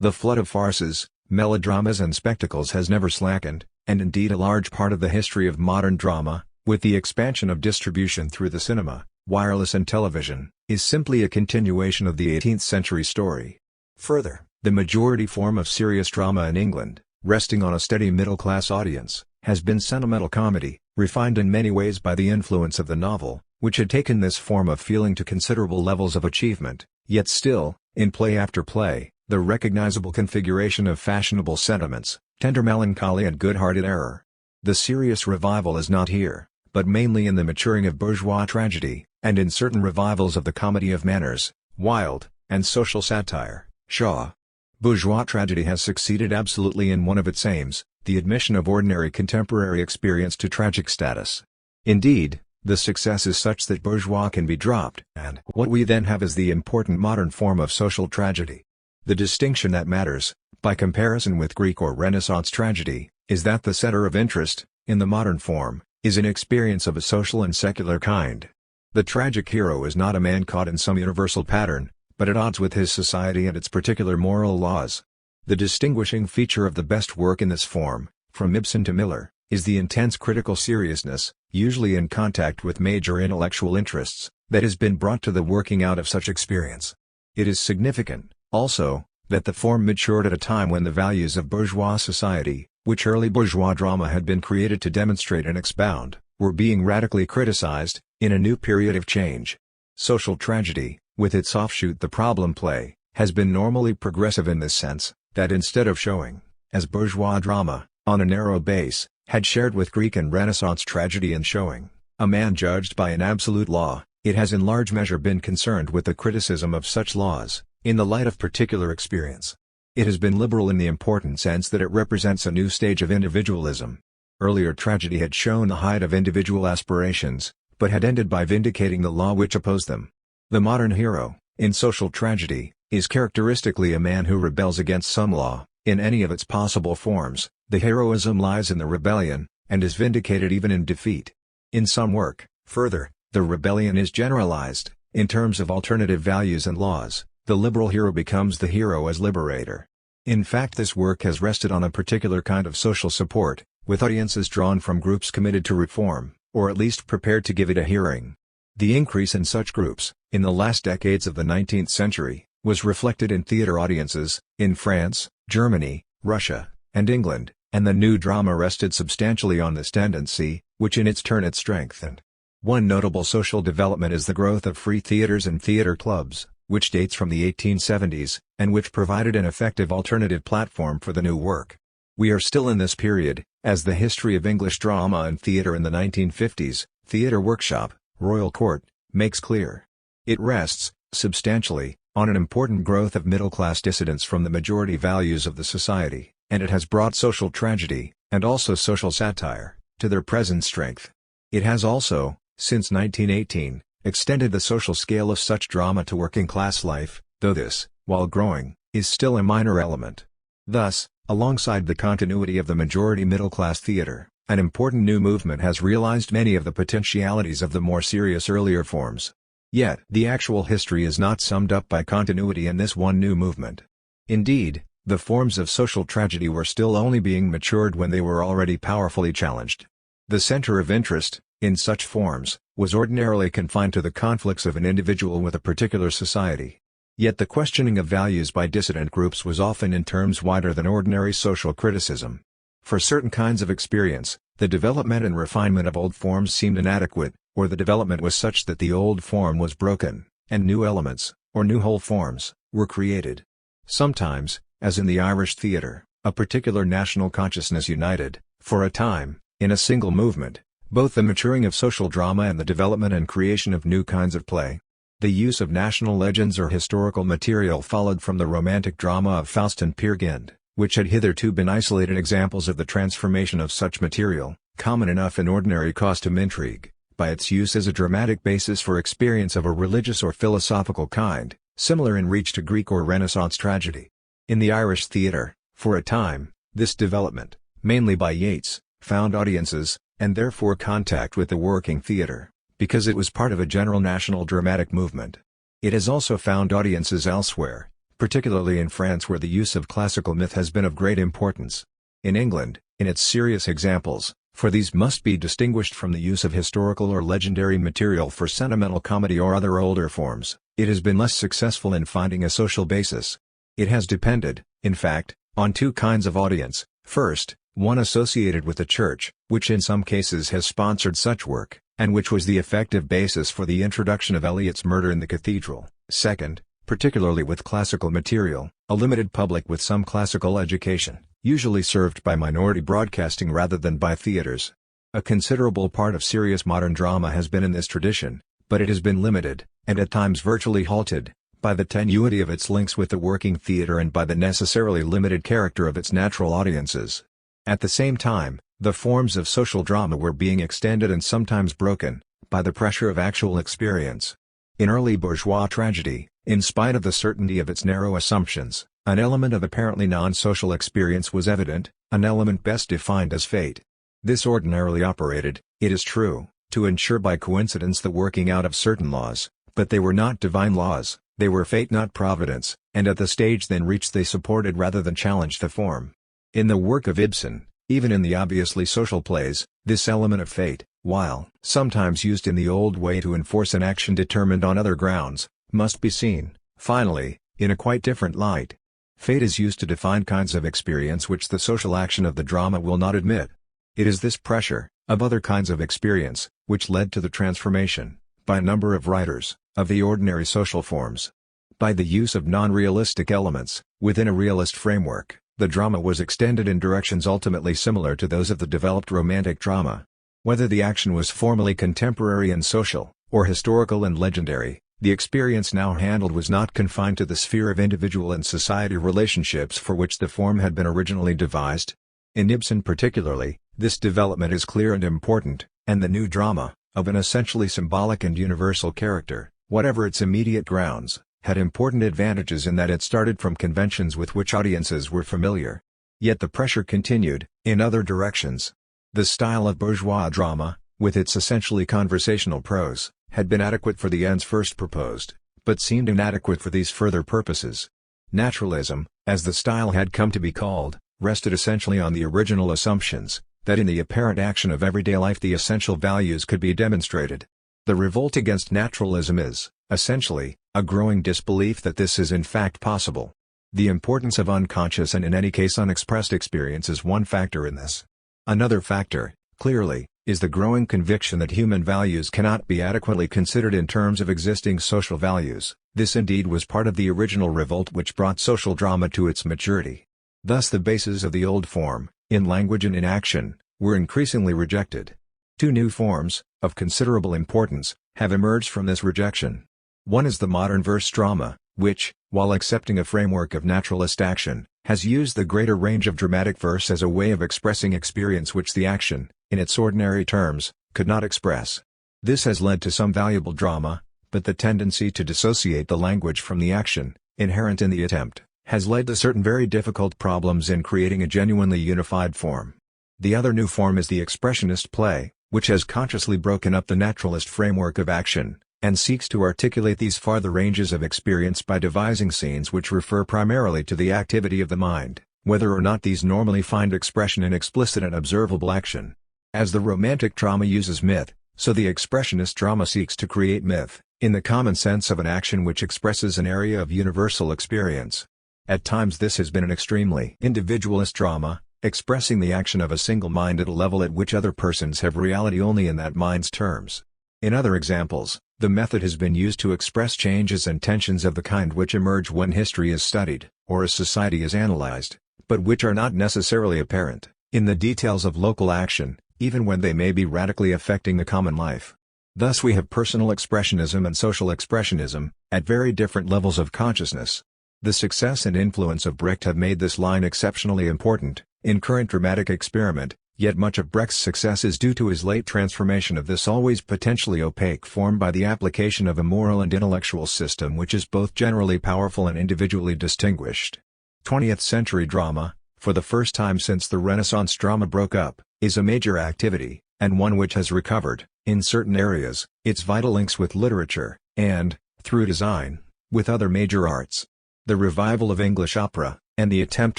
The flood of farces, melodramas and spectacles has never slackened, and indeed a large part of the history of modern drama, with the expansion of distribution through the cinema, wireless and television, is simply a continuation of the 18th century story. Further, the majority form of serious drama in England, resting on a steady middle-class audience, has been sentimental comedy, refined in many ways by the influence of the novel, which had taken this form of feeling to considerable levels of achievement, yet still, in play after play, the recognizable configuration of fashionable sentiments, tender melancholy and good-hearted error. The serious revival is not here, but mainly in the maturing of bourgeois tragedy, and in certain revivals of the comedy of manners, Wilde, and social satire, Shaw. Bourgeois tragedy has succeeded absolutely in one of its aims, the admission of ordinary contemporary experience to tragic status. Indeed, the success is such that bourgeois can be dropped, and what we then have is the important modern form of social tragedy. The distinction that matters, by comparison with Greek or Renaissance tragedy, is that the center of interest, in the modern form, is an experience of a social and secular kind. The tragic hero is not a man caught in some universal pattern, but at odds with his society and its particular moral laws. The distinguishing feature of the best work in this form, from Ibsen to Miller, is the intense critical seriousness, usually in contact with major intellectual interests, that has been brought to the working out of such experience. It is significant, also, that the form matured at a time when the values of bourgeois society, which early bourgeois drama had been created to demonstrate and expound, were being radically criticized, in a new period of change. Social tragedy, with its offshoot the problem play, has been normally progressive in this sense, that instead of showing, as bourgeois drama, on a narrow base, had shared with Greek and Renaissance tragedy in showing, a man judged by an absolute law, it has in large measure been concerned with the criticism of such laws, in the light of particular experience. It has been liberal in the important sense that it represents a new stage of individualism. Earlier tragedy had shown the height of individual aspirations, but had ended by vindicating the law which opposed them. The modern hero, in social tragedy, is characteristically a man who rebels against some law, In any of its possible forms, the heroism lies in the rebellion, and is vindicated even in defeat. In some work, further, the rebellion is generalized. In terms of alternative values and laws, the liberal hero becomes the hero as liberator. In fact, this work has rested on a particular kind of social support, with audiences drawn from groups committed to reform, or at least prepared to give it a hearing. The increase in such groups, in the last decades of the 19th century, was reflected in theater audiences, in France, Germany, Russia, and England, and the new drama rested substantially on this tendency, which in its turn it strengthened. One notable social development is the growth of free theaters and theater clubs, which dates from the 1870s, and which provided an effective alternative platform for the new work. We are still in this period, as the history of English drama and theater in the 1950s, Theatre Workshop, Royal Court, makes clear. It rests, substantially, on an important growth of middle-class dissidents from the majority values of the society, and it has brought social tragedy, and also social satire, to their present strength. It has also, since 1918, extended the social scale of such drama to working-class life, though this, while growing, is still a minor element. Thus, alongside the continuity of the majority middle-class theater, an important new movement has realized many of the potentialities of the more serious earlier forms. Yet, the actual history is not summed up by continuity in this one new movement. Indeed, the forms of social tragedy were still only being matured when they were already powerfully challenged. The center of interest, in such forms, was ordinarily confined to the conflicts of an individual with a particular society. Yet the questioning of values by dissident groups was often in terms wider than ordinary social criticism. For certain kinds of experience, the development and refinement of old forms seemed inadequate, or the development was such that the old form was broken, and new elements, or new whole forms, were created. Sometimes, as in the Irish theatre, a particular national consciousness united, for a time, in a single movement, both the maturing of social drama and the development and creation of new kinds of play. The use of national legends or historical material followed from the romantic drama of Faust and Peer Gynt, which had hitherto been isolated examples of the transformation of such material, common enough in ordinary costume intrigue, by its use as a dramatic basis for experience of a religious or philosophical kind, similar in reach to Greek or Renaissance tragedy. In the Irish theatre, for a time, this development, mainly by Yeats, found audiences, and therefore contact with the working theatre, because it was part of a general national dramatic movement. It has also found audiences elsewhere, particularly in France where the use of classical myth has been of great importance. In England, in its serious examples, for these must be distinguished from the use of historical or legendary material for sentimental comedy or other older forms, it has been less successful in finding a social basis. It has depended, in fact, on two kinds of audience. First, one associated with the Church, which in some cases has sponsored such work, and which was the effective basis for the introduction of Eliot's Murder in the Cathedral. Second, particularly with classical material, a limited public with some classical education, usually served by minority broadcasting rather than by theaters. A considerable part of serious modern drama has been in this tradition, but it has been limited, and at times virtually halted, by the tenuity of its links with the working theater and by the necessarily limited character of its natural audiences. At the same time, the forms of social drama were being extended and sometimes broken, by the pressure of actual experience. In early bourgeois tragedy, in spite of the certainty of its narrow assumptions, an element of apparently non-social experience was evident, an element best defined as fate. This ordinarily operated, it is true, to ensure by coincidence the working out of certain laws, but they were not divine laws, they were fate not providence, and at the stage then reached they supported rather than challenged the form. In the work of Ibsen, even in the obviously social plays, this element of fate, while sometimes used in the old way to enforce an action determined on other grounds, must be seen, finally, in a quite different light. Fate is used to define kinds of experience which the social action of the drama will not admit. It is this pressure, of other kinds of experience, which led to the transformation, by a number of writers, of the ordinary social forms. By the use of non-realistic elements, within a realist framework, the drama was extended in directions ultimately similar to those of the developed romantic drama. Whether the action was formally contemporary and social, or historical and legendary, the experience now handled was not confined to the sphere of individual and society relationships for which the form had been originally devised. In Ibsen particularly, this development is clear and important, and the new drama, of an essentially symbolic and universal character, whatever its immediate grounds, had important advantages in that it started from conventions with which audiences were familiar. Yet the pressure continued, in other directions. The style of bourgeois drama, with its essentially conversational prose, had been adequate for the ends first proposed, but seemed inadequate for these further purposes. Naturalism, as the style had come to be called, rested essentially on the original assumptions, that in the apparent action of everyday life the essential values could be demonstrated. The revolt against naturalism is, essentially, a growing disbelief that this is in fact possible. The importance of unconscious and in any case unexpressed experience is one factor in this. Another factor, clearly, is the growing conviction that human values cannot be adequately considered in terms of existing social values. This indeed was part of the original revolt which brought social drama to its maturity. Thus the bases of the old form, in language and in action, were increasingly rejected. Two new forms, of considerable importance, have emerged from this rejection. One is the modern verse drama, which, while accepting a framework of naturalist action, has used the greater range of dramatic verse as a way of expressing experience which the action, in its ordinary terms, could not express. This has led to some valuable drama, but the tendency to dissociate the language from the action, inherent in the attempt, has led to certain very difficult problems in creating a genuinely unified form. The other new form is the expressionist play, which has consciously broken up the naturalist framework of action, and seeks to articulate these farther ranges of experience by devising scenes which refer primarily to the activity of the mind, whether or not these normally find expression in explicit and observable action. As the romantic drama uses myth, so the expressionist drama seeks to create myth, in the common sense of an action which expresses an area of universal experience. At times this has been an extremely individualist drama, expressing the action of a single mind at a level at which other persons have reality only in that mind's terms. In other examples, the method has been used to express changes and tensions of the kind which emerge when history is studied, or a society is analyzed, but which are not necessarily apparent, in the details of local action, even when they may be radically affecting the common life. Thus we have personal expressionism and social expressionism, at very different levels of consciousness. The success and influence of Brecht have made this line exceptionally important, in current dramatic experiment, yet much of Brecht's success is due to his late transformation of this always potentially opaque form by the application of a moral and intellectual system which is both generally powerful and individually distinguished. 20th century drama, for the first time since the Renaissance drama broke up, is a major activity, and one which has recovered, in certain areas, its vital links with literature, and, through design, with other major arts. The revival of English opera, and the attempt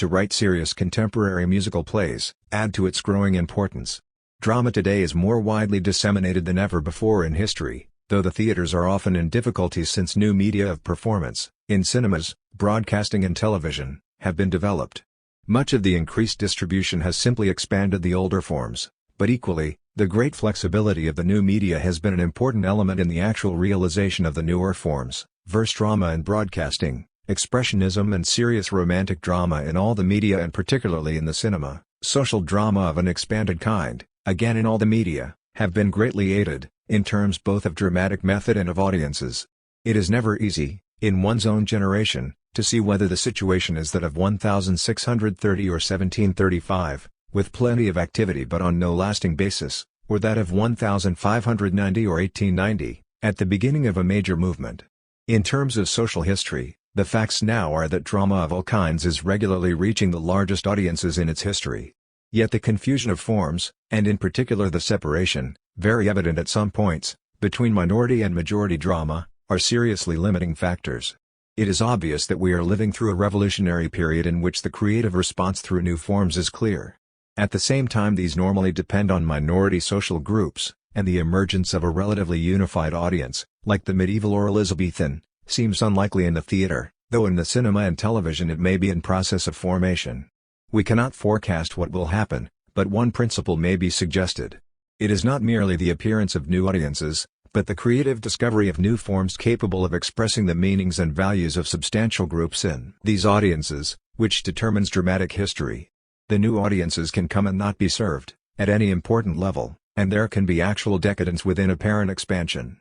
to write serious contemporary musical plays, add to its growing importance. Drama today is more widely disseminated than ever before in history, though the theaters are often in difficulties since new media of performance, in cinemas, broadcasting and television, have been developed. Much of the increased distribution has simply expanded the older forms, but equally, the great flexibility of the new media has been an important element in the actual realization of the newer forms, verse drama and broadcasting, expressionism and serious romantic drama in all the media and particularly in the cinema, social drama of an expanded kind, again in all the media, have been greatly aided, in terms both of dramatic method and of audiences. It is never easy, in one's own generation, to see whether the situation is that of 1630 or 1735, with plenty of activity but on no lasting basis, or that of 1590 or 1890, at the beginning of a major movement. In terms of social history, the facts now are that drama of all kinds is regularly reaching the largest audiences in its history. Yet the confusion of forms, and in particular the separation, very evident at some points, between minority and majority drama, are seriously limiting factors. It is obvious that we are living through a revolutionary period in which the creative response through new forms is clear. At the same time these normally depend on minority social groups, and the emergence of a relatively unified audience, like the medieval or Elizabethan, seems unlikely in the theater, though in the cinema and television it may be in process of formation. We cannot forecast what will happen, but one principle may be suggested. It is not merely the appearance of new audiences, but the creative discovery of new forms capable of expressing the meanings and values of substantial groups in these audiences, which determines dramatic history. The new audiences can come and not be served, at any important level, and there can be actual decadence within apparent expansion.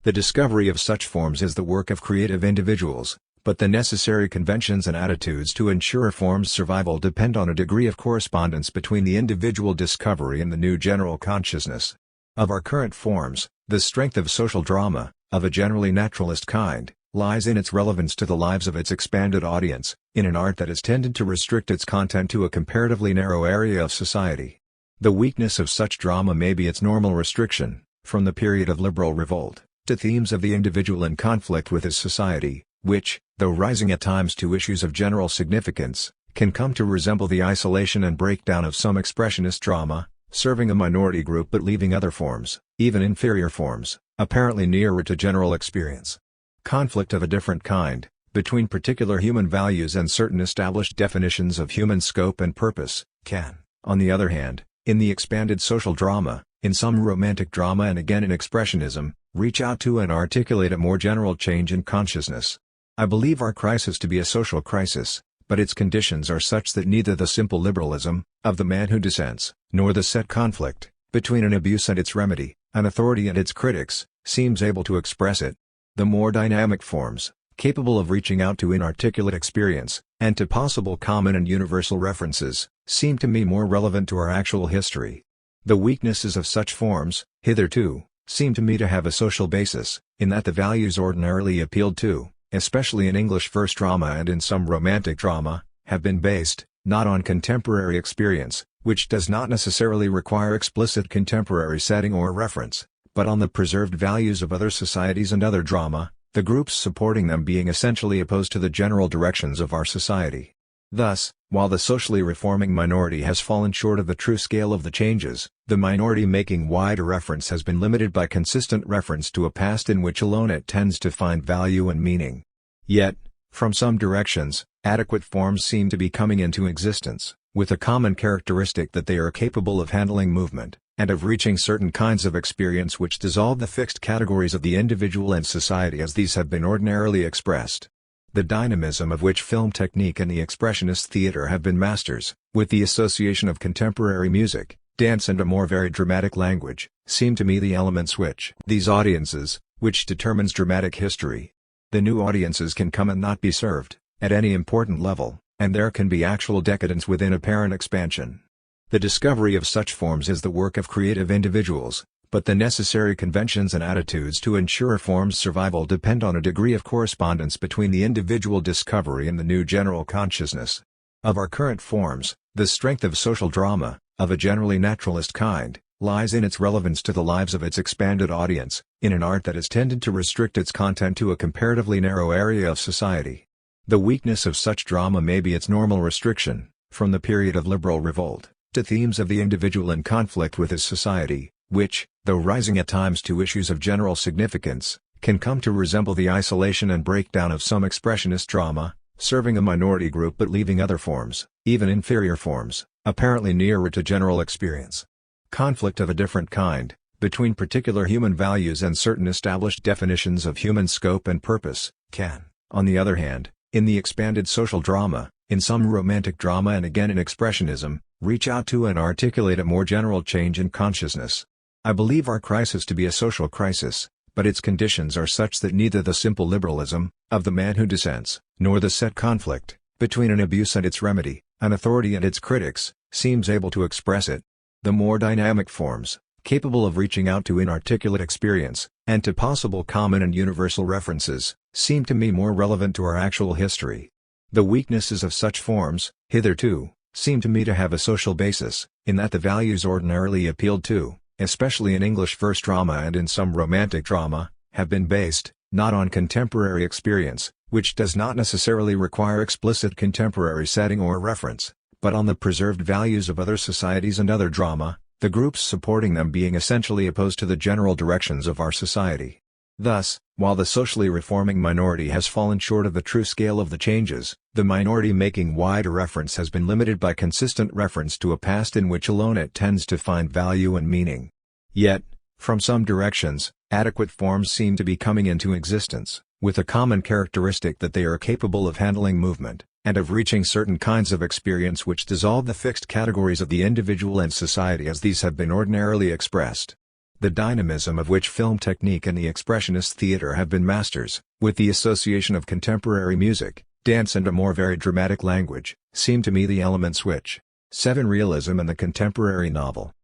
The discovery of such forms is the work of creative individuals, but the necessary conventions and attitudes to ensure a form's survival depend on a degree of correspondence between the individual discovery and the new general consciousness. Of our current forms, the strength of social drama, of a generally naturalist kind, lies in its relevance to the lives of its expanded audience, in an art that has tended to restrict its content to a comparatively narrow area of society. The weakness of such drama may be its normal restriction, from the period of liberal revolt, to themes of the individual in conflict with his society, which, though rising at times to issues of general significance, can come to resemble the isolation and breakdown of some expressionist drama, serving a minority group but leaving other forms, even inferior forms, apparently nearer to general experience. Conflict of a different kind, between particular human values and certain established definitions of human scope and purpose, can, on the other hand, in the expanded social drama, in some romantic drama and again in expressionism, reach out to and articulate a more general change in consciousness. I believe our crisis to be a social crisis, but its conditions are such that neither the simple liberalism, of the man who dissents, nor the set conflict, between an abuse and its remedy, an authority and its critics, seems able to express it. The more dynamic forms, capable of reaching out to inarticulate experience, and to possible common and universal references, seem to me more relevant to our actual history. The weaknesses of such forms, hitherto, seem to me to have a social basis, in that the values ordinarily appealed to, especially in English verse drama and in some romantic drama, have been based, not on contemporary experience, which does not necessarily require explicit contemporary setting or reference, but on the preserved values of other societies and other drama, the groups supporting them being essentially opposed to the general directions of our society. Thus, while the socially reforming minority has fallen short of the true scale of the changes, the minority making wider reference has been limited by consistent reference to a past in which alone it tends to find value and meaning. Yet, from some directions, adequate forms seem to be coming into existence, with a common characteristic that they are capable of handling movement, and of reaching certain kinds of experience which dissolve the fixed categories of the individual and society as these have been ordinarily expressed. The dynamism of which film technique and the expressionist theater have been masters, with the association of contemporary music, dance and a more varied dramatic language, seem to me the elements which these audiences, which determines dramatic history. The new audiences can come and not be served, at any important level, and there can be actual decadence within apparent expansion. The discovery of such forms is the work of creative individuals, but the necessary conventions and attitudes to ensure a form's survival depend on a degree of correspondence between the individual discovery and the new general consciousness. Of our current forms, the strength of social drama, of a generally naturalist kind, lies in its relevance to the lives of its expanded audience, in an art that has tended to restrict its content to a comparatively narrow area of society. The weakness of such drama may be its normal restriction, from the period of liberal revolt, to themes of the individual in conflict with his society, which, though rising at times to issues of general significance, can come to resemble the isolation and breakdown of some expressionist drama, serving a minority group but leaving other forms, even inferior forms, apparently nearer to general experience. Conflict of a different kind, between particular human values and certain established definitions of human scope and purpose, can, on the other hand, in the expanded social drama, in some romantic drama and again in expressionism, reach out to and articulate a more general change in consciousness. I believe our crisis to be a social crisis, but its conditions are such that neither the simple liberalism, of the man who dissents, nor the set conflict, between an abuse and its remedy, an authority and its critics, seems able to express it. The more dynamic forms, capable of reaching out to inarticulate experience, and to possible common and universal references, seem to me more relevant to our actual history. The weaknesses of such forms, hitherto, seem to me to have a social basis, in that the values ordinarily appealed to, especially in English verse drama and in some romantic drama, have been based, not on contemporary experience, which does not necessarily require explicit contemporary setting or reference, but on the preserved values of other societies and other drama, the groups supporting them being essentially opposed to the general directions of our society. Thus, while the socially reforming minority has fallen short of the true scale of the changes, the minority making wider reference has been limited by consistent reference to a past in which alone it tends to find value and meaning. Yet, from some directions, adequate forms seem to be coming into existence, with a common characteristic that they are capable of handling movement, and of reaching certain kinds of experience which dissolve the fixed categories of the individual and society as these have been ordinarily expressed. The dynamism of which film technique and the expressionist theater have been masters, with the association of contemporary music, dance and a more varied dramatic language, seem to me the elements which 7. Realism and the contemporary novel.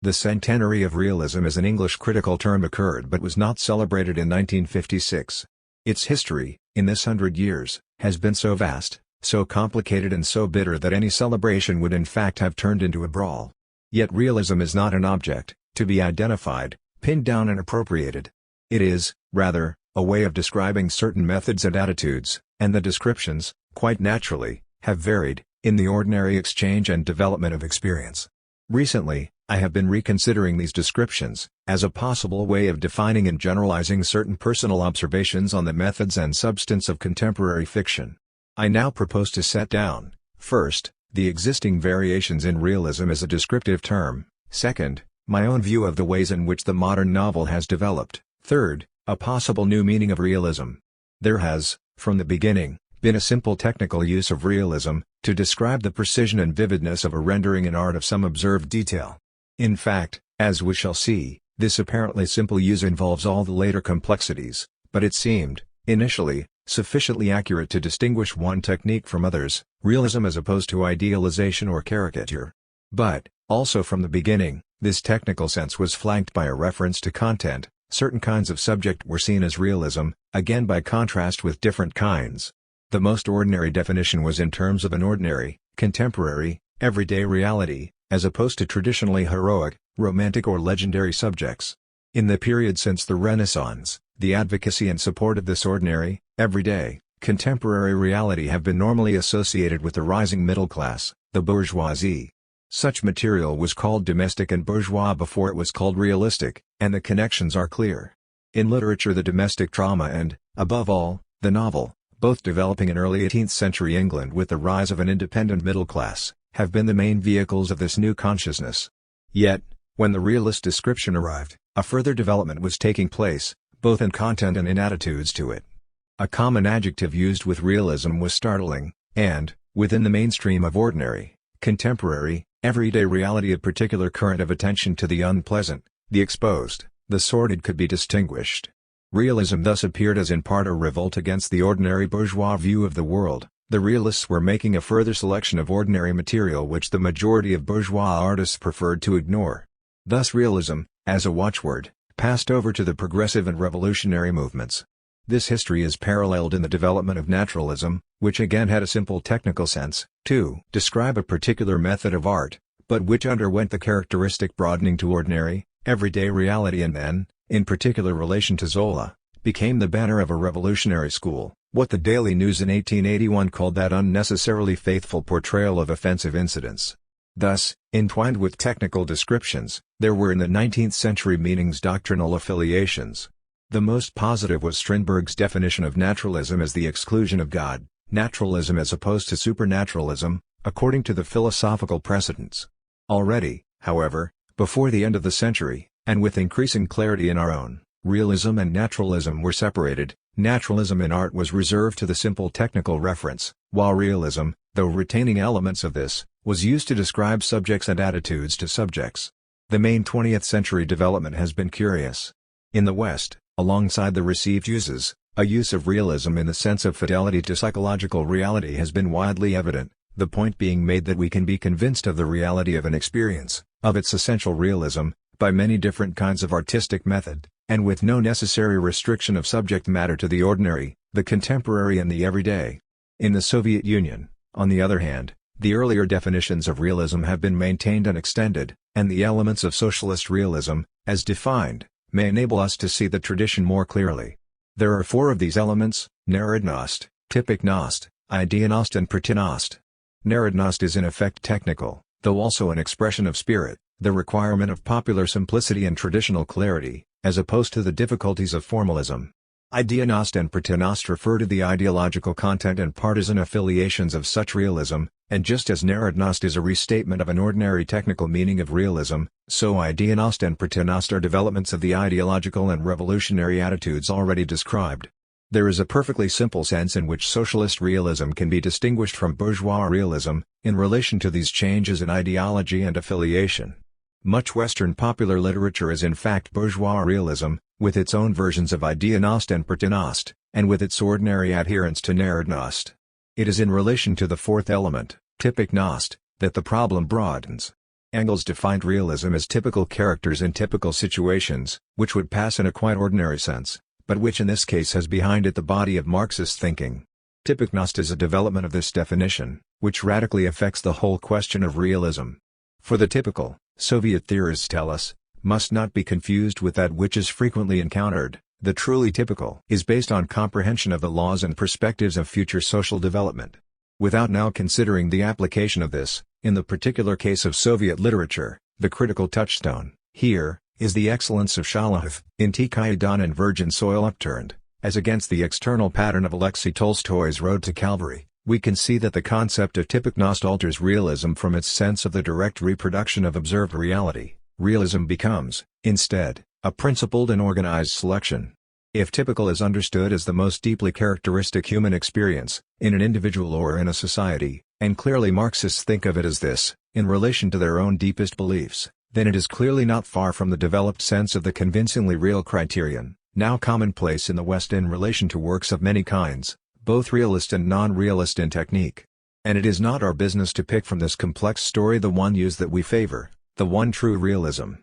The centenary of realism as an English critical term occurred but was not celebrated in 1956. Its history, in this 100 years, has been so vast, so complicated and so bitter that any celebration would in fact have turned into a brawl. Yet realism is not an object, to be identified, pinned down and appropriated. It is, rather, a way of describing certain methods and attitudes, and the descriptions, quite naturally, have varied, in the ordinary exchange and development of experience. Recently, I have been reconsidering these descriptions, as a possible way of defining and generalizing certain personal observations on the methods and substance of contemporary fiction. I now propose to set down, first, the existing variations in realism as a descriptive term, second, my own view of the ways in which the modern novel has developed, third, a possible new meaning of realism. There has, from the beginning, been a simple technical use of realism, to describe the precision and vividness of a rendering in art of some observed detail. In fact, as we shall see, this apparently simple use involves all the later complexities, but it seemed, initially, sufficiently accurate to distinguish one technique from others, realism as opposed to idealization or caricature. But, also from the beginning, this technical sense was flanked by a reference to content. Certain kinds of subject were seen as realism, again by contrast with different kinds. The most ordinary definition was in terms of an ordinary, contemporary, everyday reality, as opposed to traditionally heroic, romantic or legendary subjects. In the period since the Renaissance, the advocacy and support of this ordinary, everyday, contemporary reality have been normally associated with the rising middle class, the bourgeoisie. Such material was called domestic and bourgeois before it was called realistic, and the connections are clear. In literature, the domestic drama and, above all, the novel, both developing in early 18th century England with the rise of an independent middle class, have been the main vehicles of this new consciousness. Yet, when the realist description arrived, a further development was taking place, both in content and in attitudes to it. A common adjective used with realism was startling, and, within the mainstream of ordinary, contemporary, everyday reality, a particular current of attention to the unpleasant, the exposed, the sordid could be distinguished. Realism thus appeared as in part a revolt against the ordinary bourgeois view of the world. The realists were making a further selection of ordinary material which the majority of bourgeois artists preferred to ignore. Thus realism, as a watchword, passed over to the progressive and revolutionary movements. This history is paralleled in the development of naturalism, which again had a simple technical sense, to describe a particular method of art, but which underwent the characteristic broadening to ordinary, everyday reality and then, in particular relation to Zola, became the banner of a revolutionary school, what the Daily News in 1881 called that unnecessarily faithful portrayal of offensive incidents. Thus, entwined with technical descriptions, there were in the 19th century meanings doctrinal affiliations. The most positive was Strindberg's definition of naturalism as the exclusion of God, naturalism as opposed to supernaturalism, according to the philosophical precedents. Already, however, before the end of the century, and with increasing clarity in our own, realism and naturalism were separated. Naturalism in art was reserved to the simple technical reference, while realism, though retaining elements of this, was used to describe subjects and attitudes to subjects. The main 20th century development has been curious. In the West, alongside the received uses, a use of realism in the sense of fidelity to psychological reality has been widely evident, the point being made that we can be convinced of the reality of an experience, of its essential realism, by many different kinds of artistic method, and with no necessary restriction of subject matter to the ordinary, the contemporary and the everyday. In the Soviet Union, on the other hand, the earlier definitions of realism have been maintained and extended, and the elements of socialist realism, as defined, may enable us to see the tradition more clearly. There are four of these elements: Narodnost, Typicnost, Ideanost and Pratynost. Narodnost is in effect technical, though also an expression of spirit, the requirement of popular simplicity and traditional clarity, as opposed to the difficulties of formalism. Ideanost and Pratynost refer to the ideological content and partisan affiliations of such realism, and just as Narodnost is a restatement of an ordinary technical meaning of realism, so Ideanost and Pratynost are developments of the ideological and revolutionary attitudes already described. There is a perfectly simple sense in which socialist realism can be distinguished from bourgeois realism, in relation to these changes in ideology and affiliation. Much Western popular literature is in fact bourgeois realism, with its own versions of Ideanost and Pratynost, and with its ordinary adherence to Narodnost. It is in relation to the fourth element, Typicnost, that the problem broadens. Engels defined realism as typical characters in typical situations, which would pass in a quite ordinary sense, but which in this case has behind it the body of Marxist thinking. Typicnost is a development of this definition, which radically affects the whole question of realism. For the typical, Soviet theorists tell us, must not be confused with that which is frequently encountered. The truly typical is based on comprehension of the laws and perspectives of future social development. Without now considering the application of this, in the particular case of Soviet literature, the critical touchstone, here, is the excellence of Shalahov, in Tikhaya Don and Virgin Soil Upturned, as against the external pattern of Alexei Tolstoy's Road to Calvary. We can see that the concept of typicnost alters realism from its sense of the direct reproduction of observed reality. Realism becomes, instead, a principled and organized selection. If typical is understood as the most deeply characteristic human experience, in an individual or in a society, and clearly Marxists think of it as this, in relation to their own deepest beliefs, then it is clearly not far from the developed sense of the convincingly real criterion, now commonplace in the West in relation to works of many kinds, both realist and non-realist in technique. And it is not our business to pick from this complex story the one use that we favor, the one true realism.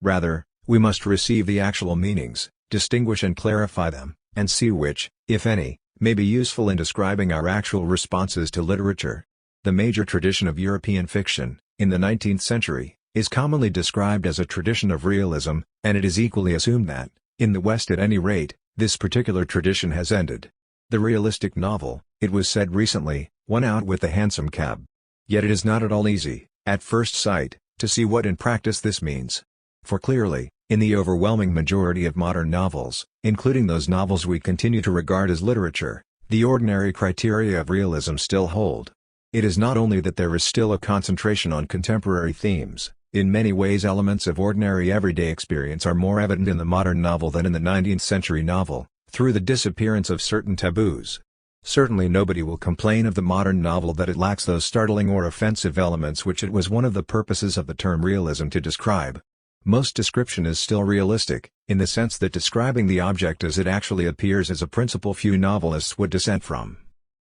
Rather, we must receive the actual meanings, distinguish and clarify them, and see which, if any, may be useful in describing our actual responses to literature. The major tradition of European fiction, in the 19th century, is commonly described as a tradition of realism, and it is equally assumed that, in the West at any rate, this particular tradition has ended. The realistic novel, it was said recently, won out with the hansom cab. Yet it is not at all easy, at first sight, to see what in practice this means. For clearly, in the overwhelming majority of modern novels, including those novels we continue to regard as literature, the ordinary criteria of realism still hold. It is not only that there is still a concentration on contemporary themes. In many ways elements of ordinary everyday experience are more evident in the modern novel than in the 19th century novel, through the disappearance of certain taboos. Certainly nobody will complain of the modern novel that it lacks those startling or offensive elements which it was one of the purposes of the term realism to describe. Most description is still realistic, in the sense that describing the object as it actually appears is a principle few novelists would dissent from.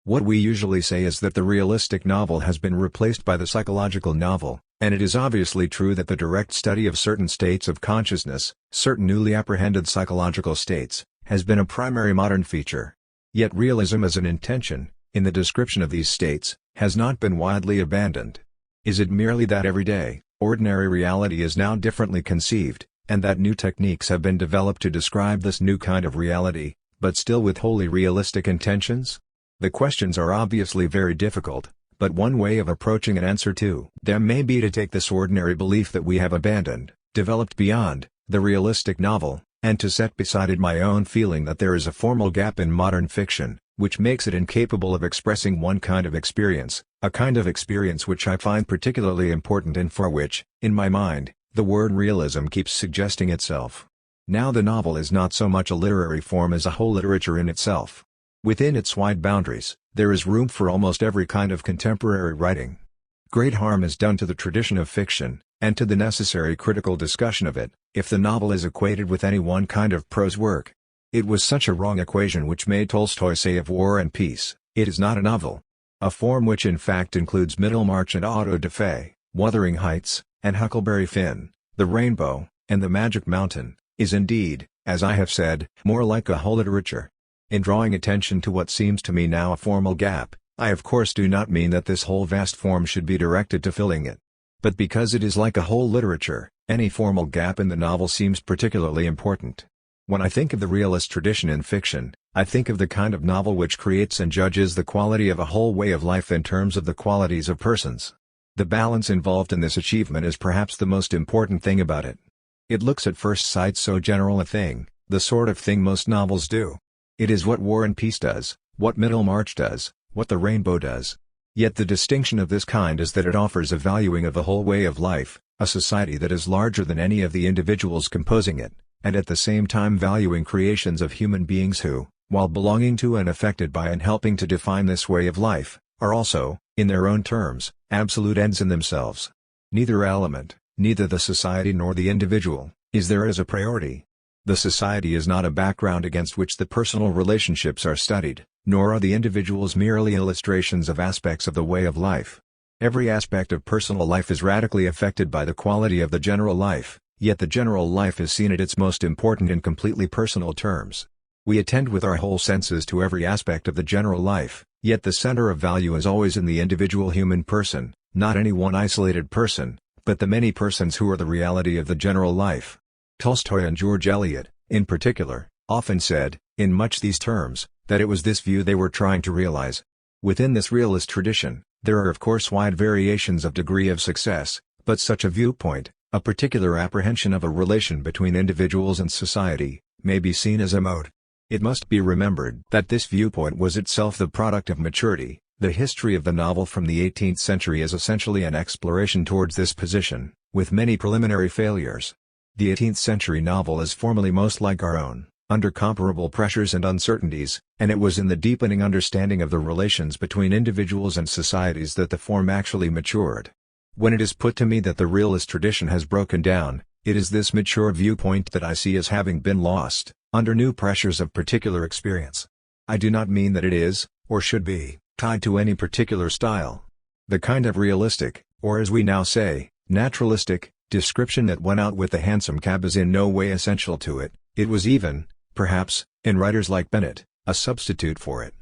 What we usually say is that the realistic novel has been replaced by the psychological novel, and it is obviously true that the direct study of certain states of consciousness, certain newly apprehended psychological states, has been a primary modern feature. Yet realism as an intention, in the description of these states, has not been widely abandoned. Is it merely that everyday, ordinary reality is now differently conceived, and that new techniques have been developed to describe this new kind of reality, but still with wholly realistic intentions? The questions are obviously very difficult, but one way of approaching an answer to them may be to take this ordinary belief that we have abandoned, developed beyond, the realistic novel, and to set beside it my own feeling that there is a formal gap in modern fiction, which makes it incapable of expressing one kind of experience, a kind of experience which I find particularly important and for which, in my mind, the word realism keeps suggesting itself. Now the novel is not so much a literary form as a whole literature in itself. Within its wide boundaries, there is room for almost every kind of contemporary writing. Great harm is done to the tradition of fiction, and to the necessary critical discussion of it, if the novel is equated with any one kind of prose work. It was such a wrong equation which made Tolstoy say of War and Peace, "It is not a novel." A form which in fact includes Middlemarch and Auto da Fe, Wuthering Heights, and Huckleberry Finn, The Rainbow, and The Magic Mountain, is indeed, as I have said, more like a whole literature. In drawing attention to what seems to me now a formal gap, I of course do not mean that this whole vast form should be directed to filling it. But because it is like a whole literature, any formal gap in the novel seems particularly important. When I think of the realist tradition in fiction, I think of the kind of novel which creates and judges the quality of a whole way of life in terms of the qualities of persons. The balance involved in this achievement is perhaps the most important thing about it. It looks at first sight so general a thing, the sort of thing most novels do. It is what War and Peace does, what Middlemarch does, what The Rainbow does. Yet the distinction of this kind is that it offers a valuing of the whole way of life, a society that is larger than any of the individuals composing it, and at the same time valuing creations of human beings who, while belonging to and affected by and helping to define this way of life, are also, in their own terms, absolute ends in themselves. Neither element, neither the society nor the individual, is there as a priority. The society is not a background against which the personal relationships are studied, nor are the individuals merely illustrations of aspects of the way of life. Every aspect of personal life is radically affected by the quality of the general life, yet the general life is seen at its most important in completely personal terms. We attend with our whole senses to every aspect of the general life, yet the center of value is always in the individual human person, not any one isolated person, but the many persons who are the reality of the general life. Tolstoy and George Eliot, in particular, often said, in much these terms, that it was this view they were trying to realize. Within this realist tradition, there are of course wide variations of degree of success, but such a viewpoint, a particular apprehension of a relation between individuals and society, may be seen as a mode. It must be remembered that this viewpoint was itself the product of maturity. The history of the novel from the 18th century is essentially an exploration towards this position, with many preliminary failures. The 18th century novel is formally most like our own, under comparable pressures and uncertainties, and it was in the deepening understanding of the relations between individuals and societies that the form actually matured. When it is put to me that the realist tradition has broken down, it is this mature viewpoint that I see as having been lost, under new pressures of particular experience. I do not mean that it is, or should be, tied to any particular style. The kind of realistic, or as we now say, naturalistic, description that went out with the hansom cab is in no way essential to it. It was even, perhaps, in writers like Bennett, a substitute for it.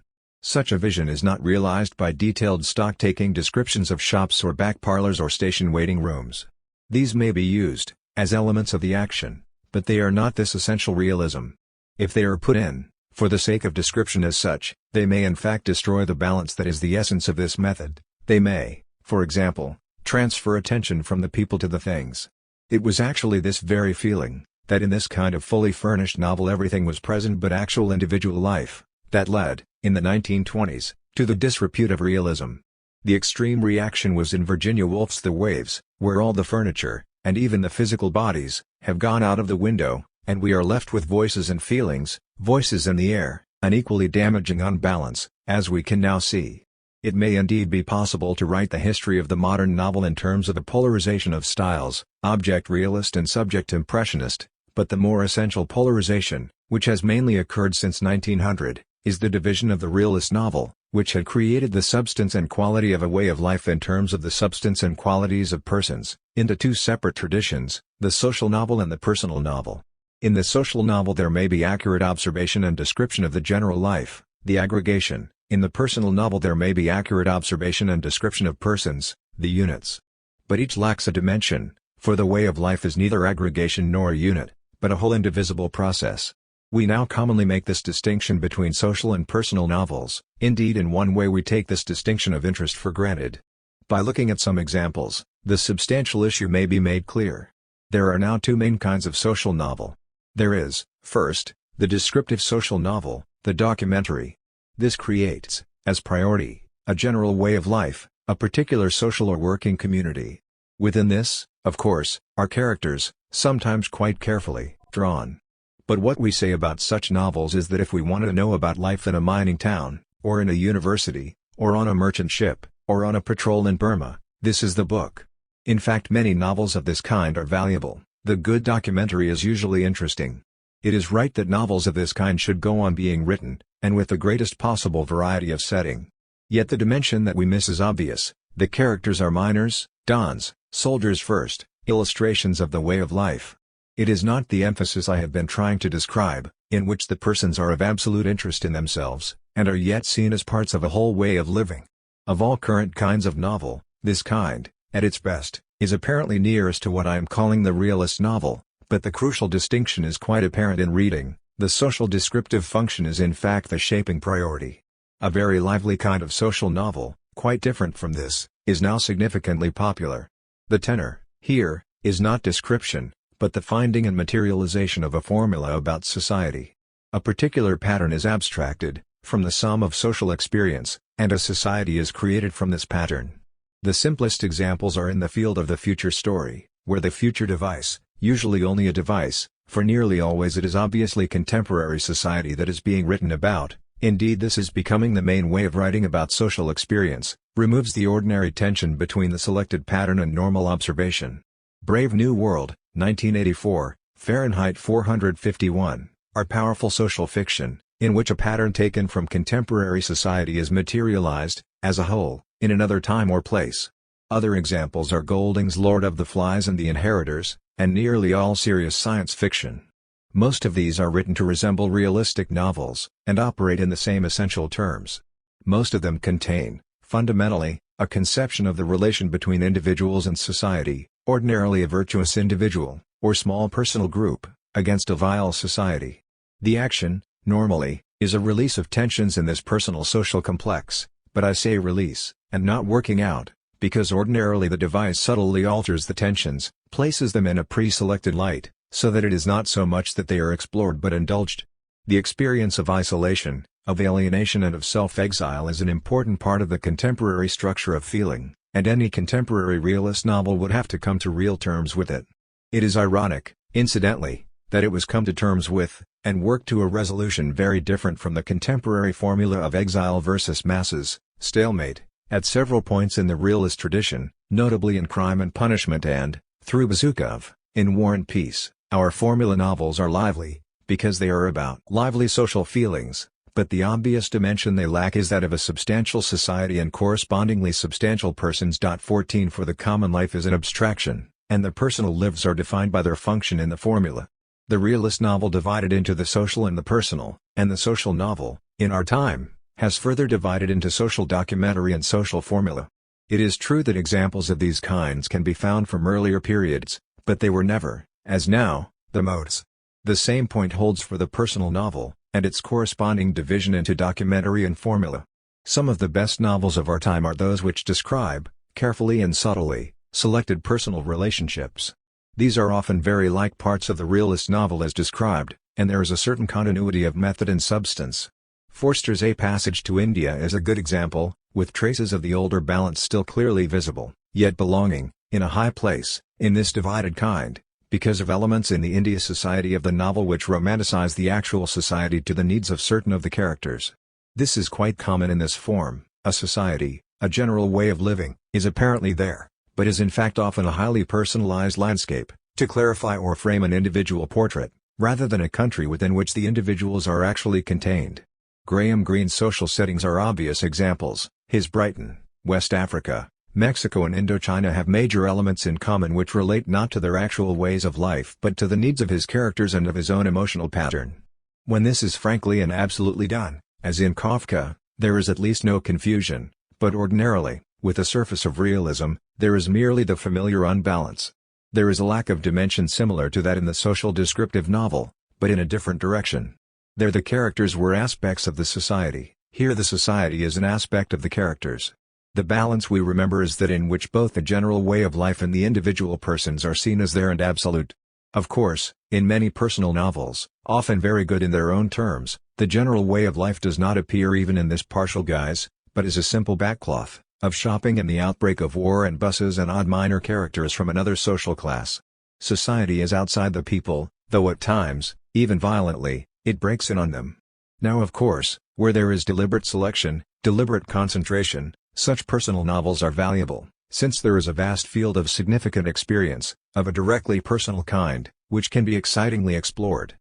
Such a vision is not realized by detailed stock-taking descriptions of shops or back parlors or station waiting rooms. These may be used, as elements of the action, but they are not this essential realism. If they are put in, for the sake of description as such, they may in fact destroy the balance that is the essence of this method. They may, for example, transfer attention from the people to the things. It was actually this very feeling, that in this kind of fully furnished novel everything was present but actual individual life, that led, in the 1920s, to the disrepute of realism. The extreme reaction was in Virginia Woolf's The Waves, where all the furniture, and even the physical bodies, have gone out of the window, and we are left with voices and feelings, voices in the air, an equally damaging unbalance, as we can now see. It may indeed be possible to write the history of the modern novel in terms of a polarization of styles, object realist and subject impressionist, but the more essential polarization, which has mainly occurred since 1900, is the division of the realist novel, which had created the substance and quality of a way of life in terms of the substance and qualities of persons, into two separate traditions, the social novel and the personal novel. In the social novel there may be accurate observation and description of the general life, the aggregation. In the personal novel there may be accurate observation and description of persons, the units. But each lacks a dimension, for the way of life is neither aggregation nor a unit, but a whole indivisible process. We now commonly make this distinction between social and personal novels. Indeed, in one way we take this distinction of interest for granted. By looking at some examples, the substantial issue may be made clear. There are now two main kinds of social novel. There is, first, the descriptive social novel, the documentary. This creates, as priority, a general way of life, a particular social or working community. Within this, of course, are characters, sometimes quite carefully drawn. But what we say about such novels is that if we want to know about life in a mining town, or in a university, or on a merchant ship, or on a patrol in Burma, this is the book. In fact, many novels of this kind are valuable. The good documentary is usually interesting. It is right that novels of this kind should go on being written, and with the greatest possible variety of setting. Yet the dimension that we miss is obvious. The characters are miners, dons, soldiers first, illustrations of the way of life. It is not the emphasis I have been trying to describe, in which the persons are of absolute interest in themselves, and are yet seen as parts of a whole way of living. Of all current kinds of novel, this kind, at its best, is apparently nearest to what I am calling the realist novel, but the crucial distinction is quite apparent in reading. The social descriptive function is in fact the shaping priority. A very lively kind of social novel, quite different from this, is now significantly popular. The tenor, here, is not description, but the finding and materialization of a formula about society. A particular pattern is abstracted, from the sum of social experience, and a society is created from this pattern. The simplest examples are in the field of the future story, where the future device, usually only a device, for nearly always it is obviously contemporary society that is being written about. Indeed, this is becoming the main way of writing about social experience, removes the ordinary tension between the selected pattern and normal observation. Brave New World, 1984, Fahrenheit 451, are powerful social fiction, in which a pattern taken from contemporary society is materialized, as a whole, in another time or place. Other examples are Golding's Lord of the Flies and The Inheritors, and nearly all serious science fiction. Most of these are written to resemble realistic novels, and operate in the same essential terms. Most of them contain, fundamentally, a conception of the relation between individuals and society, ordinarily a virtuous individual, or small personal group, against a vile society. The action, normally, is a release of tensions in this personal social complex, but I say release, and not working out, because ordinarily the device subtly alters the tensions, places them in a pre-selected light, so that it is not so much that they are explored but indulged. The experience of isolation, of alienation and of self-exile is an important part of the contemporary structure of feeling, and any contemporary realist novel would have to come to real terms with it. It is ironic, incidentally, that it was come to terms with, and worked to a resolution very different from the contemporary formula of exile versus masses, stalemate, at several points in the realist tradition, notably in Crime and Punishment and, through Bazukov, in War and Peace. Our formula novels are lively, because they are about lively social feelings, but the obvious dimension they lack is that of a substantial society and correspondingly substantial persons. 14 For the common life is an abstraction, and the personal lives are defined by their function in the formula. The realist novel divided into the social and the personal, and the social novel, in our time, has further divided into social documentary and social formula. It is true that examples of these kinds can be found from earlier periods, but they were never, as now, the modes. The same point holds for the personal novel, and its corresponding division into documentary and formula. Some of the best novels of our time are those which describe, carefully and subtly, selected personal relationships. These are often very like parts of the realist novel as described, and there is a certain continuity of method and substance. Forster's A Passage to India is a good example, with traces of the older balance still clearly visible, yet belonging, in a high place, in this divided kind, because of elements in the India society of the novel which romanticize the actual society to the needs of certain of the characters. This is quite common in this form. A society, a general way of living, is apparently there, but is in fact often a highly personalized landscape, to clarify or frame an individual portrait, rather than a country within which the individuals are actually contained. Graham Greene's social settings are obvious examples. His Brighton, West Africa, Mexico and Indochina have major elements in common which relate not to their actual ways of life but to the needs of his characters and of his own emotional pattern. When this is frankly and absolutely done, as in Kafka, there is at least no confusion, but ordinarily, with a surface of realism, there is merely the familiar unbalance. There is a lack of dimension similar to that in the social descriptive novel, but in a different direction. There the characters were aspects of the society, here the society is an aspect of the characters. The balance we remember is that in which both the general way of life and the individual persons are seen as there and absolute. Of course, in many personal novels, often very good in their own terms, the general way of life does not appear even in this partial guise, but is a simple backcloth, of shopping and the outbreak of war and buses and odd minor characters from another social class. Society is outside the people, though at times, even violently, it breaks in on them. Now of course, where there is deliberate selection, deliberate concentration, such personal novels are valuable, since there is a vast field of significant experience, of a directly personal kind, which can be excitingly explored.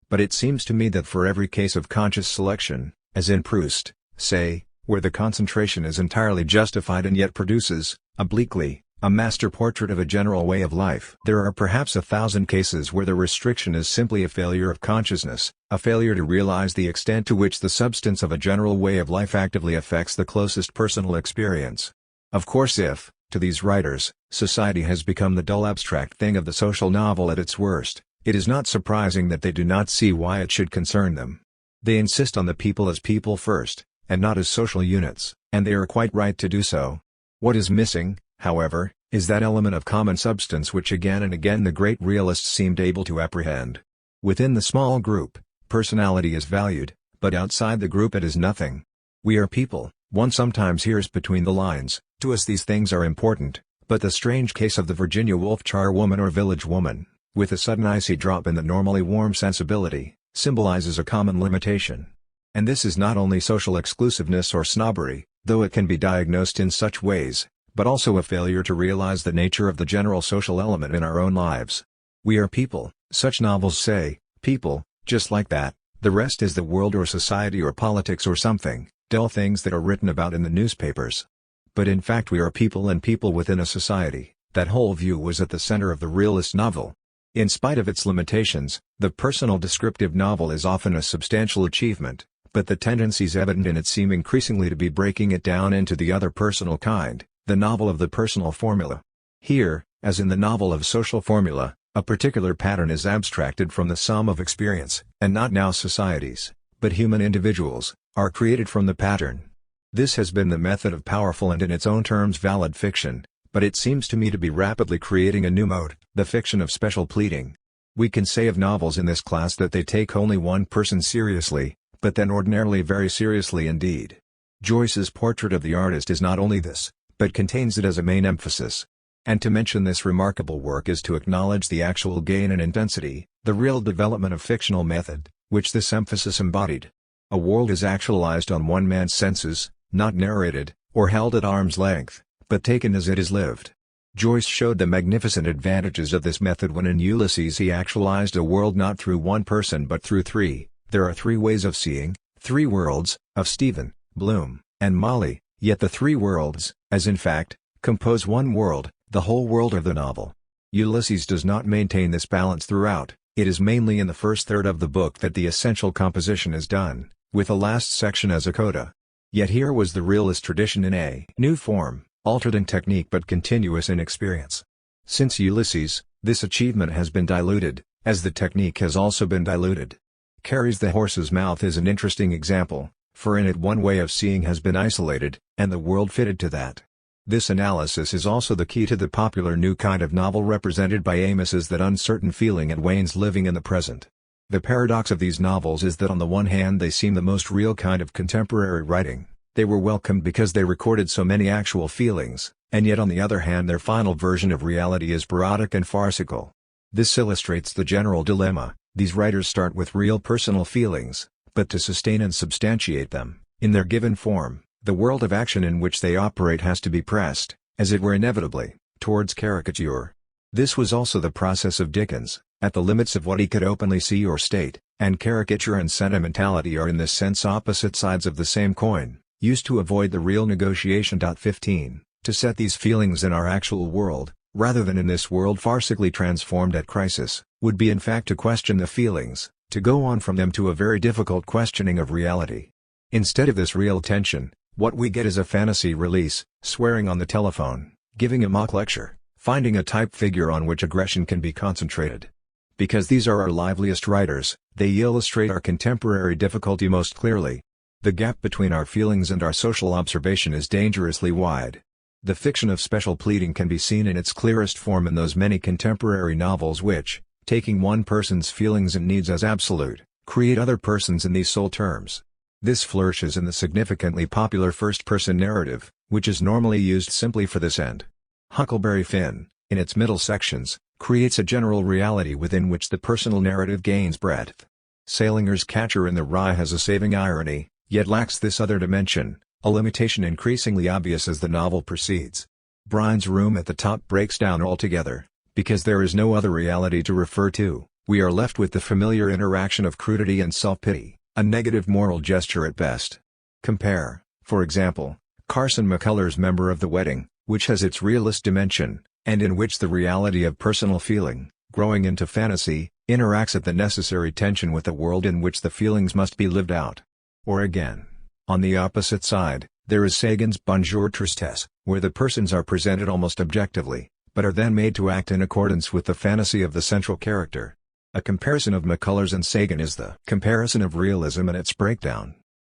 But it seems to me that for every case of conscious selection, as in Proust, say, where the concentration is entirely justified and yet produces, obliquely, a master portrait of a general way of life, there are perhaps 1,000 cases where the restriction is simply a failure of consciousness, a failure to realize the extent to which the substance of a general way of life actively affects the closest personal experience. Of course if, to these writers, society has become the dull abstract thing of the social novel at its worst, it is not surprising that they do not see why it should concern them. They insist on the people as people first, and not as social units, and they are quite right to do so. What is missing, however, is that element of common substance which again and again the great realists seemed able to apprehend. Within the small group, personality is valued, but outside the group it is nothing. We are people, one sometimes hears between the lines, to us these things are important, but the strange case of the Virginia Woolf charwoman or village woman, with a sudden icy drop in the normally warm sensibility, symbolizes a common limitation. And this is not only social exclusiveness or snobbery, though it can be diagnosed in such ways, but also a failure to realize the nature of the general social element in our own lives. We are people, such novels say, people, just like that, the rest is the world or society or politics or something, dull things that are written about in the newspapers. But in fact we are people and people within a society. That whole view was at the center of the realist novel. In spite of its limitations, the personal descriptive novel is often a substantial achievement, but the tendencies evident in it seem increasingly to be breaking it down into the other personal kind, the novel of the personal formula. Here, as in the novel of social formula, a particular pattern is abstracted from the sum of experience, and not now societies, but human individuals, are created from the pattern. This has been the method of powerful and in its own terms valid fiction, but it seems to me to be rapidly creating a new mode, the fiction of special pleading. We can say of novels in this class that they take only one person seriously, but then ordinarily very seriously indeed. Joyce's portrait of the artist is not only this, but contains it as a main emphasis. And to mention this remarkable work is to acknowledge the actual gain and intensity, the real development of fictional method, which this emphasis embodied. A world is actualized on one man's senses, not narrated, or held at arm's length, but taken as it is lived. Joyce showed the magnificent advantages of this method when in Ulysses he actualized a world not through one person but through three. There are three ways of seeing, three worlds, of Stephen, Bloom, and Molly, yet the three worlds, as in fact, compose one world, the whole world of the novel. Ulysses does not maintain this balance throughout, it is mainly in the first third of the book that the essential composition is done, with the last section as a coda. Yet here was the realist tradition in a new form, altered in technique but continuous in experience. Since Ulysses, this achievement has been diluted, as the technique has also been diluted. Carrie's The Horse's Mouth is an interesting example, for in it one way of seeing has been isolated, and the world fitted to that. This analysis is also the key to the popular new kind of novel represented by Amos as that uncertain feeling and Wayne's living in the present. The paradox of these novels is that on the one hand they seem the most real kind of contemporary writing, they were welcomed because they recorded so many actual feelings, and yet on the other hand their final version of reality is parodic and farcical. This illustrates the general dilemma: these writers start with real personal feelings, but to sustain and substantiate them, in their given form, the world of action in which they operate has to be pressed, as it were inevitably, towards caricature. This was also the process of Dickens, at the limits of what he could openly see or state, and caricature and sentimentality are in this sense opposite sides of the same coin, used to avoid the real negotiation. 15. To set these feelings in our actual world, rather than in this world farcically transformed at crisis, would be in fact to question the feelings, to go on from them to a very difficult questioning of reality. Instead of this real tension, what we get is a fantasy release, swearing on the telephone, giving a mock lecture, finding a type figure on which aggression can be concentrated. Because these are our liveliest writers, they illustrate our contemporary difficulty most clearly. The gap between our feelings and our social observation is dangerously wide. The fiction of special pleading can be seen in its clearest form in those many contemporary novels which, taking one person's feelings and needs as absolute, create other persons in these sole terms. This flourishes in the significantly popular first-person narrative, which is normally used simply for this end. Huckleberry Finn, in its middle sections, creates a general reality within which the personal narrative gains breadth. Salinger's Catcher in the Rye has a saving irony, yet lacks this other dimension, a limitation increasingly obvious as the novel proceeds. Brian's Room at the top breaks down altogether, because there is no other reality to refer to. We are left with the familiar interaction of crudity and self-pity, a negative moral gesture at best. Compare, for example, Carson McCullers' Member of the Wedding, which has its realist dimension, and in which the reality of personal feeling, growing into fantasy, interacts at the necessary tension with the world in which the feelings must be lived out. Or again, on the opposite side, there is Sagan's Bonjour Tristesse, where the persons are presented almost objectively, but are then made to act in accordance with the fantasy of the central character. A comparison of McCullers and Sagan is the comparison of realism and its breakdown.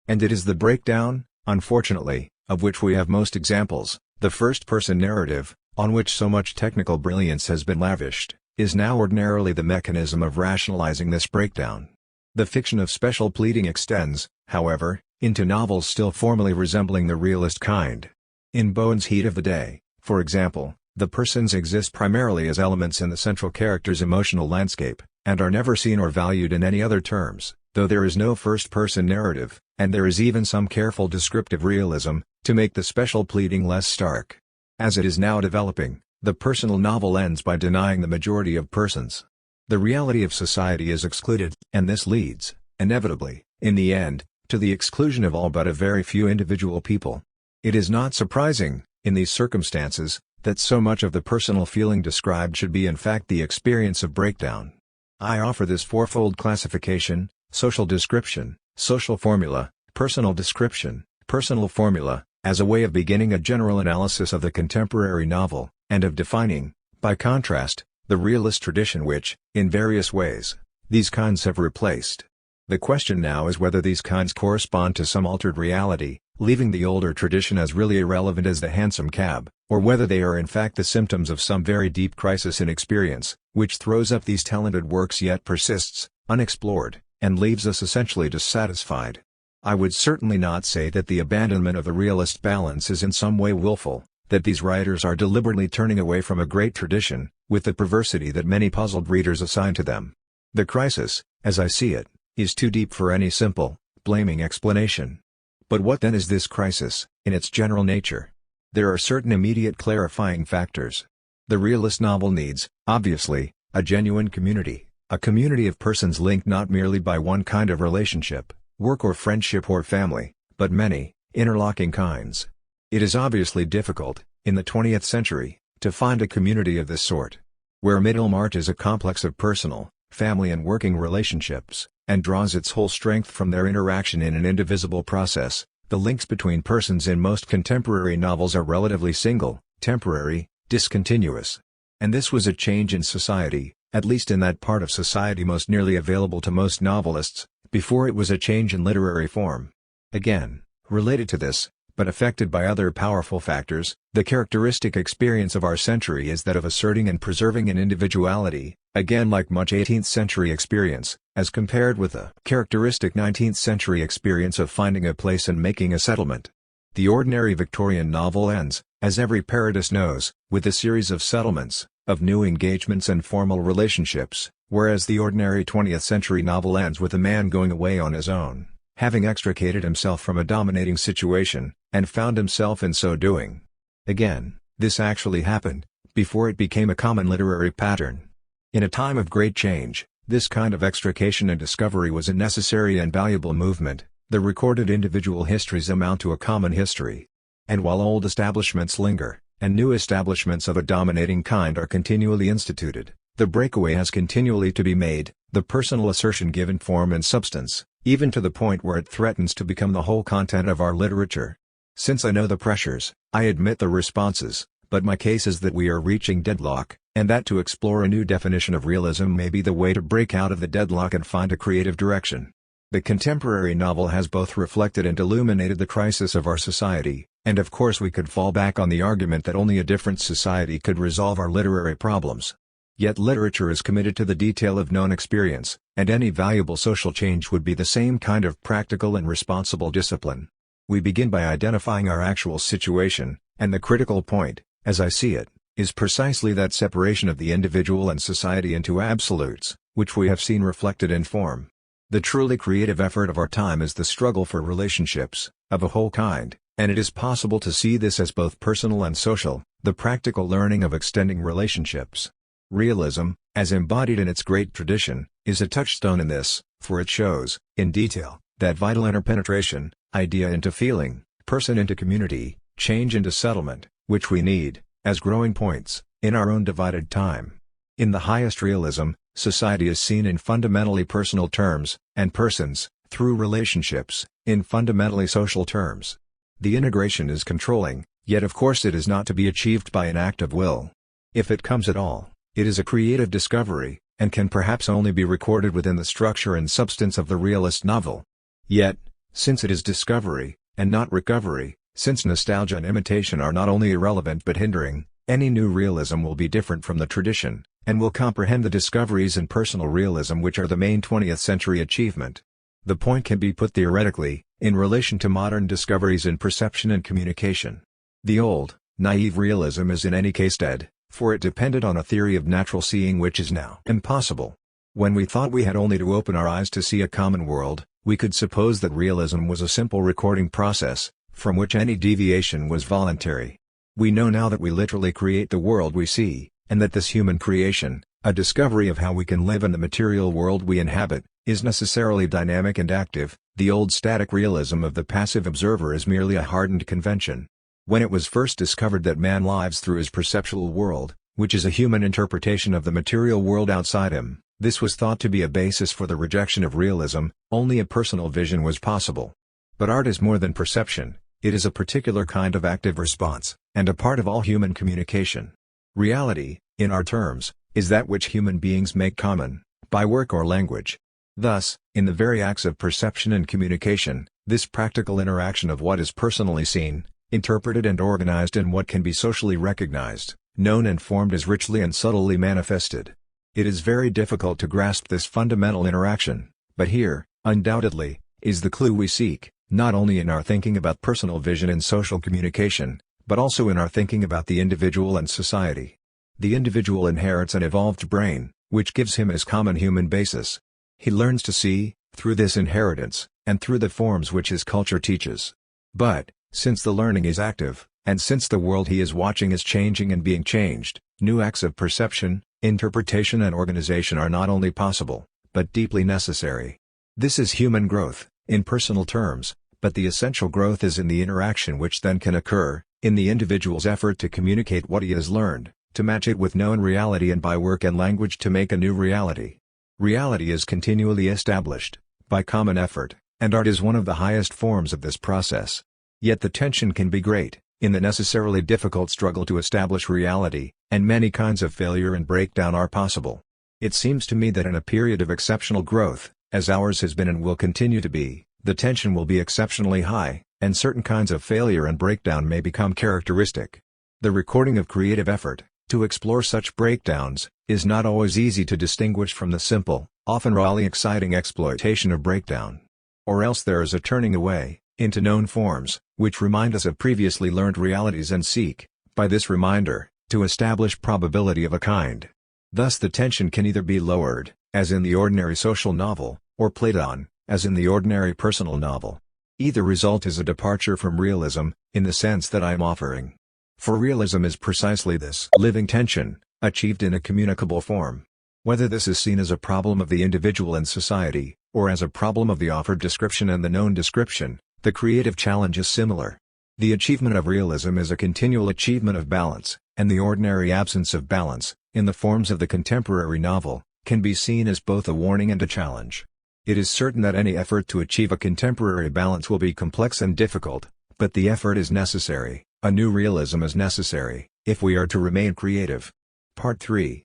And it is the breakdown, unfortunately, of which we have most examples. The first-person narrative, on which so much technical brilliance has been lavished, is now ordinarily the mechanism of rationalizing this breakdown. The fiction of special pleading extends, however, into novels still formally resembling the realist kind. In Bowen's Heat of the Day, for example, the persons exist primarily as elements in the central character's emotional landscape, and are never seen or valued in any other terms, though there is no first-person narrative, and there is even some careful descriptive realism, to make the special pleading less stark. As it is now developing, the personal novel ends by denying the majority of persons. The reality of society is excluded, and this leads, inevitably, in the end, to the exclusion of all but a very few individual people. It is not surprising, in these circumstances, that so much of the personal feeling described should be in fact the experience of breakdown. I offer this fourfold classification: social description, social formula, personal description, personal formula, as a way of beginning a general analysis of the contemporary novel, and of defining, by contrast, the realist tradition which, in various ways, these kinds have replaced. The question now is whether these kinds correspond to some altered reality, leaving the older tradition as really irrelevant as the hansom cab, or whether they are in fact the symptoms of some very deep crisis in experience, which throws up these talented works yet persists, unexplored, and leaves us essentially dissatisfied. I would certainly not say that the abandonment of the realist balance is in some way willful, that these writers are deliberately turning away from a great tradition, with the perversity that many puzzled readers assign to them. The crisis, as I see it, is too deep for any simple, blaming explanation. But what then is this crisis, in its general nature? There are certain immediate clarifying factors. The realist novel needs, obviously, a genuine community, a community of persons linked not merely by one kind of relationship, work or friendship or family, but many, interlocking kinds. It is obviously difficult, in the 20th century, to find a community of this sort. Where Middlemarch is a complex of personal, family and working relationships, and draws its whole strength from their interaction in an indivisible process, the links between persons in most contemporary novels are relatively single, temporary, discontinuous. And this was a change in society, at least in that part of society most nearly available to most novelists, before it was a change in literary form. Again, related to this, but affected by other powerful factors, the characteristic experience of our century is that of asserting and preserving an individuality, again like much 18th century experience, as compared with the characteristic 19th century experience of finding a place and making a settlement. The ordinary Victorian novel ends, as every parodist knows, with a series of settlements, of new engagements and formal relationships, whereas the ordinary 20th century novel ends with a man going away on his own, having extricated himself from a dominating situation, and found himself in so doing. Again, this actually happened, before it became a common literary pattern. In a time of great change, this kind of extrication and discovery was a necessary and valuable movement. The recorded individual histories amount to a common history. And while old establishments linger, and new establishments of a dominating kind are continually instituted, the breakaway has continually to be made, the personal assertion given form and substance, even to the point where it threatens to become the whole content of our literature. Since I know the pressures, I admit the responses, but my case is that we are reaching deadlock, and that to explore a new definition of realism may be the way to break out of the deadlock and find a creative direction. The contemporary novel has both reflected and illuminated the crisis of our society, and of course we could fall back on the argument that only a different society could resolve our literary problems. Yet literature is committed to the detail of known experience, and any valuable social change would be the same kind of practical and responsible discipline. We begin by identifying our actual situation, and the critical point, as I see it, is precisely that separation of the individual and society into absolutes, which we have seen reflected in form. The truly creative effort of our time is the struggle for relationships, of a whole kind, and it is possible to see this as both personal and social, the practical learning of extending relationships. Realism, as embodied in its great tradition, is a touchstone in this, for it shows, in detail, that vital interpenetration, idea into feeling, person into community, change into settlement, which we need, as growing points, in our own divided time. In the highest realism, society is seen in fundamentally personal terms, and persons, through relationships, in fundamentally social terms. The integration is controlling, yet of course it is not to be achieved by an act of will. If it comes at all, it is a creative discovery, and can perhaps only be recorded within the structure and substance of the realist novel. Yet, since it is discovery, and not recovery, since nostalgia and imitation are not only irrelevant but hindering, any new realism will be different from the tradition, and will comprehend the discoveries in personal realism which are the main 20th century achievement. The point can be put theoretically, in relation to modern discoveries in perception and communication. The old, naive realism is in any case dead, for it depended on a theory of natural seeing which is now impossible. When we thought we had only to open our eyes to see a common world, we could suppose that realism was a simple recording process, from which any deviation was voluntary. We know now that we literally create the world we see, and that this human creation, a discovery of how we can live in the material world we inhabit, is necessarily dynamic and active. The old static realism of the passive observer is merely a hardened convention. When it was first discovered that man lives through his perceptual world, which is a human interpretation of the material world outside him, this was thought to be a basis for the rejection of realism. Only a personal vision was possible. But art is more than perception, it is a particular kind of active response, and a part of all human communication. Reality, in our terms, is that which human beings make common, by work or language. Thus, in the very acts of perception and communication, this practical interaction of what is personally seen, interpreted and organized and what can be socially recognized, known and formed is richly and subtly manifested. It is very difficult to grasp this fundamental interaction, but here, undoubtedly, is the clue we seek, not only in our thinking about personal vision and social communication, but also in our thinking about the individual and society. The individual inherits an evolved brain, which gives him his common human basis. He learns to see, through this inheritance, and through the forms which his culture teaches. But, since the learning is active, and since the world he is watching is changing and being changed, new acts of perception, interpretation and organization are not only possible, but deeply necessary. This is human growth, in personal terms, but the essential growth is in the interaction which then can occur, in the individual's effort to communicate what he has learned, to match it with known reality and by work and language to make a new reality. Reality is continually established, by common effort, and art is one of the highest forms of this process. Yet the tension can be great, in the necessarily difficult struggle to establish reality, and many kinds of failure and breakdown are possible. It seems to me that in a period of exceptional growth, as ours has been and will continue to be, the tension will be exceptionally high, and certain kinds of failure and breakdown may become characteristic. The recording of creative effort, to explore such breakdowns, is not always easy to distinguish from the simple, often rawly exciting exploitation of breakdown. Or else there is a turning away, into known forms, which remind us of previously learned realities and seek, by this reminder, to establish probability of a kind. Thus the tension can either be lowered, as in the ordinary social novel, or played on, as in the ordinary personal novel. Either result is a departure from realism, in the sense that I am offering. For realism is precisely this living tension, achieved in a communicable form. Whether this is seen as a problem of the individual and society, or as a problem of the offered description and the known description, the creative challenge is similar. The achievement of realism is a continual achievement of balance, and the ordinary absence of balance, in the forms of the contemporary novel, can be seen as both a warning and a challenge. It is certain that any effort to achieve a contemporary balance will be complex and difficult, but the effort is necessary. A new realism is necessary, if we are to remain creative. Part 3.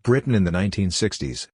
Britain in the 1960s.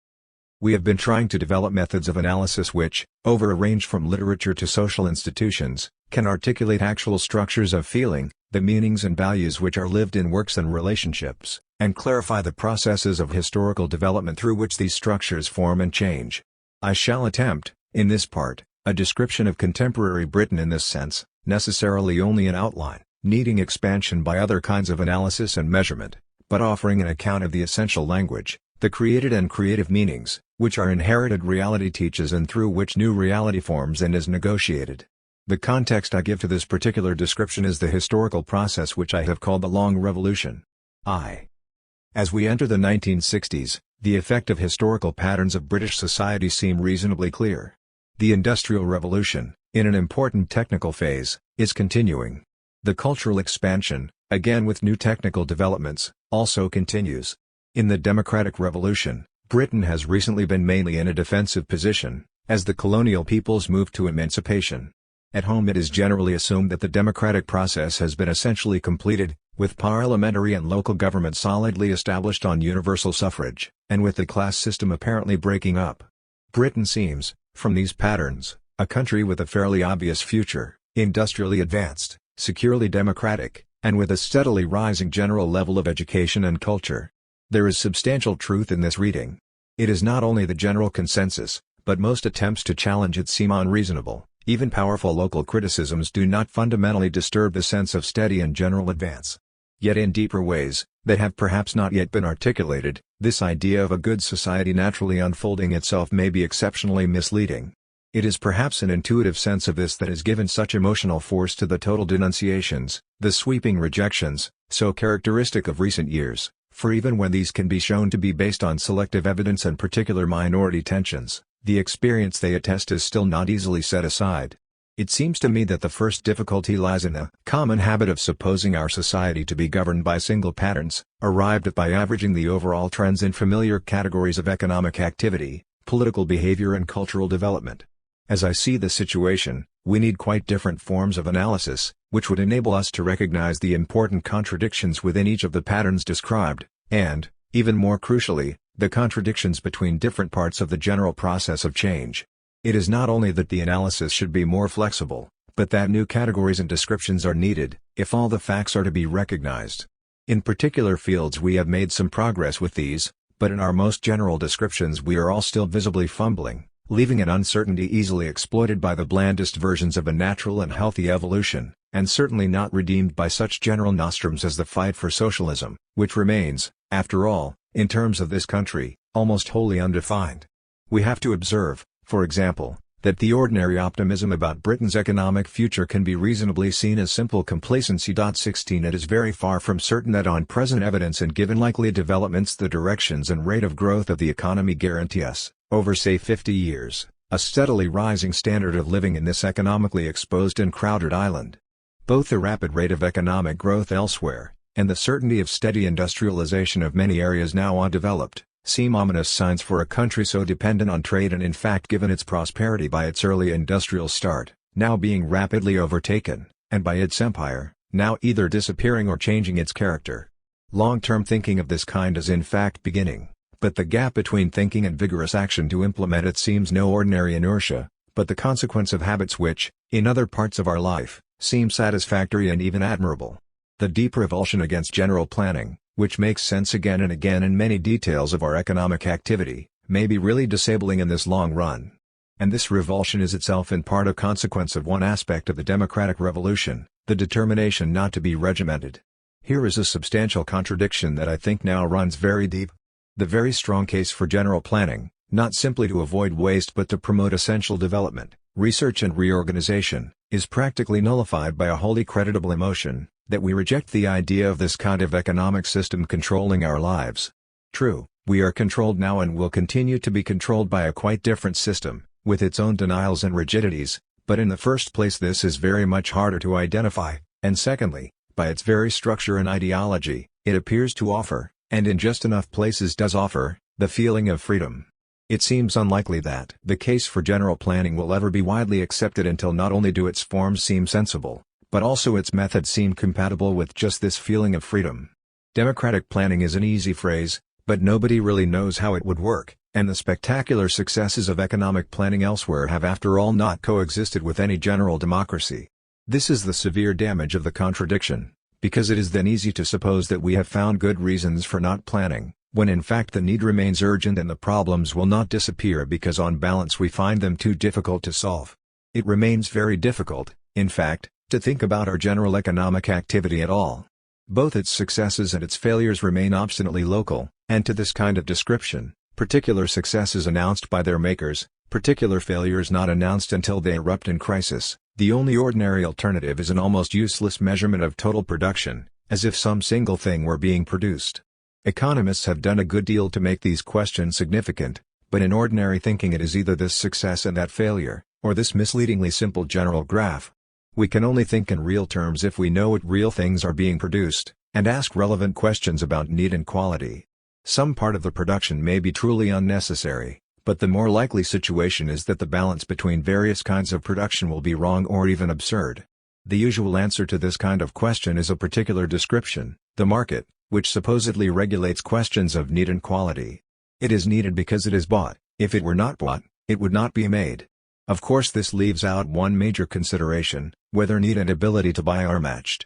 We have been trying to develop methods of analysis which, over a range from literature to social institutions, can articulate actual structures of feeling, the meanings and values which are lived in works and relationships, and clarify the processes of historical development through which these structures form and change. I shall attempt, in this part, a description of contemporary Britain in this sense, necessarily only in outline, needing expansion by other kinds of analysis and measurement, but offering an account of the essential language, the created and creative meanings, which our inherited reality teaches and through which new reality forms and is negotiated. The context I give to this particular description is the historical process which I have called the Long Revolution. As we enter the 1960s, the effect of historical patterns of British society seem reasonably clear. The Industrial Revolution, in an important technical phase, is continuing. The cultural expansion, again with new technical developments, also continues. In the Democratic Revolution, Britain has recently been mainly in a defensive position, as the colonial peoples move to emancipation. At home it is generally assumed that the democratic process has been essentially completed, with parliamentary and local government solidly established on universal suffrage, and with the class system apparently breaking up. Britain seems, from these patterns, a country with a fairly obvious future, industrially advanced, securely democratic, and with a steadily rising general level of education and culture. There is substantial truth in this reading. It is not only the general consensus, but most attempts to challenge it seem unreasonable. Even powerful local criticisms do not fundamentally disturb the sense of steady and general advance. Yet in deeper ways, that have perhaps not yet been articulated, this idea of a good society naturally unfolding itself may be exceptionally misleading. It is perhaps an intuitive sense of this that has given such emotional force to the total denunciations, the sweeping rejections, so characteristic of recent years, for even when these can be shown to be based on selective evidence and particular minority tensions, the experience they attest is still not easily set aside. It seems to me that the first difficulty lies in the common habit of supposing our society to be governed by single patterns, arrived at by averaging the overall trends in familiar categories of economic activity, political behavior and cultural development. As I see the situation, we need quite different forms of analysis, which would enable us to recognize the important contradictions within each of the patterns described, and, even more crucially, the contradictions between different parts of the general process of change. It is not only that the analysis should be more flexible, but that new categories and descriptions are needed, if all the facts are to be recognized. In particular fields we have made some progress with these, but in our most general descriptions we are all still visibly fumbling, leaving an uncertainty easily exploited by the blandest versions of a natural and healthy evolution, and certainly not redeemed by such general nostrums as the fight for socialism, which remains, after all, in terms of this country, almost wholly undefined. We have to observe, for example, that the ordinary optimism about Britain's economic future can be reasonably seen as simple complacency. 16 It is very far from certain that on present evidence and given likely developments the directions and rate of growth of the economy guarantee us, over say 50 years, a steadily rising standard of living in this economically exposed and crowded island. Both the rapid rate of economic growth elsewhere, and the certainty of steady industrialization of many areas now undeveloped, seem ominous signs for a country so dependent on trade and in fact given its prosperity by its early industrial start, now being rapidly overtaken, and by its empire, now either disappearing or changing its character. Long-term thinking of this kind is in fact beginning, but the gap between thinking and vigorous action to implement it seems no ordinary inertia, but the consequence of habits which, in other parts of our life, seem satisfactory and even admirable. The deep revulsion against general planning, which makes sense again and again in many details of our economic activity, may be really disabling in this long run. And this revulsion is itself in part a consequence of one aspect of the democratic revolution, the determination not to be regimented. Here is a substantial contradiction that I think now runs very deep. The very strong case for general planning, not simply to avoid waste but to promote essential development, research and reorganization, is practically nullified by a wholly creditable emotion, that we reject the idea of this kind of economic system controlling our lives. True, we are controlled now and will continue to be controlled by a quite different system, with its own denials and rigidities, but in the first place this is very much harder to identify, and secondly, by its very structure and ideology, it appears to offer, and in just enough places does offer, the feeling of freedom. It seems unlikely that the case for general planning will ever be widely accepted until not only do its forms seem sensible, but also its methods seem compatible with just this feeling of freedom. Democratic planning is an easy phrase, but nobody really knows how it would work, and the spectacular successes of economic planning elsewhere have after all not coexisted with any general democracy. This is the severe damage of the contradiction, because it is then easy to suppose that we have found good reasons for not planning, when in fact the need remains urgent and the problems will not disappear because on balance we find them too difficult to solve. It remains very difficult, in fact, to think about our general economic activity at all. Both its successes and its failures remain obstinately local, and to this kind of description, particular successes announced by their makers, particular failures not announced until they erupt in crisis, the only ordinary alternative is an almost useless measurement of total production, as if some single thing were being produced. Economists have done a good deal to make these questions significant, but in ordinary thinking it is either this success and that failure, or this misleadingly simple general graph. We can only think in real terms if we know what real things are being produced, and ask relevant questions about need and quality. Some part of the production may be truly unnecessary, but the more likely situation is that the balance between various kinds of production will be wrong or even absurd. The usual answer to this kind of question is a particular description, the market, which supposedly regulates questions of need and quality. It is needed because it is bought. If it were not bought, it would not be made. Of course this leaves out one major consideration, whether need and ability to buy are matched.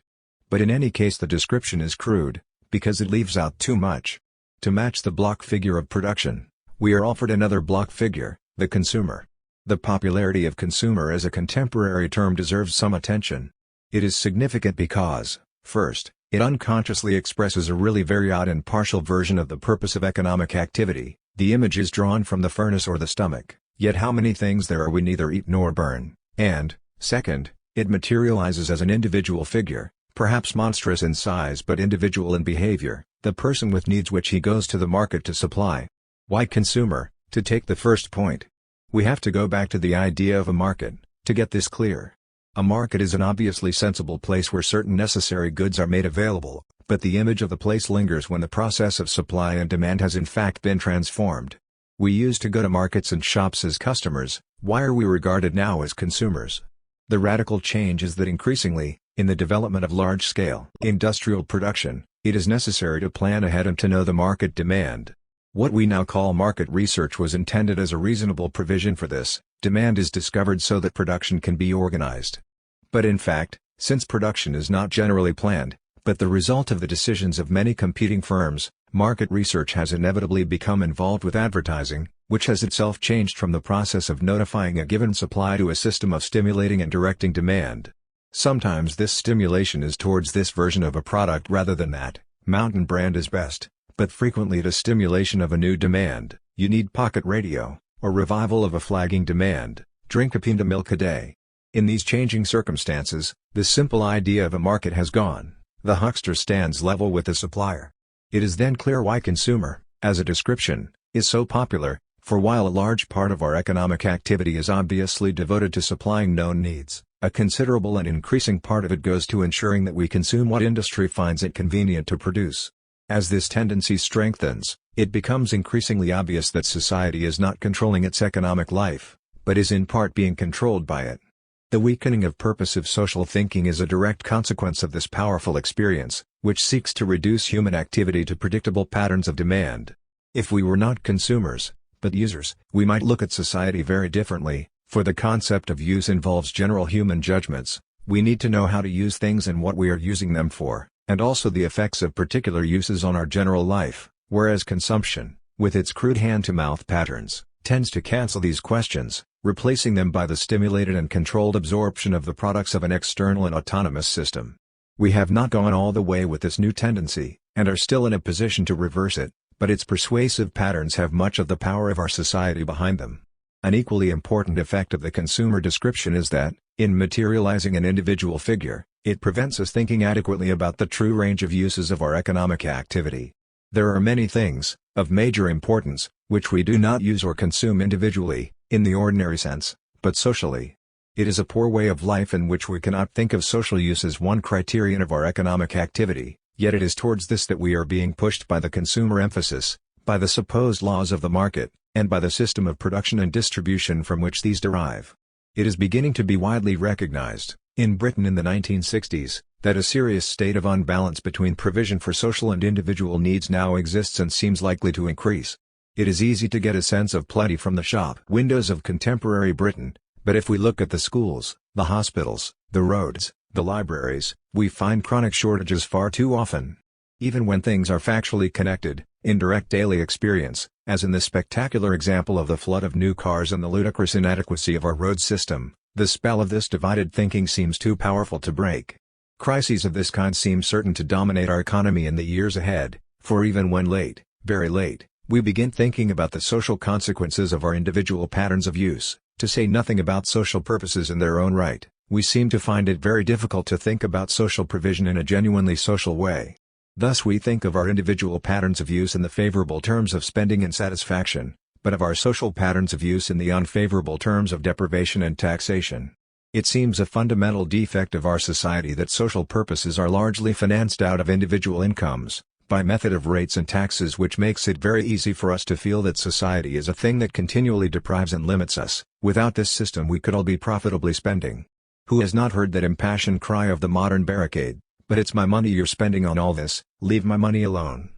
But in any case the description is crude, because it leaves out too much. To match the block figure of production, we are offered another block figure, the consumer. The popularity of consumer as a contemporary term deserves some attention. It is significant because, first, it unconsciously expresses a really very odd and partial version of the purpose of economic activity. The image is drawn from the furnace or the stomach. Yet how many things there are we neither eat nor burn, and, second, it materializes as an individual figure, perhaps monstrous in size but individual in behavior, the person with needs which he goes to the market to supply. Why consumer? To take the first point, we have to go back to the idea of a market, to get this clear. A market is an obviously sensible place where certain necessary goods are made available, but the image of the place lingers when the process of supply and demand has in fact been transformed. We used to go to markets and shops as customers. Why are we regarded now as consumers? The radical change is that increasingly, in the development of large-scale industrial production, it is necessary to plan ahead and to know the market demand. What we now call market research was intended as a reasonable provision for this. Demand is discovered so that production can be organized. But in fact, since production is not generally planned, but the result of the decisions of many competing firms, market research has inevitably become involved with advertising, which has itself changed from the process of notifying a given supply to a system of stimulating and directing demand. Sometimes this stimulation is towards this version of a product rather than that. Mountain brand is best, but frequently it is stimulation of a new demand. You need pocket radio, or revival of a flagging demand. Drink a pint of milk a day. In these changing circumstances, the simple idea of a market has gone. The huckster stands level with the supplier. It is then clear why consumer, as a description, is so popular, for while a large part of our economic activity is obviously devoted to supplying known needs, a considerable and increasing part of it goes to ensuring that we consume what industry finds it convenient to produce. As this tendency strengthens, it becomes increasingly obvious that society is not controlling its economic life, but is in part being controlled by it. The weakening of purposive social thinking is a direct consequence of this powerful experience, which seeks to reduce human activity to predictable patterns of demand. If we were not consumers, but users, we might look at society very differently, for the concept of use involves general human judgments. We need to know how to use things and what we are using them for, and also the effects of particular uses on our general life, whereas consumption, with its crude hand-to-mouth patterns, tends to cancel these questions, replacing them by the stimulated and controlled absorption of the products of an external and autonomous system. We have not gone all the way with this new tendency, and are still in a position to reverse it, but its persuasive patterns have much of the power of our society behind them. An equally important effect of the consumer description is that, in materializing an individual figure, it prevents us thinking adequately about the true range of uses of our economic activity. There are many things, of major importance, which we do not use or consume individually, in the ordinary sense, but socially. It is a poor way of life in which we cannot think of social use as one criterion of our economic activity, yet it is towards this that we are being pushed by the consumer emphasis, by the supposed laws of the market, and by the system of production and distribution from which these derive. It is beginning to be widely recognized, in Britain in the 1960s, that a serious state of unbalance between provision for social and individual needs now exists and seems likely to increase. It is easy to get a sense of plenty from the shop windows of contemporary Britain, but if we look at the schools, the hospitals, the roads, the libraries, we find chronic shortages far too often. Even when things are factually connected, in direct daily experience, as in the spectacular example of the flood of new cars and the ludicrous inadequacy of our road system, the spell of this divided thinking seems too powerful to break. Crises of this kind seem certain to dominate our economy in the years ahead, for even when late, very late, we begin thinking about the social consequences of our individual patterns of use, to say nothing about social purposes in their own right. We seem to find it very difficult to think about social provision in a genuinely social way. Thus we think of our individual patterns of use in the favorable terms of spending and satisfaction, but of our social patterns of use in the unfavorable terms of deprivation and taxation. It seems a fundamental defect of our society that social purposes are largely financed out of individual incomes, by method of rates and taxes, which makes it very easy for us to feel that society is a thing that continually deprives and limits us. Without this system we could all be profitably spending. Who has not heard that impassioned cry of the modern barricade, "But it's my money you're spending on all this, leave my money alone."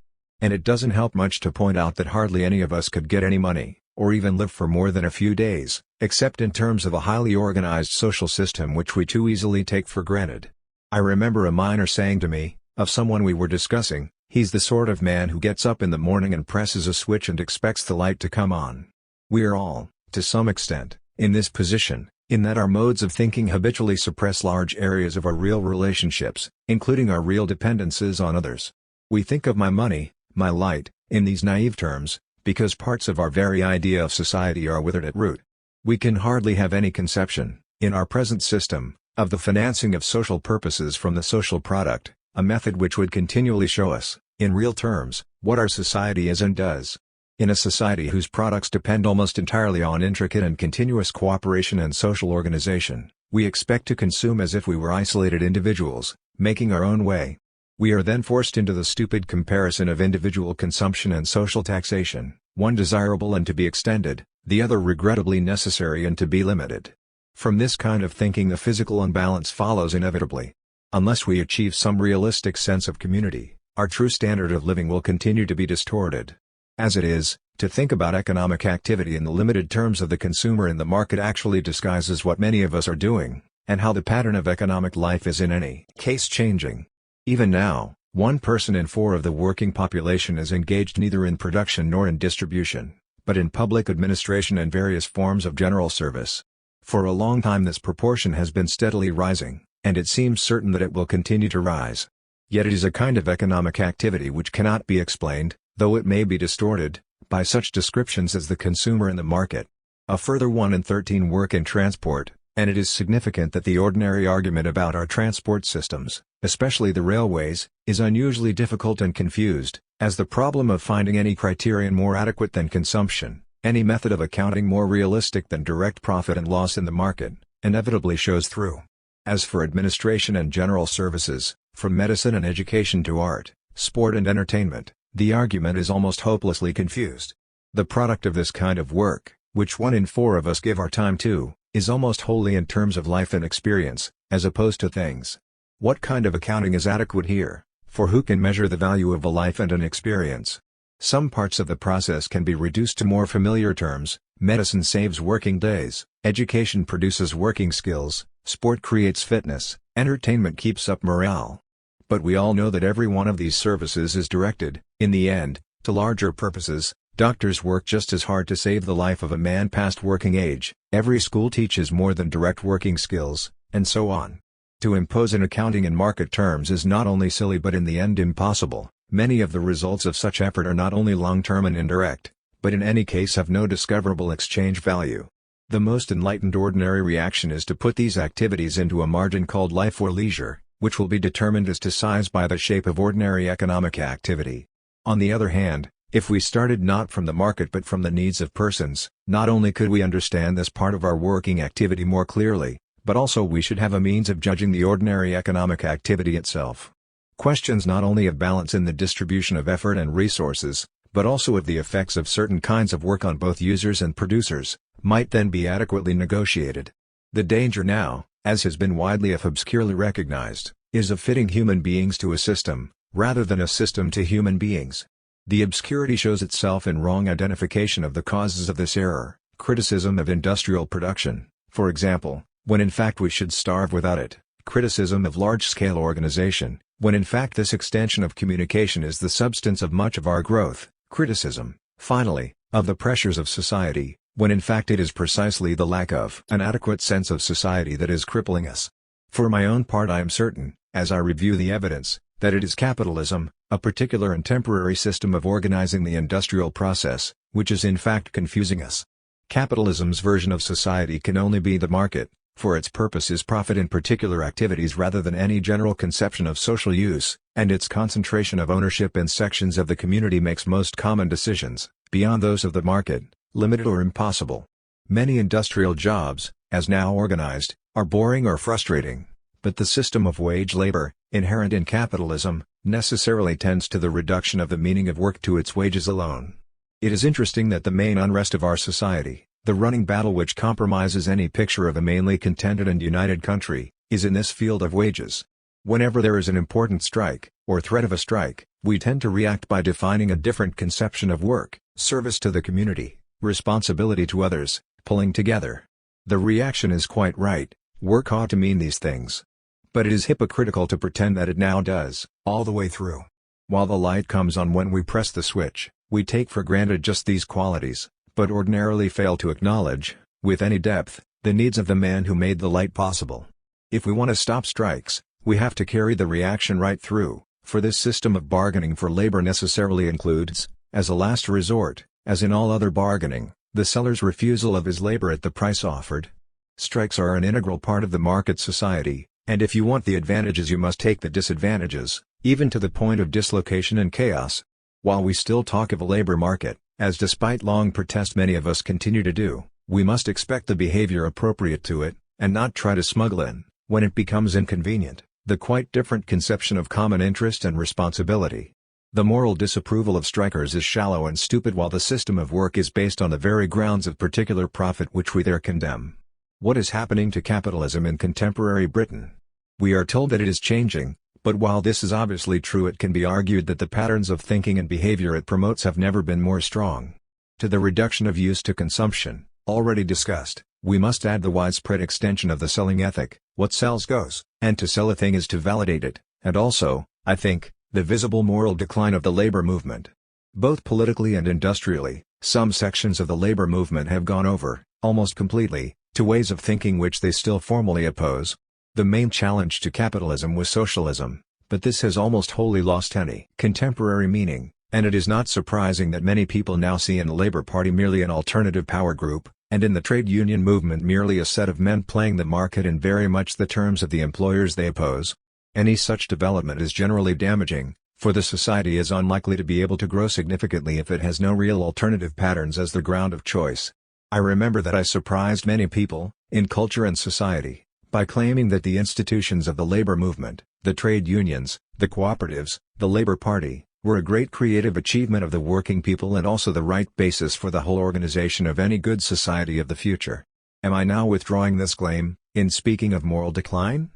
And it doesn't help much to point out that hardly any of us could get any money, or even live for more than a few days, except in terms of a highly organized social system which we too easily take for granted. I remember a miner saying to me, of someone we were discussing, "He's the sort of man who gets up in the morning and presses a switch and expects the light to come on." We are all, to some extent, in this position, in that our modes of thinking habitually suppress large areas of our real relationships, including our real dependences on others. We think of my money, my light, in these naive terms, because parts of our very idea of society are withered at root. We can hardly have any conception, in our present system, of the financing of social purposes from the social product, a method which would continually show us, in real terms, what our society is and does. In a society whose products depend almost entirely on intricate and continuous cooperation and social organization, We expect to consume as if we were isolated individuals, making our own way. We are then forced into the stupid comparison of individual consumption and social taxation, one desirable and to be extended, the other regrettably necessary and to be limited. From this kind of thinking the physical imbalance follows inevitably. Unless we achieve some realistic sense of community, our true standard of living will continue to be distorted. As it is, to think about economic activity in the limited terms of the consumer and the market actually disguises what many of us are doing, and how the pattern of economic life is in any case changing. Even now, 1 person in 4 of the working population is engaged neither in production nor in distribution, but in public administration and various forms of general service. For a long time this proportion has been steadily rising, and it seems certain that it will continue to rise. Yet it is a kind of economic activity which cannot be explained, though it may be distorted, by such descriptions as the consumer and the market. A further 1 in 13 work in transport, and it is significant that the ordinary argument about our transport systems, especially the railways, is unusually difficult and confused, as the problem of finding any criterion more adequate than consumption, any method of accounting more realistic than direct profit and loss in the market, inevitably shows through. As for administration and general services, from medicine and education to art, sport and entertainment, the argument is almost hopelessly confused. The product of this kind of work, which 1 in 4 of us give our time to, is almost wholly in terms of life and experience, as opposed to things. What kind of accounting is adequate here, for who can measure the value of a life and an experience? Some parts of the process can be reduced to more familiar terms: medicine saves working days, education produces working skills, sport creates fitness, entertainment keeps up morale. But we all know that every one of these services is directed, in the end, to larger purposes. Doctors work just as hard to save the life of a man past working age, every school teaches more than direct working skills, and so on. To impose an accounting in market terms is not only silly but in the end impossible. Many of the results of such effort are not only long-term and indirect, but in any case have no discoverable exchange value. The most enlightened ordinary reaction is to put these activities into a margin called life or leisure, which will be determined as to size by the shape of ordinary economic activity. On the other hand, if we started not from the market but from the needs of persons, not only could we understand this part of our working activity more clearly, but also we should have a means of judging the ordinary economic activity itself. Questions not only of balance in the distribution of effort and resources, but also of the effects of certain kinds of work on both users and producers, might then be adequately negotiated. The danger now, as has been widely if obscurely recognized, is of fitting human beings to a system, rather than a system to human beings. The obscurity shows itself in wrong identification of the causes of this error, criticism of industrial production, for example, when in fact we should starve without it, criticism of large-scale organization, when in fact this extension of communication is the substance of much of our growth, criticism, finally, of the pressures of society, when in fact it is precisely the lack of an adequate sense of society that is crippling us. For my own part I am certain, as I review the evidence, that it is capitalism, a particular and temporary system of organizing the industrial process, which is in fact confusing us. Capitalism's version of society can only be the market, for its purpose is profit in particular activities rather than any general conception of social use, and its concentration of ownership in sections of the community makes most common decisions, beyond those of the market, limited or impossible. Many industrial jobs, as now organized, are boring or frustrating, but the system of wage labor, inherent in capitalism, necessarily tends to the reduction of the meaning of work to its wages alone. It is interesting that the main unrest of our society, the running battle which compromises any picture of a mainly contented and united country, is in this field of wages. Whenever there is an important strike, or threat of a strike, we tend to react by defining a different conception of work, service to the community, responsibility to others, pulling together. The reaction is quite right, work ought to mean these things. But it is hypocritical to pretend that it now does, all the way through. While the light comes on when we press the switch, we take for granted just these qualities, but ordinarily fail to acknowledge, with any depth, the needs of the man who made the light possible. If we want to stop strikes, we have to carry the reaction right through, for this system of bargaining for labor necessarily includes, as a last resort, as in all other bargaining, the seller's refusal of his labor at the price offered. Strikes are an integral part of the market society, and if you want the advantages you must take the disadvantages, even to the point of dislocation and chaos. While we still talk of a labor market, as despite long protest many of us continue to do, we must expect the behavior appropriate to it, and not try to smuggle in, when it becomes inconvenient, the quite different conception of common interest and responsibility. The moral disapproval of strikers is shallow and stupid, while the system of work is based on the very grounds of particular profit which we there condemn. What is happening to capitalism in contemporary Britain? We are told that it is changing, but while this is obviously true, it can be argued that the patterns of thinking and behavior it promotes have never been more strong. To the reduction of use to consumption, already discussed, we must add the widespread extension of the selling ethic. What sells goes, and to sell a thing is to validate it, and also, I think, the visible moral decline of the labor movement. Both politically and industrially, some sections of the labor movement have gone over, almost completely, to ways of thinking which they still formally oppose. The main challenge to capitalism was socialism, but this has almost wholly lost any contemporary meaning, and it is not surprising that many people now see in the Labour Party merely an alternative power group, and in the trade union movement merely a set of men playing the market in very much the terms of the employers they oppose. Any such development is generally damaging, for the society is unlikely to be able to grow significantly if it has no real alternative patterns as the ground of choice. I remember that I surprised many people, in culture and society, by claiming that the institutions of the labor movement, the trade unions, the cooperatives, the Labour Party, were a great creative achievement of the working people and also the right basis for the whole organization of any good society of the future. Am I now withdrawing this claim, in speaking of moral decline?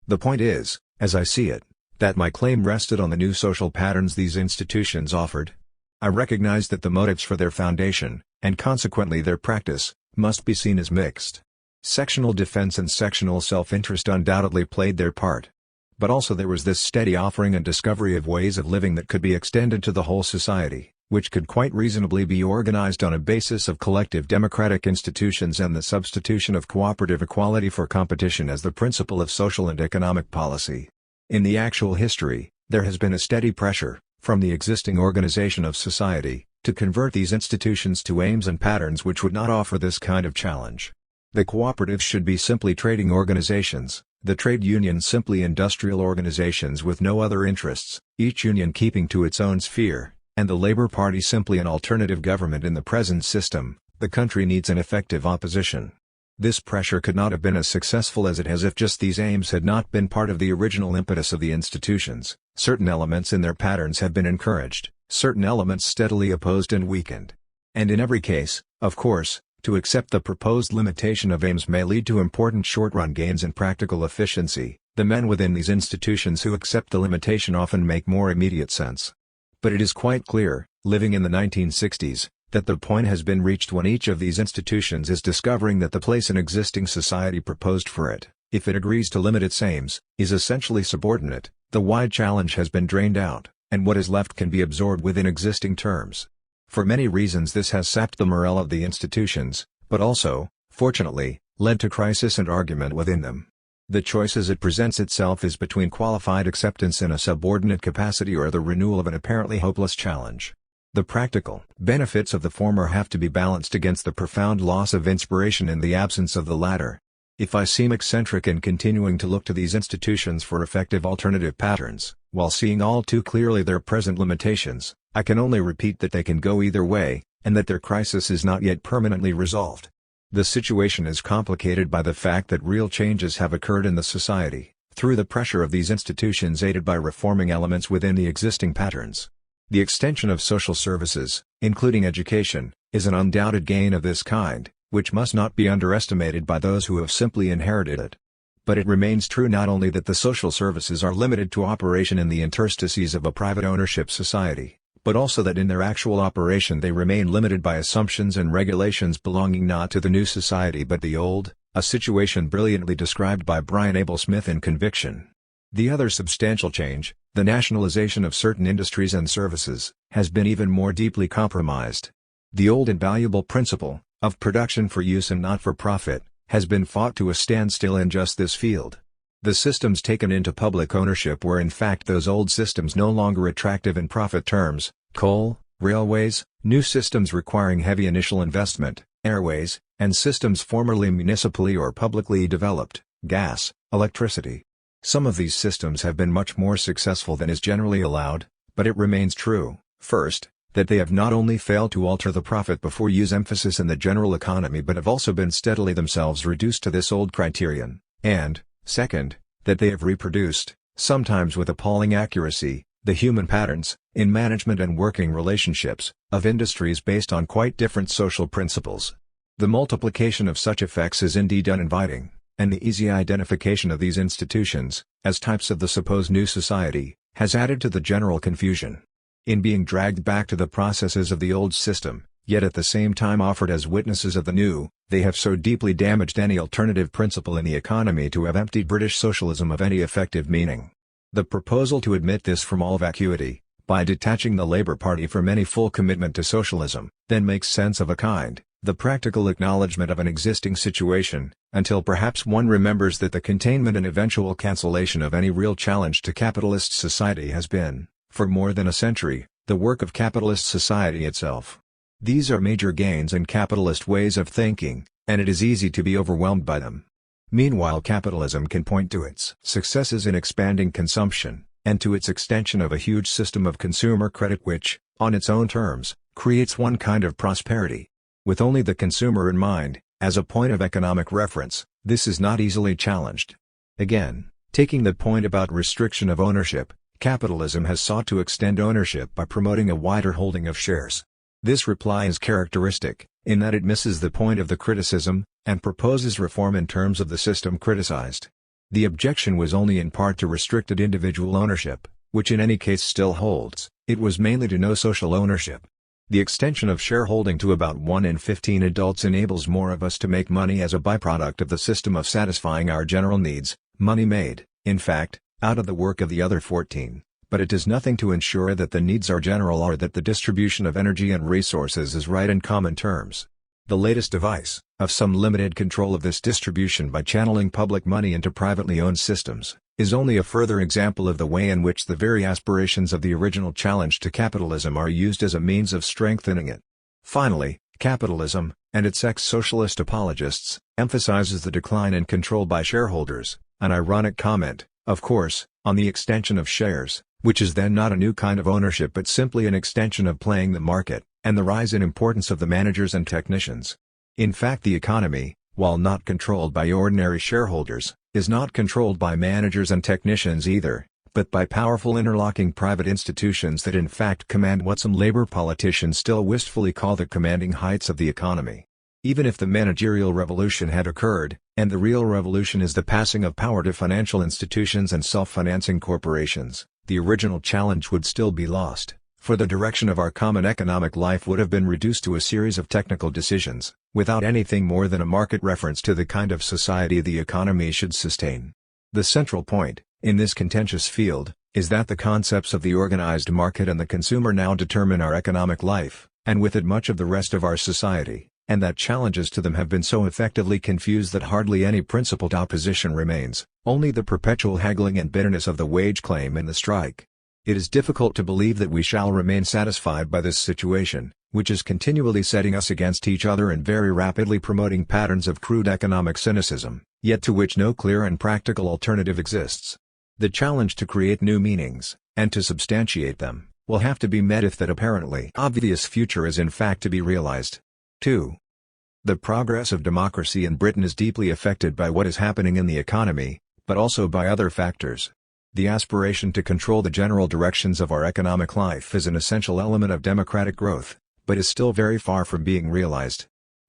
The point is, as I see it, that my claim rested on the new social patterns these institutions offered. I recognize that the motives for their foundation, and consequently their practice, must be seen as mixed. Sectional defense and sectional self-interest undoubtedly played their part. But also there was this steady offering and discovery of ways of living that could be extended to the whole society, which could quite reasonably be organized on a basis of collective democratic institutions and the substitution of cooperative equality for competition as the principle of social and economic policy. In the actual history, there has been a steady pressure, from the existing organization of society, to convert these institutions to aims and patterns which would not offer this kind of challenge. The cooperatives should be simply trading organizations, the trade unions simply industrial organizations with no other interests, each union keeping to its own sphere, and the Labour Party simply an alternative government in the present system. The country needs an effective opposition. This pressure could not have been as successful as it has if just these aims had not been part of the original impetus of the institutions. Certain elements in their patterns have been encouraged, certain elements steadily opposed and weakened. And in every case, of course, to accept the proposed limitation of aims may lead to important short-run gains in practical efficiency. The men within these institutions who accept the limitation often make more immediate sense. But it is quite clear, living in the 1960s, that the point has been reached when each of these institutions is discovering that the place in existing society proposed for it, if it agrees to limit its aims, is essentially subordinate. The wide challenge has been drained out, and what is left can be absorbed within existing terms. For many reasons this has sapped the morale of the institutions, but also, fortunately, led to crisis and argument within them. The choice as it presents itself is between qualified acceptance in a subordinate capacity or the renewal of an apparently hopeless challenge. The practical benefits of the former have to be balanced against the profound loss of inspiration in the absence of the latter. If I seem eccentric in continuing to look to these institutions for effective alternative patterns, while seeing all too clearly their present limitations, I can only repeat that they can go either way, and that their crisis is not yet permanently resolved. The situation is complicated by the fact that real changes have occurred in the society, through the pressure of these institutions aided by reforming elements within the existing patterns. The extension of social services, including education, is an undoubted gain of this kind, which must not be underestimated by those who have simply inherited it. But it remains true not only that the social services are limited to operation in the interstices of a private ownership society, but also that in their actual operation they remain limited by assumptions and regulations belonging not to the new society but the old, a situation brilliantly described by Brian Abel Smith in Conviction. The other substantial change, the nationalization of certain industries and services, has been even more deeply compromised. The old invaluable principle, of production for use and not for profit, has been fought to a standstill in just this field. The systems taken into public ownership were in fact those old systems no longer attractive in profit terms: coal, railways, new systems requiring heavy initial investment, airways, and systems formerly municipally or publicly developed, gas, electricity. Some of these systems have been much more successful than is generally allowed, but it remains true, first, that they have not only failed to alter the profit before use emphasis in the general economy but have also been steadily themselves reduced to this old criterion, and, second, that they have reproduced, sometimes with appalling accuracy, the human patterns, in management and working relationships, of industries based on quite different social principles. The multiplication of such effects is indeed uninviting, and the easy identification of these institutions, as types of the supposed new society, has added to the general confusion. In being dragged back to the processes of the old system, yet at the same time offered as witnesses of the new, they have so deeply damaged any alternative principle in the economy to have emptied British socialism of any effective meaning. The proposal to admit this from all vacuity, by detaching the Labour Party from any full commitment to socialism, then makes sense of a kind, the practical acknowledgement of an existing situation, until perhaps one remembers that the containment and eventual cancellation of any real challenge to capitalist society has been, for more than a century, the work of capitalist society itself. These are major gains in capitalist ways of thinking, and it is easy to be overwhelmed by them. Meanwhile, capitalism can point to its successes in expanding consumption, and to its extension of a huge system of consumer credit which, on its own terms, creates one kind of prosperity. With only the consumer in mind, as a point of economic reference, this is not easily challenged. Again, taking the point about restriction of ownership, capitalism has sought to extend ownership by promoting a wider holding of shares. This reply is characteristic, in that it misses the point of the criticism, and proposes reform in terms of the system criticized. The objection was only in part to restricted individual ownership, which in any case still holds, it was mainly to no social ownership. The extension of shareholding to about 1 in 15 adults enables more of us to make money as a byproduct of the system of satisfying our general needs, money made, in fact, out of the work of the other 14, but it does nothing to ensure that the needs are general or that the distribution of energy and resources is right in common terms. The latest device, of some limited control of this distribution by channeling public money into privately owned systems, is only a further example of the way in which the very aspirations of the original challenge to capitalism are used as a means of strengthening it. Finally, capitalism, and its ex-socialist apologists, emphasizes the decline in control by shareholders, an ironic comment, of course, on the extension of shares, which is then not a new kind of ownership but simply an extension of playing the market, and the rise in importance of the managers and technicians. In fact, the economy, while not controlled by ordinary shareholders, is not controlled by managers and technicians either, but by powerful interlocking private institutions that in fact command what some labor politicians still wistfully call the commanding heights of the economy. Even if the managerial revolution had occurred, and the real revolution is the passing of power to financial institutions and self-financing corporations, the original challenge would still be lost, for the direction of our common economic life would have been reduced to a series of technical decisions, without anything more than a market reference to the kind of society the economy should sustain. The central point, in this contentious field, is that the concepts of the organized market and the consumer now determine our economic life, and with it much of the rest of our society, and that challenges to them have been so effectively confused that hardly any principled opposition remains, only the perpetual haggling and bitterness of the wage claim and the strike. It is difficult to believe that we shall remain satisfied by this situation, which is continually setting us against each other and very rapidly promoting patterns of crude economic cynicism, yet to which no clear and practical alternative exists. The challenge to create new meanings, and to substantiate them, will have to be met if that apparently obvious future is in fact to be realized. 2. The progress of democracy in Britain is deeply affected by what is happening in the economy, but also by other factors. The aspiration to control the general directions of our economic life is an essential element of democratic growth, but is still very far from being realized.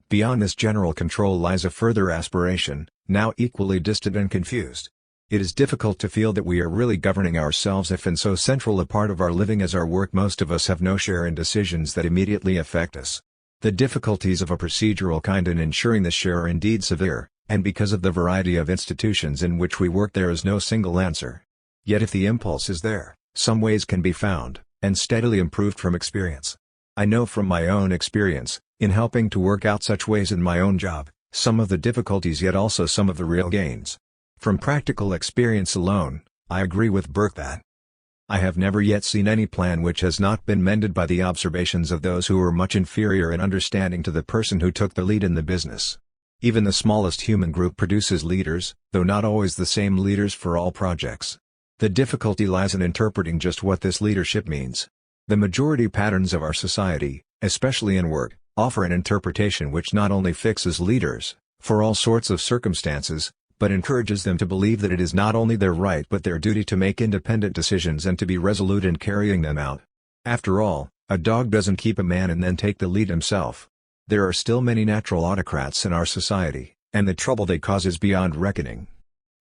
Beyond this general control lies a further aspiration, now equally distant and confused. It is difficult to feel that we are really governing ourselves if in so central a part of our living as our work most of us have no share in decisions that immediately affect us. The difficulties of a procedural kind in ensuring this share are indeed severe, and because of the variety of institutions in which we work there is no single answer. Yet if the impulse is there, some ways can be found, and steadily improved from experience. I know from my own experience, in helping to work out such ways in my own job, some of the difficulties yet also some of the real gains. From practical experience alone, I agree with Burke that I have never yet seen any plan which has not been mended by the observations of those who were much inferior in understanding to the person who took the lead in the business. Even the smallest human group produces leaders, though not always the same leaders for all projects. The difficulty lies in interpreting just what this leadership means. The majority patterns of our society, especially in work, offer an interpretation which not only fixes leaders, for all sorts of circumstances, but encourages them to believe that it is not only their right but their duty to make independent decisions and to be resolute in carrying them out. After all, a dog doesn't keep a man and then take the lead himself. There are still many natural autocrats in our society, and the trouble they cause is beyond reckoning.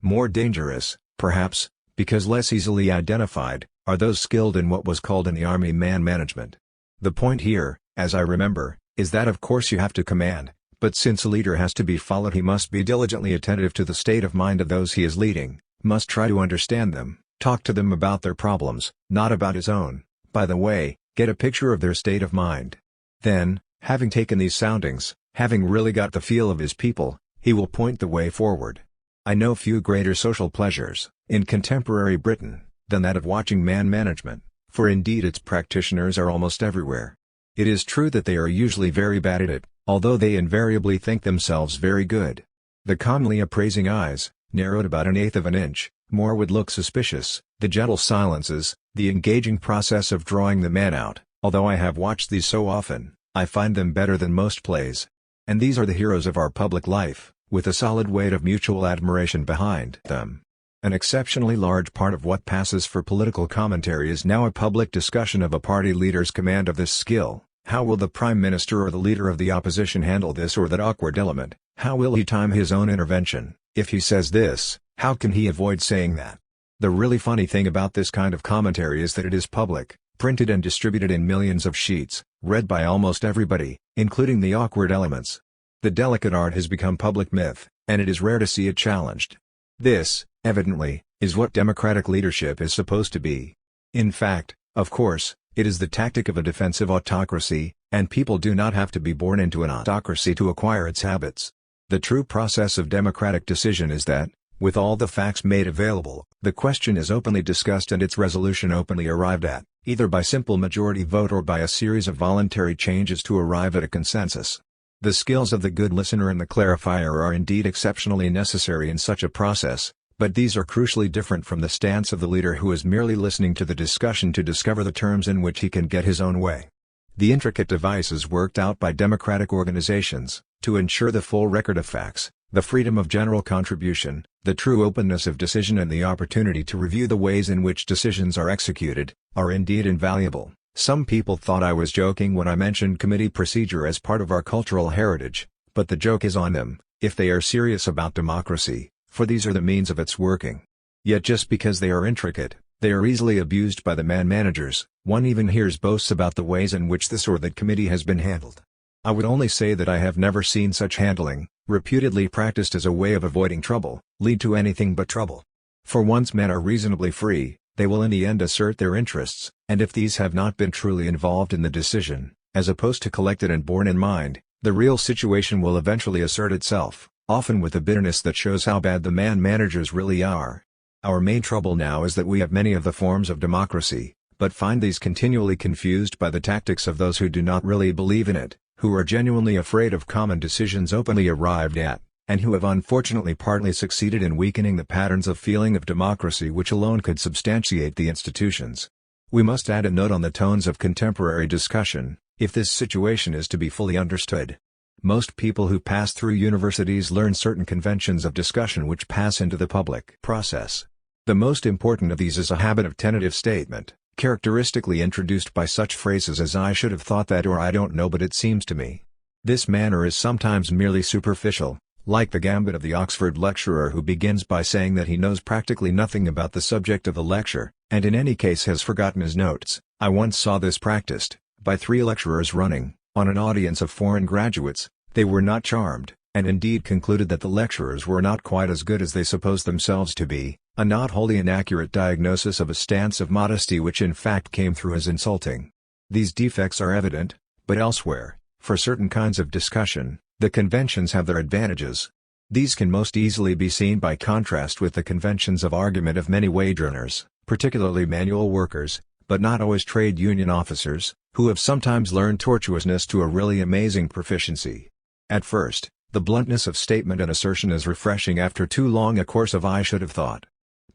More dangerous, perhaps, because less easily identified, are those skilled in what was called in the army man management. The point here, as I remember, is that of course you have to command, but since a leader has to be followed he must be diligently attentive to the state of mind of those he is leading, must try to understand them, talk to them about their problems, not about his own, by the way, get a picture of their state of mind. Then, having taken these soundings, having really got the feel of his people, he will point the way forward. I know few greater social pleasures, in contemporary Britain, than that of watching man management, for indeed its practitioners are almost everywhere. It is true that they are usually very bad at it, although they invariably think themselves very good. The calmly appraising eyes, narrowed about 1/8 of an inch, more would look suspicious, the gentle silences, the engaging process of drawing the man out, although I have watched these so often, I find them better than most plays. And these are the heroes of our public life, with a solid weight of mutual admiration behind them. An exceptionally large part of what passes for political commentary is now a public discussion of a party leader's command of this skill. How will the Prime Minister or the leader of the opposition handle this or that awkward element? How will he time his own intervention? If he says this, how can he avoid saying that? The really funny thing about this kind of commentary is that it is public, printed and distributed in millions of sheets, read by almost everybody, including the awkward elements. The delicate art has become public myth, and it is rare to see it challenged. This, evidently, is what democratic leadership is supposed to be. In fact, of course, it is the tactic of a defensive autocracy, and people do not have to be born into an autocracy to acquire its habits. The true process of democratic decision is that, with all the facts made available, the question is openly discussed and its resolution openly arrived at, either by simple majority vote or by a series of voluntary changes to arrive at a consensus. The skills of the good listener and the clarifier are indeed exceptionally necessary in such a process, but these are crucially different from the stance of the leader who is merely listening to the discussion to discover the terms in which he can get his own way. The intricate devices worked out by democratic organizations, to ensure the full record of facts, the freedom of general contribution, the true openness of decision and the opportunity to review the ways in which decisions are executed, are indeed invaluable. Some people thought I was joking when I mentioned committee procedure as part of our cultural heritage, but the joke is on them, if they are serious about democracy, for these are the means of its working. Yet just because they are intricate, they are easily abused by the man-managers. One even hears boasts about the ways in which this or that committee has been handled. I would only say that I have never seen such handling, reputedly practiced as a way of avoiding trouble, lead to anything but trouble. For once men are reasonably free, they will in the end assert their interests, and if these have not been truly involved in the decision, as opposed to collected and borne in mind, the real situation will eventually assert itself, often with a bitterness that shows how bad the man-managers really are. Our main trouble now is that we have many of the forms of democracy, but find these continually confused by the tactics of those who do not really believe in it, who are genuinely afraid of common decisions openly arrived at, and who have unfortunately partly succeeded in weakening the patterns of feeling of democracy which alone could substantiate the institutions. We must add a note on the tones of contemporary discussion, if this situation is to be fully understood. Most people who pass through universities learn certain conventions of discussion which pass into the public process. The most important of these is a habit of tentative statement, characteristically introduced by such phrases as "I should have thought that" or "I don't know but it seems to me." This manner is sometimes merely superficial, like the gambit of the Oxford lecturer who begins by saying that he knows practically nothing about the subject of the lecture, and in any case has forgotten his notes. I once saw this practiced, by 3 lecturers running, on an audience of foreign graduates. They were not charmed, and indeed concluded that the lecturers were not quite as good as they supposed themselves to be, a not wholly inaccurate diagnosis of a stance of modesty which in fact came through as insulting. These defects are evident, but elsewhere, for certain kinds of discussion, the conventions have their advantages. These can most easily be seen by contrast with the conventions of argument of many wage earners, particularly manual workers, but not always trade union officers, who have sometimes learned tortuousness to a really amazing proficiency. At first, the bluntness of statement and assertion is refreshing after too long a course of "I should have thought."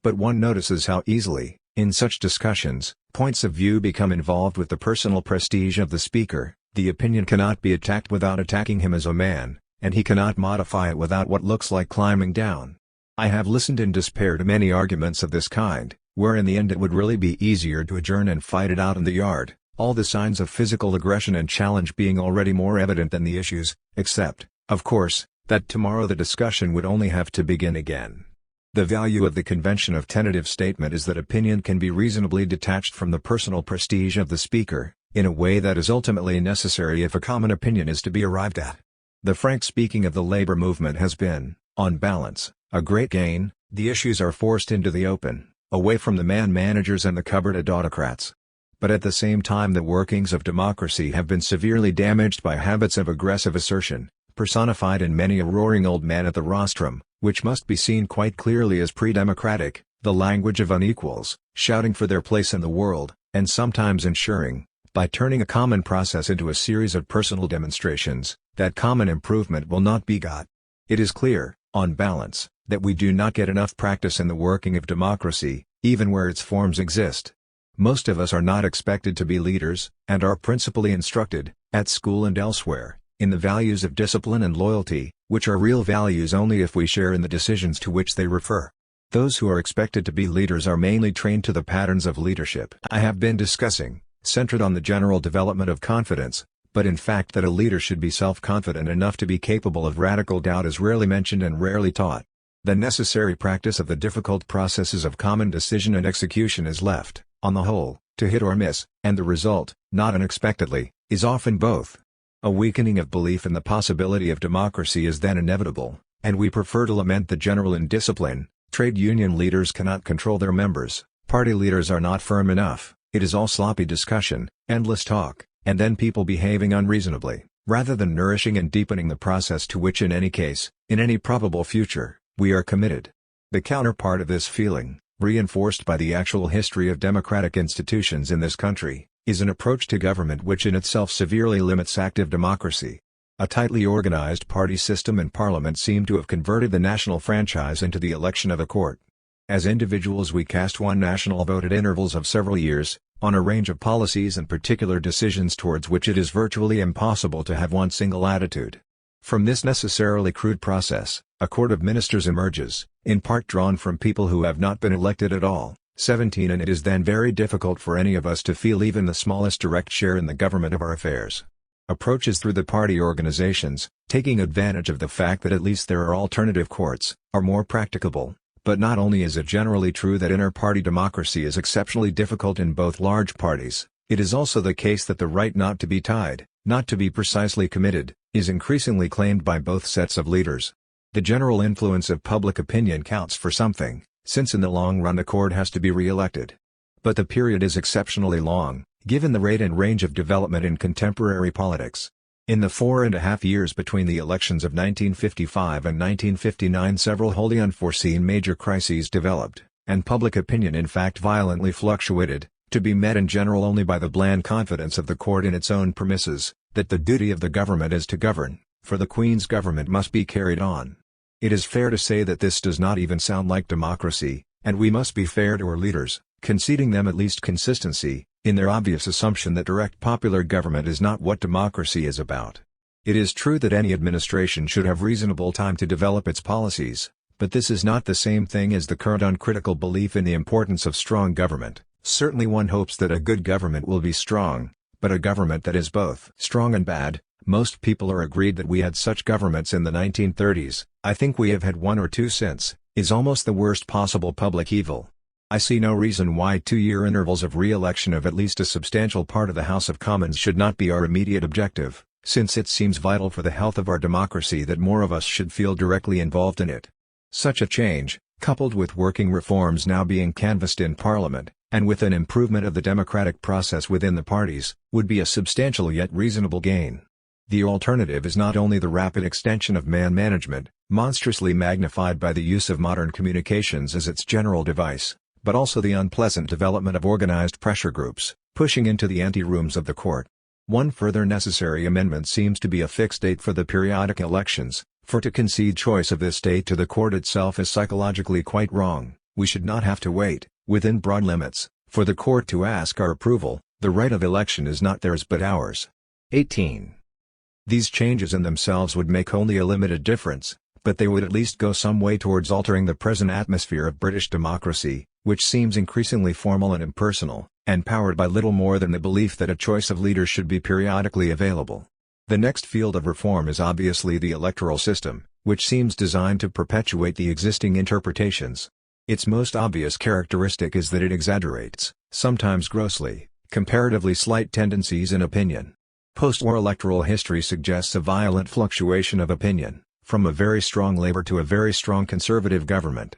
But one notices how easily, In such discussions, points of view become involved with the personal prestige of the speaker. The opinion cannot be attacked without attacking him as a man, and he cannot modify it without what looks like climbing down. I have listened in despair to many arguments of this kind, where in the end it would really be easier to adjourn and fight it out in the yard, all the signs of physical aggression and challenge being already more evident than the issues, except, of course, that tomorrow the discussion would only have to begin again. The value of the convention of tentative statement is that opinion can be reasonably detached from the personal prestige of the speaker, in a way that is ultimately necessary if a common opinion is to be arrived at. The frank speaking of the labor movement has been, on balance, a great gain. The issues are forced into the open, away from the man-managers and the cupboarded autocrats. But at the same time the workings of democracy have been severely damaged by habits of aggressive assertion, personified in many a roaring old man at the rostrum, which must be seen quite clearly as pre-democratic, the language of unequals, shouting for their place in the world, and sometimes ensuring, by turning a common process into a series of personal demonstrations, that common improvement will not be got. It is clear, on balance, that we do not get enough practice in the working of democracy, even where its forms exist. Most of us are not expected to be leaders, and are principally instructed, at school and elsewhere, in the values of discipline and loyalty, which are real values only if we share in the decisions to which they refer. Those who are expected to be leaders are mainly trained to the patterns of leadership I have been discussing, centered on the general development of confidence, but in fact that a leader should be self-confident enough to be capable of radical doubt is rarely mentioned and rarely taught. The necessary practice of the difficult processes of common decision and execution is left, on the whole, to hit or miss, and the result, not unexpectedly, is often both. A weakening of belief in the possibility of democracy is then inevitable, and we prefer to lament the general indiscipline. Trade union leaders cannot control their members, party leaders are not firm enough. It is all sloppy discussion, endless talk, and then people behaving unreasonably, rather than nourishing and deepening the process to which in any case, in any probable future, we are committed. The counterpart of this feeling, reinforced by the actual history of democratic institutions in this country, is an approach to government which in itself severely limits active democracy. A tightly organized party system and parliament seem to have converted the national franchise into the election of a court. As individuals we cast one national vote at intervals of several years, on a range of policies and particular decisions towards which it is virtually impossible to have one single attitude. From this necessarily crude process, a court of ministers emerges, in part drawn from people who have not been elected at all, 17, and it is then very difficult for any of us to feel even the smallest direct share in the government of our affairs. Approaches through the party organizations, taking advantage of the fact that at least there are alternative courts, are more practicable. But not only is it generally true that inter-party democracy is exceptionally difficult in both large parties, it is also the case that the right not to be tied, not to be precisely committed, is increasingly claimed by both sets of leaders. The general influence of public opinion counts for something, since in the long run a court has to be re-elected. But the period is exceptionally long, given the rate and range of development in contemporary politics. In the 4.5 years between the elections of 1955 and 1959 several wholly unforeseen major crises developed, and public opinion in fact violently fluctuated, to be met in general only by the bland confidence of the court in its own premises, that the duty of the government is to govern, for the Queen's government must be carried on. It is fair to say that this does not even sound like democracy, and we must be fair to our leaders, conceding them at least consistency, in their obvious assumption that direct popular government is not what democracy is about. It is true that any administration should have reasonable time to develop its policies, but this is not the same thing as the current uncritical belief in the importance of strong government. Certainly one hopes that a good government will be strong, but a government that is both strong and bad, most people are agreed that we had such governments in the 1930s, I think we have had one or two since, is almost the worst possible public evil. I see no reason why 2-year intervals of re-election of at least a substantial part of the House of Commons should not be our immediate objective, since it seems vital for the health of our democracy that more of us should feel directly involved in it. Such a change, coupled with working reforms now being canvassed in Parliament, and with an improvement of the democratic process within the parties, would be a substantial yet reasonable gain. The alternative is not only the rapid extension of man management, monstrously magnified by the use of modern communications as its general device, but also the unpleasant development of organized pressure groups, pushing into the ante-rooms of the court. One further necessary amendment seems to be a fixed date for the periodic elections, for to concede choice of this date to the court itself is psychologically quite wrong. We should not have to wait, Within broad limits, for the court to ask our approval, the right of election is not theirs but ours. 18. These changes in themselves would make only a limited difference, but they would at least go some way towards altering the present atmosphere of British democracy, which seems increasingly formal and impersonal, and powered by little more than the belief that a choice of leaders should be periodically available. The next field of reform is obviously the electoral system, which seems designed to perpetuate the existing interpretations. Its most obvious characteristic is that it exaggerates, sometimes grossly, comparatively slight tendencies in opinion. Post-war electoral history suggests a violent fluctuation of opinion, from a very strong Labour to a very strong Conservative government.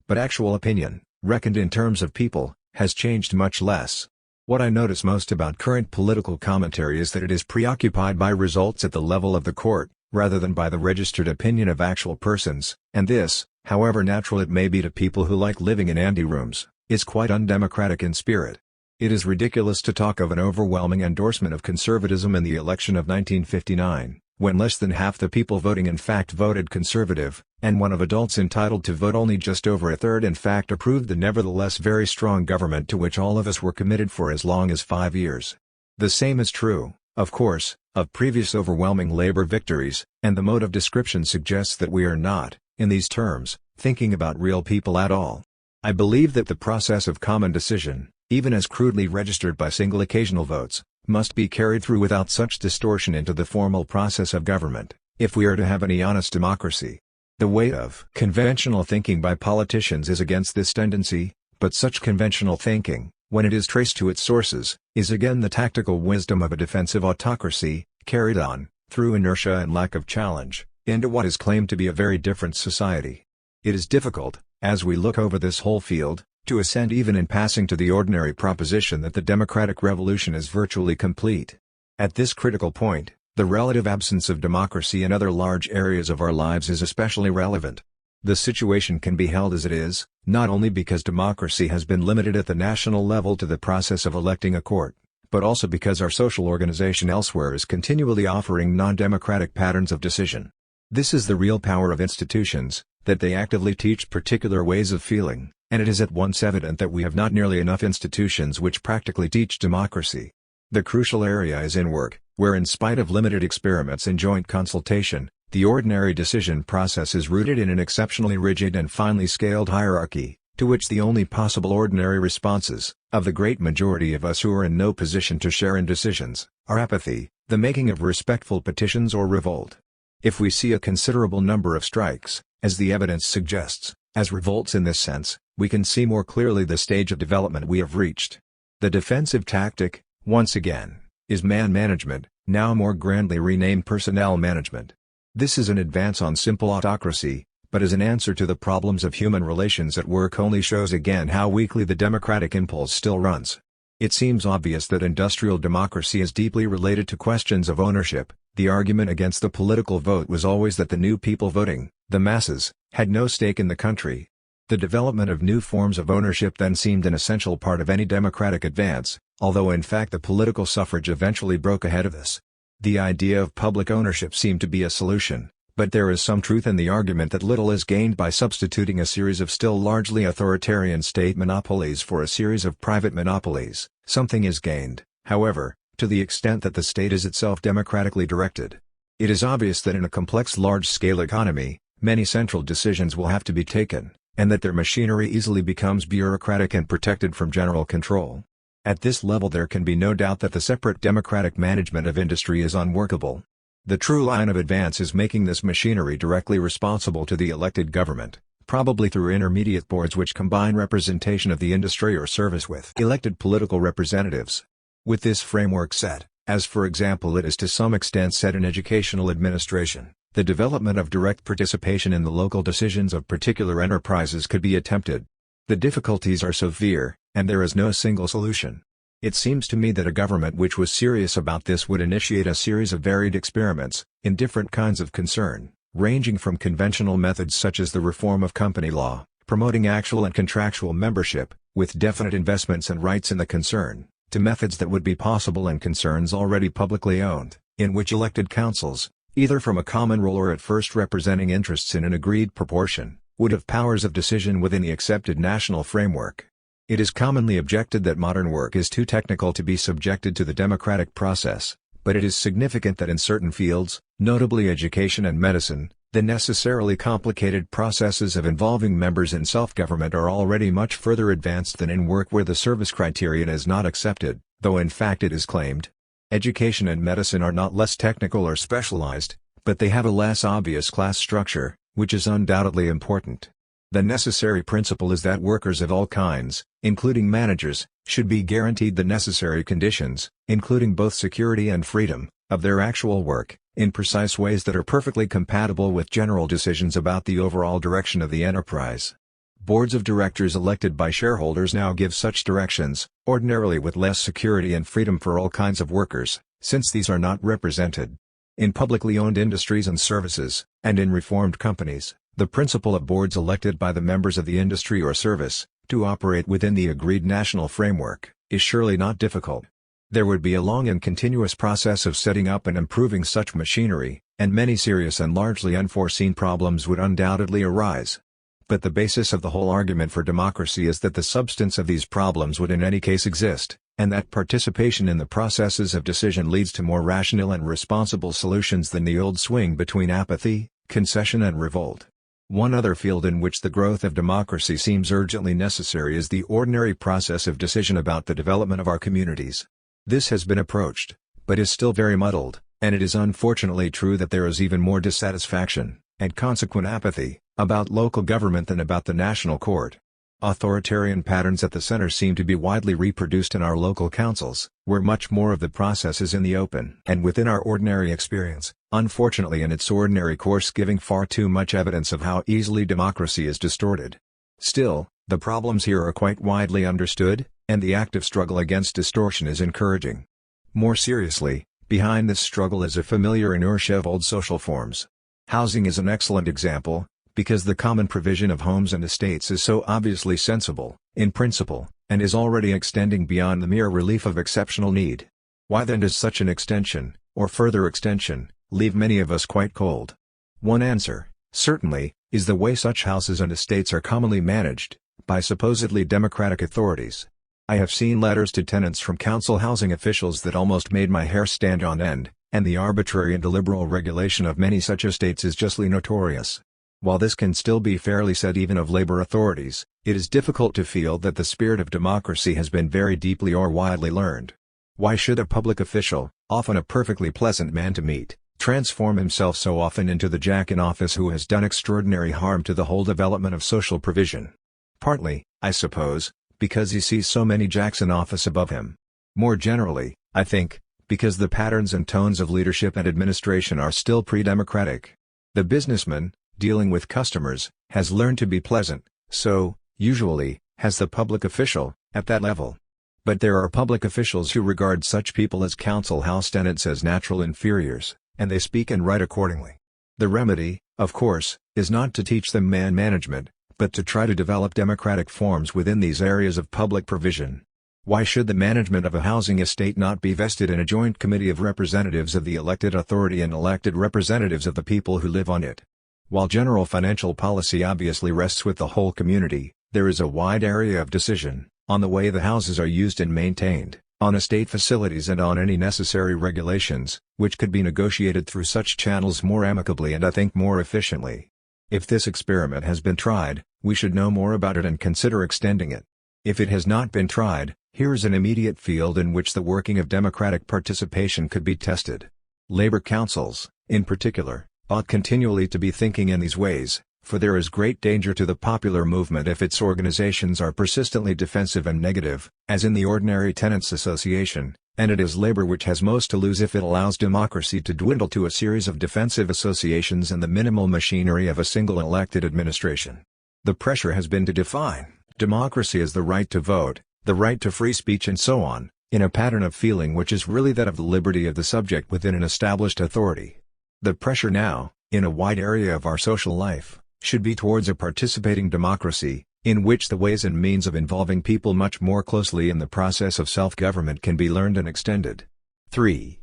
But actual opinion, reckoned in terms of people, has changed much less. What I notice most about current political commentary is that it is preoccupied by results at the level of the court, rather than by the registered opinion of actual persons, and this, however natural it may be to people who like living in anterooms, is quite undemocratic in spirit. It is ridiculous to talk of an overwhelming endorsement of conservatism in the election of 1959, when less than half the people voting in fact voted Conservative, and one of adults entitled to vote only just over a third in fact approved the nevertheless very strong government to which all of us were committed for as long as 5 years. The same is true, of course, of previous overwhelming Labour victories, and the mode of description suggests that we are not, in these terms, thinking about real people at all. I believe that the process of common decision, even as crudely registered by single occasional votes, must be carried through without such distortion into the formal process of government, if we are to have any honest democracy. The weight of conventional thinking by politicians is against this tendency, but such conventional thinking, when it is traced to its sources, is again the tactical wisdom of a defensive autocracy, carried on, through inertia and lack of challenge, into what is claimed to be a very different society. It is difficult, as we look over this whole field, to assent even in passing to the ordinary proposition that the democratic revolution is virtually complete. At this critical point, the relative absence of democracy in other large areas of our lives is especially relevant. The situation can be held as it is, not only because democracy has been limited at the national level to the process of electing a court, but also because our social organization elsewhere is continually offering non-democratic patterns of decision. This is the real power of institutions, that they actively teach particular ways of feeling, and it is at once evident that we have not nearly enough institutions which practically teach democracy. The crucial area is in work, where in spite of limited experiments in joint consultation, the ordinary decision process is rooted in an exceptionally rigid and finely scaled hierarchy, to which the only possible ordinary responses, of the great majority of us who are in no position to share in decisions, are apathy, the making of respectful petitions or revolt. If we see a considerable number of strikes, as the evidence suggests, as revolts in this sense, we can see more clearly the stage of development we have reached. The defensive tactic, once again, is man management, now more grandly renamed personnel management. This is an advance on simple autocracy, but as an answer to the problems of human relations at work only shows again how weakly the democratic impulse still runs. It seems obvious that industrial democracy is deeply related to questions of ownership. The argument against the political vote was always that the new people voting, the masses, had no stake in the country. The development of new forms of ownership then seemed an essential part of any democratic advance, although in fact the political suffrage eventually broke ahead of this. The idea of public ownership seemed to be a solution, but there is some truth in the argument that little is gained by substituting a series of still largely authoritarian state monopolies for a series of private monopolies. Something is gained, however, to the extent that the state is itself democratically directed. It is obvious that in a complex large-scale economy, many central decisions will have to be taken, and that their machinery easily becomes bureaucratic and protected from general control. At this level there can be no doubt that the separate democratic management of industry is unworkable. The true line of advance is making this machinery directly responsible to the elected government, probably through intermediate boards which combine representation of the industry or service with elected political representatives. With this framework set, as for example it is to some extent set in educational administration, the development of direct participation in the local decisions of particular enterprises could be attempted. The difficulties are severe, and there is no single solution. It seems to me that a government which was serious about this would initiate a series of varied experiments, in different kinds of concern, ranging from conventional methods such as the reform of company law, promoting actual and contractual membership, with definite investments and rights in the concern, to methods that would be possible in concerns already publicly owned, in which elected councils, either from a common role or at first representing interests in an agreed proportion, would have powers of decision within the accepted national framework. It is commonly objected that modern work is too technical to be subjected to the democratic process, but it is significant that in certain fields, notably education and medicine, the necessarily complicated processes of involving members in self-government are already much further advanced than in work where the service criterion is not accepted, though in fact it is claimed. Education and medicine are not less technical or specialized, but they have a less obvious class structure, which is undoubtedly important. The necessary principle is that workers of all kinds, including managers, should be guaranteed the necessary conditions, including both security and freedom, of their actual work, in precise ways that are perfectly compatible with general decisions about the overall direction of the enterprise. Boards of directors elected by shareholders now give such directions, ordinarily with less security and freedom for all kinds of workers, since these are not represented. In publicly owned industries and services, and in reformed companies, the principle of boards elected by the members of the industry or service, to operate within the agreed national framework, is surely not difficult. There would be a long and continuous process of setting up and improving such machinery, and many serious and largely unforeseen problems would undoubtedly arise. But the basis of the whole argument for democracy is that the substance of these problems would in any case exist, and that participation in the processes of decision leads to more rational and responsible solutions than the old swing between apathy, concession and revolt. One other field in which the growth of democracy seems urgently necessary is the ordinary process of decision about the development of our communities. This has been approached, but is still very muddled, and it is unfortunately true that there is even more dissatisfaction, and consequent apathy, about local government than about the national court. Authoritarian patterns at the center seem to be widely reproduced in our local councils, where much more of the process is in the open and within our ordinary experience, unfortunately in its ordinary course giving far too much evidence of how easily democracy is distorted. Still, the problems here are quite widely understood, and the active struggle against distortion is encouraging. More seriously, behind this struggle is a familiar inertia of old social forms. Housing is an excellent example, because the common provision of homes and estates is so obviously sensible, in principle, and is already extending beyond the mere relief of exceptional need. Why then does such an extension, or further extension, leave many of us quite cold? One answer, certainly, is the way such houses and estates are commonly managed, by supposedly democratic authorities. I have seen letters to tenants from council housing officials that almost made my hair stand on end, and the arbitrary and illiberal regulation of many such estates is justly notorious. While this can still be fairly said even of labor authorities, it is difficult to feel that the spirit of democracy has been very deeply or widely learned. Why should a public official, often a perfectly pleasant man to meet, transform himself so often into the jack in office who has done extraordinary harm to the whole development of social provision? Partly, I suppose, because he sees so many jacks in office above him. More generally, I think, because the patterns and tones of leadership and administration are still pre-democratic. The businessman, dealing with customers, has learned to be pleasant, so, usually, has the public official, at that level. But there are public officials who regard such people as council house tenants as natural inferiors, and they speak and write accordingly. The remedy, of course, is not to teach them man management, but to try to develop democratic forms within these areas of public provision. Why should the management of a housing estate not be vested in a joint committee of representatives of the elected authority and elected representatives of the people who live on it? While general financial policy obviously rests with the whole community, there is a wide area of decision, on the way the houses are used and maintained, on estate facilities and on any necessary regulations, which could be negotiated through such channels more amicably and I think more efficiently. If this experiment has been tried, we should know more about it and consider extending it. If it has not been tried, here is an immediate field in which the working of democratic participation could be tested. Labor councils, in particular, ought continually to be thinking in these ways, for there is great danger to the popular movement if its organizations are persistently defensive and negative, as in the ordinary tenants' association, and it is labor which has most to lose if it allows democracy to dwindle to a series of defensive associations and the minimal machinery of a single elected administration. The pressure has been to define democracy as the right to vote, the right to free speech and so on, in a pattern of feeling which is really that of the liberty of the subject within an established authority. The pressure now, in a wide area of our social life, should be towards a participating democracy, in which the ways and means of involving people much more closely in the process of self-government can be learned and extended. 3.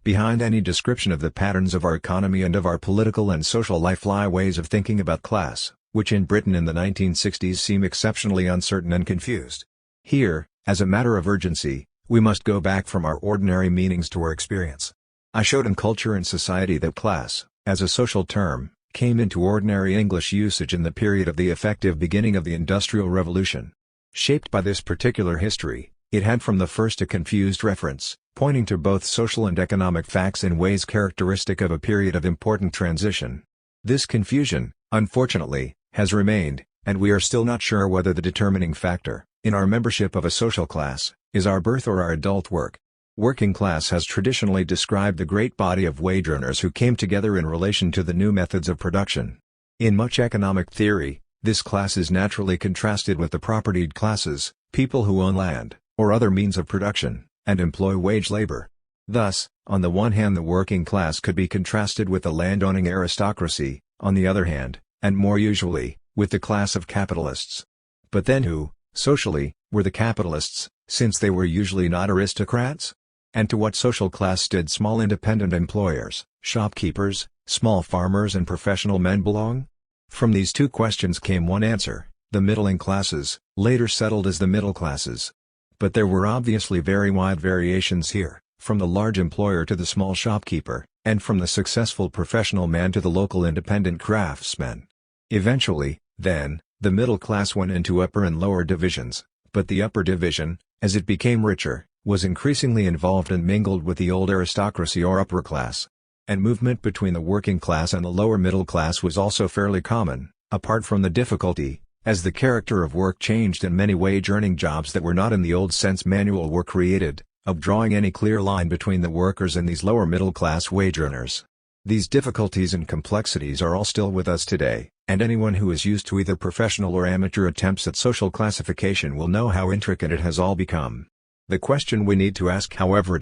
Behind any description of the patterns of our economy and of our political and social life lie ways of thinking about class, which in Britain in the 1960s seem exceptionally uncertain and confused. Here, as a matter of urgency, we must go back from our ordinary meanings to our experience. I showed in Culture and Society that class, as a social term, came into ordinary English usage in the period of the effective beginning of the Industrial Revolution. Shaped by this particular history, it had from the first a confused reference, pointing to both social and economic facts in ways characteristic of a period of important transition. This confusion, unfortunately, has remained, and we are still not sure whether the determining factor, in our membership of a social class, is our birth or our adult work. Working class has traditionally described the great body of wage earners who came together in relation to the new methods of production. In much economic theory, this class is naturally contrasted with the propertied classes, people who own land, or other means of production, and employ wage labor. Thus, on the one hand the working class could be contrasted with the landowning aristocracy, on the other hand, and more usually, with the class of capitalists. But then who, socially, were the capitalists, since they were usually not aristocrats? And to what social class did small independent employers, shopkeepers, small farmers and professional men belong? From these two questions came one answer: the middling classes, later settled as the middle classes. But there were obviously very wide variations here, from the large employer to the small shopkeeper, and from the successful professional man to the local independent craftsman. Eventually, then, the middle class went into upper and lower divisions, but the upper division, as it became richer, was increasingly involved and mingled with the old aristocracy or upper class. And movement between the working class and the lower middle class was also fairly common, apart from the difficulty, as the character of work changed and many wage-earning jobs that were not in the old sense manual were created, of drawing any clear line between the workers and these lower middle class wage earners. These difficulties and complexities are all still with us today, and anyone who is used to either professional or amateur attempts at social classification will know how intricate it has all become. The question we need to ask, however,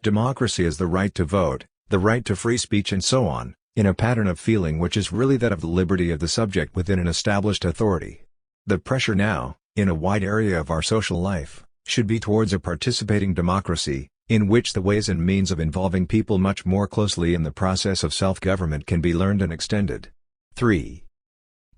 democracy is the right to vote, the right to free speech and so on, in a pattern of feeling which is really that of the liberty of the subject within an established authority. The pressure now, in a wide area of our social life, should be towards a participating democracy, in which the ways and means of involving people much more closely in the process of self-government can be learned and extended. 3.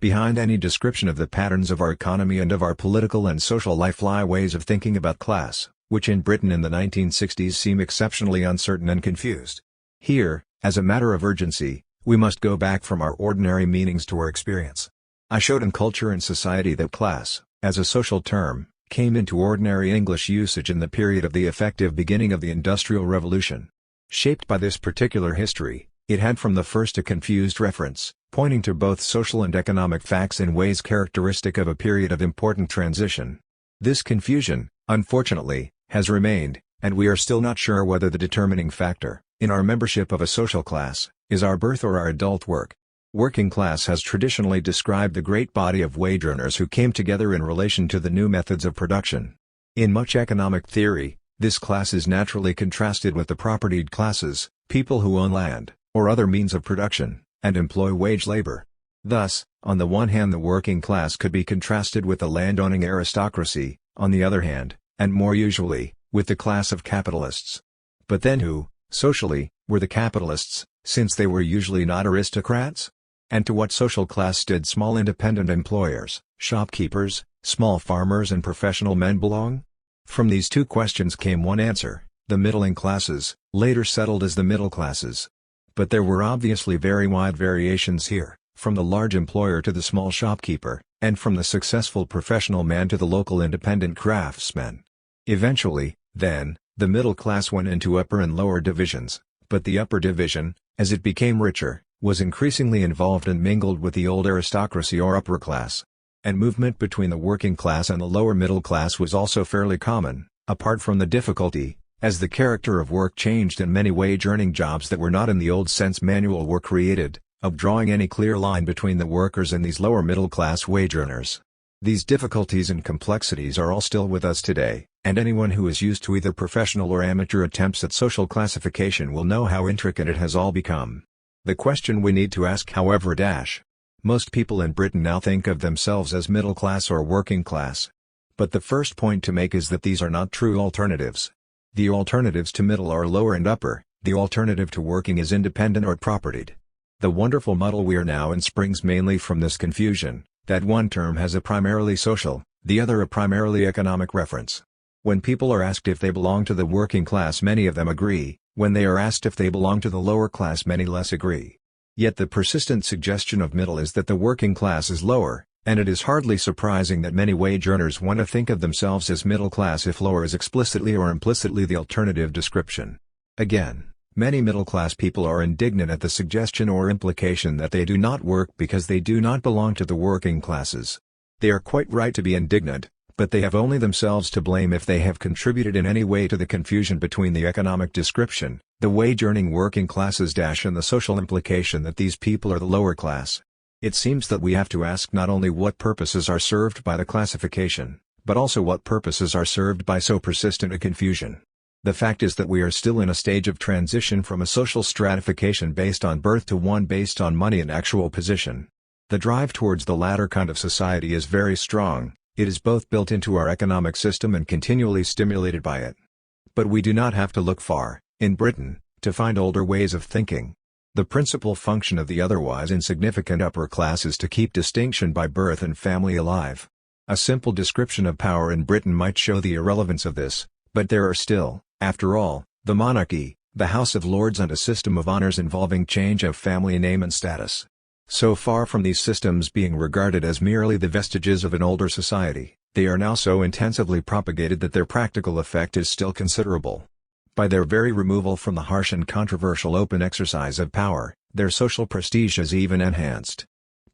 Behind any description of the patterns of our economy and of our political and social life lie ways of thinking about class, which in Britain in the 1960s seem exceptionally uncertain and confused. Here, as a matter of urgency, we must go back from our ordinary meanings to our experience. I showed in Culture and Society that class, as a social term, came into ordinary English usage in the period of the effective beginning of the Industrial Revolution. Shaped by this particular history, it had from the first a confused reference, pointing to both social and economic facts in ways characteristic of a period of important transition. This confusion, unfortunately, has remained, and we are still not sure whether the determining factor, in our membership of a social class, is our birth or our adult work. Working class has traditionally described the great body of wage earners who came together in relation to the new methods of production. In much economic theory, this class is naturally contrasted with the propertied classes, people who own land, or other means of production, and employ wage labor. Thus, on the one hand the working class could be contrasted with the landowning aristocracy, on the other hand, and more usually, with the class of capitalists. But then who, socially, were the capitalists, since they were usually not aristocrats? And to what social class did small independent employers, shopkeepers, small farmers and professional men belong? From these two questions came one answer: the middling classes, later settled as the middle classes. But there were obviously very wide variations here, from the large employer to the small shopkeeper, and from the successful professional man to the local independent craftsman. Eventually, then, the middle class went into upper and lower divisions, but the upper division, as it became richer, was increasingly involved and mingled with the old aristocracy or upper class. And movement between the working class and the lower middle class was also fairly common, apart from the difficulty, as the character of work changed and many wage-earning jobs that were not in the old sense manual were created, of drawing any clear line between the workers and these lower middle class wage earners. These difficulties and complexities are all still with us today, and anyone who is used to either professional or amateur attempts at social classification will know how intricate it has all become. The question we need to ask, however, most people in Britain now think of themselves as middle class or working class. But the first point to make is that these are not true alternatives. The alternatives to middle are lower and upper, the alternative to working is independent or propertied. The wonderful muddle we are now in springs mainly from this confusion, that one term has a primarily social, the other a primarily economic reference. When people are asked if they belong to the working class, many of them agree. When they are asked if they belong to the lower class, many less agree. Yet the persistent suggestion of middle is that the working class is lower, and it is hardly surprising that many wage earners want to think of themselves as middle class if lower is explicitly or implicitly the alternative description. Again, many middle-class people are indignant at the suggestion or implication that they do not work because they do not belong to the working classes. They are quite right to be indignant, but they have only themselves to blame if they have contributed in any way to the confusion between the economic description, the wage-earning working classes and the social implication that these people are the lower class. It seems that we have to ask not only what purposes are served by the classification, but also what purposes are served by so persistent a confusion. The fact is that we are still in a stage of transition from a social stratification based on birth to one based on money and actual position. The drive towards the latter kind of society is very strong. It is both built into our economic system and continually stimulated by it. But we do not have to look far, in Britain, to find older ways of thinking. The principal function of the otherwise insignificant upper class is to keep distinction by birth and family alive. A simple description of power in Britain might show the irrelevance of this, but there are still, after all, the monarchy, the House of Lords, and a system of honours involving change of family name and status. So far from these systems being regarded as merely the vestiges of an older society, they are now so intensively propagated that their practical effect is still considerable. By their very removal from the harsh and controversial open exercise of power, their social prestige is even enhanced.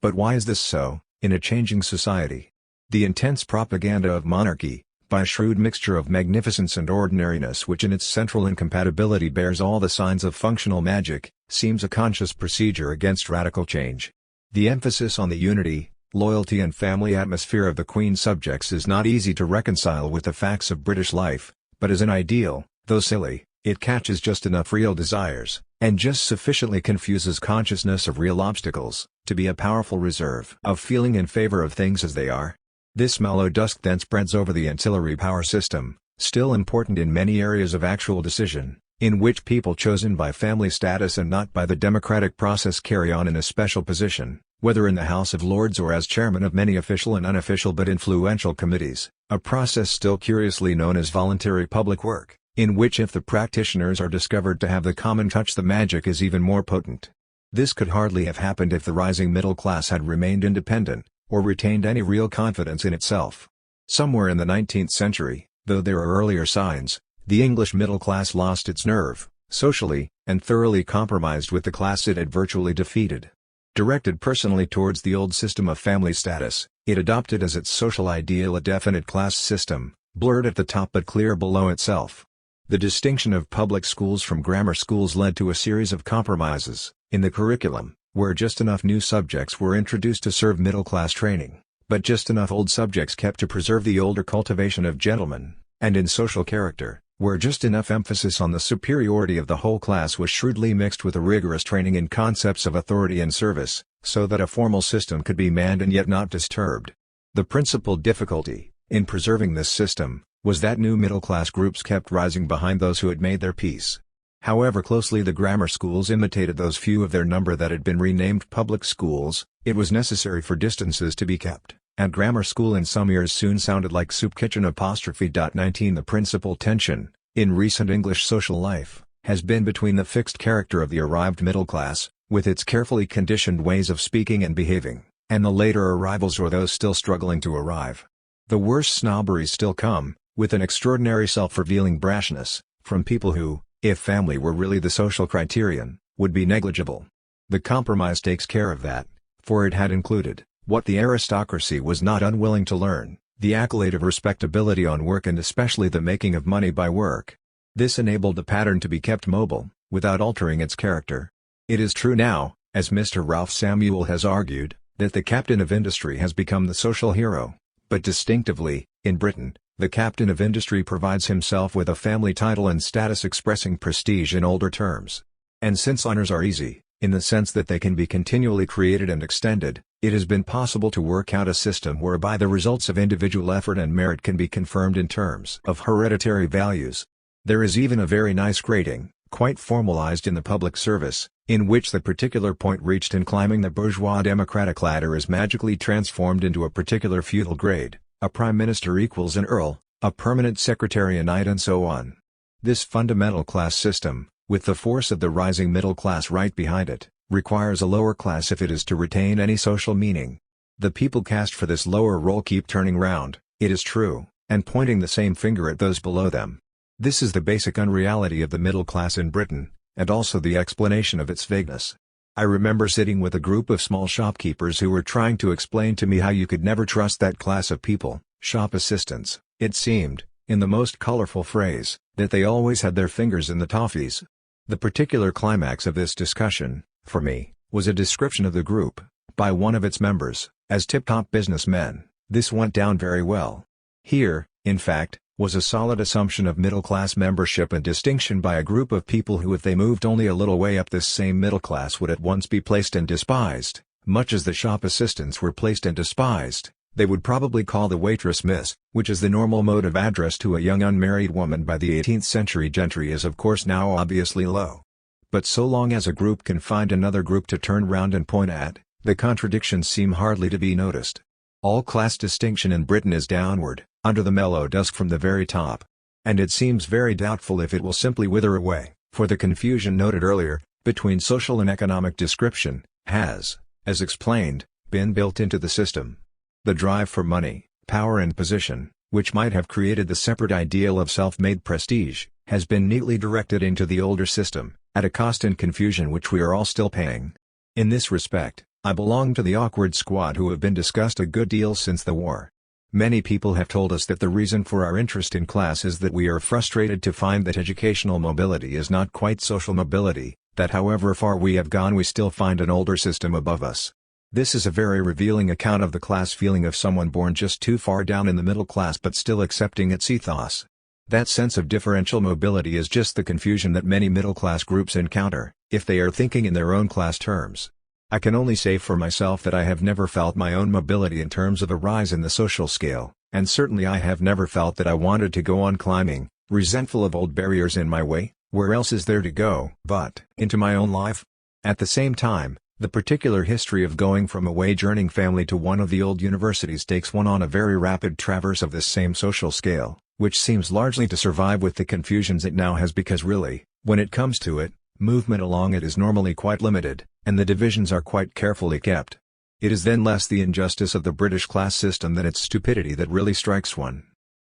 But why is this so, in a changing society? The intense propaganda of monarchy, by a shrewd mixture of magnificence and ordinariness which in its central incompatibility bears all the signs of functional magic, seems a conscious procedure against radical change. The emphasis on the unity, loyalty and family atmosphere of the Queen's subjects is not easy to reconcile with the facts of British life, but as an ideal, though silly, it catches just enough real desires, and just sufficiently confuses consciousness of real obstacles, to be a powerful reserve of feeling in favor of things as they are. This mellow dusk then spreads over the ancillary power system, still important in many areas of actual decision, in which people chosen by family status and not by the democratic process carry on in a special position, whether in the House of Lords or as chairman of many official and unofficial but influential committees, a process still curiously known as voluntary public work, in which if the practitioners are discovered to have the common touch, the magic is even more potent. This could hardly have happened if the rising middle class had remained independent, or retained any real confidence in itself. Somewhere in the 19th century, though there are earlier signs, the English middle class lost its nerve, socially, and thoroughly compromised with the class it had virtually defeated. Directed personally towards the old system of family status, it adopted as its social ideal a definite class system, blurred at the top but clear below itself. The distinction of public schools from grammar schools led to a series of compromises in the curriculum, where just enough new subjects were introduced to serve middle-class training, but just enough old subjects kept to preserve the older cultivation of gentlemen, and in social character, where just enough emphasis on the superiority of the whole class was shrewdly mixed with a rigorous training in concepts of authority and service, so that a formal system could be manned and yet not disturbed. The principal difficulty, in preserving this system, was that new middle-class groups kept rising behind those who had made their peace. However closely the grammar schools imitated those few of their number that had been renamed public schools, it was necessary for distances to be kept, and grammar school in some ears soon sounded like soup kitchen '19. The principal tension, in recent English social life, has been between the fixed character of the arrived middle class, with its carefully conditioned ways of speaking and behaving, and the later arrivals or those still struggling to arrive. The worst snobberies still come, with an extraordinary self-revealing brashness, from people who, if family were really the social criterion, would be negligible. The compromise takes care of that, for it had included, what the aristocracy was not unwilling to learn, the accolade of respectability on work and especially the making of money by work. This enabled the pattern to be kept mobile, without altering its character. It is true now, as Mr. Ralph Samuel has argued, that the captain of industry has become the social hero, but distinctively, in Britain, the captain of industry provides himself with a family title and status expressing prestige in older terms. And since honors are easy, in the sense that they can be continually created and extended, it has been possible to work out a system whereby the results of individual effort and merit can be confirmed in terms of hereditary values. There is even a very nice grading, quite formalized in the public service, in which the particular point reached in climbing the bourgeois democratic ladder is magically transformed into a particular feudal grade, a prime minister equals an earl, a permanent secretary a knight and so on. This fundamental class system, with the force of the rising middle class right behind it, requires a lower class if it is to retain any social meaning. The people cast for this lower role keep turning round, it is true, and pointing the same finger at those below them. This is the basic unreality of the middle class in Britain, and also the explanation of its vagueness. I remember sitting with a group of small shopkeepers who were trying to explain to me how you could never trust that class of people, shop assistants. It seemed, in the most colorful phrase, that they always had their fingers in the toffees. The particular climax of this discussion, for me, was a description of the group, by one of its members, as tip-top businessmen. This went down very well. Here, in fact, was a solid assumption of middle-class membership and distinction by a group of people who if they moved only a little way up this same middle class would at once be placed and despised, much as the shop assistants were placed and despised. They would probably call the waitress Miss, which is the normal mode of address to a young unmarried woman by the 18th century gentry is of course now obviously low. But so long as a group can find another group to turn round and point at, the contradictions seem hardly to be noticed. All class distinction in Britain is downward, under the mellow dusk from the very top. And it seems very doubtful if it will simply wither away, for the confusion noted earlier, between social and economic description, has, as explained, been built into the system. The drive for money, power and position, which might have created the separate ideal of self-made prestige, has been neatly directed into the older system, at a cost and confusion which we are all still paying. In this respect, I belong to the awkward squad who have been discussed a good deal since the war. Many people have told us that the reason for our interest in class is that we are frustrated to find that educational mobility is not quite social mobility, that however far we have gone we still find an older system above us. This is a very revealing account of the class feeling of someone born just too far down in the middle class but still accepting its ethos. That sense of differential mobility is just the confusion that many middle-class groups encounter, if they are thinking in their own class terms. I can only say for myself that I have never felt my own mobility in terms of a rise in the social scale, and certainly I have never felt that I wanted to go on climbing, resentful of old barriers in my way. Where else is there to go but into my own life? At the same time, the particular history of going from a wage-earning family to one of the old universities takes one on a very rapid traverse of this same social scale, which seems largely to survive with the confusions it now has because really, when it comes to it, movement along it is normally quite limited, and the divisions are quite carefully kept. It is then less the injustice of the British class system than its stupidity that really strikes one.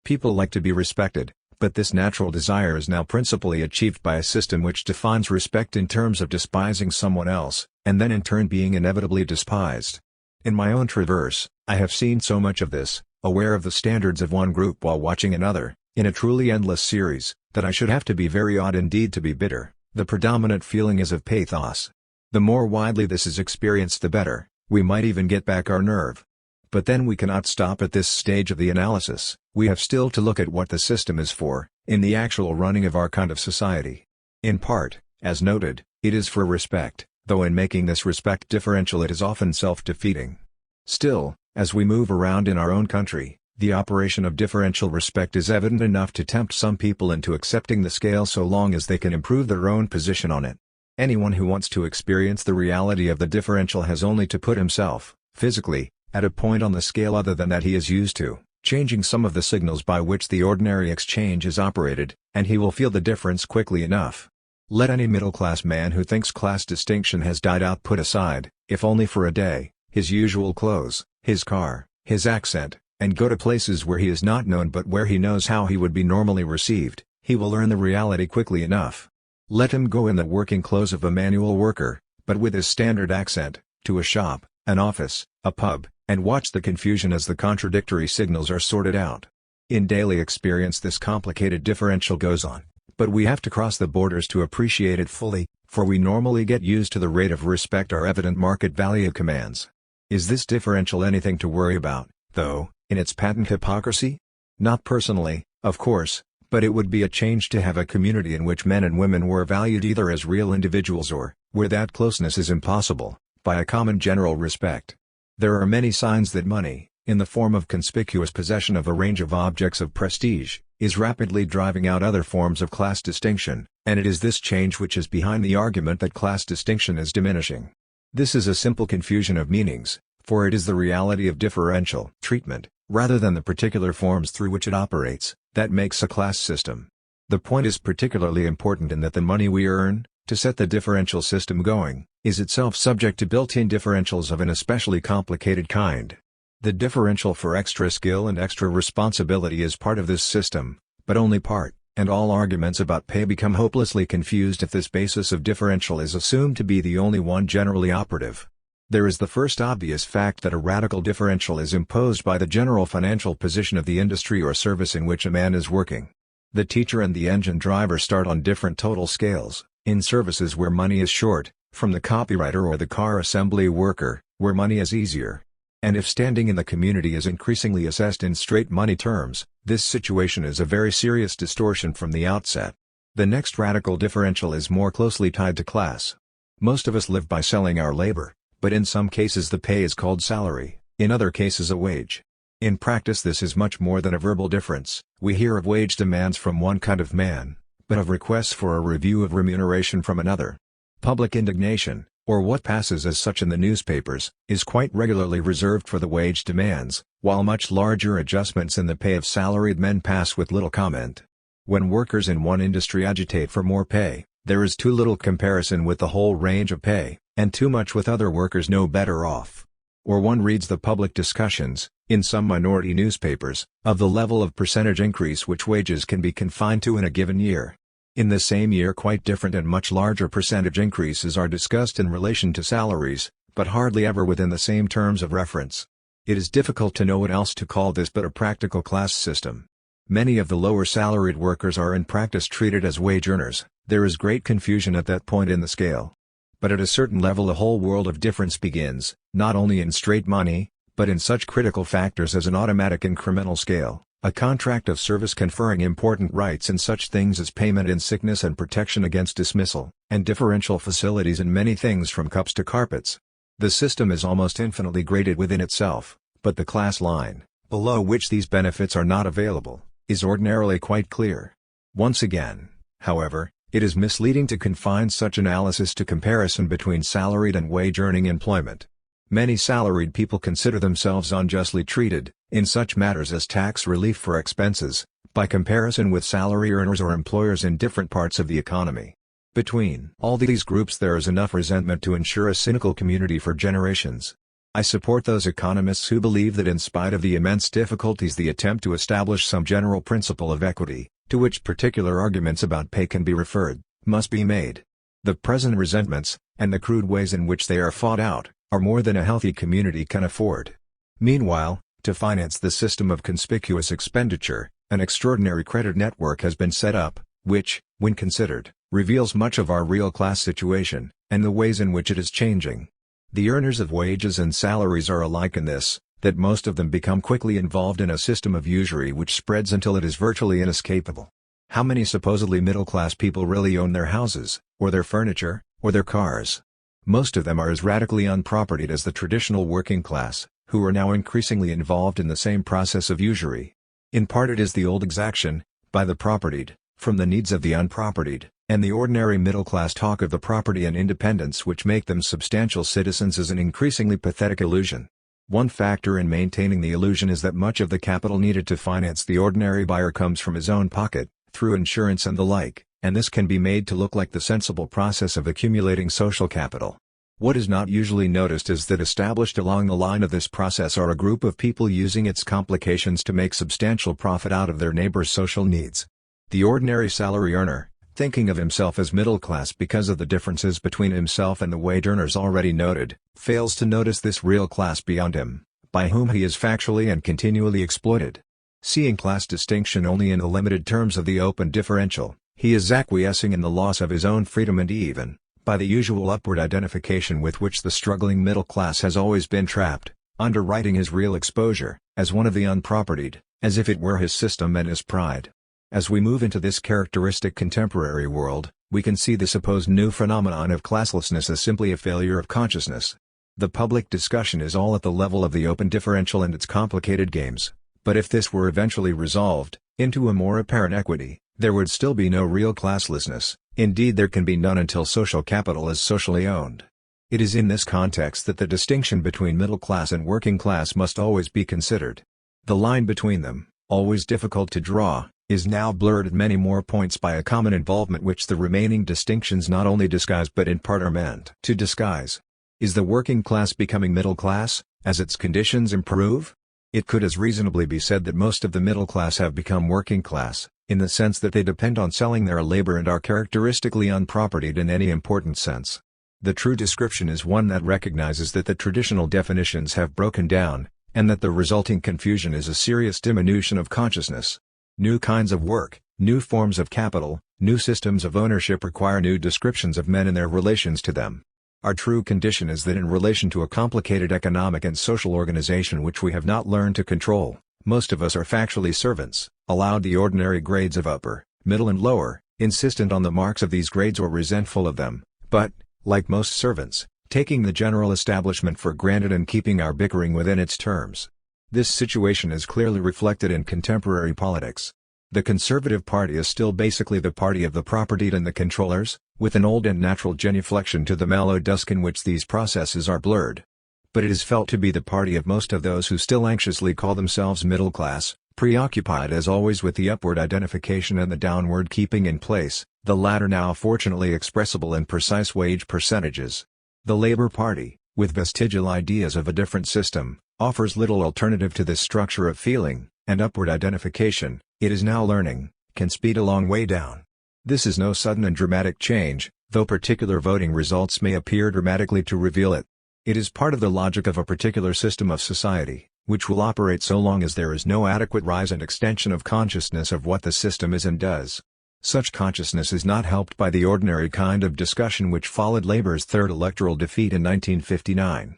People like to be respected, but this natural desire is now principally achieved by a system which defines respect in terms of despising someone else, and then in turn being inevitably despised. In my own traverse, I have seen so much of this, aware of the standards of one group while watching another, in a truly endless series, that I should have to be very odd indeed to be bitter. The predominant feeling is of pathos. The more widely this is experienced the better, we might even get back our nerve. But then we cannot stop at this stage of the analysis, we have still to look at what the system is for, in the actual running of our kind of society. In part, as noted, it is for respect, though in making this respect differential it is often self-defeating. Still, as we move around in our own country, the operation of differential respect is evident enough to tempt some people into accepting the scale so long as they can improve their own position on it. Anyone who wants to experience the reality of the differential has only to put himself, physically, at a point on the scale other than that he is used to, changing some of the signals by which the ordinary exchange is operated, and he will feel the difference quickly enough. Let any middle-class man who thinks class distinction has died out put aside, if only for a day, his usual clothes, his car, his accent, and go to places where he is not known but where he knows how he would be normally received, he will learn the reality quickly enough. Let him go in the working clothes of a manual worker, but with his standard accent, to a shop, an office, a pub, and watch the confusion as the contradictory signals are sorted out. In daily experience this complicated differential goes on, but we have to cross the borders to appreciate it fully, for we normally get used to the rate of respect our evident market value commands. Is this differential anything to worry about, though, in its patent hypocrisy? Not personally, of course, but it would be a change to have a community in which men and women were valued either as real individuals or, where that closeness is impossible, by a common general respect. There are many signs that money, in the form of conspicuous possession of a range of objects of prestige, is rapidly driving out other forms of class distinction, and it is this change which is behind the argument that class distinction is diminishing. This is a simple confusion of meanings, for it is the reality of differential treatment, rather than the particular forms through which it operates, that makes a class system. The point is particularly important in that the money we earn, to set the differential system going, is itself subject to built-in differentials of an especially complicated kind. The differential for extra skill and extra responsibility is part of this system, but only part, and all arguments about pay become hopelessly confused if this basis of differential is assumed to be the only one generally operative. There is the first obvious fact that a radical differential is imposed by the general financial position of the industry or service in which a man is working. The teacher and the engine driver start on different total scales, in services where money is short, from the copywriter or the car assembly worker, where money is easier. And if standing in the community is increasingly assessed in straight money terms, this situation is a very serious distortion from the outset. The next radical differential is more closely tied to class. Most of us live by selling our labor, but in some cases the pay is called salary, in other cases a wage. In practice this is much more than a verbal difference. We hear of wage demands from one kind of man, but of requests for a review of remuneration from another. Public indignation, or what passes as such in the newspapers, is quite regularly reserved for the wage demands, while much larger adjustments in the pay of salaried men pass with little comment. When workers in one industry agitate for more pay, there is too little comparison with the whole range of pay, and too much with other workers no better off. Or one reads the public discussions, in some minority newspapers, of the level of percentage increase which wages can be confined to in a given year. In the same year quite different and much larger percentage increases are discussed in relation to salaries, but hardly ever within the same terms of reference. It is difficult to know what else to call this but a practical class system. Many of the lower salaried workers are in practice treated as wage earners. There is great confusion at that point in the scale. But at a certain level a whole world of difference begins, not only in straight money, but in such critical factors as an automatic incremental scale, a contract of service conferring important rights in such things as payment in sickness and protection against dismissal, and differential facilities in many things from cups to carpets. The system is almost infinitely graded within itself, but the class line, below which these benefits are not available, is ordinarily quite clear. Once again, however, it is misleading to confine such analysis to comparison between salaried and wage-earning employment. Many salaried people consider themselves unjustly treated, in such matters as tax relief for expenses, by comparison with salary earners or employers in different parts of the economy. Between all these groups there is enough resentment to ensure a cynical community for generations. I support those economists who believe that in spite of the immense difficulties the attempt to establish some general principle of equity, to which particular arguments about pay can be referred, must be made. The present resentments, and the crude ways in which they are fought out, are more than a healthy community can afford. Meanwhile, to finance the system of conspicuous expenditure, an extraordinary credit network has been set up, which, when considered, reveals much of our real class situation, and the ways in which it is changing. The earners of wages and salaries are alike in this, that most of them become quickly involved in a system of usury which spreads until it is virtually inescapable. How many supposedly middle-class people really own their houses, or their furniture, or their cars? Most of them are as radically unpropertied as the traditional working class, who are now increasingly involved in the same process of usury. In part it is the old exaction, by the propertied, from the needs of the unpropertied, and the ordinary middle-class talk of the property and independence which make them substantial citizens is an increasingly pathetic illusion. One factor in maintaining the illusion is that much of the capital needed to finance the ordinary buyer comes from his own pocket, through insurance and the like, and this can be made to look like the sensible process of accumulating social capital. What is not usually noticed is that established along the line of this process are a group of people using its complications to make substantial profit out of their neighbors' social needs. The ordinary salary earner, thinking of himself as middle class because of the differences between himself and the wage earners already noted, fails to notice this real class beyond him, by whom he is factually and continually exploited. Seeing class distinction only in the limited terms of the open differential, he is acquiescing in the loss of his own freedom and even, by the usual upward identification with which the struggling middle class has always been trapped, underwriting his real exposure, as one of the unpropertied, as if it were his system and his pride. As we move into this characteristic contemporary world, we can see the supposed new phenomenon of classlessness as simply a failure of consciousness. The public discussion is all at the level of the open differential and its complicated games, but if this were eventually resolved into a more apparent equity, there would still be no real classlessness. Indeed, there can be none until social capital is socially owned. It is in this context that the distinction between middle class and working class must always be considered. The line between them, always difficult to draw, is now blurred at many more points by a common involvement which the remaining distinctions not only disguise but in part are meant to disguise. Is the working class becoming middle class, as its conditions improve? It could as reasonably be said that most of the middle class have become working class, in the sense that they depend on selling their labor and are characteristically unpropertied in any important sense. The true description is one that recognizes that the traditional definitions have broken down, and that the resulting confusion is a serious diminution of consciousness. New kinds of work, new forms of capital, new systems of ownership require new descriptions of men and their relations to them. Our true condition is that in relation to a complicated economic and social organization which we have not learned to control, most of us are factually servants, allowed the ordinary grades of upper, middle and lower, insistent on the marks of these grades or resentful of them, but, like most servants, taking the general establishment for granted and keeping our bickering within its terms. This situation is clearly reflected in contemporary politics. The Conservative Party is still basically the party of the propertied and the controllers, with an old and natural genuflection to the mellow dusk in which these processes are blurred. But it is felt to be the party of most of those who still anxiously call themselves middle class, preoccupied as always with the upward identification and the downward keeping in place, the latter now fortunately expressible in precise wage percentages. The Labour Party, with vestigial ideas of a different system, offers little alternative to this structure of feeling, and upward identification, it is now learning, can speed a long way down. This is no sudden and dramatic change, though particular voting results may appear dramatically to reveal it. It is part of the logic of a particular system of society, which will operate so long as there is no adequate rise and extension of consciousness of what the system is and does. Such consciousness is not helped by the ordinary kind of discussion which followed Labour's third electoral defeat in 1959.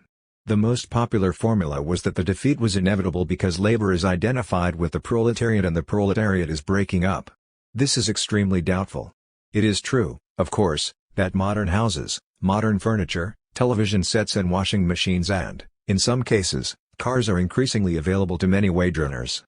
The most popular formula was that the defeat was inevitable because Labour is identified with the proletariat and the proletariat is breaking up. This is extremely doubtful. It is true, of course, that modern houses, modern furniture, television sets and washing machines and, in some cases, cars are increasingly available to many wage earners.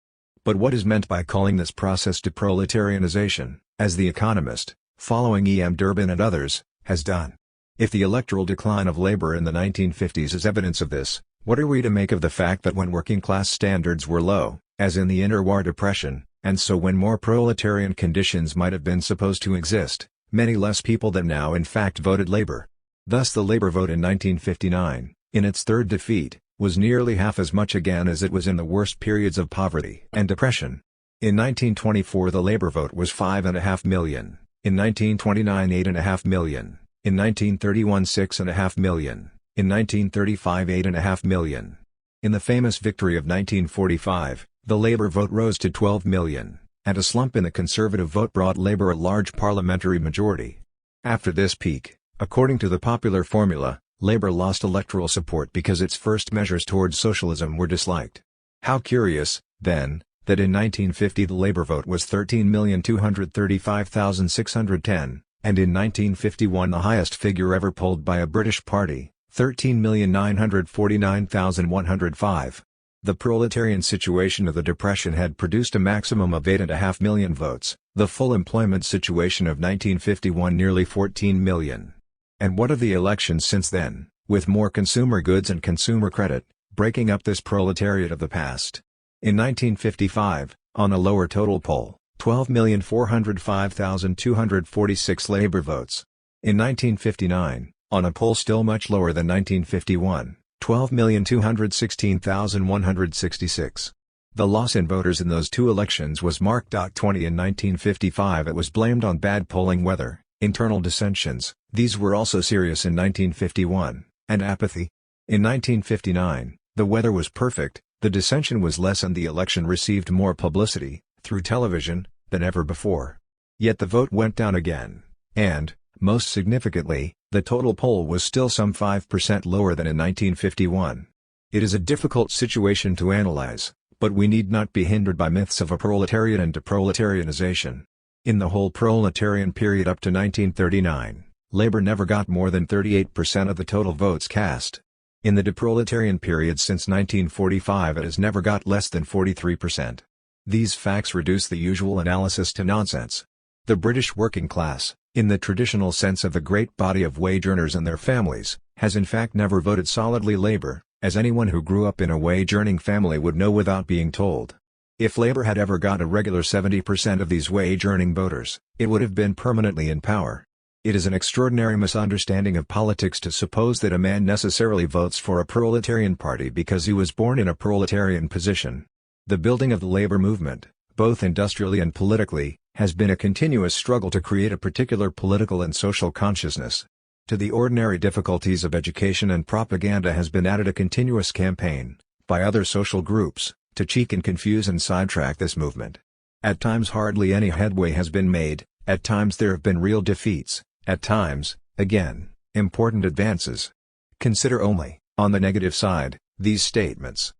But what is meant by calling this process deproletarianization, as The Economist, following E. M. Durbin and others, has done? If the electoral decline of Labour in the 1950s is evidence of this, what are we to make of the fact that when working-class standards were low, as in the interwar depression, and so when more proletarian conditions might have been supposed to exist, many less people than now in fact voted Labour? Thus the Labour vote in 1959, in its third defeat, was nearly half as much again as it was in the worst periods of poverty and depression. In 1924 the Labour vote was 5.5 million, in 1929 8.5 million. In 1931 6.5 million, in 1935 8.5 million. In the famous victory of 1945, the Labour vote rose to 12 million, and a slump in the Conservative vote brought Labour a large parliamentary majority. After this peak, according to the popular formula, Labour lost electoral support because its first measures towards socialism were disliked. How curious, then, that in 1950 the Labour vote was 13,235,610. And in 1951 the highest figure ever polled by a British party, 13,949,105. The proletarian situation of the Depression had produced a maximum of 8.5 million votes, the full employment situation of 1951 nearly 14 million. And what of the elections since then, with more consumer goods and consumer credit, breaking up this proletariat of the past? In 1955, on a lower total poll, 12,405,246 Labour votes. In 1959, on a poll still much lower than 1951, 12,216,166. The loss in voters in those two elections was marked. 20 in 1955 it was blamed on bad polling weather, internal dissensions, these were also serious in 1951, and apathy. In 1959, the weather was perfect, the dissension was less and the election received more publicity, through television, than ever before. Yet the vote went down again, and, most significantly, the total poll was still some 5% lower than in 1951. It is a difficult situation to analyze, but we need not be hindered by myths of a proletariat and deproletarianization. In the whole proletarian period up to 1939, Labour never got more than 38% of the total votes cast. In the deproletarian period since 1945 it has never got less than 43%. These facts reduce the usual analysis to nonsense. The British working class, in the traditional sense of the great body of wage earners and their families, has in fact never voted solidly Labour, as anyone who grew up in a wage-earning family would know without being told. If Labour had ever got a regular 70% of these wage-earning voters, it would have been permanently in power. It is an extraordinary misunderstanding of politics to suppose that a man necessarily votes for a proletarian party because he was born in a proletarian position. The building of the labor movement, both industrially and politically, has been a continuous struggle to create a particular political and social consciousness. To the ordinary difficulties of education and propaganda has been added a continuous campaign, by other social groups, to cheek and confuse and sidetrack this movement. At times hardly any headway has been made, at times there have been real defeats, at times, again, important advances. Consider only, on the negative side, these statements.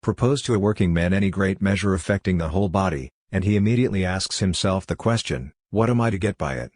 Propose to a working man any great measure affecting the whole body, and he immediately asks himself the question, what am I to get by it?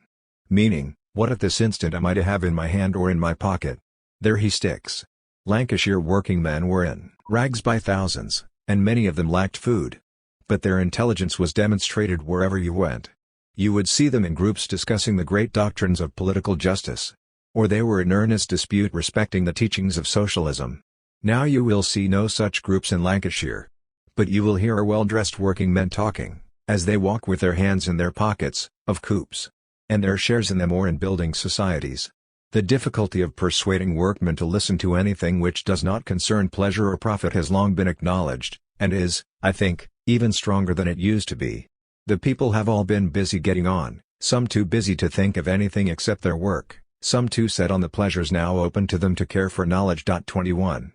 Meaning, what at this instant am I to have in my hand or in my pocket? There he sticks. Lancashire working men were in rags by thousands, and many of them lacked food. But their intelligence was demonstrated wherever you went. You would see them in groups discussing the great doctrines of political justice. Or they were in earnest dispute respecting the teachings of socialism. Now you will see no such groups in Lancashire. But you will hear well-dressed working men talking, as they walk with their hands in their pockets, of coups. And their shares in them or in building societies. The difficulty of persuading workmen to listen to anything which does not concern pleasure or profit has long been acknowledged, and is, I think, even stronger than it used to be. The people have all been busy getting on, some too busy to think of anything except their work, some too set on the pleasures now open to them to care for knowledge. 21.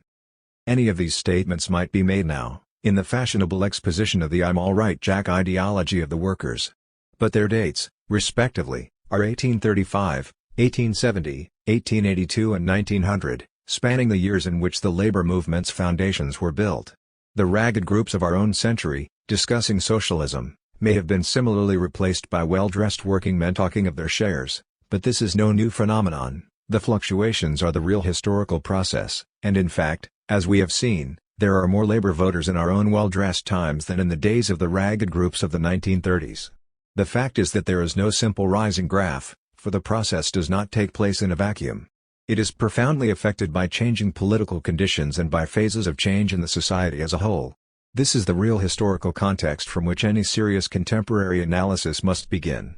Any of these statements might be made now, in the fashionable exposition of the I'm all right Jack ideology of the workers. But their dates, respectively, are 1835, 1870, 1882 and 1900, spanning the years in which the labor movement's foundations were built. The ragged groups of our own century, discussing socialism, may have been similarly replaced by well-dressed working men talking of their shares, but this is no new phenomenon. The fluctuations are the real historical process, and in fact, as we have seen, there are more labor voters in our own well-dressed times than in the days of the ragged groups of the 1930s. The fact is that there is no simple rising graph, for the process does not take place in a vacuum. It is profoundly affected by changing political conditions and by phases of change in the society as a whole. This is the real historical context from which any serious contemporary analysis must begin.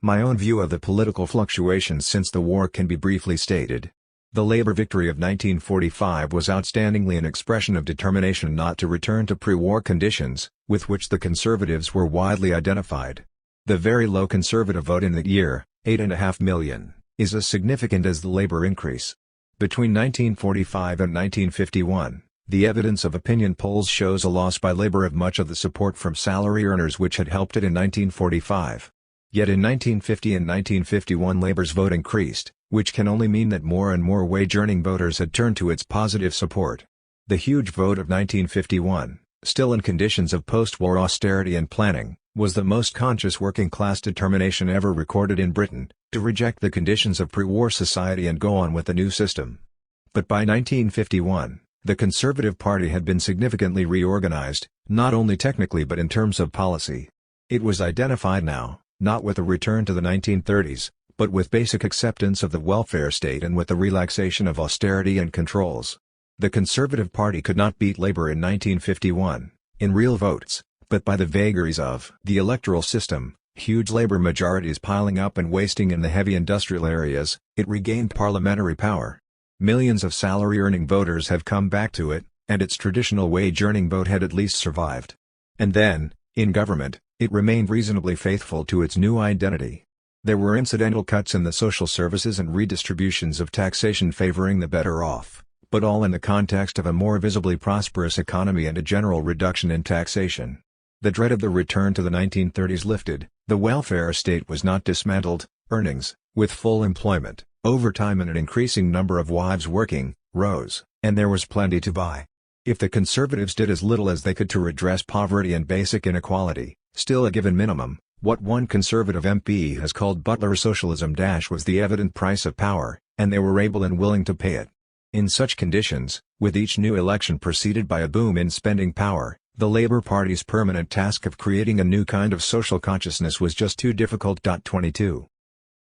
My own view of the political fluctuations since the war can be briefly stated. The labor victory of 1945 was outstandingly an expression of determination not to return to pre-war conditions, with which the Conservatives were widely identified. The very low Conservative vote in that year, 8.5 million, is as significant as the labor increase. Between 1945 and 1951, the evidence of opinion polls shows a loss by labor of much of the support from salary earners which had helped it in 1945. Yet in 1950 and 1951 labor's vote increased, which can only mean that more and more wage-earning voters had turned to its positive support. The huge vote of 1951, still in conditions of post-war austerity and planning, was the most conscious working-class determination ever recorded in Britain, to reject the conditions of pre-war society and go on with the new system. But by 1951, the Conservative Party had been significantly reorganized, not only technically but in terms of policy. It was identified now, not with a return to the 1930s, but with basic acceptance of the welfare state and with the relaxation of austerity and controls. The Conservative Party could not beat Labour in 1951, in real votes, but by the vagaries of the electoral system, huge Labour majorities piling up and wasting in the heavy industrial areas, it regained parliamentary power. Millions of salary-earning voters have come back to it, and its traditional wage-earning vote had at least survived. And then, in government, it remained reasonably faithful to its new identity. There were incidental cuts in the social services and redistributions of taxation favoring the better off, but all in the context of a more visibly prosperous economy and a general reduction in taxation. The dread of the return to the 1930s lifted, the welfare state was not dismantled, earnings, with full employment, overtime and an increasing number of wives working, rose, and there was plenty to buy. If the Conservatives did as little as they could to redress poverty and basic inequality, still a given minimum, what one Conservative MP has called Butler socialism was the evident price of power, and they were able and willing to pay it. In such conditions, with each new election preceded by a boom in spending power, the Labour Party's permanent task of creating a new kind of social consciousness was just too difficult. 22.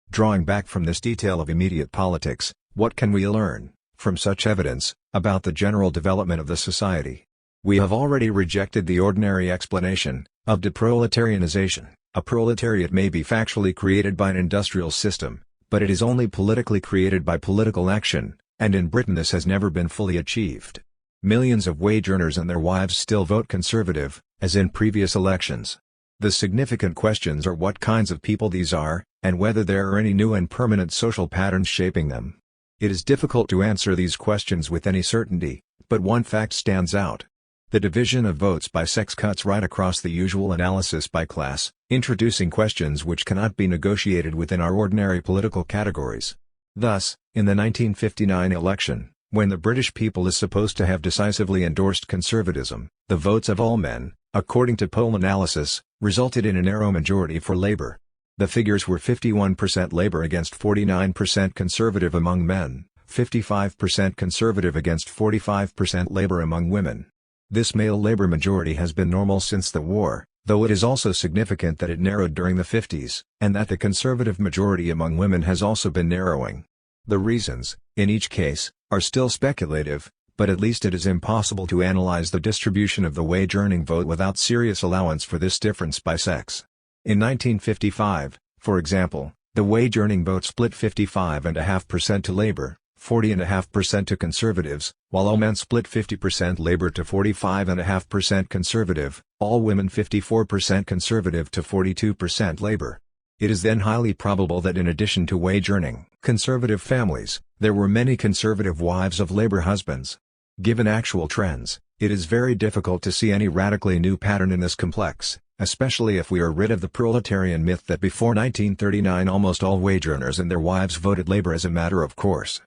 Drawing back from this detail of immediate politics, what can we learn, from such evidence, about the general development of the society? We have already rejected the ordinary explanation of deproletarianization. A proletariat may be factually created by an industrial system, but it is only politically created by political action, and in Britain this has never been fully achieved. Millions of wage earners and their wives still vote Conservative, as in previous elections. The significant questions are what kinds of people these are, and whether there are any new and permanent social patterns shaping them. It is difficult to answer these questions with any certainty, but one fact stands out. The division of votes by sex cuts right across the usual analysis by class, introducing questions which cannot be negotiated within our ordinary political categories. Thus, in the 1959 election, when the British people is supposed to have decisively endorsed conservatism, the votes of all men, according to poll analysis, resulted in a narrow majority for Labour. The figures were 51% Labour against 49% Conservative among men, 55% Conservative against 45% Labour among women. This male Labour majority has been normal since the war, though it is also significant that it narrowed during the 50s, and that the Conservative majority among women has also been narrowing. The reasons, in each case, are still speculative, but at least it is impossible to analyze the distribution of the wage-earning vote without serious allowance for this difference by sex. In 1955, for example, the wage-earning vote split 55.5% to Labour, 40.5% to Conservatives, while all men split 50% Labour to 45.5% Conservative, all women 54% Conservative to 42% Labour. It is then highly probable that in addition to wage-earning Conservative families, there were many Conservative wives of Labour husbands. Given actual trends, it is very difficult to see any radically new pattern in this complex, especially if we are rid of the proletarian myth that before 1939 almost all wage earners and their wives voted Labour as a matter of course.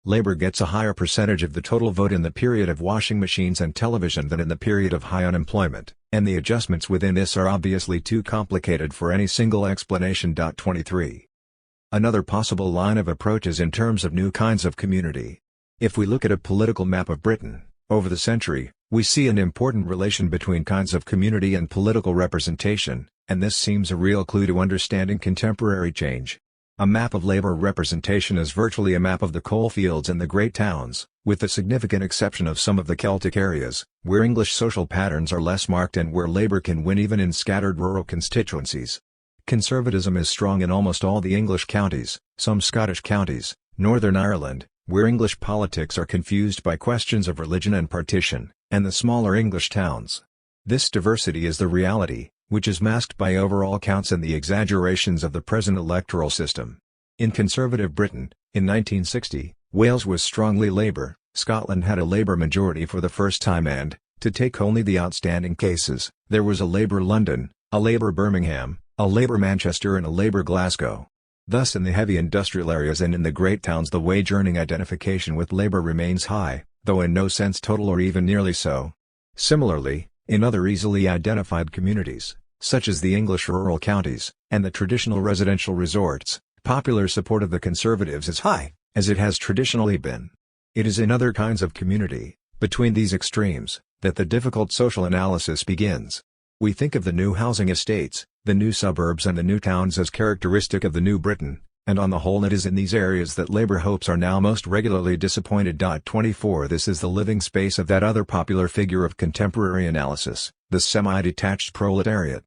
Labour gets a higher percentage of the total vote in the period of washing machines and television than in the period of high unemployment, and the adjustments within this are obviously too complicated for any single explanation. 23. Another possible line of approach is in terms of new kinds of community. If we look at a political map of Britain, over the century, we see an important relation between kinds of community and political representation, and this seems a real clue to understanding contemporary change. A map of Labour representation is virtually a map of the coalfields and the great towns, with the significant exception of some of the Celtic areas, where English social patterns are less marked and where Labour can win even in scattered rural constituencies. Conservatism is strong in almost all the English counties, some Scottish counties, Northern Ireland, where English politics are confused by questions of religion and partition, and the smaller English towns. This diversity is the reality, which is masked by overall counts and the exaggerations of the present electoral system. In Conservative Britain, in 1960, Wales was strongly Labour, Scotland had a Labour majority for the first time and, to take only the outstanding cases, there was a Labour London, a Labour Birmingham, a Labour Manchester and a Labour Glasgow. Thus in the heavy industrial areas and in the great towns the wage-earning identification with Labour remains high, though in no sense total or even nearly so. Similarly, in other easily identified communities, such as the English rural counties, and the traditional residential resorts, popular support of the Conservatives is high, as it has traditionally been. It is in other kinds of community, between these extremes, that the difficult social analysis begins. We think of the new housing estates, the new suburbs and the new towns as characteristic of the new Britain, and on the whole it is in these areas that Labour hopes are now most regularly disappointed. 24 This is the living space of that other popular figure of contemporary analysis, the semi-detached proletariat.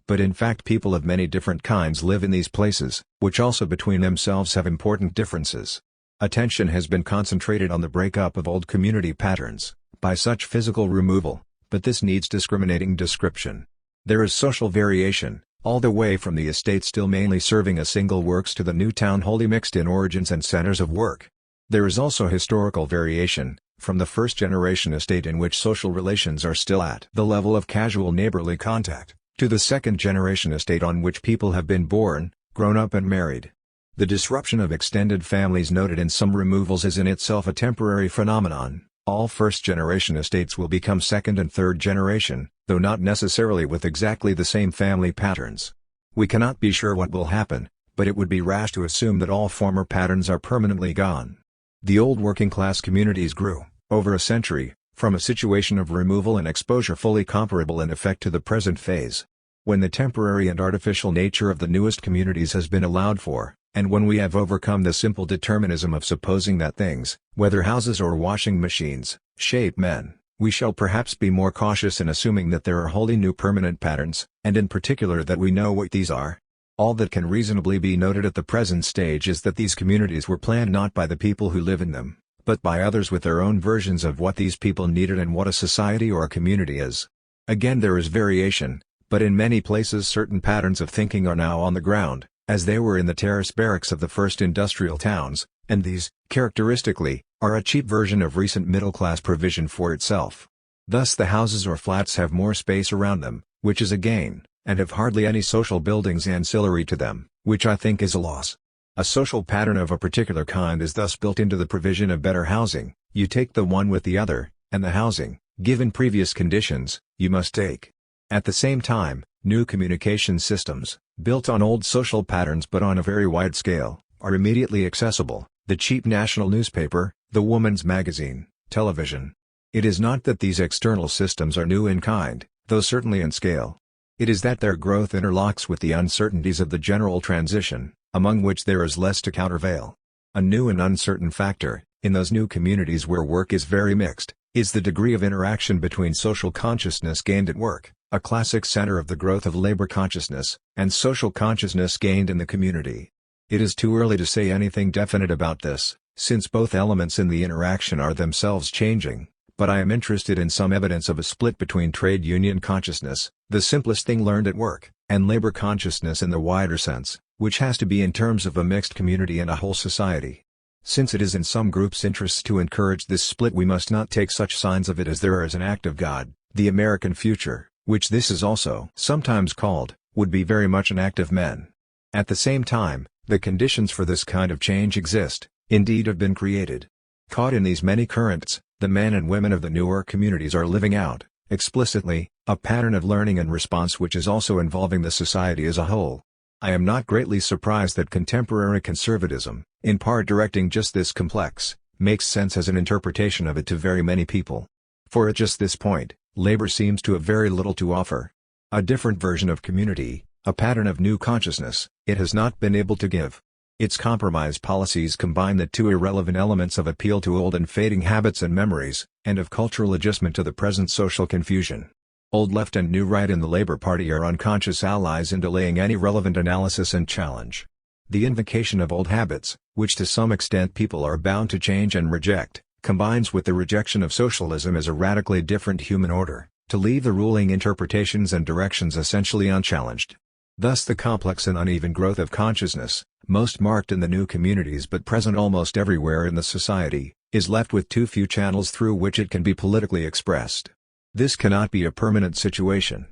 But in fact people of many different kinds live in these places, which also between themselves have important differences. Attention has been concentrated on the breakup of old community patterns, by such physical removal, but this needs discriminating description. There is social variation, all the way from the estate still mainly serving a single works to the new town wholly mixed in origins and centers of work. There is also historical variation, from the first-generation estate in which social relations are still at the level of casual neighborly contact, to the second-generation estate on which people have been born, grown up and married. The disruption of extended families noted in some removals is in itself a temporary phenomenon. All first-generation estates will become second and third generation, though not necessarily with exactly the same family patterns. We cannot be sure what will happen, but it would be rash to assume that all former patterns are permanently gone. The old working-class communities grew, over a century, from a situation of removal and exposure fully comparable in effect to the present phase. When the temporary and artificial nature of the newest communities has been allowed for, and when we have overcome the simple determinism of supposing that things, whether houses or washing machines, shape men, we shall perhaps be more cautious in assuming that there are wholly new permanent patterns, and in particular that we know what these are. All that can reasonably be noted at the present stage is that these communities were planned not by the people who live in them, but by others with their own versions of what these people needed and what a society or a community is. Again, there is variation, but in many places certain patterns of thinking are now on the ground, as they were in the terrace barracks of the first industrial towns, and these, characteristically, are a cheap version of recent middle-class provision for itself. Thus the houses or flats have more space around them, which is a gain, and have hardly any social buildings ancillary to them, which I think is a loss. A social pattern of a particular kind is thus built into the provision of better housing. You take the one with the other, and the housing, given previous conditions, you must take. At the same time, new communication systems, built on old social patterns but on a very wide scale, are immediately accessible: the cheap national newspaper, the woman's magazine, television. It is not that these external systems are new in kind, though certainly in scale. It is that their growth interlocks with the uncertainties of the general transition, among which there is less to countervail. A new and uncertain factor, in those new communities where work is very mixed, is the degree of interaction between social consciousness gained at work, a classic center of the growth of labor consciousness, and social consciousness gained in the community. It is too early to say anything definite about this, since both elements in the interaction are themselves changing, but I am interested in some evidence of a split between trade union consciousness, the simplest thing learned at work, and labor consciousness in the wider sense, which has to be in terms of a mixed community and a whole society. Since it is in some groups' interests to encourage this split, we must not take such signs of it as there as an act of God. The American future, which this is also sometimes called, would be very much an act of men. At the same time, the conditions for this kind of change exist, indeed have been created. Caught in these many currents, the men and women of the newer communities are living out, explicitly, a pattern of learning and response which is also involving the society as a whole. I am not greatly surprised that contemporary conservatism, in part directing just this complex, makes sense as an interpretation of it to very many people. For at just this point, labor seems to have very little to offer. A different version of community, a pattern of new consciousness, it has not been able to give. Its compromise policies combine the two irrelevant elements of appeal to old and fading habits and memories, and of cultural adjustment to the present social confusion. Old left and new right in the Labour Party are unconscious allies in delaying any relevant analysis and challenge. The invocation of old habits, which to some extent people are bound to change and reject, combines with the rejection of socialism as a radically different human order, to leave the ruling interpretations and directions essentially unchallenged. Thus the complex and uneven growth of consciousness, most marked in the new communities but present almost everywhere in the society, is left with too few channels through which it can be politically expressed. This cannot be a permanent situation.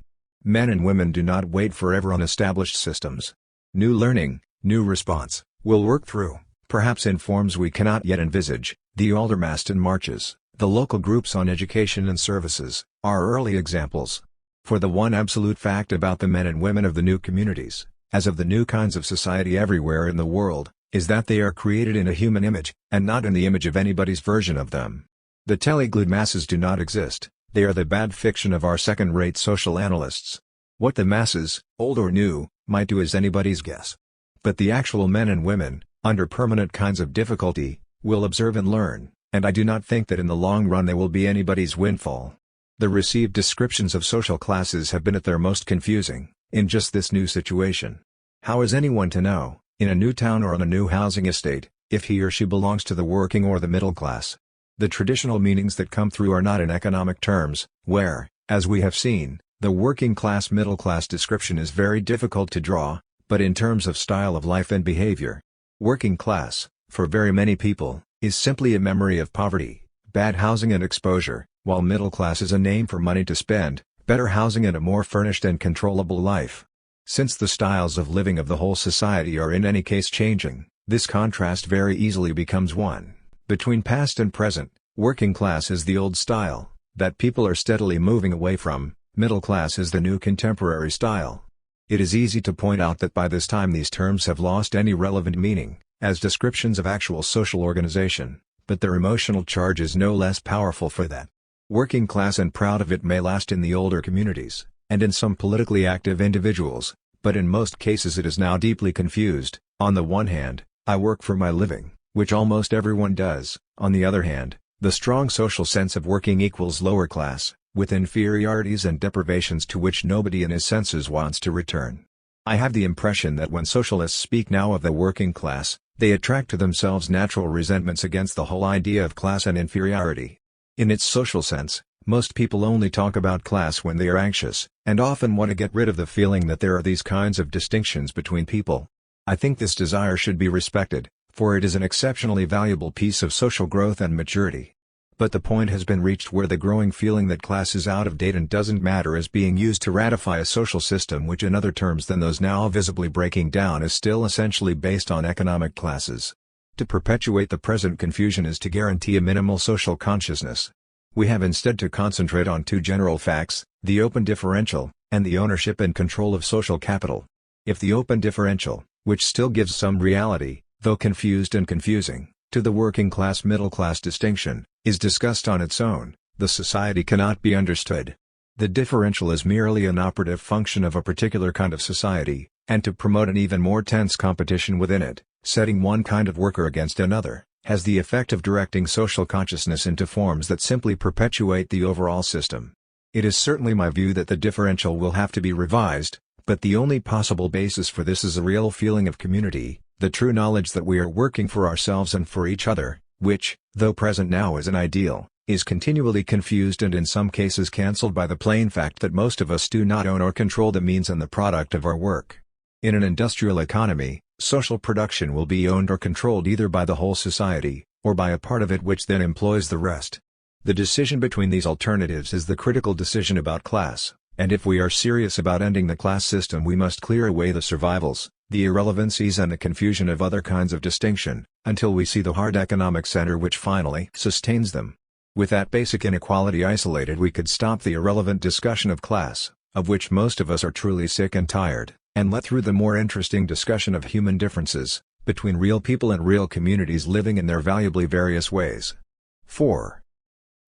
Men and women do not wait forever on established systems. New learning, new response, will work through, perhaps in forms we cannot yet envisage, the Aldermaston marches. The local groups on education and services, are early examples. For the one absolute fact about the men and women of the new communities, as of the new kinds of society everywhere in the world, is that they are created in a human image, and not in the image of anybody's version of them. The teleglued masses do not exist, they are the bad fiction of our second-rate social analysts. What the masses, old or new, might do is anybody's guess. But the actual men and women, under permanent kinds of difficulty, will observe and learn, and I do not think that in the long run they will be anybody's windfall. The received descriptions of social classes have been at their most confusing, in just this new situation. How is anyone to know, in a new town or on a new housing estate, if he or she belongs to the working or the middle class? The traditional meanings that come through are not in economic terms, where, as we have seen, the working class middle class description is very difficult to draw, but in terms of style of life and behavior. Working class, for very many people, is simply a memory of poverty, bad housing and exposure, while middle class is a name for money to spend, better housing and a more furnished and controllable life. Since the styles of living of the whole society are in any case changing, this contrast very easily becomes one. Between past and present, working class is the old style, that people are steadily moving away from, middle class is the new contemporary style. It is easy to point out that by this time these terms have lost any relevant meaning, as descriptions of actual social organization, but their emotional charge is no less powerful for that. Working class and proud of it may last in the older communities, and in some politically active individuals, but in most cases it is now deeply confused. On the one hand, I work for my living, which almost everyone does. On the other hand, the strong social sense of working equals lower class, with inferiorities and deprivations to which nobody in his senses wants to return. I have the impression that when socialists speak now of the working class, they attract to themselves natural resentments against the whole idea of class and inferiority. In its social sense, most people only talk about class when they are anxious, and often want to get rid of the feeling that there are these kinds of distinctions between people. I think this desire should be respected, for it is an exceptionally valuable piece of social growth and maturity. But the point has been reached where the growing feeling that class is out of date and doesn't matter is being used to ratify a social system which in other terms than those now visibly breaking down is still essentially based on economic classes. To perpetuate the present confusion is to guarantee a minimal social consciousness. We have instead to concentrate on two general facts, the open differential, and the ownership and control of social capital. If the open differential, which still gives some reality, though confused and confusing, to the working class-middle class distinction, is discussed on its own, the society cannot be understood. The differential is merely an operative function of a particular kind of society, and to promote an even more tense competition within it, setting one kind of worker against another, has the effect of directing social consciousness into forms that simply perpetuate the overall system. It is certainly my view that the differential will have to be revised, but the only possible basis for this is a real feeling of community, the true knowledge that we are working for ourselves and for each other, which, though present now as an ideal, is continually confused and in some cases cancelled by the plain fact that most of us do not own or control the means and the product of our work. In an industrial economy, social production will be owned or controlled either by the whole society, or by a part of it which then employs the rest. The decision between these alternatives is the critical decision about class, and if we are serious about ending the class system we must clear away the survivals, the irrelevancies and the confusion of other kinds of distinction, until we see the hard economic center which finally sustains them. With that basic inequality isolated we could stop the irrelevant discussion of class, of which most of us are truly sick and tired, and let through the more interesting discussion of human differences, between real people and real communities living in their valuably various ways. 4.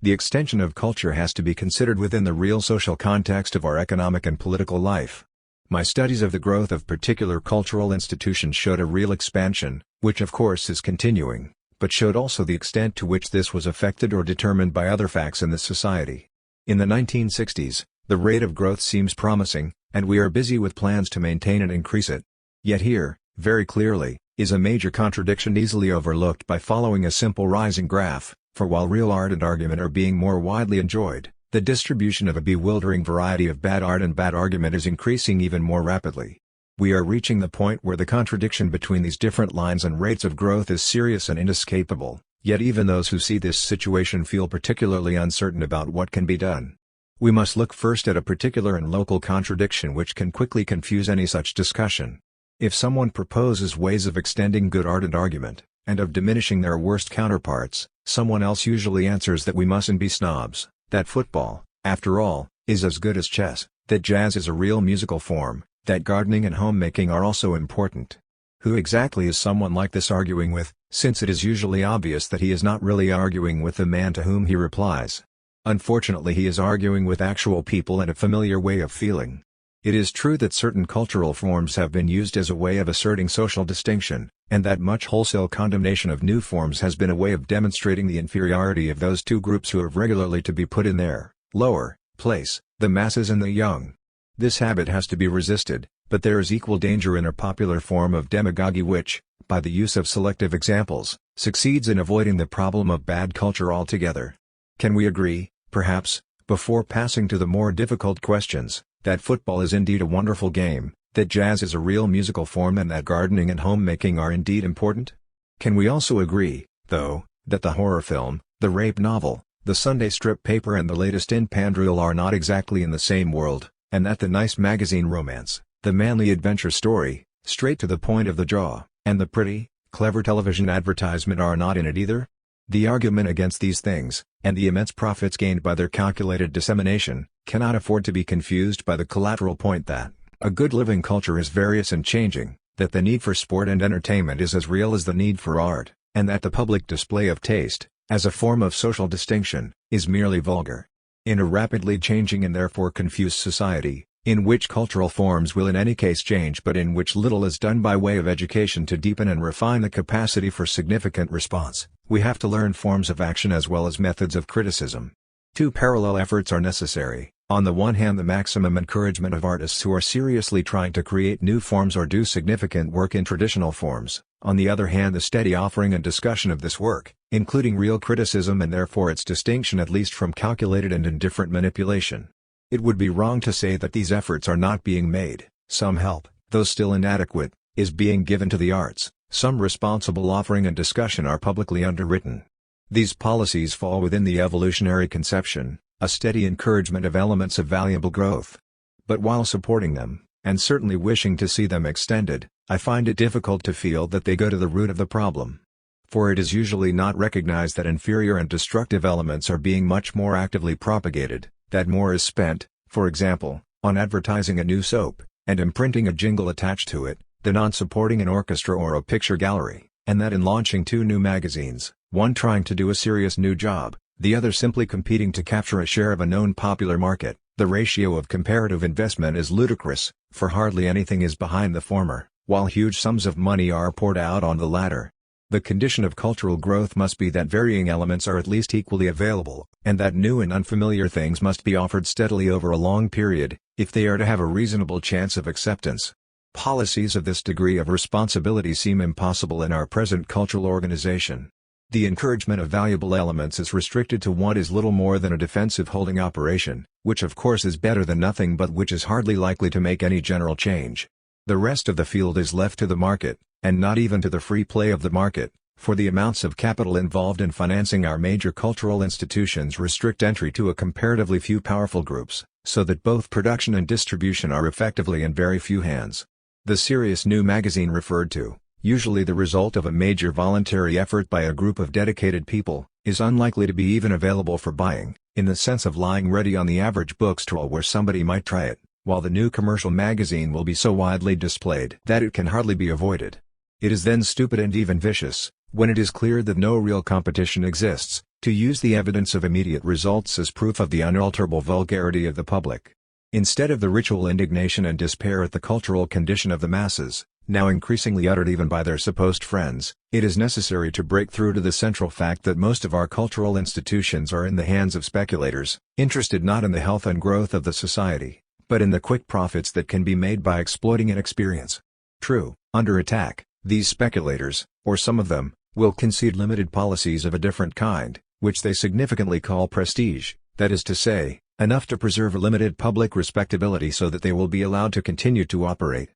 The extension of culture has to be considered within the real social context of our economic and political life. My studies of the growth of particular cultural institutions showed a real expansion, which of course is continuing, but showed also the extent to which this was affected or determined by other facts in the society. In the 1960s, the rate of growth seems promising, and we are busy with plans to maintain and increase it. Yet here, very clearly, is a major contradiction easily overlooked by following a simple rising graph, for while real art and argument are being more widely enjoyed, the distribution of a bewildering variety of bad art and bad argument is increasing even more rapidly. We are reaching the point where the contradiction between these different lines and rates of growth is serious and inescapable, yet even those who see this situation feel particularly uncertain about what can be done. We must look first at a particular and local contradiction which can quickly confuse any such discussion. If someone proposes ways of extending good art and argument, and of diminishing their worst counterparts, someone else usually answers that we mustn't be snobs, that football, after all, is as good as chess, that jazz is a real musical form, that gardening and homemaking are also important. Who exactly is someone like this arguing with, since it is usually obvious that he is not really arguing with the man to whom he replies? Unfortunately he is arguing with actual people and a familiar way of feeling. It is true that certain cultural forms have been used as a way of asserting social distinction, and that much wholesale condemnation of new forms has been a way of demonstrating the inferiority of those two groups who have regularly to be put in their lower place, the masses and the young. This habit has to be resisted, but there is equal danger in a popular form of demagogy which, by the use of selective examples, succeeds in avoiding the problem of bad culture altogether. Can we agree, perhaps, before passing to the more difficult questions, that football is indeed a wonderful game, that jazz is a real musical form and that gardening and homemaking are indeed important? Can we also agree, though, that the horror film, the rape novel, the Sunday strip paper and the latest in-pan drill are not exactly in the same world, and that the nice magazine romance, the manly adventure story, straight to the point of the jaw, and the pretty, clever television advertisement are not in it either? The argument against these things, and the immense profits gained by their calculated dissemination, cannot afford to be confused by the collateral point that a good living culture is various and changing, that the need for sport and entertainment is as real as the need for art, and that the public display of taste, as a form of social distinction, is merely vulgar. In a rapidly changing and therefore confused society, in which cultural forms will in any case change but in which little is done by way of education to deepen and refine the capacity for significant response, we have to learn forms of action as well as methods of criticism. Two parallel efforts are necessary: on the one hand the maximum encouragement of artists who are seriously trying to create new forms or do significant work in traditional forms, on the other hand the steady offering and discussion of this work, including real criticism and therefore its distinction at least from calculated and indifferent manipulation. It would be wrong to say that these efforts are not being made. Some help, though still inadequate, is being given to the arts, some responsible offering and discussion are publicly underwritten. These policies fall within the evolutionary conception, a steady encouragement of elements of valuable growth. But while supporting them, and certainly wishing to see them extended, I find it difficult to feel that they go to the root of the problem. For it is usually not recognized that inferior and destructive elements are being much more actively propagated, that more is spent, for example, on advertising a new soap, and imprinting a jingle attached to it, than on supporting an orchestra or a picture gallery, and that in launching 2 new magazines, one trying to do a serious new job, the other simply competing to capture a share of a known popular market, the ratio of comparative investment is ludicrous, for hardly anything is behind the former, while huge sums of money are poured out on the latter. The condition of cultural growth must be that varying elements are at least equally available, and that new and unfamiliar things must be offered steadily over a long period, if they are to have a reasonable chance of acceptance. Policies of this degree of responsibility seem impossible in our present cultural organization. The encouragement of valuable elements is restricted to what is little more than a defensive holding operation, which of course is better than nothing but which is hardly likely to make any general change. The rest of the field is left to the market, and not even to the free play of the market, for the amounts of capital involved in financing our major cultural institutions restrict entry to a comparatively few powerful groups, so that both production and distribution are effectively in very few hands. The serious new magazine referred to, usually the result of a major voluntary effort by a group of dedicated people, is unlikely to be even available for buying, in the sense of lying ready on the average bookstall where somebody might try it, while the new commercial magazine will be so widely displayed that it can hardly be avoided. It is then stupid and even vicious, when it is clear that no real competition exists, to use the evidence of immediate results as proof of the unalterable vulgarity of the public. Instead of the ritual indignation and despair at the cultural condition of the masses, now increasingly uttered even by their supposed friends, it is necessary to break through to the central fact that most of our cultural institutions are in the hands of speculators, interested not in the health and growth of the society, but in the quick profits that can be made by exploiting inexperience. True, under attack, these speculators, or some of them, will concede limited policies of a different kind, which they significantly call prestige, that is to say, enough to preserve a limited public respectability so that they will be allowed to continue to operate.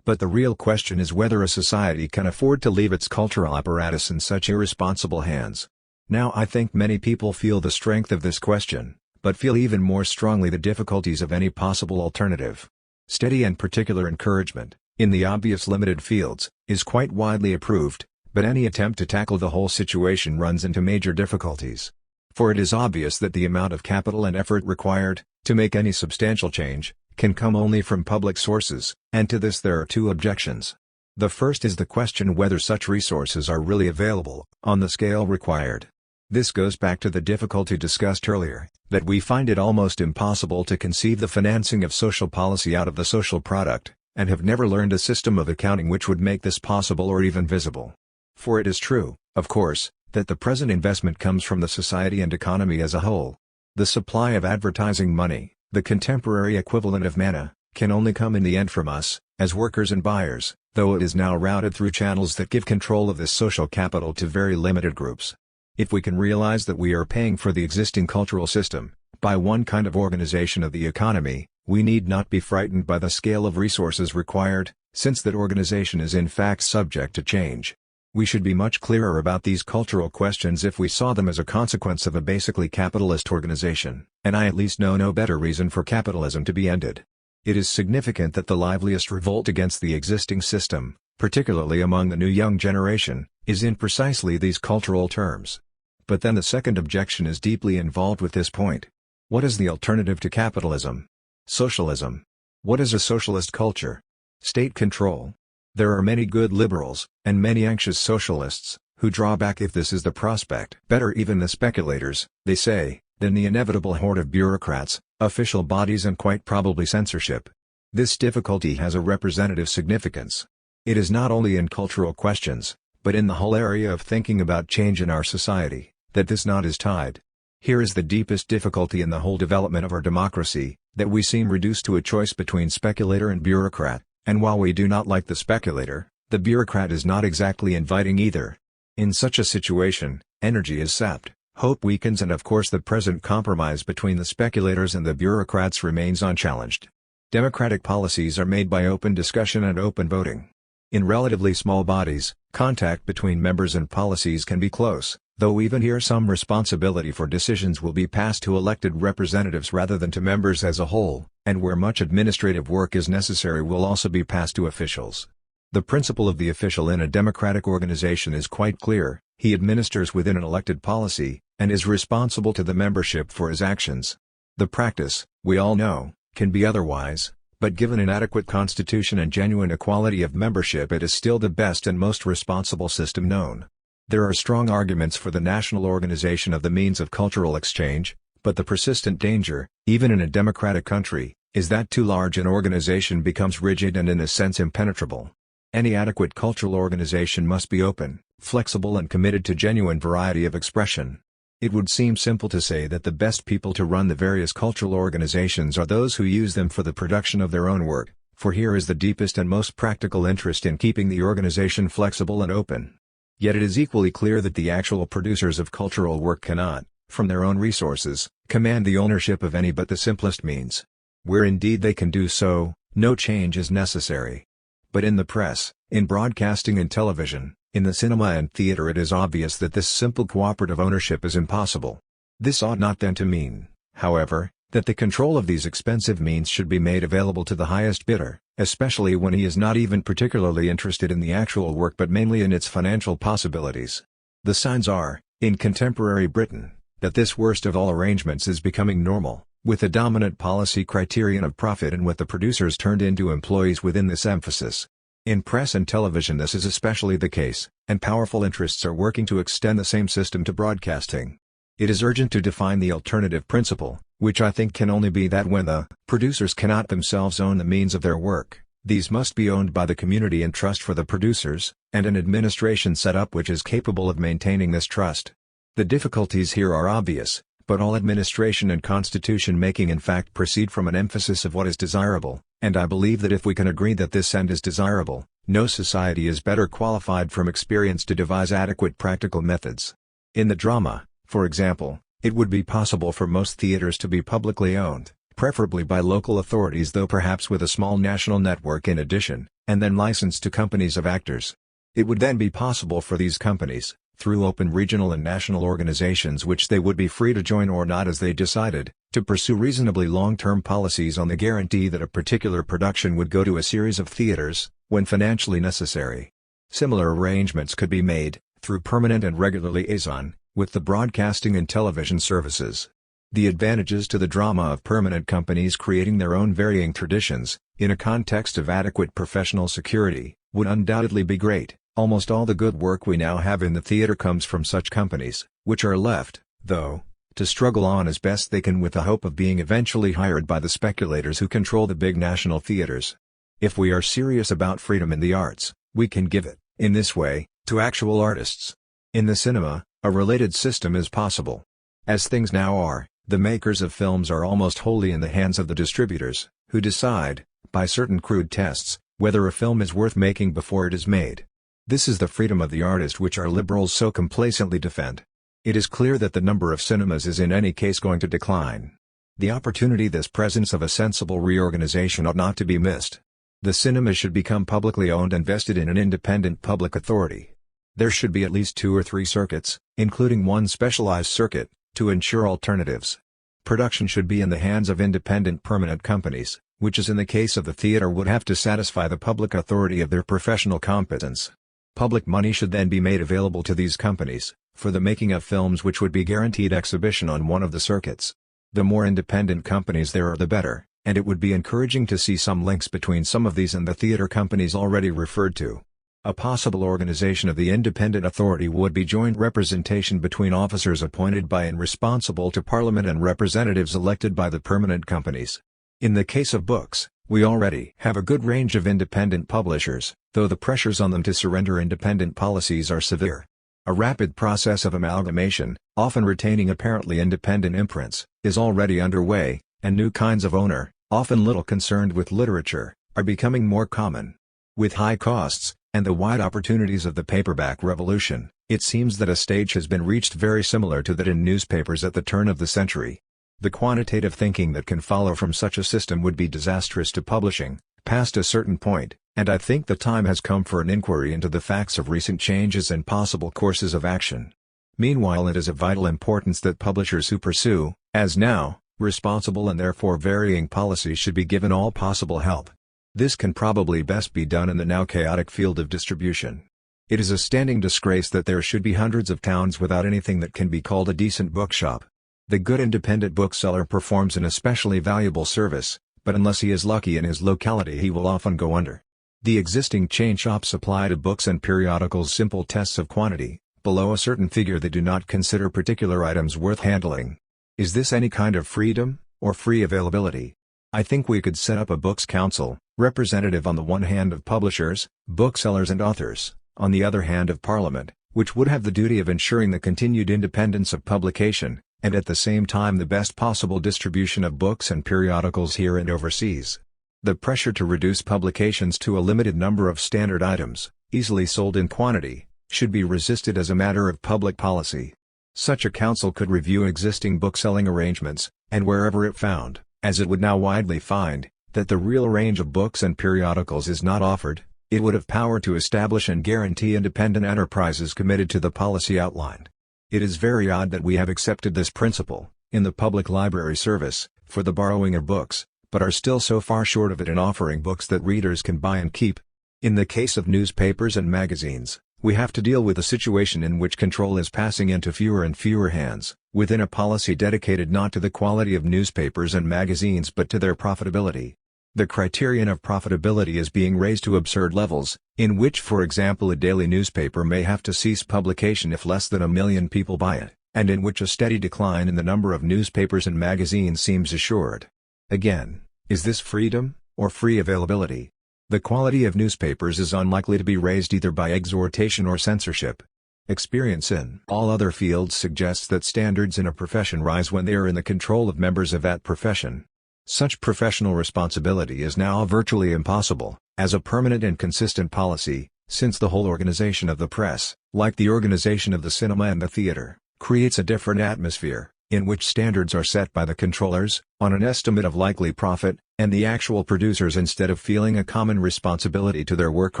But the real question is whether a society can afford to leave its cultural apparatus in such irresponsible hands. Now I think many people feel the strength of this question, but feel even more strongly the difficulties of any possible alternative. Steady and particular encouragement, in the obvious limited fields, is quite widely approved, but any attempt to tackle the whole situation runs into major difficulties. For it is obvious that the amount of capital and effort required, to make any substantial change, can come only from public sources, and to this there are 2 objections. The first is the question whether such resources are really available, on the scale required. This goes back to the difficulty discussed earlier, that we find it almost impossible to conceive the financing of social policy out of the social product, and have never learned a system of accounting which would make this possible or even visible. For it is true, of course, that the present investment comes from the society and economy as a whole. The supply of advertising money, the contemporary equivalent of manna, can only come in the end from us, as workers and buyers, though it is now routed through channels that give control of this social capital to very limited groups. If we can realize that we are paying for the existing cultural system, by one kind of organization of the economy, we need not be frightened by the scale of resources required, since that organization is in fact subject to change. We should be much clearer about these cultural questions if we saw them as a consequence of a basically capitalist organization, and I at least know no better reason for capitalism to be ended. It is significant that the liveliest revolt against the existing system, particularly among the new young generation, is in precisely these cultural terms. But then the second objection is deeply involved with this point. What is the alternative to capitalism? Socialism. What is a socialist culture? State control. There are many good liberals, and many anxious socialists, who draw back if this is the prospect. Better even the speculators, they say, than the inevitable horde of bureaucrats, official bodies and quite probably censorship. This difficulty has a representative significance. It is not only in cultural questions, but in the whole area of thinking about change in our society, that this knot is tied. Here is the deepest difficulty in the whole development of our democracy, that we seem reduced to a choice between speculator and bureaucrat, and while we do not like the speculator, the bureaucrat is not exactly inviting either. In such a situation, energy is sapped, hope weakens, and of course the present compromise between the speculators and the bureaucrats remains unchallenged. Democratic policies are made by open discussion and open voting. In relatively small bodies, contact between members and policies can be close, though even here some responsibility for decisions will be passed to elected representatives rather than to members as a whole, and where much administrative work is necessary will also be passed to officials. The principle of the official in a democratic organization is quite clear: he administers within an elected policy, and is responsible to the membership for his actions. The practice, we all know, can be otherwise, but given an adequate constitution and genuine equality of membership, it is still the best and most responsible system known. There are strong arguments for the national organization of the means of cultural exchange, but the persistent danger, even in a democratic country, is that too large an organization becomes rigid and in a sense impenetrable. Any adequate cultural organization must be open, flexible and committed to genuine variety of expression. It would seem simple to say that the best people to run the various cultural organizations are those who use them for the production of their own work, for here is the deepest and most practical interest in keeping the organization flexible and open. Yet it is equally clear that the actual producers of cultural work cannot, from their own resources, command the ownership of any but the simplest means. Where indeed they can do so, no change is necessary. But in the press, in broadcasting and television, in the cinema and theater, it is obvious that this simple cooperative ownership is impossible. This ought not then to mean, however, that the control of these expensive means should be made available to the highest bidder, especially when he is not even particularly interested in the actual work but mainly in its financial possibilities. The signs are, in contemporary Britain, that this worst of all arrangements is becoming normal, with the dominant policy criterion of profit and with the producers turned into employees within this emphasis. In press and television this is especially the case, and powerful interests are working to extend the same system to broadcasting. It is urgent to define the alternative principle, which I think can only be that when the producers cannot themselves own the means of their work, these must be owned by the community in trust for the producers, and an administration set up which is capable of maintaining this trust. The difficulties here are obvious, but all administration and constitution making in fact proceed from an emphasis of what is desirable, and I believe that if we can agree that this end is desirable, no society is better qualified from experience to devise adequate practical methods. In the drama, for example, it would be possible for most theaters to be publicly owned, preferably by local authorities, though perhaps with a small national network in addition, and then licensed to companies of actors. It would then be possible for these companies, through open regional and national organizations which they would be free to join or not as they decided, to pursue reasonably long-term policies on the guarantee that a particular production would go to a series of theaters, when financially necessary. Similar arrangements could be made, through permanent and regular liaison, with the broadcasting and television services. The advantages to the drama of permanent companies creating their own varying traditions, in a context of adequate professional security, would undoubtedly be great. Almost all the good work we now have in the theater comes from such companies, which are left, though, to struggle on as best they can with the hope of being eventually hired by the speculators who control the big national theaters. If we are serious about freedom in the arts, we can give it, in this way, to actual artists. In the cinema, a related system is possible. As things now are, the makers of films are almost wholly in the hands of the distributors, who decide, by certain crude tests, whether a film is worth making before it is made. This is the freedom of the artist which our liberals so complacently defend. It is clear that the number of cinemas is in any case going to decline. The opportunity this presents of a sensible reorganization ought not to be missed. The cinemas should become publicly owned and vested in an independent public authority. There should be at least 2 or 3 circuits, including one specialized circuit, to ensure alternatives. Production should be in the hands of independent permanent companies, which as in the case of the theater would have to satisfy the public authority of their professional competence. Public money should then be made available to these companies, for the making of films which would be guaranteed exhibition on one of the circuits. The more independent companies there are the better, and it would be encouraging to see some links between some of these and the theater companies already referred to. A possible organization of the independent authority would be joint representation between officers appointed by and responsible to Parliament and representatives elected by the permanent companies. In the case of books, we already have a good range of independent publishers, though the pressures on them to surrender independent policies are severe. A rapid process of amalgamation, often retaining apparently independent imprints, is already underway, and new kinds of owner, often little concerned with literature, are becoming more common. With high costs, and the wide opportunities of the paperback revolution, it seems that a stage has been reached very similar to that in newspapers at the turn of the century. The quantitative thinking that can follow from such a system would be disastrous to publishing, past a certain point, and I think the time has come for an inquiry into the facts of recent changes and possible courses of action. Meanwhile, it is of vital importance that publishers who pursue, as now, responsible and therefore varying policies should be given all possible help. This can probably best be done in the now chaotic field of distribution. It is a standing disgrace that there should be hundreds of towns without anything that can be called a decent bookshop. The good independent bookseller performs an especially valuable service, but unless he is lucky in his locality he will often go under. The existing chain shops apply to books and periodicals simple tests of quantity. Below a certain figure they do not consider particular items worth handling. Is this any kind of freedom, or free availability? I think we could set up a books council, representative on the one hand of publishers, booksellers and authors, on the other hand of Parliament, which would have the duty of ensuring the continued independence of publication, and at the same time the best possible distribution of books and periodicals here and overseas. The pressure to reduce publications to a limited number of standard items, easily sold in quantity, should be resisted as a matter of public policy. Such a council could review existing bookselling arrangements, and wherever it found, as it would now widely find, that the real range of books and periodicals is not offered, it would have power to establish and guarantee independent enterprises committed to the policy outlined. It is very odd that we have accepted this principle, in the public library service, for the borrowing of books, but are still so far short of it in offering books that readers can buy and keep. In the case of newspapers and magazines, we have to deal with a situation in which control is passing into fewer and fewer hands, within a policy dedicated not to the quality of newspapers and magazines but to their profitability. The criterion of profitability is being raised to absurd levels, in which for example a daily newspaper may have to cease publication if less than 1 million people buy it, and in which a steady decline in the number of newspapers and magazines seems assured. Again, is this freedom, or free availability? The quality of newspapers is unlikely to be raised either by exhortation or censorship. Experience in all other fields suggests that standards in a profession rise when they are in the control of members of that profession. Such professional responsibility is now virtually impossible, as a permanent and consistent policy, since the whole organization of the press, like the organization of the cinema and the theater, creates a different atmosphere, in which standards are set by the controllers, on an estimate of likely profit, and the actual producers instead of feeling a common responsibility to their work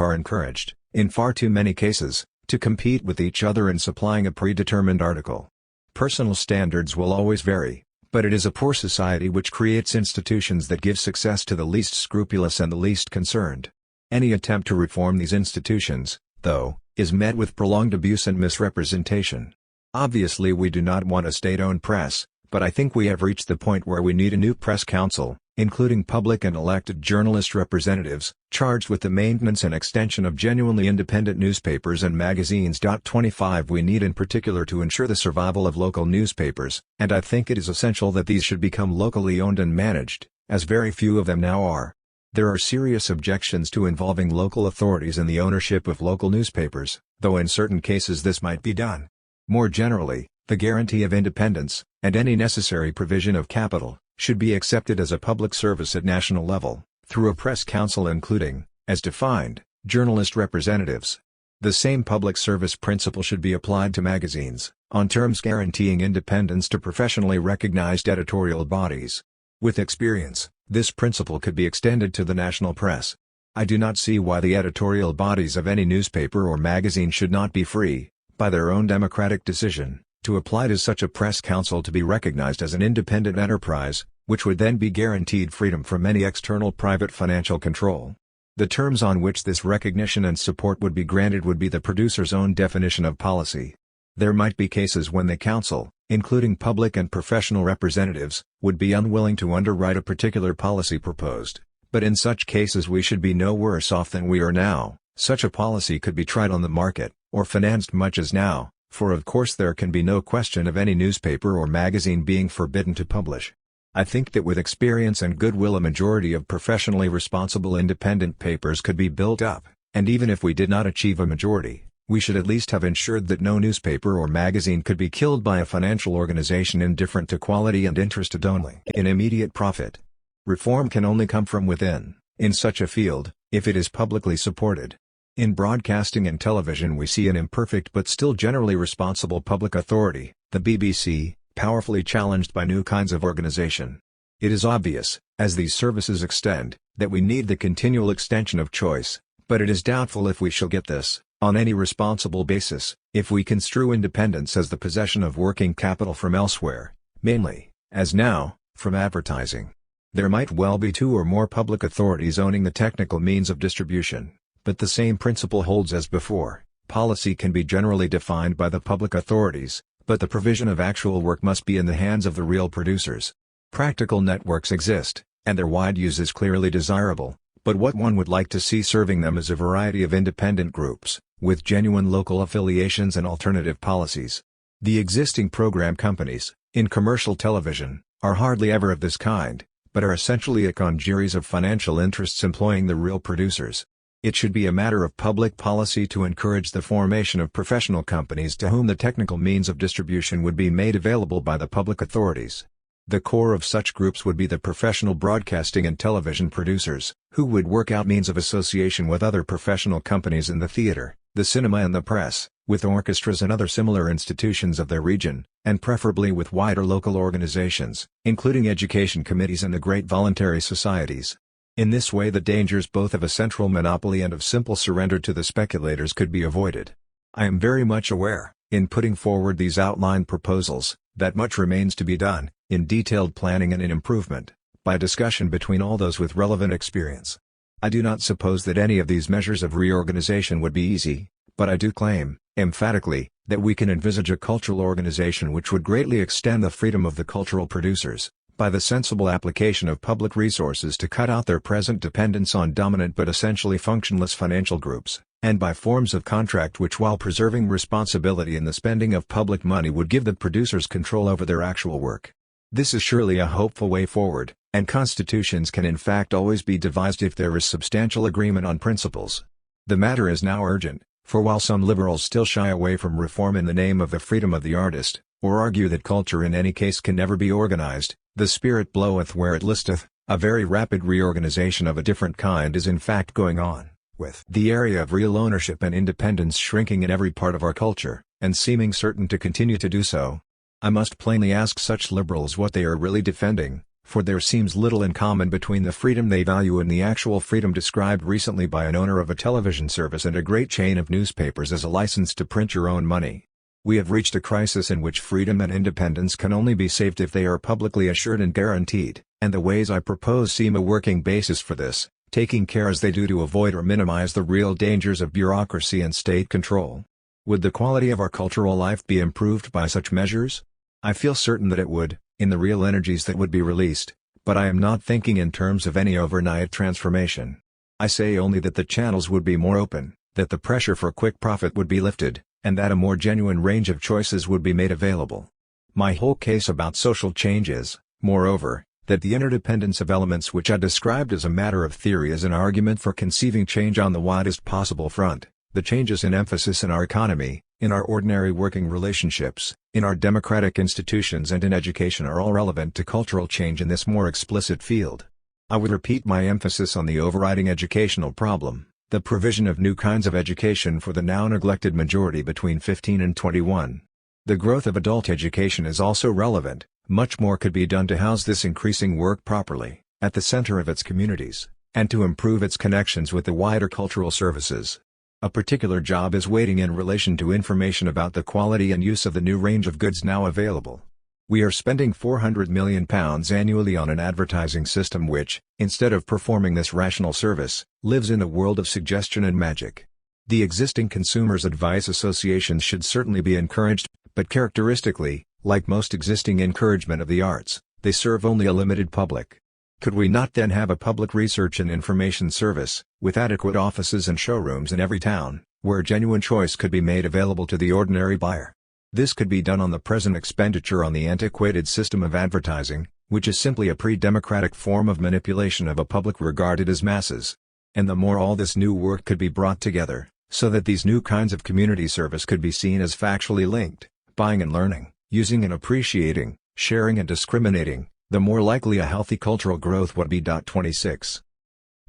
are encouraged, in far too many cases, to compete with each other in supplying a predetermined article. Personal standards will always vary, but it is a poor society which creates institutions that give success to the least scrupulous and the least concerned. Any attempt to reform these institutions, though, is met with prolonged abuse and misrepresentation. Obviously we do not want a state-owned press, but I think we have reached the point where we need a new press council, including public and elected journalist representatives, charged with the maintenance and extension of genuinely independent newspapers and magazines. 25 We need in particular to ensure the survival of local newspapers, and I think it is essential that these should become locally owned and managed, as very few of them now are. There are serious objections to involving local authorities in the ownership of local newspapers, though in certain cases this might be done. More generally, the guarantee of independence, and any necessary provision of capital, should be accepted as a public service at national level, through a press council including, as defined, journalist representatives. The same public service principle should be applied to magazines, on terms guaranteeing independence to professionally recognized editorial bodies. With experience, this principle could be extended to the national press. I do not see why the editorial bodies of any newspaper or magazine should not be free, by their own democratic decision, to apply to such a press council to be recognized as an independent enterprise, which would then be guaranteed freedom from any external private financial control. The terms on which this recognition and support would be granted would be the producer's own definition of policy. There might be cases when the council, including public and professional representatives, would be unwilling to underwrite a particular policy proposed, but in such cases we should be no worse off than we are now, Such a policy could be tried on the market, or financed much as now, for of course there can be no question of any newspaper or magazine being forbidden to publish. I think that with experience and goodwill a majority of professionally responsible independent papers could be built up, and even if we did not achieve a majority, we should at least have ensured that no newspaper or magazine could be killed by a financial organization indifferent to quality and interested only in immediate profit. Reform can only come from within, in such a field, if it is publicly supported. In broadcasting and television we see an imperfect but still generally responsible public authority, the BBC, powerfully challenged by new kinds of organization. It is obvious, as these services extend, that we need the continual extension of choice, but it is doubtful if we shall get this, on any responsible basis, if we construe independence as the possession of working capital from elsewhere, mainly, as now, from advertising. There might well be two or more public authorities owning the technical means of distribution, but the same principle holds as before. Policy can be generally defined by the public authorities, but the provision of actual work must be in the hands of the real producers. Practical networks exist, and their wide use is clearly desirable, but what one would like to see serving them is a variety of independent groups, with genuine local affiliations and alternative policies. The existing program companies, in commercial television, are hardly ever of this kind, but are essentially a congeries of financial interests employing the real producers. It should be a matter of public policy to encourage the formation of professional companies to whom the technical means of distribution would be made available by the public authorities. The core of such groups would be the professional broadcasting and television producers, who would work out means of association with other professional companies in the theater, the cinema and the press, with orchestras and other similar institutions of their region, and preferably with wider local organizations, including education committees and the great voluntary societies. In this way the dangers both of a central monopoly and of simple surrender to the speculators could be avoided. I am very much aware, in putting forward these outlined proposals, that much remains to be done, in detailed planning and in improvement, by discussion between all those with relevant experience. I do not suppose that any of these measures of reorganization would be easy, but I do claim, emphatically, that we can envisage a cultural organization which would greatly extend the freedom of the cultural producers, by the sensible application of public resources to cut out their present dependence on dominant but essentially functionless financial groups, and by forms of contract which while preserving responsibility in the spending of public money would give the producers control over their actual work. This is surely a hopeful way forward, and constitutions can in fact always be devised if there is substantial agreement on principles. The matter is now urgent, for while some liberals still shy away from reform in the name of the freedom of the artist, or argue that culture in any case can never be organized, the spirit bloweth where it listeth, a very rapid reorganization of a different kind is in fact going on, with the area of real ownership and independence shrinking in every part of our culture, and seeming certain to continue to do so. I must plainly ask such liberals what they are really defending, for there seems little in common between the freedom they value and the actual freedom described recently by an owner of a television service and a great chain of newspapers as a license to print your own money. We have reached a crisis in which freedom and independence can only be saved if they are publicly assured and guaranteed, and the ways I propose seem a working basis for this, taking care as they do to avoid or minimize the real dangers of bureaucracy and state control. Would the quality of our cultural life be improved by such measures? I feel certain that it would, in the real energies that would be released, but I am not thinking in terms of any overnight transformation. I say only that the channels would be more open, that the pressure for quick profit would be lifted, and that a more genuine range of choices would be made available. My whole case about social change is, moreover, that the interdependence of elements which I described as a matter of theory is an argument for conceiving change on the widest possible front. The changes in emphasis in our economy, in our ordinary working relationships, in our democratic institutions and in education are all relevant to cultural change in this more explicit field. I would repeat my emphasis on the overriding educational problem. The provision of new kinds of education for the now neglected majority between 15 and 21. The growth of adult education is also relevant. Much more could be done to house this increasing work properly, at the center of its communities, and to improve its connections with the wider cultural services. A particular job is waiting in relation to information about the quality and use of the new range of goods now available. We are spending £400 million annually on an advertising system which, instead of performing this rational service, lives in a world of suggestion and magic. The existing consumers' advice associations should certainly be encouraged, but characteristically, like most existing encouragement of the arts, they serve only a limited public. Could we not then have a public research and information service, with adequate offices and showrooms in every town, where genuine choice could be made available to the ordinary buyer? This could be done on the present expenditure on the antiquated system of advertising, which is simply a pre-democratic form of manipulation of a public regarded as masses. And the more all this new work could be brought together, so that these new kinds of community service could be seen as factually linked, buying and learning, using and appreciating, sharing and discriminating, the more likely a healthy cultural growth would be. 26.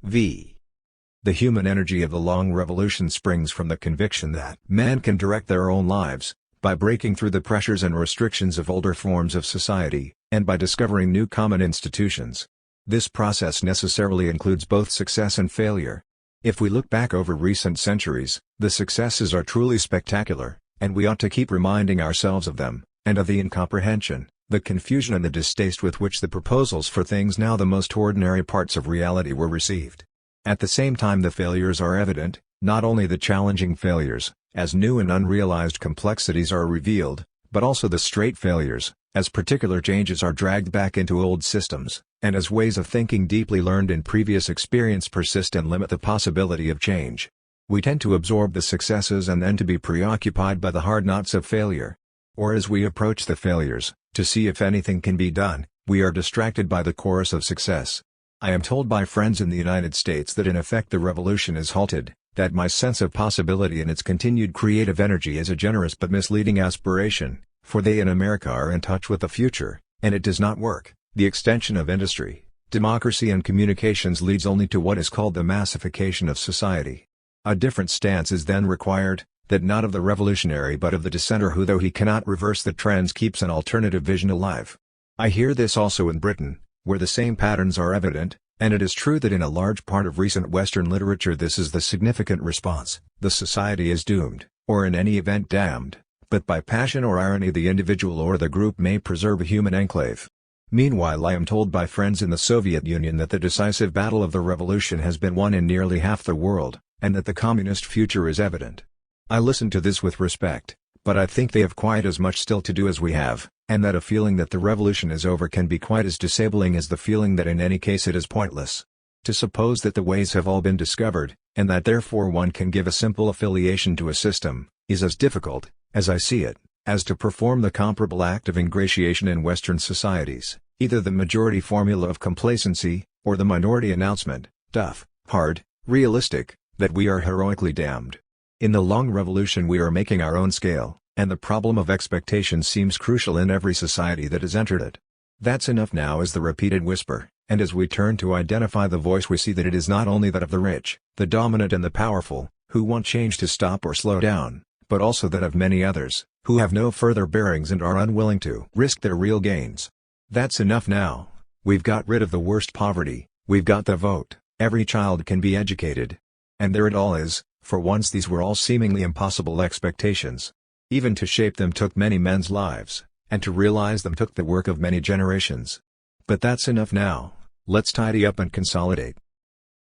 V. The human energy of the long revolution springs from the conviction that man can direct their own lives, by breaking through the pressures and restrictions of older forms of society, and by discovering new common institutions. This process necessarily includes both success and failure. If we look back over recent centuries, the successes are truly spectacular, and we ought to keep reminding ourselves of them, and of the incomprehension, the confusion and the distaste with which the proposals for things now the most ordinary parts of reality were received. At the same time the failures are evident, not only the challenging failures, as new and unrealized complexities are revealed, but also the straight failures, as particular changes are dragged back into old systems, and as ways of thinking deeply learned in previous experience persist and limit the possibility of change. We tend to absorb the successes and then to be preoccupied by the hard knots of failure. Or as we approach the failures, to see if anything can be done, we are distracted by the chorus of success. I am told by friends in the United States that in effect the revolution is halted, that my sense of possibility and its continued creative energy is a generous but misleading aspiration, for they in America are in touch with the future, and it does not work. The extension of industry, democracy and communications leads only to what is called the massification of society. A different stance is then required, that not of the revolutionary but of the dissenter who though he cannot reverse the trends keeps an alternative vision alive. I hear this also in Britain, where the same patterns are evident, and it is true that in a large part of recent Western literature this is the significant response: the society is doomed, or in any event damned, but by passion or irony the individual or the group may preserve a human enclave. Meanwhile I am told by friends in the Soviet Union that the decisive battle of the revolution has been won in nearly half the world, and that the communist future is evident. I listen to this with respect, but I think they have quite as much still to do as we have, and that a feeling that the revolution is over can be quite as disabling as the feeling that in any case it is pointless. To suppose that the ways have all been discovered, and that therefore one can give a simple affiliation to a system, is as difficult, as I see it, as to perform the comparable act of ingratiation in Western societies, either the majority formula of complacency, or the minority announcement, tough, hard, realistic, that we are heroically damned. In the long revolution we are making our own scale, and the problem of expectation seems crucial in every society that has entered it. That's enough now is the repeated whisper, and as we turn to identify the voice we see that it is not only that of the rich, the dominant and the powerful, who want change to stop or slow down, but also that of many others, who have no further bearings and are unwilling to risk their real gains. That's enough now. We've got rid of the worst poverty, we've got the vote, every child can be educated. And there it all is. For once these were all seemingly impossible expectations. Even to shape them took many men's lives, and to realize them took the work of many generations. But that's enough now, let's tidy up and consolidate.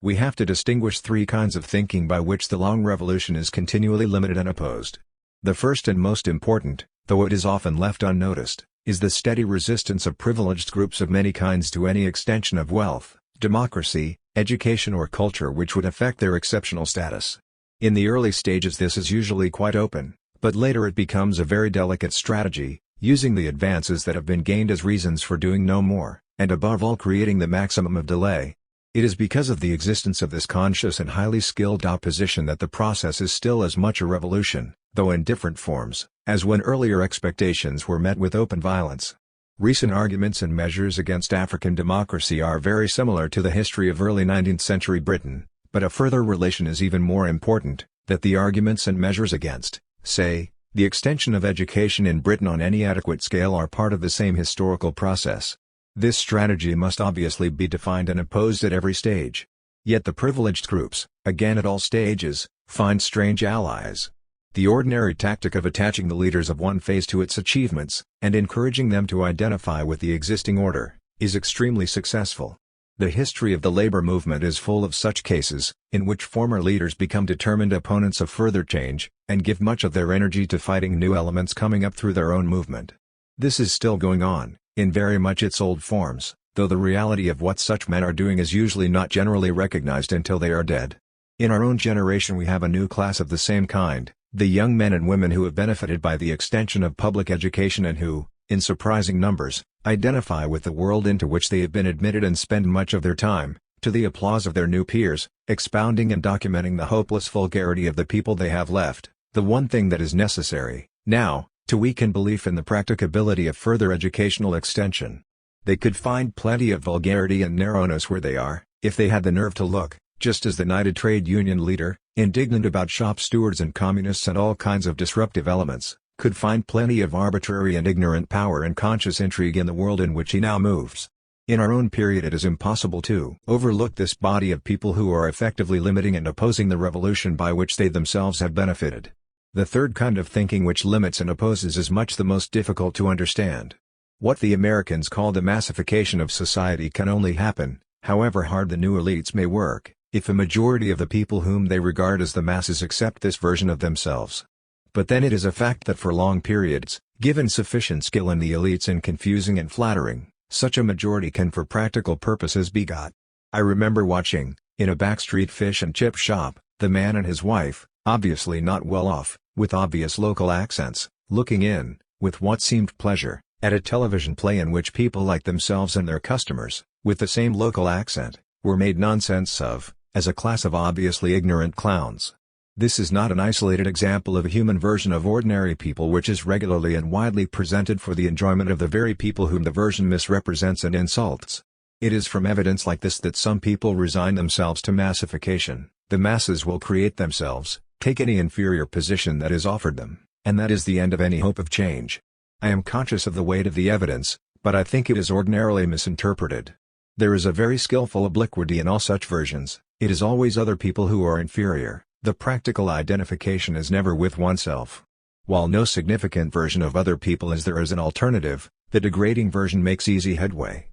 We have to distinguish three kinds of thinking by which the long revolution is continually limited and opposed. The first and most important, though it is often left unnoticed, is the steady resistance of privileged groups of many kinds to any extension of wealth, democracy, education or culture which would affect their exceptional status. In the early stages this is usually quite open, but later it becomes a very delicate strategy, using the advances that have been gained as reasons for doing no more, and above all creating the maximum of delay. It is because of the existence of this conscious and highly skilled opposition that the process is still as much a revolution, though in different forms, as when earlier expectations were met with open violence. Recent arguments and measures against African democracy are very similar to the history of early 19th century Britain. But a further relation is even more important, that the arguments and measures against, say, the extension of education in Britain on any adequate scale are part of the same historical process. This strategy must obviously be defined and opposed at every stage. Yet the privileged groups, again at all stages, find strange allies. The ordinary tactic of attaching the leaders of one phase to its achievements, and encouraging them to identify with the existing order, is extremely successful. The history of the labor movement is full of such cases, in which former leaders become determined opponents of further change, and give much of their energy to fighting new elements coming up through their own movement. This is still going on, in very much its old forms, though the reality of what such men are doing is usually not generally recognized until they are dead. In our own generation we have a new class of the same kind, the young men and women who have benefited by the extension of public education and who, in surprising numbers, identify with the world into which they have been admitted and spend much of their time, to the applause of their new peers, expounding and documenting the hopeless vulgarity of the people they have left, the one thing that is necessary, now, to weaken belief in the practicability of further educational extension. They could find plenty of vulgarity and narrowness where they are, if they had the nerve to look, just as the knighted trade union leader, indignant about shop stewards and communists and all kinds of disruptive elements, could find plenty of arbitrary and ignorant power and conscious intrigue in the world in which he now moves. In our own period it is impossible to overlook this body of people who are effectively limiting and opposing the revolution by which they themselves have benefited. The third kind of thinking which limits and opposes is much the most difficult to understand. What the Americans call the massification of society can only happen, however hard the new elites may work, if a majority of the people whom they regard as the masses accept this version of themselves. But then it is a fact that for long periods, given sufficient skill in the elites in confusing and flattering, such a majority can for practical purposes be got. I remember watching, in a backstreet fish and chip shop, the man and his wife, obviously not well off, with obvious local accents, looking in, with what seemed pleasure, at a television play in which people like themselves and their customers, with the same local accent, were made nonsense of, as a class of obviously ignorant clowns. This is not an isolated example of a human version of ordinary people which is regularly and widely presented for the enjoyment of the very people whom the version misrepresents and insults. It is from evidence like this that some people resign themselves to massification. The masses will create themselves, take any inferior position that is offered them, and that is the end of any hope of change. I am conscious of the weight of the evidence, but I think it is ordinarily misinterpreted. There is a very skillful obliquity in all such versions. It is always other people who are inferior. The practical identification is never with oneself. While no significant version of other people is there as an alternative, the degrading version makes easy headway.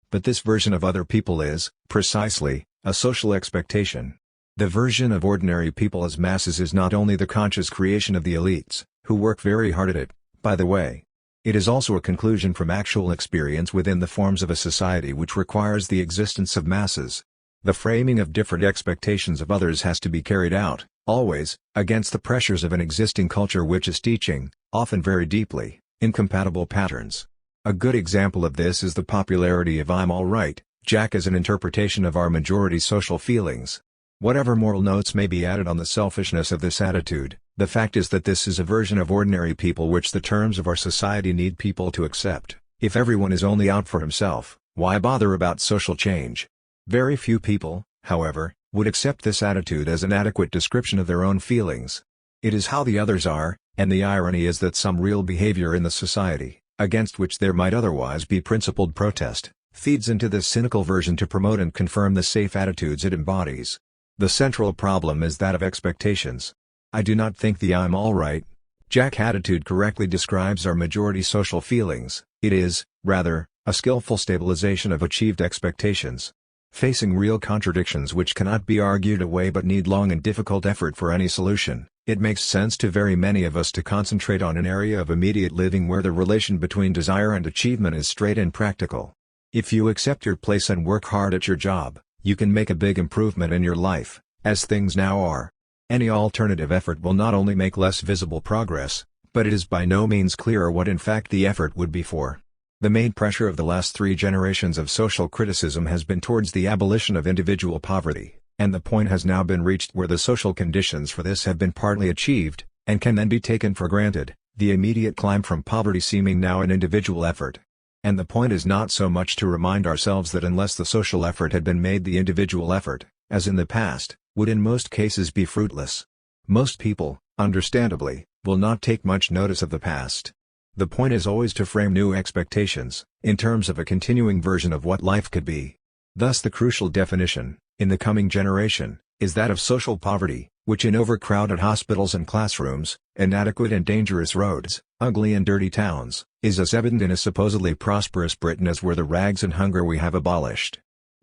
But this version of other people is, precisely, a social expectation. The version of ordinary people as masses is not only the conscious creation of the elites, who work very hard at it, by the way. It is also a conclusion from actual experience within the forms of a society which requires the existence of masses. The framing of different expectations of others has to be carried out, always, against the pressures of an existing culture which is teaching, often very deeply, incompatible patterns. A good example of this is the popularity of "I'm all right, Jack" as an interpretation of our majority's social feelings. Whatever moral notes may be added on the selfishness of this attitude, the fact is that this is a version of ordinary people which the terms of our society need people to accept. If everyone is only out for himself, why bother about social change? Very few people, however, would accept this attitude as an adequate description of their own feelings. It is how the others are, and the irony is that some real behavior in the society, against which there might otherwise be principled protest, feeds into this cynical version to promote and confirm the safe attitudes it embodies. The central problem is that of expectations. I do not think the "I'm all right, Jack" attitude correctly describes our majority's social feelings. It is, rather, a skillful stabilization of achieved expectations. Facing real contradictions which cannot be argued away but need long and difficult effort for any solution, it makes sense to very many of us to concentrate on an area of immediate living where the relation between desire and achievement is straight and practical. If you accept your place and work hard at your job, you can make a big improvement in your life, as things now are. Any alternative effort will not only make less visible progress, but it is by no means clear what in fact the effort would be for. The main pressure of the last 3 generations of social criticism has been towards the abolition of individual poverty, and the point has now been reached where the social conditions for this have been partly achieved, and can then be taken for granted, the immediate climb from poverty seeming now an individual effort. And the point is not so much to remind ourselves that unless the social effort had been made, the individual effort, as in the past, would in most cases be fruitless. Most people, understandably, will not take much notice of the past. The point is always to frame new expectations, in terms of a continuing version of what life could be. Thus the crucial definition, in the coming generation, is that of social poverty, which in overcrowded hospitals and classrooms, inadequate and dangerous roads, ugly and dirty towns, is as evident in a supposedly prosperous Britain as were the rags and hunger we have abolished.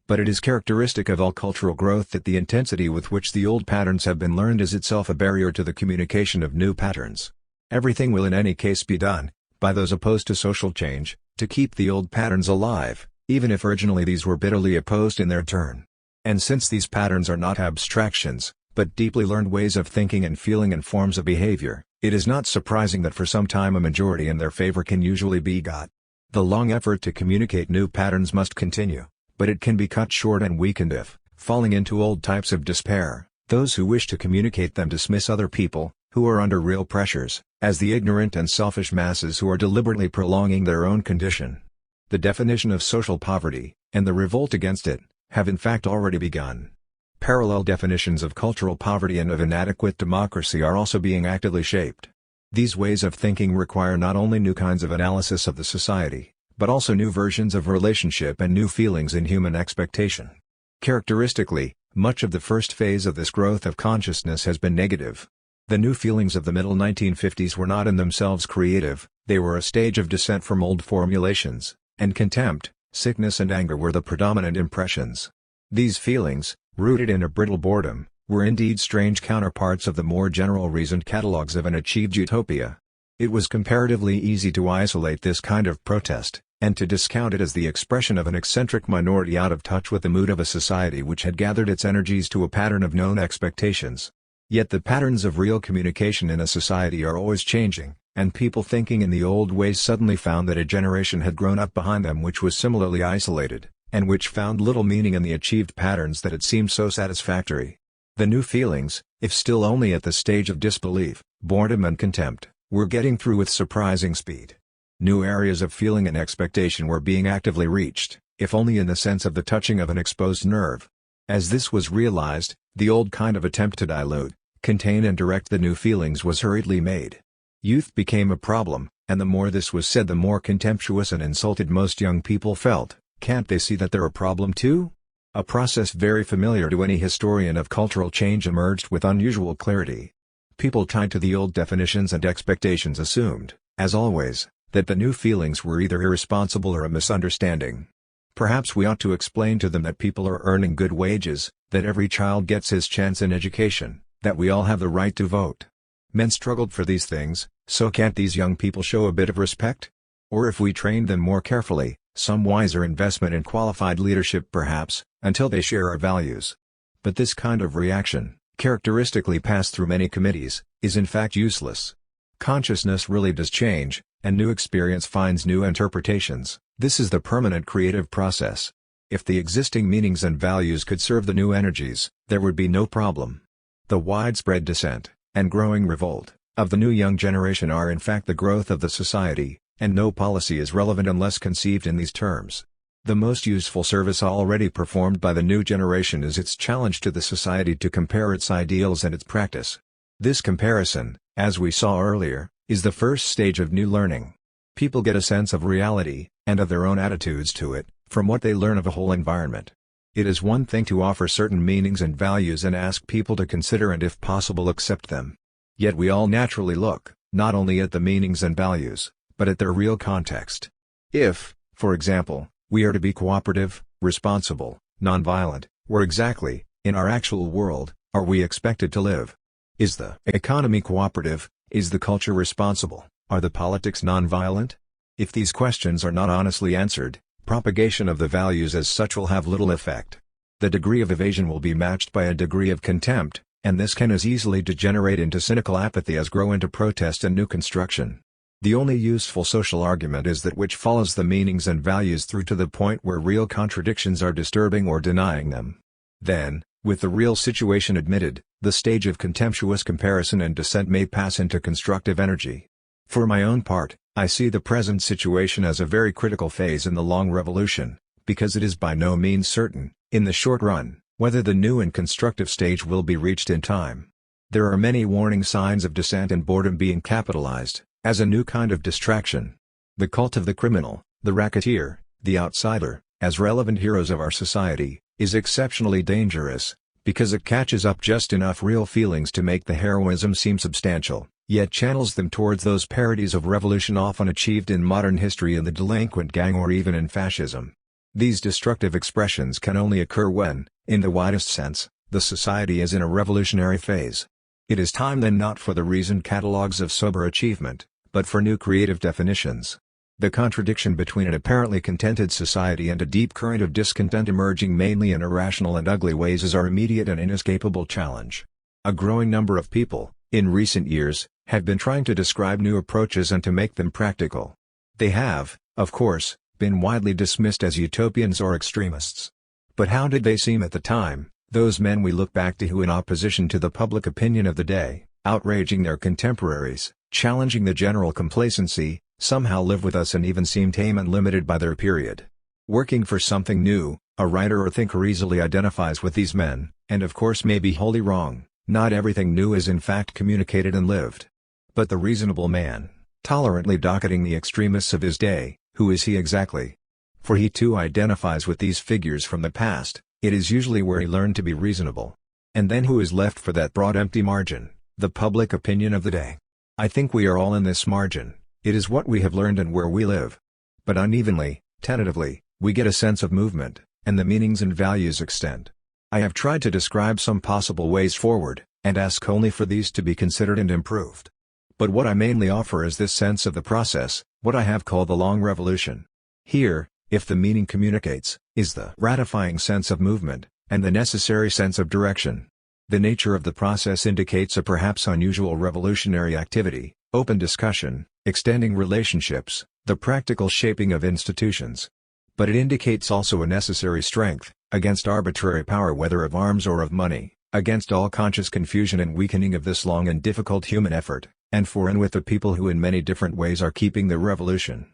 But it is characteristic of all cultural growth that the intensity with which the old patterns have been learned is itself a barrier to the communication of new patterns. Everything will in any case be done, by those opposed to social change, to keep the old patterns alive, even if originally these were bitterly opposed in their turn. And since these patterns are not abstractions, but deeply learned ways of thinking and feeling and forms of behavior, it is not surprising that for some time a majority in their favor can usually be got. The long effort to communicate new patterns must continue, but it can be cut short and weakened if, falling into old types of despair, those who wish to communicate them dismiss other people, who are under real pressures, as the ignorant and selfish masses who are deliberately prolonging their own condition. The definition of social poverty, and the revolt against it, have in fact already begun. Parallel definitions of cultural poverty and of inadequate democracy are also being actively shaped. These ways of thinking require not only new kinds of analysis of the society, but also new versions of relationship and new feelings in human expectation. Characteristically, much of the first phase of this growth of consciousness has been negative. The new feelings of the middle 1950s were not in themselves creative, they were a stage of descent from old formulations, and contempt, sickness and anger were the predominant impressions. These feelings, rooted in a brittle boredom, were indeed strange counterparts of the more general reasoned catalogues of an achieved utopia. It was comparatively easy to isolate this kind of protest, and to discount it as the expression of an eccentric minority out of touch with the mood of a society which had gathered its energies to a pattern of known expectations. Yet the patterns of real communication in a society are always changing, and people thinking in the old ways suddenly found that a generation had grown up behind them which was similarly isolated, and which found little meaning in the achieved patterns that had seemed so satisfactory. The new feelings, if still only at the stage of disbelief, boredom and contempt, were getting through with surprising speed. New areas of feeling and expectation were being actively reached, if only in the sense of the touching of an exposed nerve. As this was realized, the old kind of attempt to dilute, contain and direct the new feelings was hurriedly made. Youth became a problem, and the more this was said the more contemptuous and insulted most young people felt. Can't they see that they're a problem too? A process very familiar to any historian of cultural change emerged with unusual clarity. People tied to the old definitions and expectations assumed, as always, that the new feelings were either irresponsible or a misunderstanding. Perhaps we ought to explain to them that people are earning good wages, that every child gets his chance in education, that we all have the right to vote. Men struggled for these things, so can't these young people show a bit of respect? Or if we trained them more carefully, some wiser investment in qualified leadership perhaps, until they share our values. But this kind of reaction, characteristically passed through many committees, is in fact useless. Consciousness really does change, and new experience finds new interpretations. This is the permanent creative process. If the existing meanings and values could serve the new energies, there would be no problem. The widespread dissent, and growing revolt, of the new young generation are in fact the growth of the society, and no policy is relevant unless conceived in these terms. The most useful service already performed by the new generation is its challenge to the society to compare its ideals and its practice. This comparison, as we saw earlier, is the first stage of new learning. People get a sense of reality, and of their own attitudes to it, from what they learn of a whole environment. It is one thing to offer certain meanings and values and ask people to consider and if possible accept them. Yet we all naturally look, not only at the meanings and values, but at their real context. If, for example, we are to be cooperative, responsible, nonviolent, where exactly, in our actual world, are we expected to live? Is the economy cooperative? Is the culture responsible? Are the politics nonviolent? If these questions are not honestly answered, propagation of the values as such will have little effect. The degree of evasion will be matched by a degree of contempt, and this can as easily degenerate into cynical apathy as grow into protest and new construction. The only useful social argument is that which follows the meanings and values through to the point where real contradictions are disturbing or denying them. Then, with the real situation admitted, the stage of contemptuous comparison and dissent may pass into constructive energy. For my own part, I see the present situation as a very critical phase in the long revolution, because it is by no means certain, in the short run, whether the new and constructive stage will be reached in time. There are many warning signs of dissent and boredom being capitalized as a new kind of distraction. The cult of the criminal, the racketeer, the outsider, as relevant heroes of our society, is exceptionally dangerous, because it catches up just enough real feelings to make the heroism seem substantial, yet channels them towards those parodies of revolution often achieved in modern history in the delinquent gang or even in fascism. These destructive expressions can only occur when, in the widest sense, the society is in a revolutionary phase. It is time then not for the reasoned catalogues of sober achievement, but for new creative definitions. The contradiction between an apparently contented society and a deep current of discontent emerging mainly in irrational and ugly ways is our immediate and inescapable challenge. A growing number of people, in recent years, have been trying to describe new approaches and to make them practical. They have, of course, been widely dismissed as utopians or extremists. But how did they seem at the time, those men we look back to who in opposition to the public opinion of the day, outraging their contemporaries, challenging the general complacency, somehow live with us and even seem tame and limited by their period? Working for something new, a writer or thinker easily identifies with these men, and of course may be wholly wrong. Not everything new is in fact communicated and lived. But the reasonable man, tolerantly docketing the extremists of his day, who is he exactly? For he too identifies with these figures from the past. It is usually where he learned to be reasonable. And then who is left for that broad empty margin, the public opinion of the day? I think we are all in this margin. It is what we have learned and where we live. But unevenly, tentatively, we get a sense of movement, and the meanings and values extend. I have tried to describe some possible ways forward, and ask only for these to be considered and improved. But what I mainly offer is this sense of the process, what I have called the long revolution. Here, if the meaning communicates, is the ratifying sense of movement, and the necessary sense of direction. The nature of the process indicates a perhaps unusual revolutionary activity, open discussion, extending relationships, the practical shaping of institutions. But it indicates also a necessary strength, against arbitrary power whether of arms or of money, against all conscious confusion and weakening of this long and difficult human effort, and for and with the people who in many different ways are keeping the revolution.